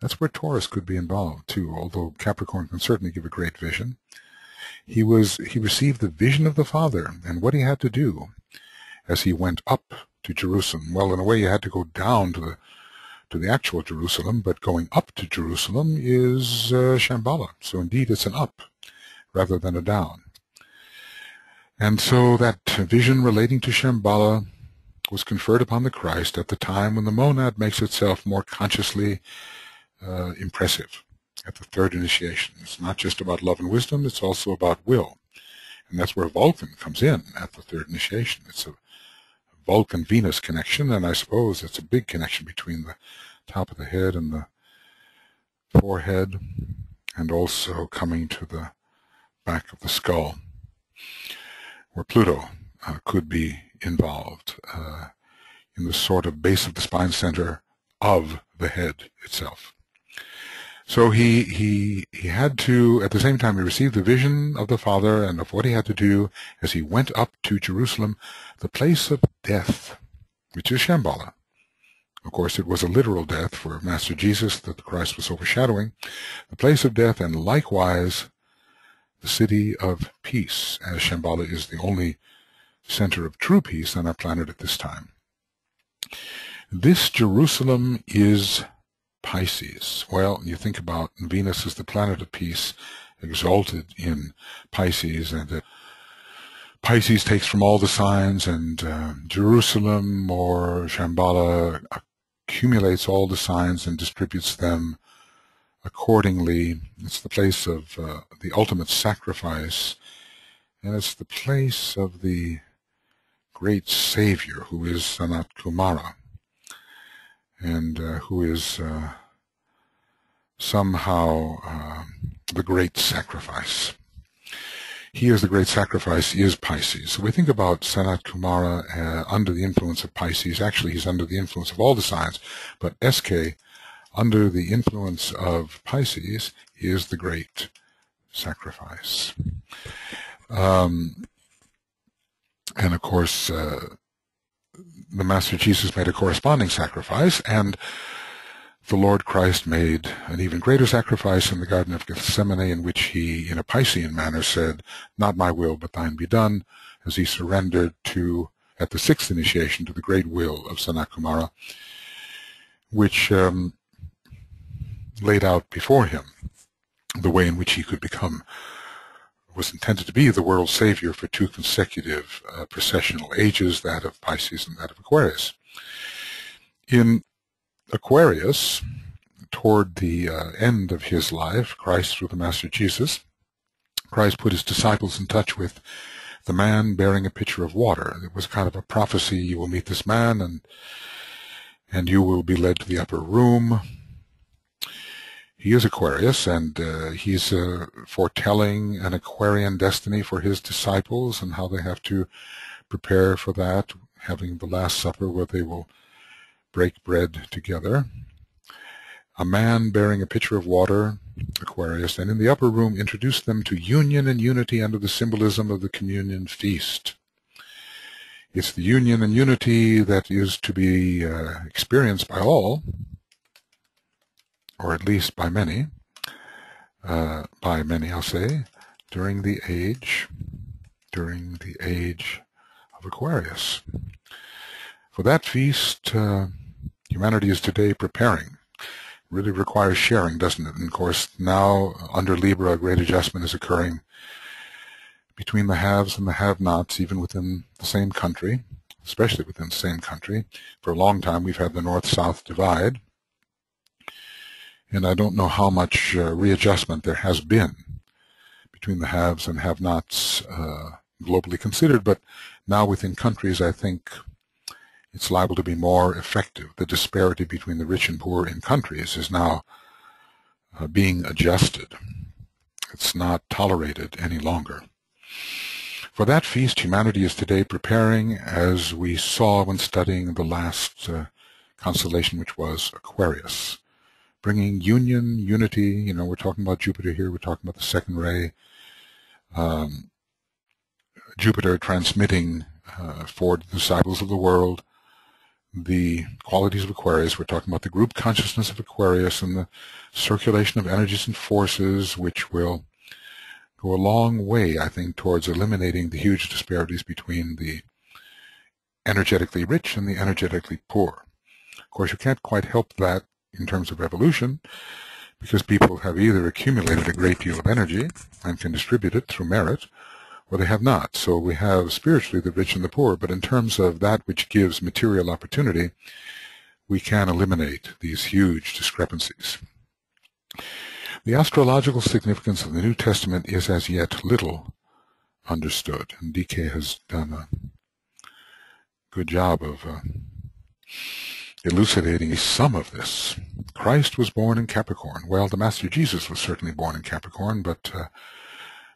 S1: That's where Taurus could be involved too, although Capricorn can certainly give a great vision. He received the vision of the Father, and what he had to do as he went up to Jerusalem. Well, in a way, you had to go down to the actual Jerusalem, but going up to Jerusalem is Shambala. So indeed, it's an up rather than a down. And so that vision relating to Shambhala was conferred upon the Christ at the time when the monad makes itself more consciously impressive at the third initiation. It's not just about love and wisdom, it's also about will. And that's where Vulcan comes in at the third initiation. It's a Vulcan-Venus connection, and I suppose it's a big connection between the top of the head and the forehead, and also coming to the back of the skull, where Pluto could be involved in the sort of base of the spine center of the head itself. So he had to, at the same time, he received the vision of the Father and of what he had to do as he went up to Jerusalem, the place of death, which is Shambhala. Of course, it was a literal death for Master Jesus that the Christ was overshadowing, the place of death, and likewise the city of peace, as Shambhala is the only center of true peace on our planet at this time. This Jerusalem is Pisces. Well, you think about Venus as the planet of peace, exalted in Pisces, and Pisces takes from all the signs, and Jerusalem or Shambhala accumulates all the signs and distributes them accordingly. It's the place of the ultimate sacrifice, and it's the place of the great Savior, who is Sanat Kumara, and who is somehow the great sacrifice. He is the great sacrifice, he is Pisces. So we think about Sanat Kumara under the influence of Pisces. Actually, he's under the influence of all the signs, but SK, under the influence of Pisces, is the great sacrifice. And of course, the Master Jesus made a corresponding sacrifice, and the Lord Christ made an even greater sacrifice in the Garden of Gethsemane, in which he, in a Piscean manner, said, "Not my will, but thine be done," as he surrendered to, at the sixth initiation, to the great will of Sanat Kumara, which laid out before him the way in which he could become, was intended to be, the world's savior for two consecutive processional ages, that of Pisces and that of Aquarius. In Aquarius, toward the end of his life, Christ, through the Master Jesus, Christ put his disciples in touch with the man bearing a pitcher of water. It was kind of a prophecy: you will meet this man, and you will be led to the upper room. He is Aquarius, and he's foretelling an Aquarian destiny for his disciples and how they have to prepare for that, having the Last Supper where they will break bread together. A man bearing a pitcher of water, Aquarius, and in the upper room introduce them to union and unity under the symbolism of the communion feast. It's the union and unity that is to be experienced by all, or at least by many I'll say, during the age of Aquarius. For that feast, humanity is today preparing. Really requires sharing, doesn't it? And of course, now under Libra, a great adjustment is occurring between the haves and the have-nots, even within the same country, especially within the same country. For a long time, we've had the North-South divide, and I don't know how much readjustment there has been between the haves and have-nots globally considered, but now within countries, I think it's liable to be more effective. The disparity between the rich and poor in countries is now being adjusted. It's not tolerated any longer. For that feast, humanity is today preparing, as we saw when studying the last constellation, which was Aquarius, bringing union, unity. We're talking about Jupiter here. We're talking about the second ray. Jupiter transmitting for the disciples of the world the qualities of Aquarius. We're talking about the group consciousness of Aquarius and the circulation of energies and forces, which will go a long way, I think, towards eliminating the huge disparities between the energetically rich and the energetically poor. Of course, you can't quite help that in terms of evolution, because people have either accumulated a great deal of energy and can distribute it through merit, or they have not. So we have spiritually the rich and the poor, but in terms of that which gives material opportunity, we can eliminate these huge discrepancies. The astrological significance of the New Testament is as yet little understood, and DK has done a good job of elucidating some of this. Christ was born in Capricorn. Well, the Master Jesus was certainly born in Capricorn, but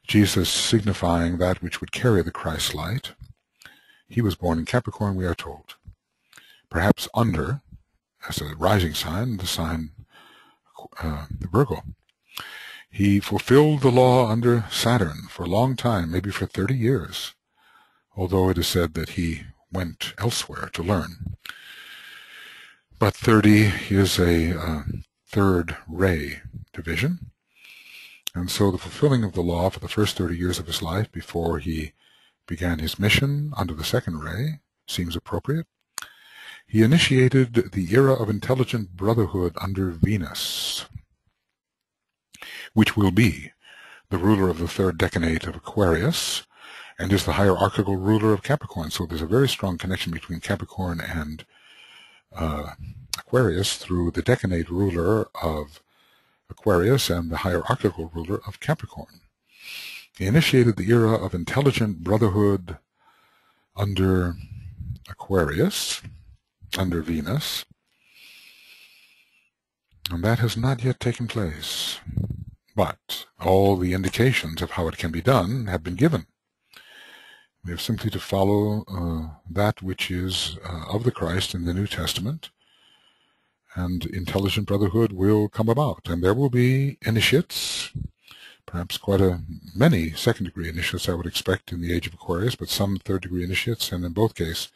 S1: Jesus signifying that which would carry the Christ light. He was born in Capricorn, we are told. Perhaps under, as a rising sign, the sign Virgo. He fulfilled the law under Saturn for a long time, maybe for 30 years, although it is said that he went elsewhere to learn. But 30 is a third ray division. And so the fulfilling of the law for the first 30 years of his life before he began his mission under the second ray seems appropriate. He initiated the era of intelligent brotherhood under Venus, which will be the ruler of the third decanate of Aquarius and is the hierarchical ruler of Capricorn. So there's a very strong connection between Capricorn and Aquarius through the decanate ruler of Aquarius and the hierarchical ruler of Capricorn. He initiated the era of intelligent brotherhood under Aquarius, under Venus, and that has not yet taken place. But all the indications of how it can be done have been given. We have simply to follow that which is of the Christ in the New Testament, and intelligent brotherhood will come about. And there will be initiates, perhaps quite many second-degree initiates I would expect in the age of Aquarius, but some third-degree initiates, and in both cases,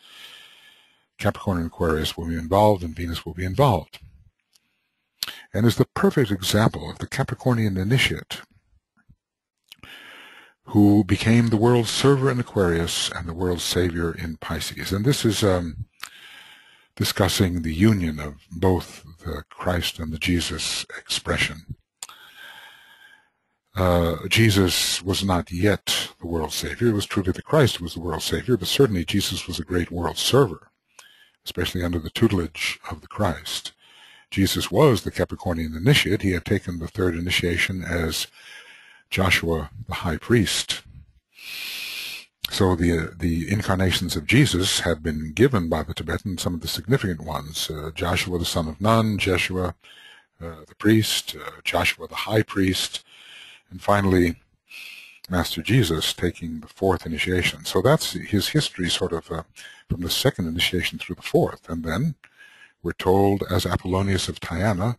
S1: Capricorn and Aquarius will be involved and Venus will be involved. And is the perfect example of the Capricornian initiate who became the world's server in Aquarius and the world's savior in Pisces. And this is discussing the union of both the Christ and the Jesus expression. Jesus was not yet the world's savior. It was true that the Christ was the world's savior, but certainly Jesus was a great world server, especially under the tutelage of the Christ. Jesus was the Capricornian initiate. He had taken the third initiation as Joshua the high priest. So the incarnations of Jesus have been given by the Tibetans, some of the significant ones. Joshua the son of Nun, Jeshua the priest, Joshua the high priest, and finally Master Jesus taking the fourth initiation. So that's his history sort of from the second initiation through the fourth. And then we're told, as Apollonius of Tyana,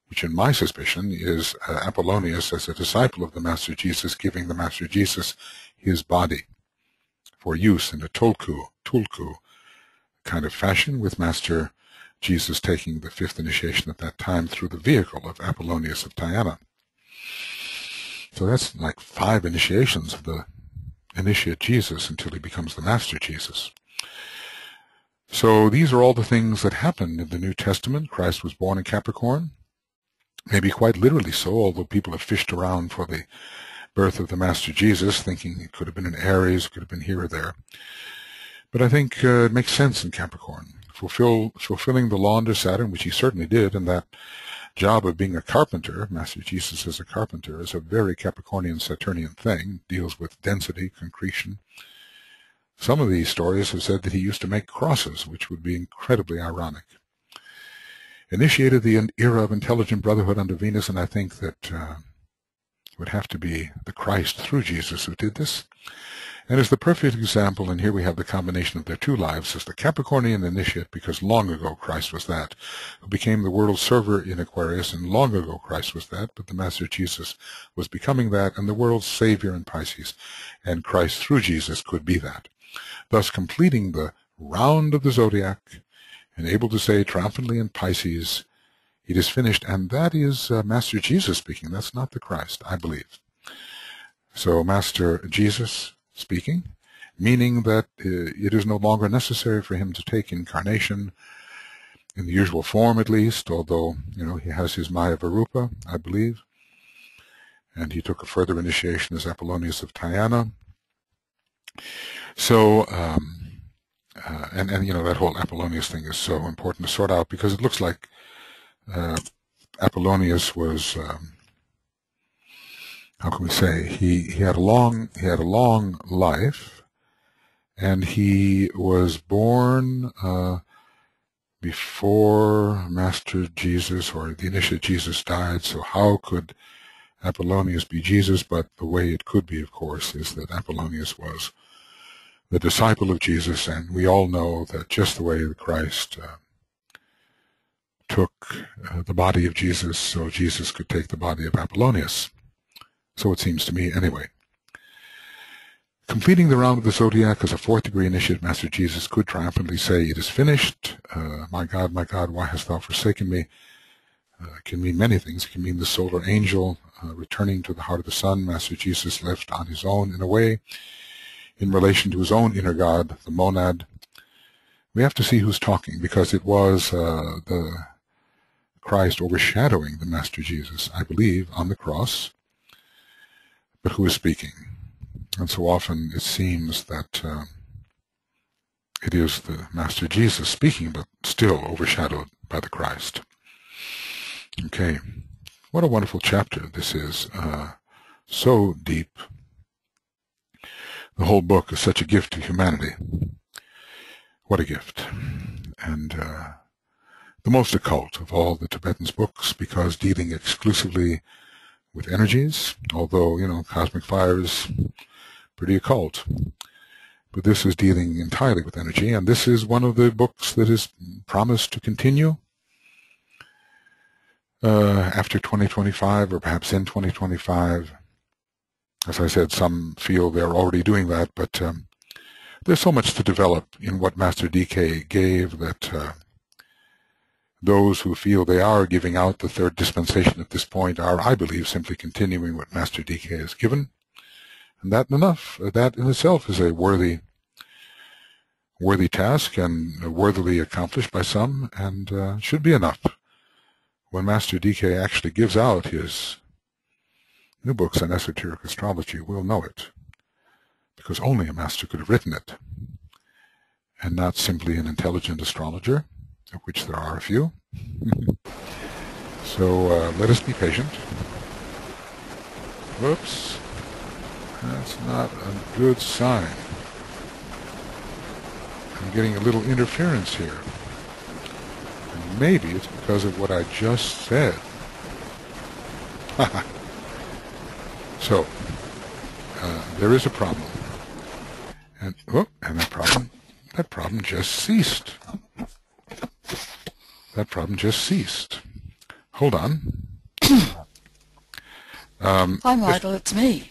S1: which in my suspicion is Apollonius as a disciple of the Master Jesus, giving the Master Jesus his body for use in a tulku kind of fashion, with Master Jesus taking the fifth initiation at that time through the vehicle of Apollonius of Tyana. So that's like 5 initiations of the initiate Jesus until he becomes the Master Jesus. So these are all the things that happened in the New Testament. Christ was born in Capricorn, maybe quite literally so, although people have fished around for the birth of the Master Jesus, thinking it could have been in Aries, could have been here or there. But I think it makes sense in Capricorn. Fulfilling the law under Saturn, which he certainly did, and that job of being a carpenter, Master Jesus as a carpenter, is a very Capricornian Saturnian thing, deals with density, concretion. Some of these stories have said that he used to make crosses, which would be incredibly ironic. Initiated the era of intelligent brotherhood under Venus, and I think that it would have to be the Christ through Jesus who did this. And is the perfect example, and here we have the combination of their 2 lives, as the Capricornian initiate, because long ago Christ was that, who became the world server in Aquarius, and long ago Christ was that, but the Master Jesus was becoming that, and the world's savior in Pisces, and Christ through Jesus could be that. Thus completing the round of the Zodiac, and able to say triumphantly in Pisces, it is finished, and that is Master Jesus speaking. That's not the Christ, I believe. So Master Jesus speaking, meaning that it is no longer necessary for him to take incarnation in the usual form, at least, although, he has his Maya Varupa, I believe, and he took a further initiation as Apollonius of Tyana. So, and that whole Apollonius thing is so important to sort out, because it looks like Apollonius was, how can we say, he had a long life, and he was born before Master Jesus, or the initiate Jesus, died. So how could Apollonius be Jesus? But the way it could be, of course, is that Apollonius was the disciple of Jesus, and we all know that just the way that Christ took the body of Jesus, so Jesus could take the body of Apollonius. So it seems to me, anyway. Completing the round of the Zodiac as a 4th degree initiate, Master Jesus could triumphantly say, "It is finished. My God, why hast thou forsaken me?" It can mean many things. It can mean the solar angel returning to the heart of the sun. Master Jesus left on his own, in a way, in relation to his own inner God, the monad. We have to see who's talking, because it was the Christ overshadowing the Master Jesus, I believe, on the cross. But who is speaking? And so often it seems that it is the Master Jesus speaking, but still overshadowed by the Christ. Okay, what a wonderful chapter this is. So deep. The whole book is such a gift to humanity. What a gift. And the most occult of all the Tibetan's books, because dealing exclusively with energies, although, cosmic fire is pretty occult. But this is dealing entirely with energy, and this is one of the books that is promised to continue after 2025, or perhaps in 2025. As I said, some feel they're already doing that, but there's so much to develop in what Master DK gave that those who feel they are giving out the 3rd dispensation at this point are, I believe, simply continuing what Master DK has given. And that enough. That in itself is a worthy task, and worthily accomplished by some, and should be enough. When Master DK actually gives out his new books on esoteric astrology, we'll know it, because only a master could have written it, and not simply an intelligent astrologer, of which there are a few. So let us be patient. Whoops. That's not a good sign. I'm getting a little interference here. And maybe it's because of what I just said. So, there is a problem. And that problem just ceased. that problem just ceased. Hold on.
S2: Hi, Michael, it's me.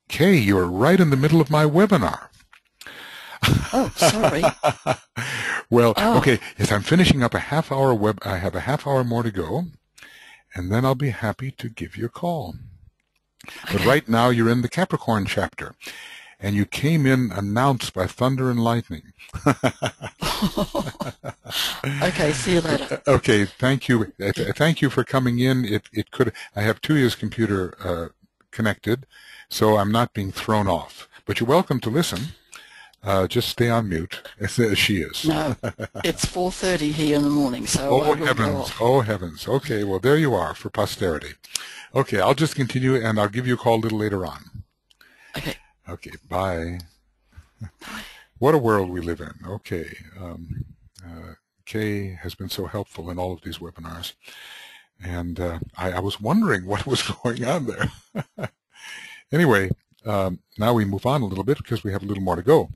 S1: Kay, you're right in the middle of my webinar.
S2: Oh, sorry.
S1: Well, okay, yes, I'm finishing up a half-hour I have a half-hour more to go, and then I'll be happy to give you a call.
S2: Okay.
S1: But right now, you're in the Capricorn chapter, and you came in announced by thunder and lightning.
S2: Okay, see you later.
S1: Okay, thank you. Thank you for coming in. I have Tuya's computer connected, so I'm not being thrown off. But you're welcome to listen. Just stay on mute, as she is.
S2: No, it's 4:30 here in the morning, so
S1: oh
S2: I will
S1: heavens!
S2: go off.
S1: Oh heavens! Okay, well there you are for posterity. Okay, I'll just continue, and I'll give you a call a little later on.
S2: Okay.
S1: Okay, bye. What a world we live in. Okay, Kay has been so helpful in all of these webinars, and I was wondering what was going on there. Anyway, now we move on a little bit because we have a little more to go.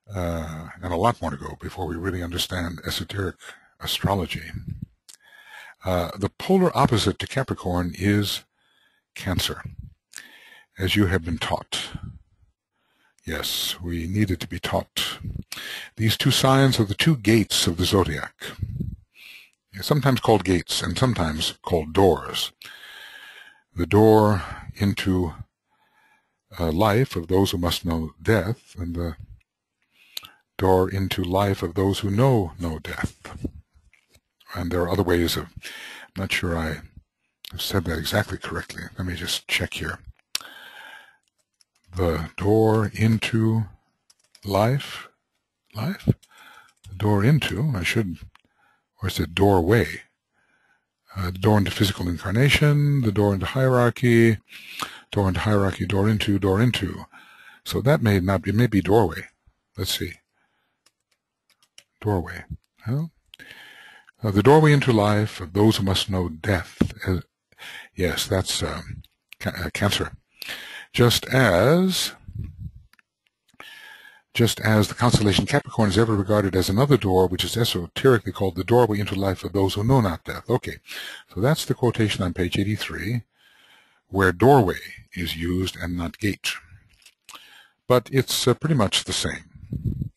S1: And a lot more to go before we really understand esoteric astrology. The polar opposite to Capricorn is Cancer, as you have been taught. Yes, we needed to be taught. These two signs are the two gates of the Zodiac, sometimes called gates and sometimes called doors. The door into life of those who must know death, and the door into life of those who know no death. And there are other ways of, I'm not sure I have said that exactly correctly. Let me just check here. The door into life, the door into, or is it doorway? The door into physical incarnation, the door into hierarchy, door into. So that may not be, it may be doorway. Let's see. Doorway. Well, the doorway into life of those who must know death. Yes, that's Cancer. Just as the constellation Capricorn is ever regarded as another door, which is esoterically called the doorway into life of those who know not death. Okay, so that's the quotation on page 83, where doorway is used and not gate. But it's pretty much the same.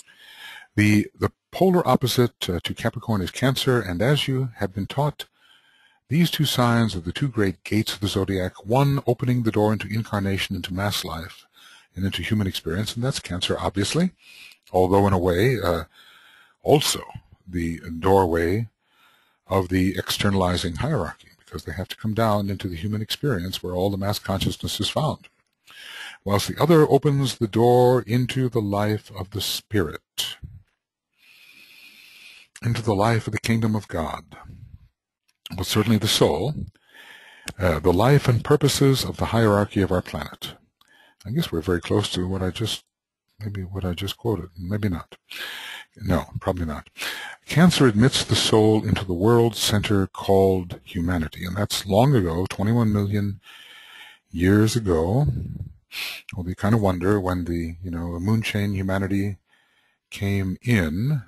S1: The polar opposite to Capricorn is Cancer, and as you have been taught, these two signs are the two great gates of the Zodiac, one opening the door into incarnation, into mass life, and into human experience, and that's Cancer, obviously, although in a way also the doorway of the externalizing hierarchy, because they have to come down into the human experience where all the mass consciousness is found, whilst the other opens the door into the life of the spirit, into the life of the kingdom of God. Well, certainly the soul, the life and purposes of the hierarchy of our planet. I guess we're very close to what I just quoted. Maybe not. No, probably not. Cancer admits the soul into the world center called humanity, and that's long ago, 21 million years ago. Well, we kind of wonder when the moon chain humanity came in,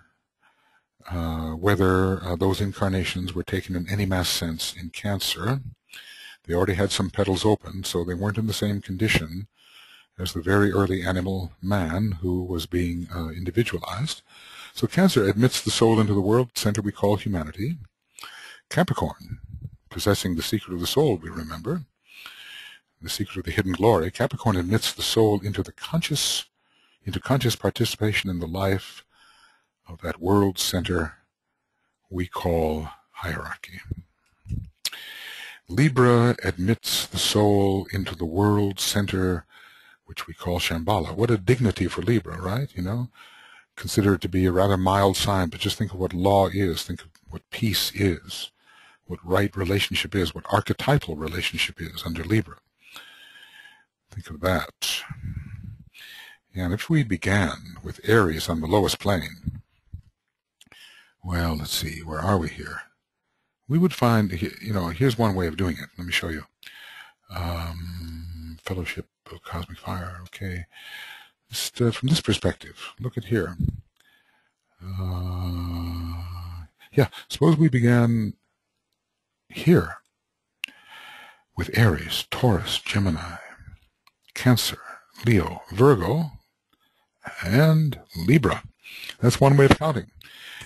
S1: whether those incarnations were taken in any mass sense in Cancer. They already had some petals open, so they weren't in the same condition as the very early animal man who was being individualized. So Cancer admits the soul into the world center we call humanity. Capricorn, possessing the secret of the soul, we remember, the secret of the hidden glory, Capricorn admits the soul into conscious participation in the life of that world center we call hierarchy. Libra admits the soul into the world center which we call Shambala. What a dignity for Libra, right? Consider it to be a rather mild sign, but just think of what law is, think of what peace is, what right relationship is, what archetypal relationship is under Libra. Think of that. And if we began with Aries on the lowest plane, well, let's see, where are we here? We would find, here's one way of doing it. Let me show you. Fellowship of Cosmic Fire, okay. Just from this perspective, look at here. Yeah, suppose we began here with Aries, Taurus, Gemini, Cancer, Leo, Virgo, and Libra. That's one way of counting.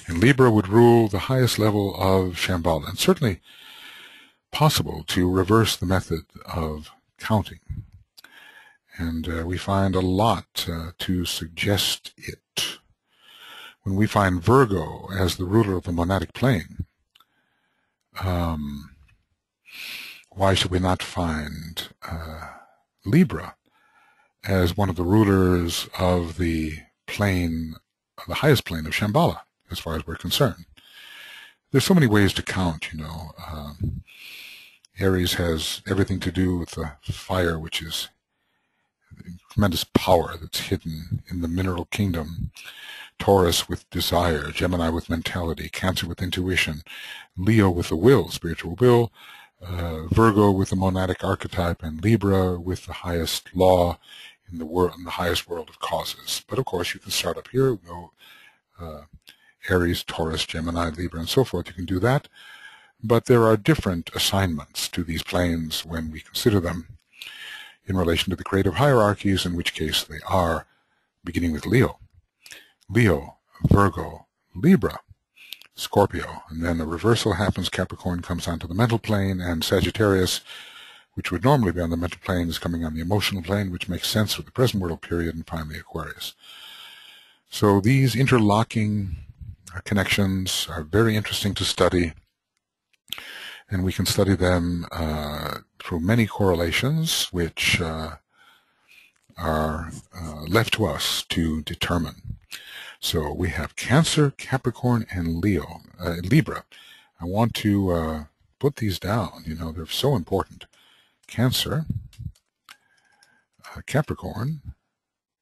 S1: And Libra would rule the highest level of Shambhala, and certainly possible to reverse the method of counting. And we find a lot to suggest it. When we find Virgo as the ruler of the monadic plane, why should we not find Libra as one of the rulers of the plane, the highest plane of Shambhala, as far as we're concerned? There's so many ways to count, you know. Aries has everything to do with the fire, which is tremendous power that's hidden in the mineral kingdom. Taurus with desire, Gemini with mentality, Cancer with intuition, Leo with the will, spiritual will, Virgo with the monadic archetype, and Libra with the highest law in the world, in the highest world of causes. But of course, you can start up here, go Aries, Taurus, Gemini, Libra, and so forth. You can do that. But there are different assignments to these planes when we consider them in relation to the creative hierarchies, in which case they are, beginning with Leo. Leo, Virgo, Libra, Scorpio, and then the reversal happens. Capricorn comes onto the mental plane, and Sagittarius, which would normally be on the mental plane, is coming on the emotional plane, which makes sense with the present world period, and finally Aquarius. So these interlocking connections are very interesting to study, and we can study them through many correlations which are left to us to determine. So we have Cancer, Capricorn, and Libra. I want to put these down. You know, they're so important. Cancer, Capricorn,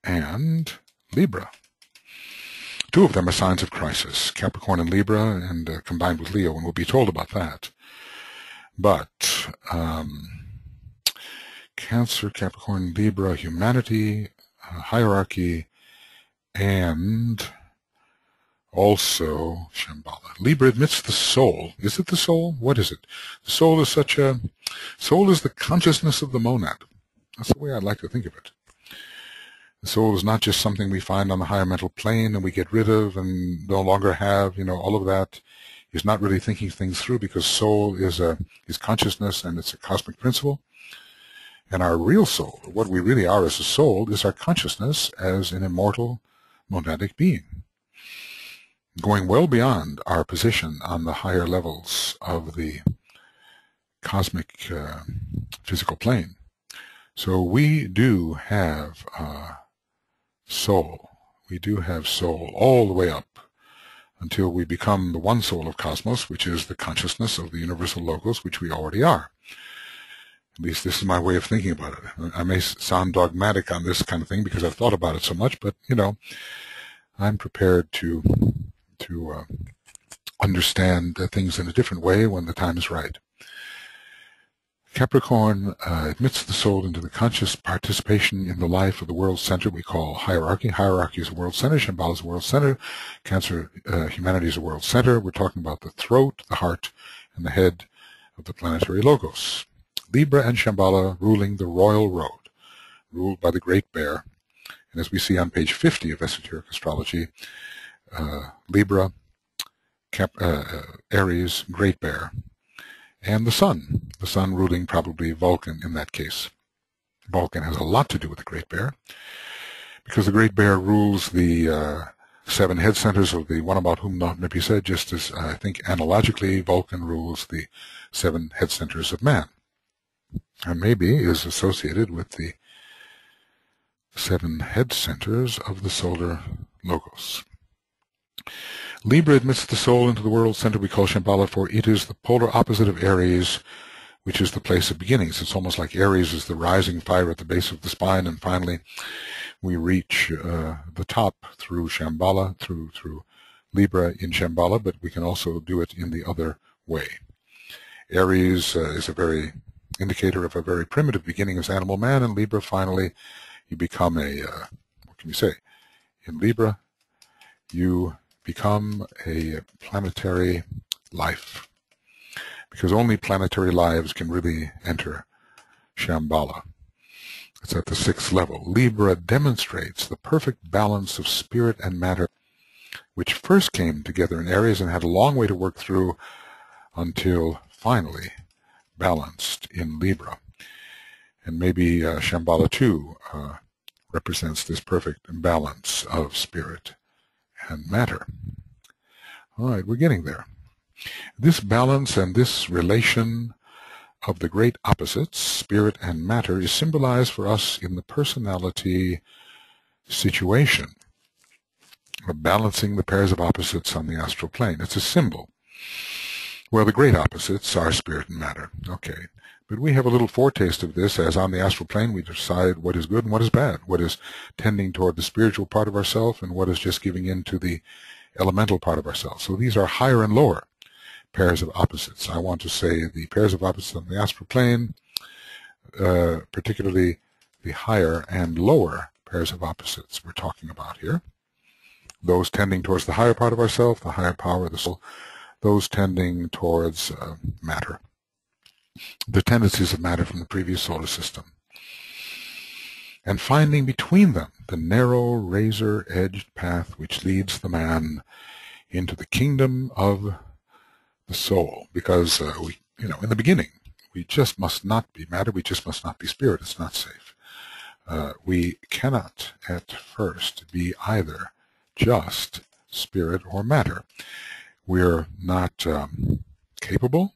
S1: and Libra. Two of them are signs of crisis, Capricorn and Libra, and combined with Leo, and we'll be told about that. But Cancer, Capricorn, Libra, humanity, hierarchy, and also Shambhala. Libra admits the soul. Is it the soul? What is it? The soul is soul is the consciousness of the monad. That's the way I'd like to think of it. The soul is not just something we find on the higher mental plane and we get rid of and no longer have, you know, all of that. Is not really thinking things through, because soul is consciousness, and it's a cosmic principle. And our real soul, what we really are as a soul, is our consciousness as an immortal monadic being, going well beyond our position on the higher levels of the cosmic physical plane. So we do have soul. We do have soul all the way up until we become the one soul of cosmos, which is the consciousness of the universal logos, which we already are. At least this is my way of thinking about it. I may sound dogmatic on this kind of thing because I've thought about it so much, but, you know, I'm prepared to understand things in a different way when the time is right. Capricorn admits the soul into the conscious participation in the life of the world center we call hierarchy. Hierarchy is a world center. Shambhala is a world center. Cancer, humanity is a world center. We're talking about the throat, the heart, and the head of the planetary logos. Libra and Shambhala ruling the royal road, ruled by the Great Bear. And as we see on page 50 of Esoteric Astrology, Libra, Aries, Great Bear, and the sun ruling probably Vulcan in that case. Vulcan has a lot to do with the Great Bear, because the Great Bear rules the 7 head centers of the one about whom not may be said, just as I think analogically Vulcan rules the 7 head centers of man, and maybe is associated with the 7 head centers of the solar logos. Libra admits the soul into the world center we call Shambhala, for it is the polar opposite of Aries, which is the place of beginnings. It's almost like Aries is the rising fire at the base of the spine, and finally we reach the top through Shambhala, through Libra in Shambhala, but we can also do it in the other way. Aries is a very indicator of a very primitive beginning as animal man, and Libra, finally, you become a, what can you say? In Libra, you become a planetary life, because only planetary lives can really enter Shambala. It's at the 6th level. Libra demonstrates the perfect balance of spirit and matter, which first came together in Aries and had a long way to work through until finally balanced in Libra. And maybe Shambhala too represents this perfect balance of spirit and matter. All right, we're getting there. This balance and this relation of the great opposites, spirit and matter, is symbolized for us in the personality situation of balancing the pairs of opposites on the astral plane. It's a symbol. Well, the great opposites are spirit and matter. Okay. But we have a little foretaste of this, as on the astral plane we decide what is good and what is bad, what is tending toward the spiritual part of ourself and what is just giving in to the elemental part of ourselves. So these are higher and lower pairs of opposites. I want to say the pairs of opposites on the astral plane, particularly the higher and lower pairs of opposites we're talking about here. Those tending towards the higher part of ourself, the higher power of the soul, those tending towards matter, the tendencies of matter from the previous solar system. And finding between them the narrow razor-edged path which leads the man into the kingdom of the soul, because in the beginning, we just must not be matter, we just must not be spirit. It's not safe. We cannot at first be either just spirit or matter. We're not capable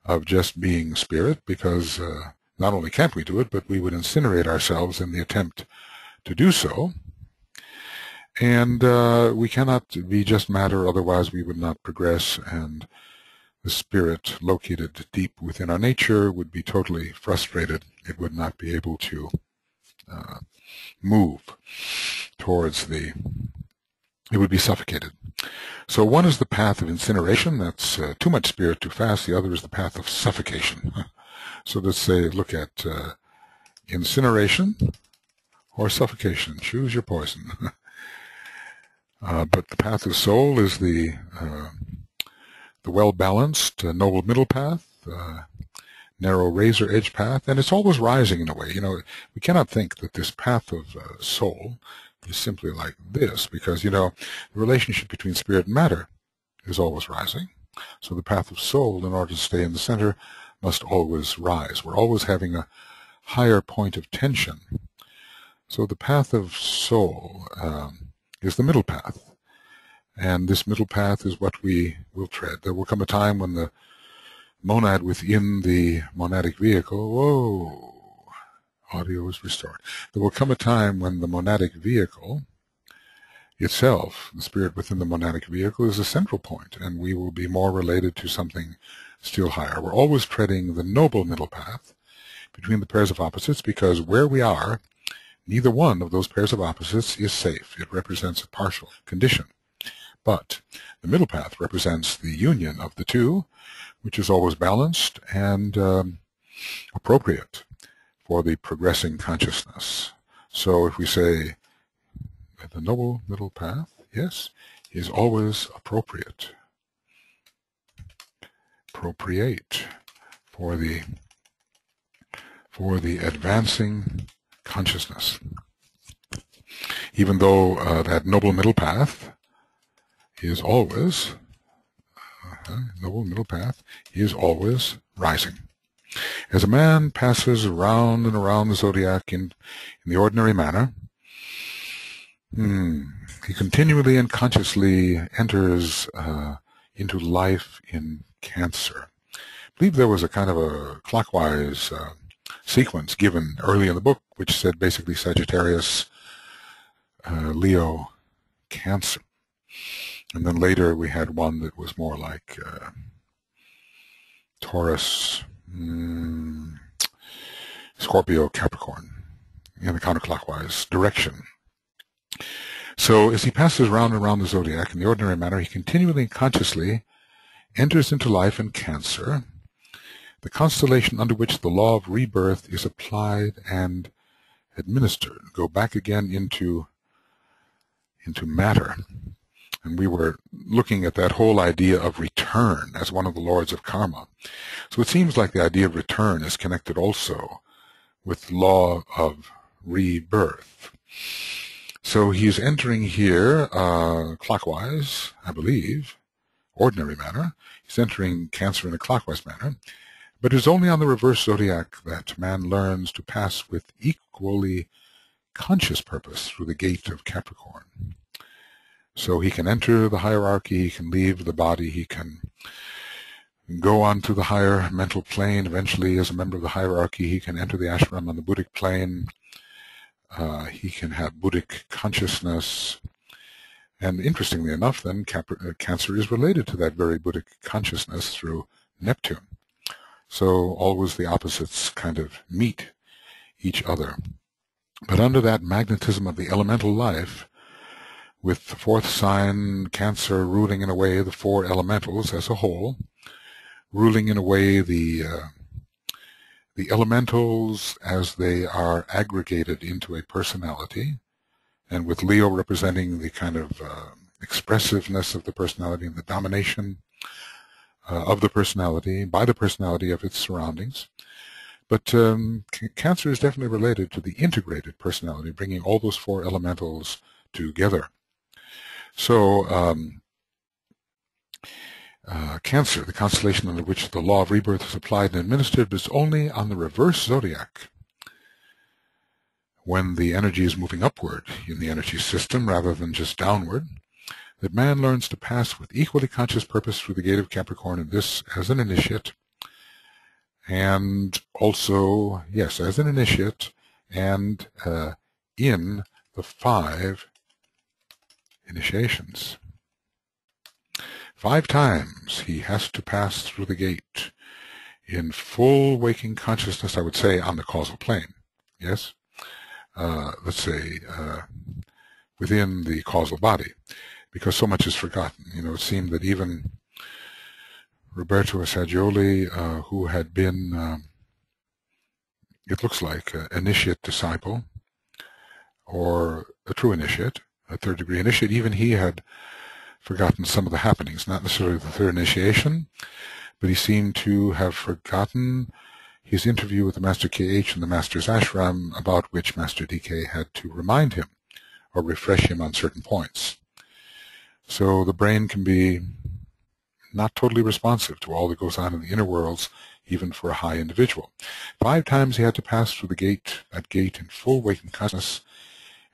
S1: of just being spirit, because not only can't we do it, but we would incinerate ourselves in the attempt to do so. And we cannot be just matter, otherwise we would not progress, and the spirit located deep within our nature would be totally frustrated. It would not be able to move towards it would be suffocated. So one is the path of incineration, that's too much spirit too fast. The other is the path of suffocation. So let's say, look at incineration or suffocation. Choose your poison. But the path of soul is the well-balanced, noble middle path, narrow razor-edge path, and it's always rising in a way. We cannot think that this path of soul is simply like this, because, the relationship between spirit and matter is always rising. So the path of soul, in order to stay in the center, must always rise. We're always having a higher point of tension. So the path of soul is the middle path. And this middle path is what we will tread. There will come a time when the monad within the monadic vehicle, whoa, audio is restored. There will come a time when the monadic vehicle itself, the spirit within the monadic vehicle, is a central point, and we will be more related to something still higher. We're always treading the noble middle path between the pairs of opposites, because where we are, neither one of those pairs of opposites is safe. It represents a partial condition. But the middle path represents the union of the two, which is always balanced and appropriate for the progressing consciousness. So if we say that the noble middle path, yes, is always appropriate for the advancing consciousness. Even though that noble middle path is always rising. As a man passes around and around the zodiac in the ordinary manner, he continually and consciously enters into life in Cancer. I believe there was a kind of a clockwise sequence given early in the book, which said basically Sagittarius, Leo, Cancer. And then later we had one that was more like Taurus, Scorpio, Capricorn, in the counterclockwise direction. So as he passes round and round the zodiac in the ordinary manner, he continually and consciously enters into life in Cancer, the constellation under which the law of rebirth is applied and administered. Go back again into matter. And we were looking at that whole idea of return as one of the lords of karma. So it seems like the idea of return is connected also with the law of rebirth. So he's entering here clockwise, I believe, ordinary manner. He's entering Cancer in a clockwise manner. But it is only on the reverse zodiac that man learns to pass with equally conscious purpose through the gate of Capricorn. So he can enter the hierarchy, he can leave the body, he can go on to the higher mental plane. Eventually, as a member of the hierarchy, he can enter the ashram on the Buddhic plane. He can have Buddhic consciousness. And interestingly enough, then, Cancer is related to that very Buddhic consciousness through Neptune. So always the opposites kind of meet each other. But under that magnetism of the elemental life, with the fourth sign, Cancer, ruling in a way the four elementals as a whole, ruling in a way the elementals as they are aggregated into a personality, and with Leo representing the kind of expressiveness of the personality and the domination of the personality by the personality of its surroundings. But Cancer is definitely related to the integrated personality, bringing all those four elementals together. So Cancer, the constellation under which the law of rebirth is applied and administered, is only on the reverse zodiac, when the energy is moving upward in the energy system rather than just downward, that man learns to pass with equally conscious purpose through the gate of Capricorn, and this as an initiate, and also, yes, as an initiate, and in the 5 initiations. 5 times he has to pass through the gate in full waking consciousness, I would say, on the causal plane. Yes? Let's say within the causal body, because so much is forgotten. You know, it seemed that even Roberto Assagioli, who had been, it looks like, an initiate disciple, or a true initiate, a third-degree initiate, even he had forgotten some of the happenings, not necessarily the third initiation, but he seemed to have forgotten his interview with the Master KH in the Master's ashram, about which Master DK had to remind him or refresh him on certain points. So the brain can be not totally responsive to all that goes on in the inner worlds, even for a high individual. 5 times he had to pass through that gate in full waking consciousness,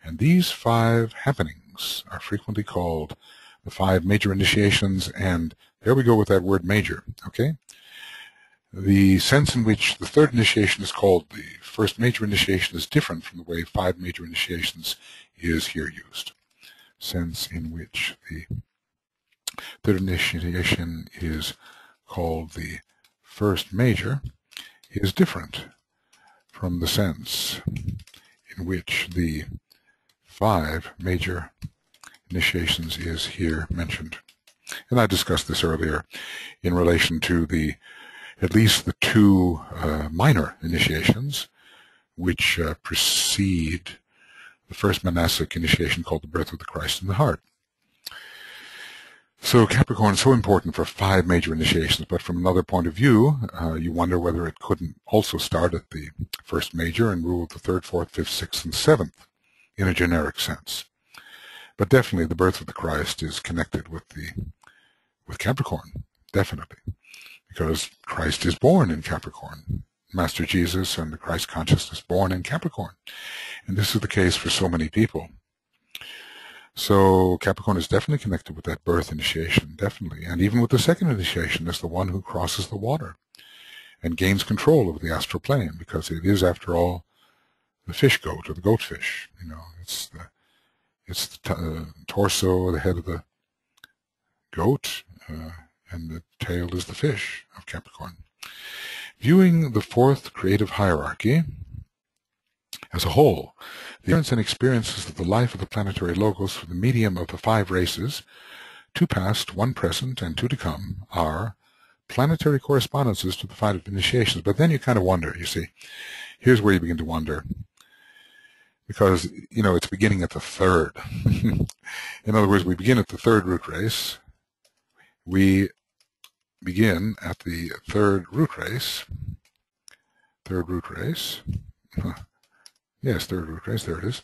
S1: and these 5 happenings are frequently called the 5 major initiations, and there we go with that word major, okay? The sense in which the third initiation is called the first major initiation is different from the way 5 major initiations is here used. Sense in which the third initiation is called the first major is different from the sense in which the 5 major initiations is here mentioned. And I discussed this earlier in relation to at least the 2 minor initiations, which precede the first monastic initiation called the birth of the Christ in the heart. So Capricorn is so important for 5 major initiations, but from another point of view, you wonder whether it couldn't also start at the first major and rule the 3rd, 4th, 5th, 6th, and 7th in a generic sense. But definitely the birth of the Christ is connected with Capricorn, definitely, because Christ is born in Capricorn. Master Jesus and the Christ consciousness born in Capricorn. And this is the case for so many people. So Capricorn is definitely connected with that birth initiation, definitely. And even with the second initiation as the one who crosses the water and gains control over the astral plane, because it is, after all, the fish goat or the goat fish. You know, it's the torso, the head of the goat, and the tail is the fish of Capricorn. Viewing the 4th creative hierarchy as a whole, the events and experiences of the life of the planetary logos through the medium of the 5 races, 2 past, 1 present, and 2 to come, are planetary correspondences to the 5 initiations. But then you kind of wonder, you see, here's where you begin to wonder. because, it's beginning at the third. In other words, we begin at the third root race. We begin at the third root race. Third root race. Yes, third root race, there it is.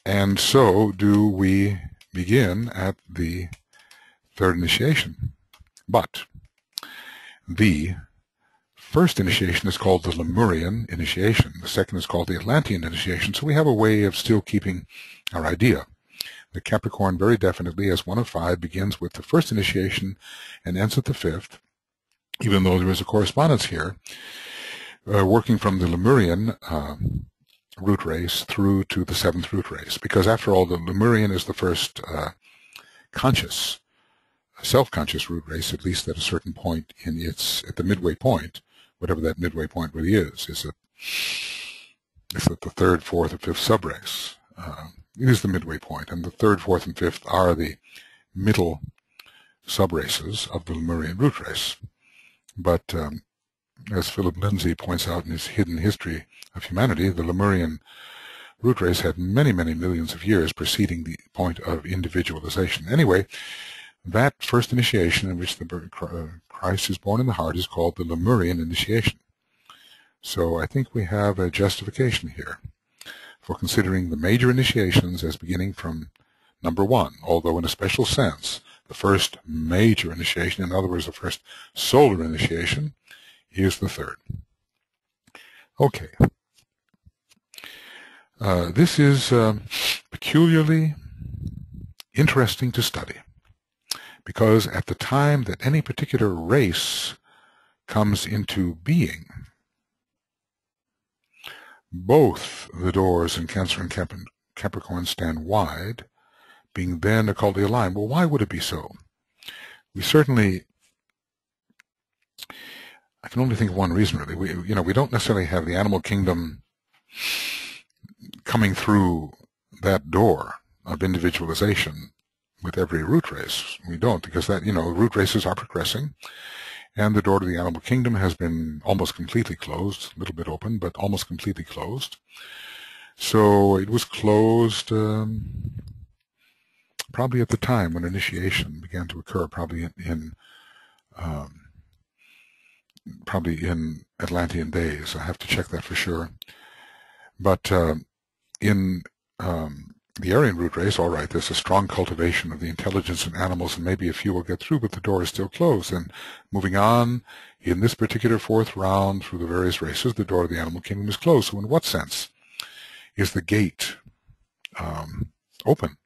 S1: And so do we begin at the third initiation. But the first initiation is called the Lemurian initiation. The second is called the Atlantean initiation. So we have a way of still keeping our idea. The Capricorn very definitely, as one of five, begins with the first initiation and ends at the fifth, even though there is a correspondence here, working from the Lemurian root race through to the seventh root race. Because after all, the Lemurian is the first conscious, self-conscious root race, at least at a certain point at the midway point, whatever that midway point really is at the third, fourth, or fifth subrace. It is the midway point, and the third, fourth, and fifth are the middle subraces of the Lemurian root race. But as Philip Lindsay points out in his Hidden History of Humanity, the Lemurian root race had many, many millions of years preceding the point of individualization. Anyway, that first initiation in which the Christ is born in the heart is called the Lemurian initiation. So I think we have a justification here for considering the major initiations as beginning from number one, although in a special sense, the first major initiation, in other words, the first solar initiation, is the third. Okay. This is peculiarly interesting to study, because at the time that any particular race comes into being, both the doors in Cancer and Capricorn stand wide, being then occultly aligned. Well, why would it be so? We certainly, I can only think of one reason, really. We don't necessarily have the animal kingdom coming through that door of individualization with every root race. We don't, because that, root races are progressing, and the door to the animal kingdom has been almost completely closed, a little bit open, but almost completely closed. So it was closed probably at the time when initiation began to occur, probably in Atlantean days. I have to check that for sure. But in the Aryan root race, all right, there's a strong cultivation of the intelligence in animals, and maybe a few will get through, but the door is still closed. And moving on, in this particular fourth round through the various races, the door of the animal kingdom is closed. So in what sense is the gate open?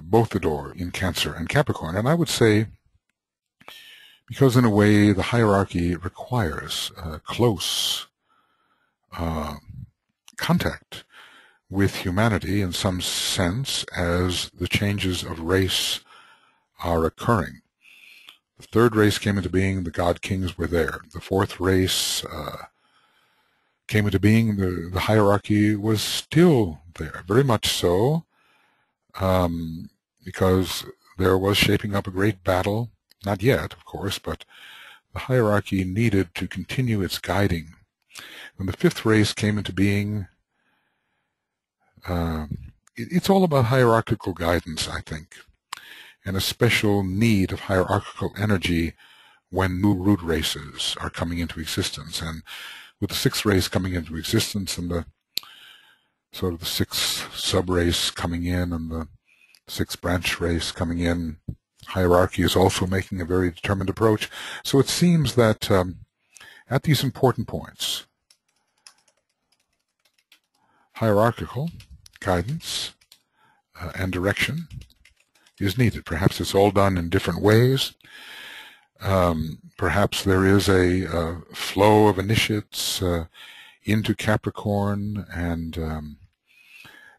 S1: Both the door in Cancer and Capricorn. And I would say, because in a way the hierarchy requires close contact with humanity in some sense as the changes of race are occurring. The third race came into being, the God Kings were there. The fourth race came into being, the hierarchy was still there, very much so, because there was shaping up a great battle, not yet, of course, but the hierarchy needed to continue its guiding. When the fifth race came into being, it's all about hierarchical guidance, I think, and a special need of hierarchical energy when new root races are coming into existence. And with the sixth race coming into existence and the sort of the sixth sub-race coming in and the sixth branch race coming in, hierarchy is also making a very determined approach. So it seems that at these important points, hierarchical guidance and direction is needed. Perhaps it's all done in different ways. Perhaps there is a flow of initiates into Capricorn, and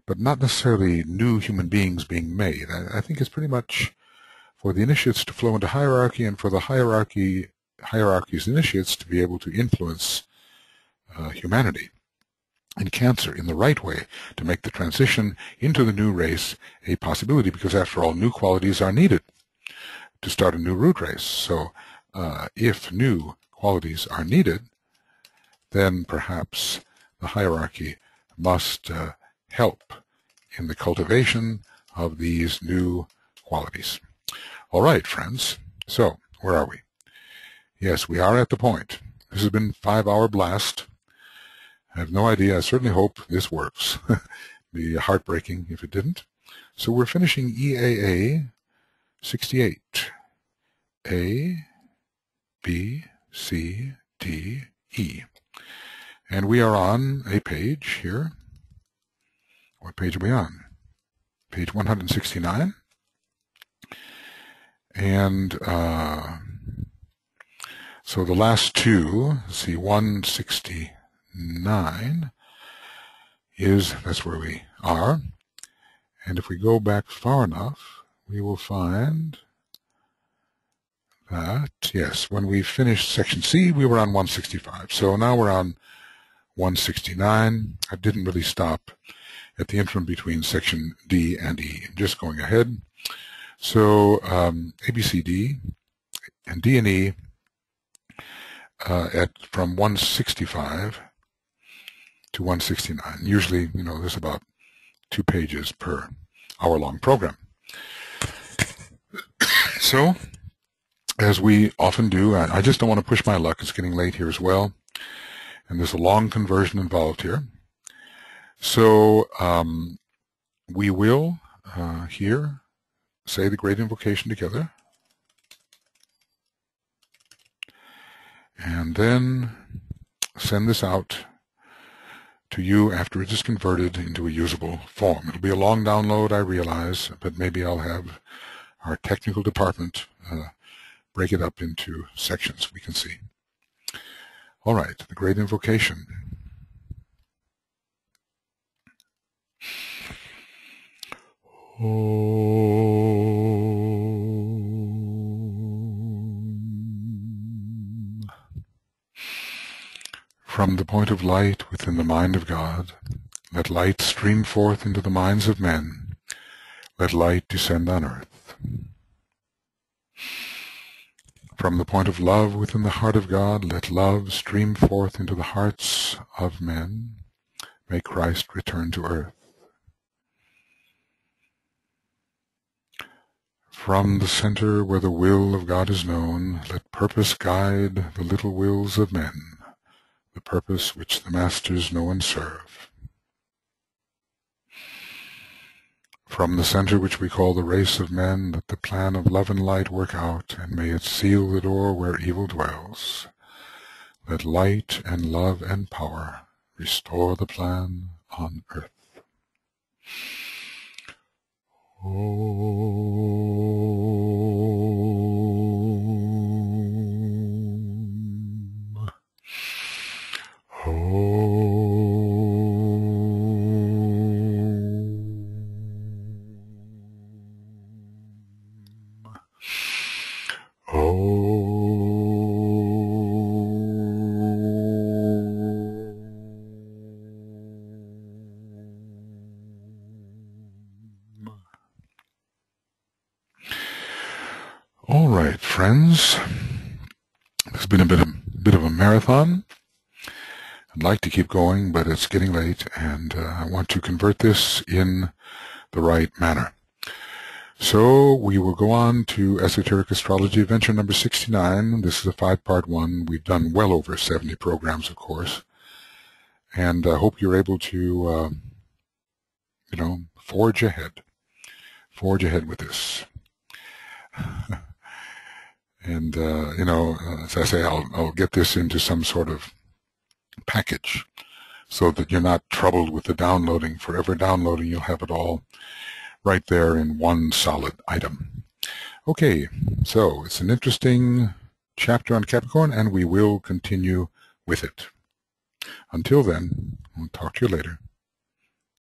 S1: but not necessarily new human beings being made. I think it's pretty much for the initiates to flow into hierarchy, and for the hierarchy's initiates to be able to influence humanity in Cancer in the right way to make the transition into the new race a possibility, because after all, new qualities are needed to start a new root race. So if new qualities are needed, then perhaps the hierarchy must help in the cultivation of these new qualities. All right, friends. So, where are we? Yes, we are at the point. This has been a 5-hour blast. I have no idea. I certainly hope this works. Be heartbreaking if it didn't. So we're finishing EAA 68. A, B, C, D, E. And we are on a page here. What page are we on? Page 169. And so the last two, let's see, 169 that's where we are. And if we go back far enough, we will find that, yes, when we finished section C, we were on 165. So now we're on 169. I didn't really stop at the interim between section D and E. I'm just going ahead. So A, B, C, D, and D and E from 165 to 169. Usually, there's about 2 pages per hour-long program. So, as we often do, I just don't want to push my luck. It's getting late here as well, and there's a long conversion involved here. So, we will here say the great invocation together, and then send this out to you after it is converted into a usable form. It'll be a long download, I realize, but maybe I'll have our technical department break it up into sections we can see. All right, the great invocation. From the point of light within the mind of God, let light stream forth into the minds of men. Let light descend on earth. From the point of love within the heart of God, let love stream forth into the hearts of men. May Christ return to earth. From the center where the will of God is known, let purpose guide the little wills of men, the purpose which the masters know and serve. From the center which we call the race of men, let the plan of love and light work out, and may it seal the door where evil dwells. Let light and love and power restore the plan on earth. All right, friends, it's been a bit of a marathon. I'd like to keep going, but it's getting late, and I want to convert this in the right manner. So we will go on to Esoteric Astrology Adventure number 69. This is a 5-part one. We've done well over 70 programs, of course, and I hope you're able to, forge ahead with this. And, as I say, I'll get this into some sort of package so that you're not troubled with the downloading. Forever downloading, you'll have it all right there in one solid item. Okay, so it's an interesting chapter on Capricorn, and we will continue with it. Until then, I'll talk to you later.